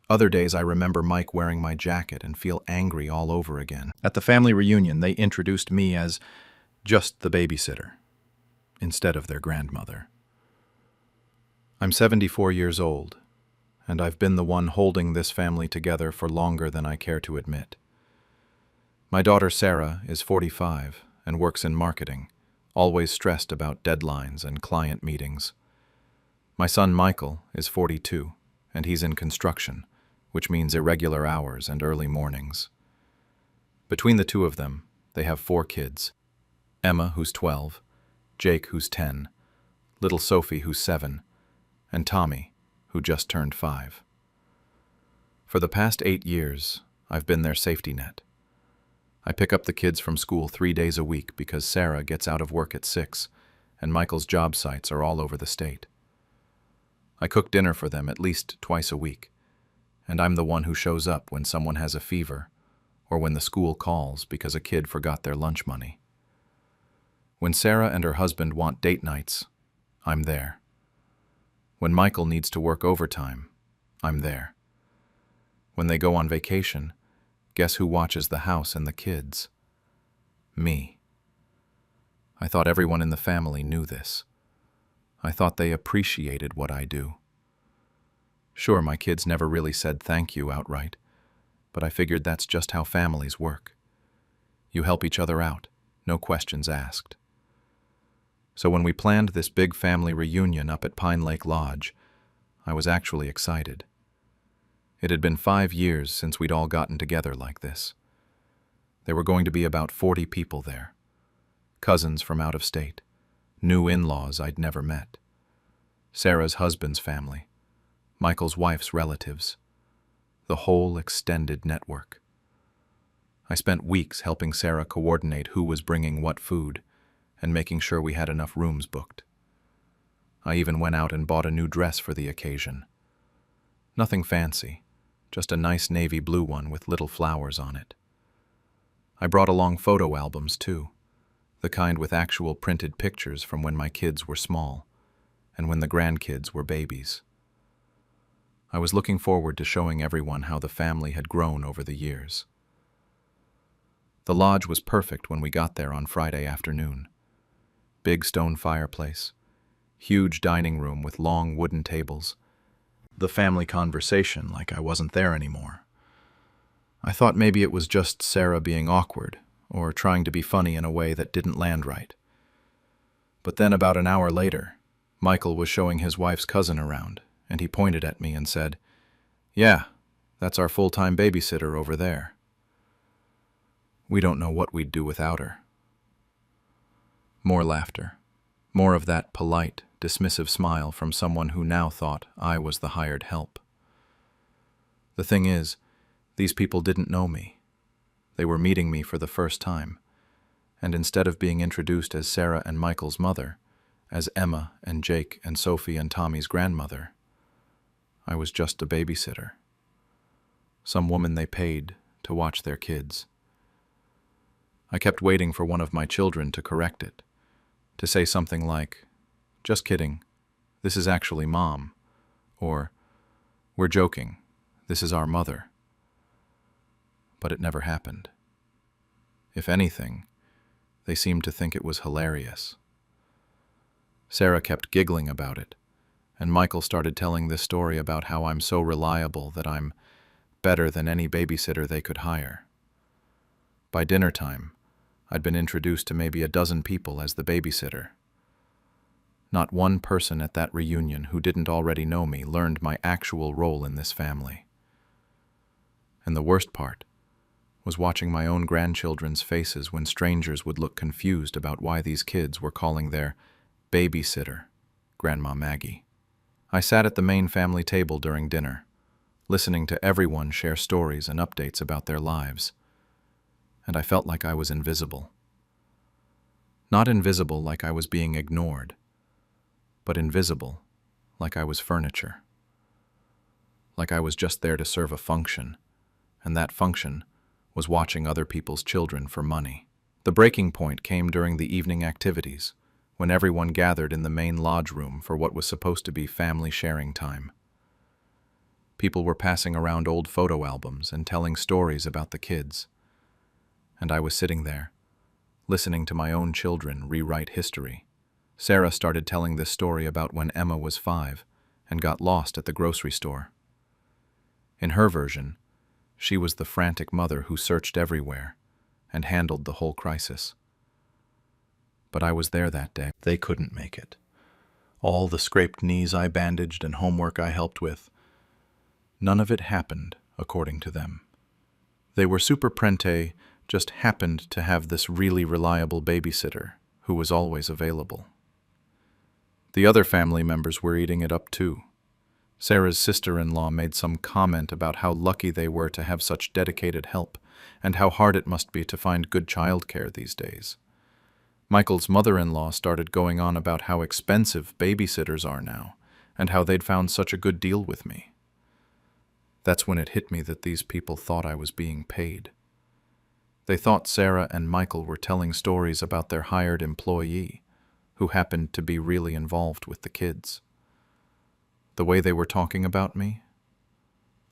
Other days I remember Mike wearing my jacket and feel angry all over again. At the family reunion, they introduced me as just the babysitter, instead of their grandmother. I'm 74 years old, and I've been the one holding this family together for longer than I care to admit. My daughter Sarah is 45 and works in marketing, always stressed about deadlines and client meetings. My son Michael is 42, and he's in construction, which means irregular hours and early mornings. Between the two of them, they have 4 kids. Emma, who's 12, Jake, who's 10, little Sophie, who's 7, and Tommy, who just turned 5. For the past 8 years, I've been their safety net. I pick up the kids from school 3 days a week because Sarah gets out of work at 6, and Michael's job sites are all over the state. I cook dinner for them at least twice a week, and I'm the one who shows up when someone has a fever or when the school calls because a kid forgot their lunch money. When Sarah and her husband want date nights, I'm there. When Michael needs to work overtime, I'm there. When they go on vacation, guess who watches the house and the kids? Me. I thought everyone in the family knew this. I thought they appreciated what I do. Sure, my kids never really said thank you outright, but I figured that's just how families work. You help each other out, no questions asked. So when we planned this big family reunion up at Pine Lake Lodge, I was actually excited. It had been 5 years since we'd all gotten together like this. There were going to be about 40 people there. Cousins from out of state, new in-laws I'd never met, Sarah's husband's family, Michael's wife's relatives, the whole extended network. I spent weeks helping Sarah coordinate who was bringing what food and making sure we had enough rooms booked. I even went out and bought a new dress for the occasion. Nothing fancy, just a nice navy blue one with little flowers on it. I brought along photo albums too, the kind with actual printed pictures from when my kids were small and when the grandkids were babies. I was looking forward to showing everyone how the family had grown over the years. The lodge was perfect when we got there on Friday afternoon. Big stone fireplace, huge dining room with long wooden tables, the family conversation like I wasn't there anymore. I thought maybe it was just Sarah being awkward or trying to be funny in a way that didn't land right. But then about an hour later, Michael was showing his wife's cousin around, and he pointed at me and said, "Yeah, that's our full-time babysitter over there. We don't know what we'd do without her." More laughter, more of that polite, dismissive smile from someone who now thought I was the hired help. The thing is, these people didn't know me. They were meeting me for the first time, and instead of being introduced as Sarah and Michael's mother, as Emma and Jake and Sophie and Tommy's grandmother, I was just a babysitter. Some woman they paid to watch their kids. I kept waiting for one of my children to correct it, to say something like, "Just kidding, this is actually Mom," or, "We're joking, this is our mother." But it never happened. If anything, they seemed to think it was hilarious. Sarah kept giggling about it, and Michael started telling this story about how I'm so reliable that I'm better than any babysitter they could hire. By dinner time, I'd been introduced to maybe a dozen people as the babysitter. Not one person at that reunion who didn't already know me learned my actual role in this family. And the worst part was watching my own grandchildren's faces when strangers would look confused about why these kids were calling their babysitter Grandma Maggie. I sat at the main family table during dinner, listening to everyone share stories and updates about their lives, and I felt like I was invisible. Not invisible like I was being ignored, but invisible like I was furniture. Like I was just there to serve a function, and that function was watching other people's children for money. The breaking point came during the evening activities, when everyone gathered in the main lodge room for what was supposed to be family sharing time. People were passing around old photo albums and telling stories about the kids. And I was sitting there, listening to my own children rewrite history. Sarah started telling this story about when Emma was 5 and got lost at the grocery store. In her version, she was the frantic mother who searched everywhere and handled the whole crisis. But I was there that day. They couldn't make it. All the scraped knees I bandaged and homework I helped with, none of it happened according to them. They were super prente, just happened to have this really reliable babysitter who was always available. The other family members were eating it up too. Sarah's sister-in-law made some comment about how lucky they were to have such dedicated help and how hard it must be to find good childcare these days. Michael's mother-in-law started going on about how expensive babysitters are now and how they'd found such a good deal with me. That's when it hit me that these people thought I was being paid. They thought Sarah and Michael were telling stories about their hired employee, who happened to be really involved with the kids. The way they were talking about me,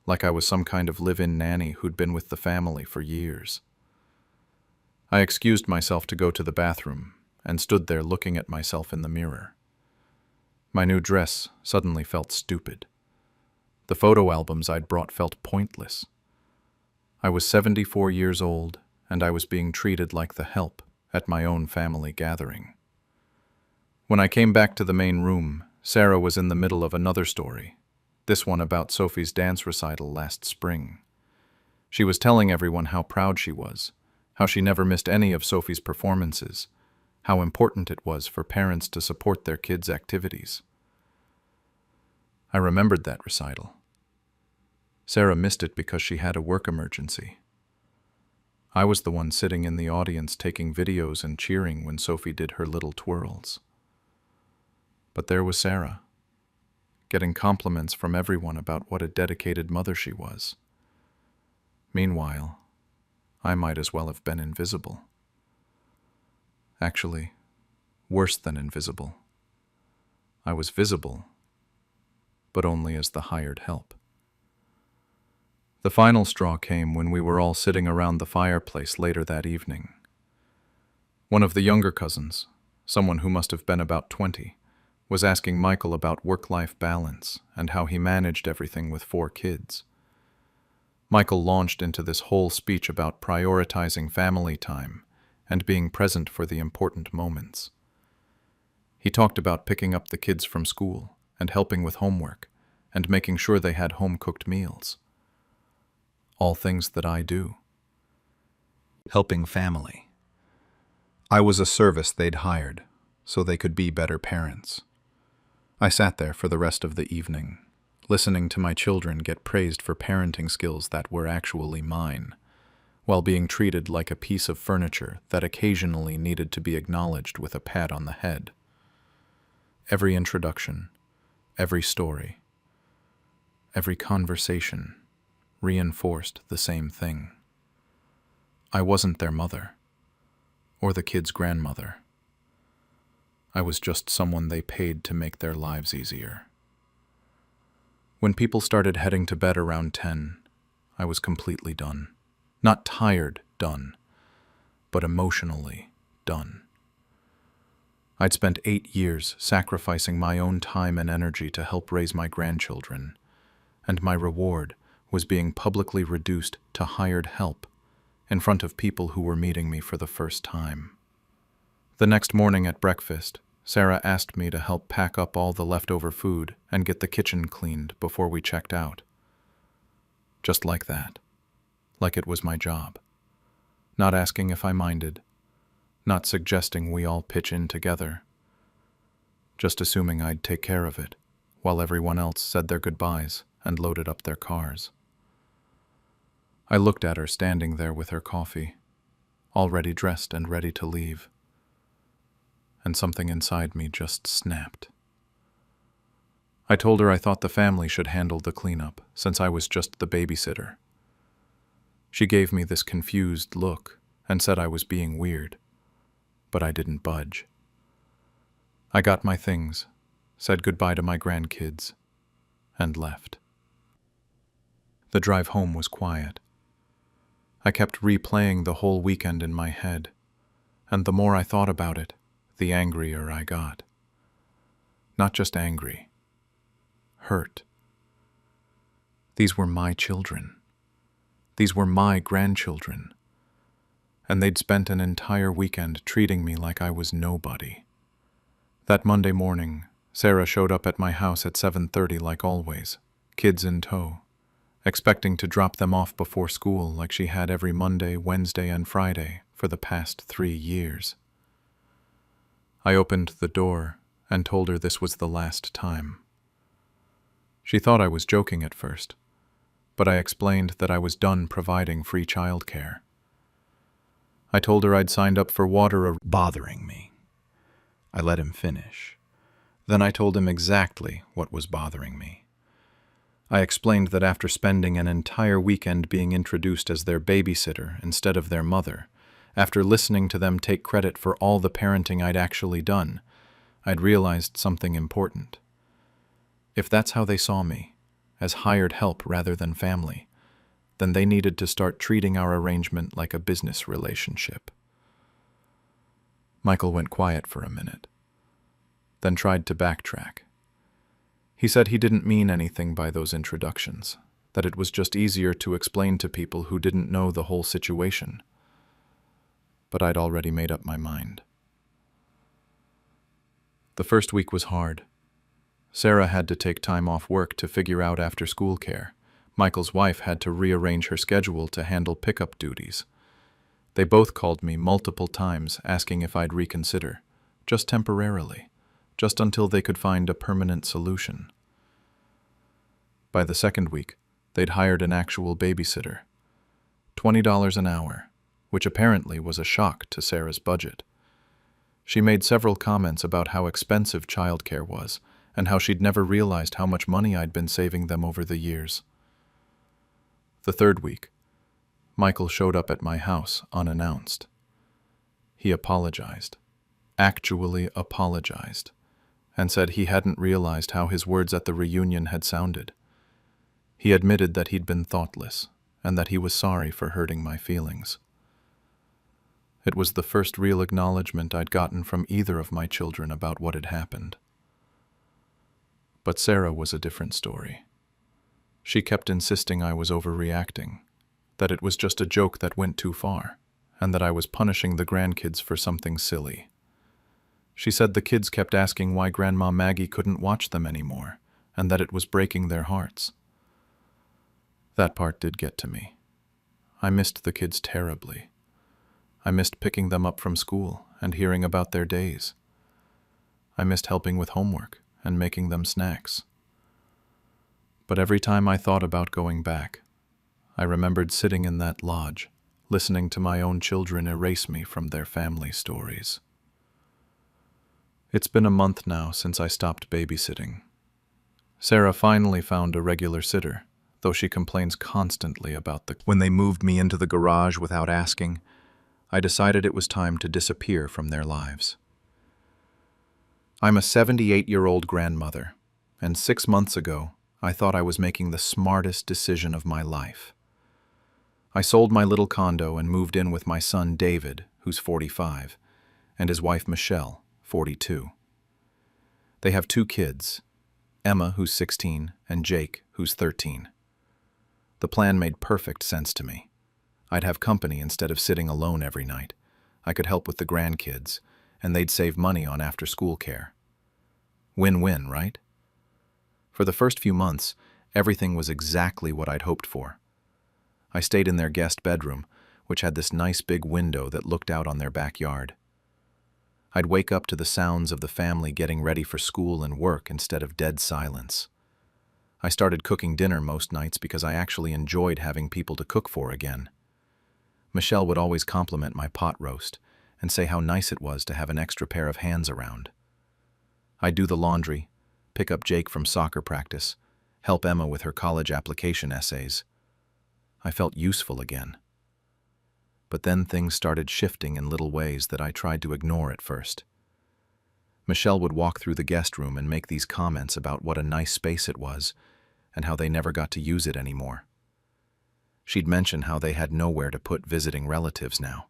like I was some kind of live-in nanny who'd been with the family for years. I excused myself to go to the bathroom and stood there looking at myself in the mirror. My new dress suddenly felt stupid. The photo albums I'd brought felt pointless. I was 74 years old, and I was being treated like the help at my own family gathering. When I came back to the main room, Sarah was in the middle of another story, this one about Sophie's dance recital last spring. She was telling everyone how proud she was, how she never missed any of Sophie's performances, how important it was for parents to support their kids' activities. I remembered that recital. Sarah missed it because she had a work emergency. I was the one sitting in the audience taking videos and cheering when Sophie did her little twirls. But there was Sarah, getting compliments from everyone about what a dedicated mother she was. Meanwhile, I might as well have been invisible. Actually, worse than invisible. I was visible, but only as the hired help. The final straw came when we were all sitting around the fireplace later that evening. One of the younger cousins, someone who must have been about 20, was asking Michael about work-life balance and how he managed everything with 4 kids. Michael launched into this whole speech about prioritizing family time and being present for the important moments. He talked about picking up the kids from school and helping with homework and making sure they had home-cooked meals. All things that I do. Helping family. I was a service they'd hired so they could be better parents. I sat there for the rest of the evening, listening to my children get praised for parenting skills that were actually mine, while being treated like a piece of furniture that occasionally needed to be acknowledged with a pat on the head. Every introduction, every story, every conversation reinforced the same thing. I wasn't their mother, or the kids' grandmother. I was just someone they paid to make their lives easier. When people started heading to bed around 10, I was completely done. Not tired, done, but emotionally done. I'd spent 8 years sacrificing my own time and energy to help raise my grandchildren, and my reward was being publicly reduced to hired help in front of people who were meeting me for the first time. The next morning at breakfast, Sarah asked me to help pack up all the leftover food and get the kitchen cleaned before we checked out. Just like that. Like it was my job. Not asking if I minded. Not suggesting we all pitch in together. Just assuming I'd take care of it, while everyone else said their goodbyes and loaded up their cars. I looked at her standing there with her coffee, already dressed and ready to leave. And something inside me just snapped. I told her I thought the family should handle the cleanup, since I was just the babysitter. She gave me this confused look and said I was being weird, but I didn't budge. I got my things, said goodbye to my grandkids, and left. The drive home was quiet. I kept replaying the whole weekend in my head, and the more I thought about it, the angrier I got. Not just angry. Hurt. These were my children. These were my grandchildren. And they'd spent an entire weekend treating me like I was nobody. That Monday morning, Sarah showed up at my house at 7:30 like always, kids in tow, expecting to drop them off before school like she had every Monday, Wednesday, and Friday for the past 3 years. I opened the door and told her this was the last time. She thought I was joking at first, but I explained that I was done providing free childcare. I told her I'd signed up for water bothering me. I let him finish. Then I told him exactly what was bothering me. I explained that after spending an entire weekend being introduced as their babysitter instead of their mother, after listening to them take credit for all the parenting I'd actually done, I'd realized something important. If that's how they saw me, as hired help rather than family, then they needed to start treating our arrangement like a business relationship. Michael went quiet for a minute, then tried to backtrack. He said he didn't mean anything by those introductions, that it was just easier to explain to people who didn't know the whole situation. But I'd already made up my mind. The first week was hard. Sarah had to take time off work to figure out after-school care. Michael's wife had to rearrange her schedule to handle pickup duties. They both called me multiple times asking if I'd reconsider, just temporarily, just until they could find a permanent solution. By the second week, they'd hired an actual babysitter. $20 an hour, which apparently was a shock to Sarah's budget. She made several comments about how expensive childcare was and how she'd never realized how much money I'd been saving them over the years. The third week, Michael showed up at my house unannounced. He apologized, actually apologized, and said he hadn't realized how his words at the reunion had sounded. He admitted that he'd been thoughtless and that he was sorry for hurting my feelings. It was the first real acknowledgement I'd gotten from either of my children about what had happened. But Sarah was a different story. She kept insisting I was overreacting, that it was just a joke that went too far, and that I was punishing the grandkids for something silly. She said the kids kept asking why Grandma Maggie couldn't watch them anymore, and that it was breaking their hearts. That part did get to me. I missed the kids terribly. I missed picking them up from school and hearing about their days. I missed helping with homework and making them snacks. But every time I thought about going back, I remembered sitting in that lodge, listening to my own children erase me from their family stories. It's been a month now since I stopped babysitting. Sarah finally found a regular sitter, though she complains constantly about when they moved me into the garage without asking. I decided it was time to disappear from their lives. I'm a 78-year-old grandmother, and 6 months ago, I thought I was making the smartest decision of my life. I sold my little condo and moved in with my son David, who's 45, and his wife Michelle, 42. They have 2 kids, Emma, who's 16, and Jake, who's 13. The plan made perfect sense to me. I'd have company instead of sitting alone every night. I could help with the grandkids, and they'd save money on after-school care. Win-win, right? For the first few months, everything was exactly what I'd hoped for. I stayed in their guest bedroom, which had this nice big window that looked out on their backyard. I'd wake up to the sounds of the family getting ready for school and work instead of dead silence. I started cooking dinner most nights because I actually enjoyed having people to cook for again. Michelle would always compliment my pot roast and say how nice it was to have an extra pair of hands around. I'd do the laundry, pick up Jake from soccer practice, help Emma with her college application essays. I felt useful again. But then things started shifting in little ways that I tried to ignore at first. Michelle would walk through the guest room and make these comments about what a nice space it was and how they never got to use it anymore. She'd mention how they had nowhere to put visiting relatives now.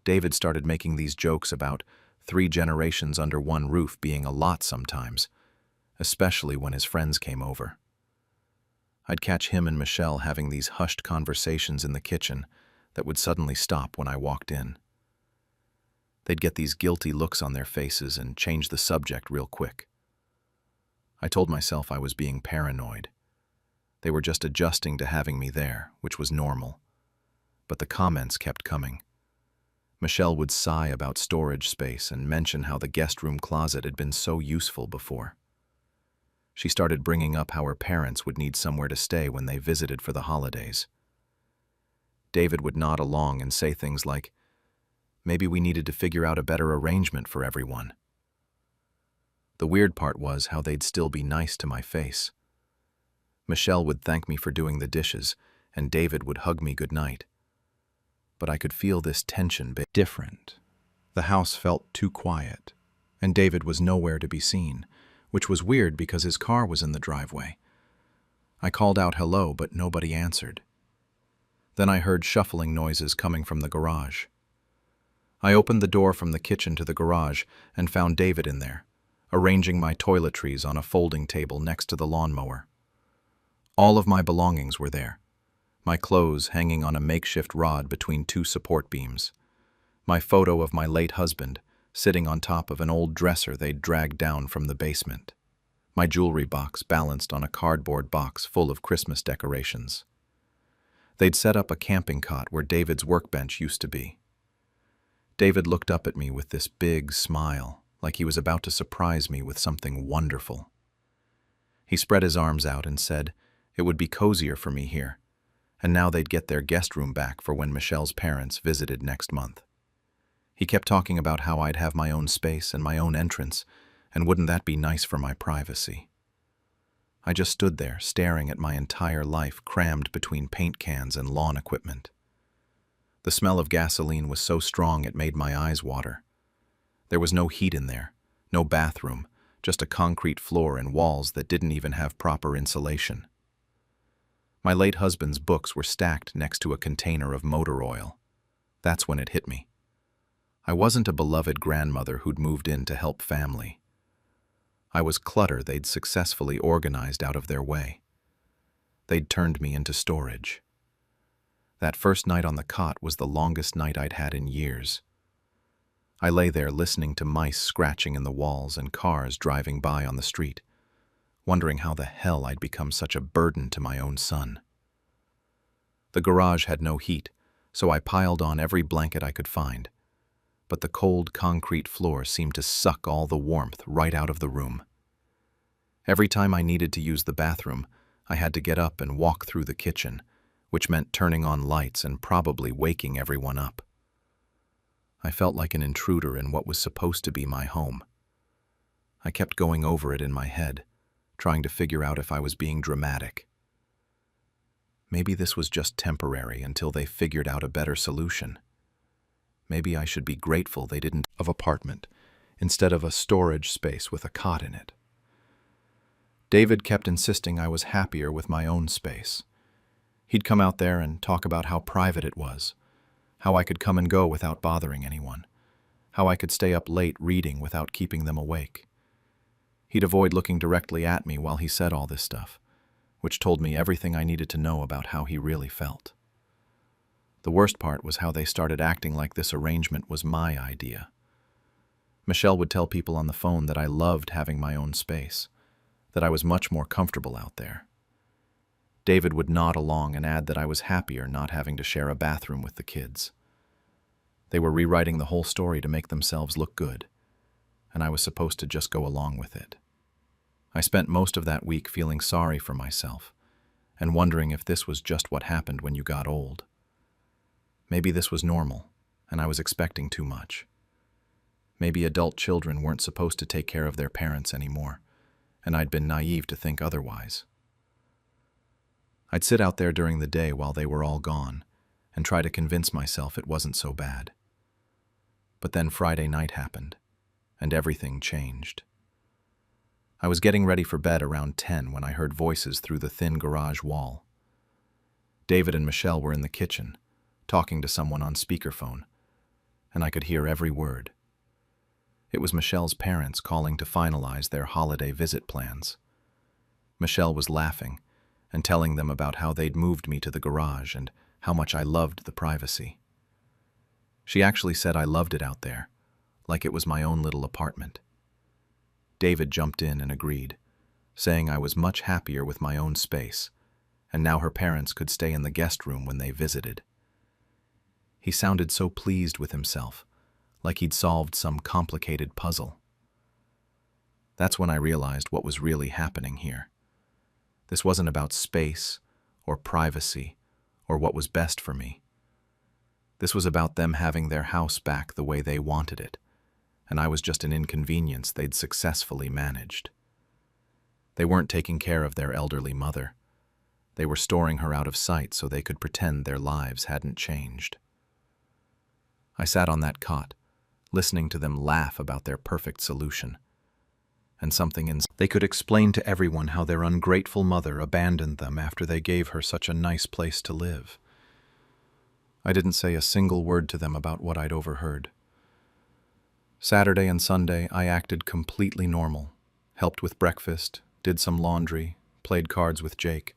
David started making these jokes about 3 generations under one roof being a lot sometimes, especially when his friends came over. I'd catch him and Michelle having these hushed conversations in the kitchen that would suddenly stop when I walked in. They'd get these guilty looks on their faces and change the subject real quick. I told myself I was being paranoid. They were just adjusting to having me there, which was normal. But the comments kept coming. Michelle would sigh about storage space and mention how the guest room closet had been so useful before. She started bringing up how her parents would need somewhere to stay when they visited for the holidays. David would nod along and say things like, maybe we needed to figure out a better arrangement for everyone. The weird part was how they'd still be nice to my face. Michelle would thank me for doing the dishes, and David would hug me goodnight. But I could feel this tension different. The house felt too quiet, and David was nowhere to be seen, which was weird because his car was in the driveway. I called out hello, but nobody answered. Then I heard shuffling noises coming from the garage. I opened the door from the kitchen to the garage and found David in there, arranging my toiletries on a folding table next to the lawnmower. All of my belongings were there, my clothes hanging on a makeshift rod between 2 support beams, my photo of my late husband sitting on top of an old dresser they'd dragged down from the basement, my jewelry box balanced on a cardboard box full of Christmas decorations. They'd set up a camping cot where David's workbench used to be. David looked up at me with this big smile, like he was about to surprise me with something wonderful. He spread his arms out and said, it would be cozier for me here, and now they'd get their guest room back for when Michelle's parents visited next month. He kept talking about how I'd have my own space and my own entrance, and wouldn't that be nice for my privacy? I just stood there, staring at my entire life crammed between paint cans and lawn equipment. The smell of gasoline was so strong it made my eyes water. There was no heat in there, no bathroom, just a concrete floor and walls that didn't even have proper insulation. My late husband's books were stacked next to a container of motor oil. That's when it hit me. I wasn't a beloved grandmother who'd moved in to help family. I was clutter they'd successfully organized out of their way. They'd turned me into storage. That first night on the cot was the longest night I'd had in years. I lay there listening to mice scratching in the walls and cars driving by on the street, wondering how the hell I'd become such a burden to my own son. The garage had no heat, so I piled on every blanket I could find, but the cold concrete floor seemed to suck all the warmth right out of the room. Every time I needed to use the bathroom, I had to get up and walk through the kitchen, which meant turning on lights and probably waking everyone up. I felt like an intruder in what was supposed to be my home. I kept going over it in my head, trying to figure out if I was being dramatic. Maybe this was just temporary until they figured out a better solution. Maybe I should be grateful they didn't have an apartment instead of a storage space with a cot in it. David kept insisting I was happier with my own space. He'd come out there and talk about how private it was, how I could come and go without bothering anyone, how I could stay up late reading without keeping them awake. He'd avoid looking directly at me while he said all this stuff, which told me everything I needed to know about how he really felt. The worst part was how they started acting like this arrangement was my idea. Michelle would tell people on the phone that I loved having my own space, that I was much more comfortable out there. David would nod along and add that I was happier not having to share a bathroom with the kids. They were rewriting the whole story to make themselves look good, and I was supposed to just go along with it. I spent most of that week feeling sorry for myself and wondering if this was just what happened when you got old. Maybe this was normal, and I was expecting too much. Maybe adult children weren't supposed to take care of their parents anymore, and I'd been naive to think otherwise. I'd sit out there during the day while they were all gone and try to convince myself it wasn't so bad. But then Friday night happened, and everything changed. I was getting ready for bed around 10 when I heard voices through the thin garage wall. David and Michelle were in the kitchen, talking to someone on speakerphone, and I could hear every word. It was Michelle's parents calling to finalize their holiday visit plans. Michelle was laughing and telling them about how they'd moved me to the garage and how much I loved the privacy. She actually said I loved it out there, like it was my own little apartment. David jumped in and agreed, saying I was much happier with my own space, and now her parents could stay in the guest room when they visited. He sounded so pleased with himself, like he'd solved some complicated puzzle. That's when I realized what was really happening here. This wasn't about space or privacy or what was best for me. This was about them having their house back the way they wanted it, and I was just an inconvenience they'd successfully managed. They weren't taking care of their elderly mother. They were storing her out of sight so they could pretend their lives hadn't changed. I sat on that cot, listening to them laugh about their perfect solution. And something inside they could explain to everyone how their ungrateful mother abandoned them after they gave her such a nice place to live. I didn't say a single word to them about what I'd overheard. Saturday and Sunday, I acted completely normal, helped with breakfast, did some laundry, played cards with Jake.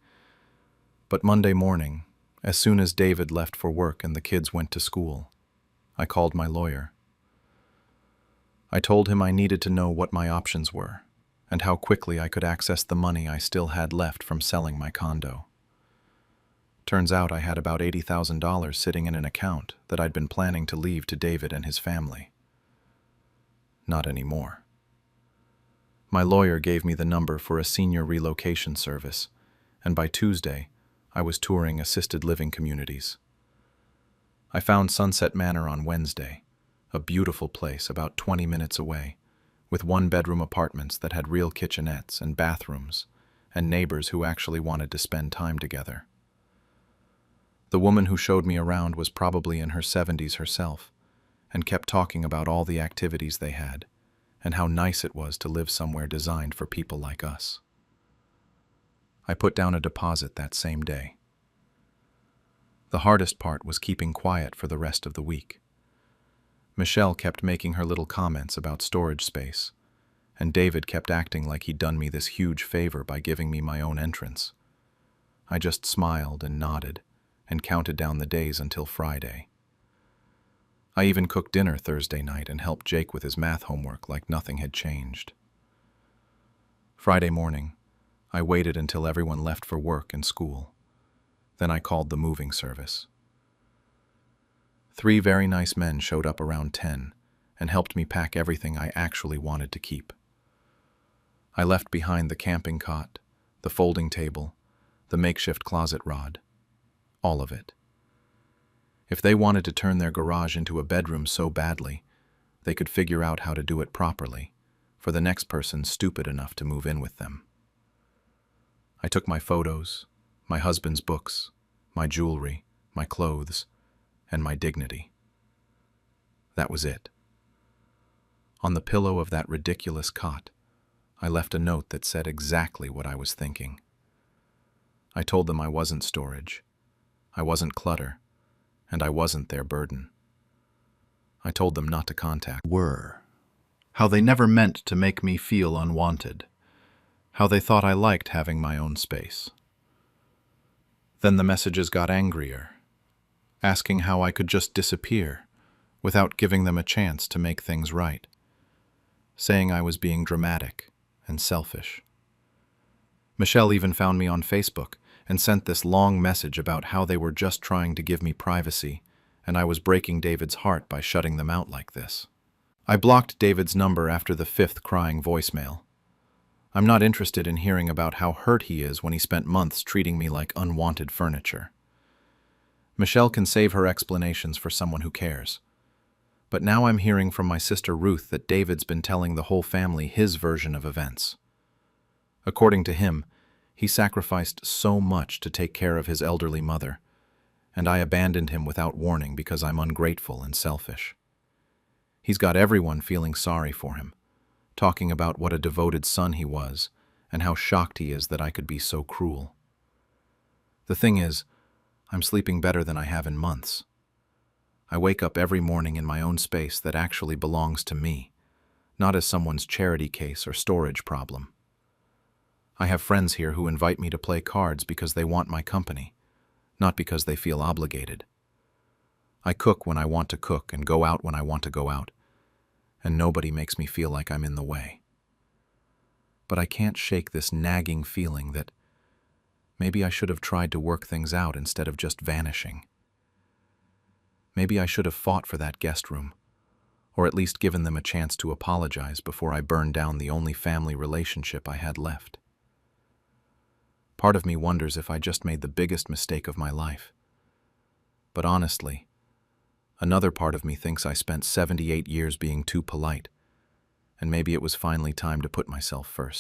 But Monday morning, as soon as David left for work and the kids went to school, I called my lawyer. I told him I needed to know what my options were and how quickly I could access the money I still had left from selling my condo. Turns out I had about $80,000 sitting in an account that I'd been planning to leave to David and his family. Not anymore. My lawyer gave me the number for a senior relocation service, and by Tuesday, I was touring assisted living communities. I found Sunset Manor on Wednesday, a beautiful place about 20 minutes away, with one-bedroom apartments that had real kitchenettes and bathrooms, and neighbors who actually wanted to spend time together. The woman who showed me around was probably in her 70s herself, and kept talking about all the activities they had, and how nice it was to live somewhere designed for people like us. I put down a deposit that same day. The hardest part was keeping quiet for the rest of the week. Michelle kept making her little comments about storage space, and David kept acting like he'd done me this huge favor by giving me my own entrance. I just smiled and nodded, and counted down the days until Friday. I even cooked dinner Thursday night and helped Jake with his math homework like nothing had changed. Friday morning, I waited until everyone left for work and school. Then I called the moving service. 3 very nice men showed up around 10 and helped me pack everything I actually wanted to keep. I left behind the camping cot, the folding table, the makeshift closet rod, all of it. If they wanted to turn their garage into a bedroom so badly, they could figure out how to do it properly for the next person stupid enough to move in with them. I took my photos, my husband's books, my jewelry, my clothes, and my dignity. That was it. On the pillow of that ridiculous cot, I left a note that said exactly what I was thinking. I told them I wasn't storage, I wasn't clutter, and I wasn't their burden. I told them not to contact were, how they never meant to make me feel unwanted, how they thought I liked having my own space. Then the messages got angrier, asking how I could just disappear without giving them a chance to make things right, saying I was being dramatic and selfish. Michelle even found me on Facebook and sent this long message about how they were just trying to give me privacy, and I was breaking David's heart by shutting them out like this. I blocked David's number after the 5th crying voicemail. I'm not interested in hearing about how hurt he is when he spent months treating me like unwanted furniture. Michelle can save her explanations for someone who cares. But now I'm hearing from my sister Ruth that David's been telling the whole family his version of events. According to him, he sacrificed so much to take care of his elderly mother, and I abandoned him without warning because I'm ungrateful and selfish. He's got everyone feeling sorry for him, talking about what a devoted son he was and how shocked he is that I could be so cruel. The thing is, I'm sleeping better than I have in months. I wake up every morning in my own space that actually belongs to me, not as someone's charity case or storage problem. I have friends here who invite me to play cards because they want my company, not because they feel obligated. I cook when I want to cook and go out when I want to go out, and nobody makes me feel like I'm in the way. But I can't shake this nagging feeling that maybe I should have tried to work things out instead of just vanishing. Maybe I should have fought for that guest room, or at least given them a chance to apologize before I burned down the only family relationship I had left. Part of me wonders if I just made the biggest mistake of my life. But honestly, another part of me thinks I spent 78 years being too polite, and maybe it was finally time to put myself first.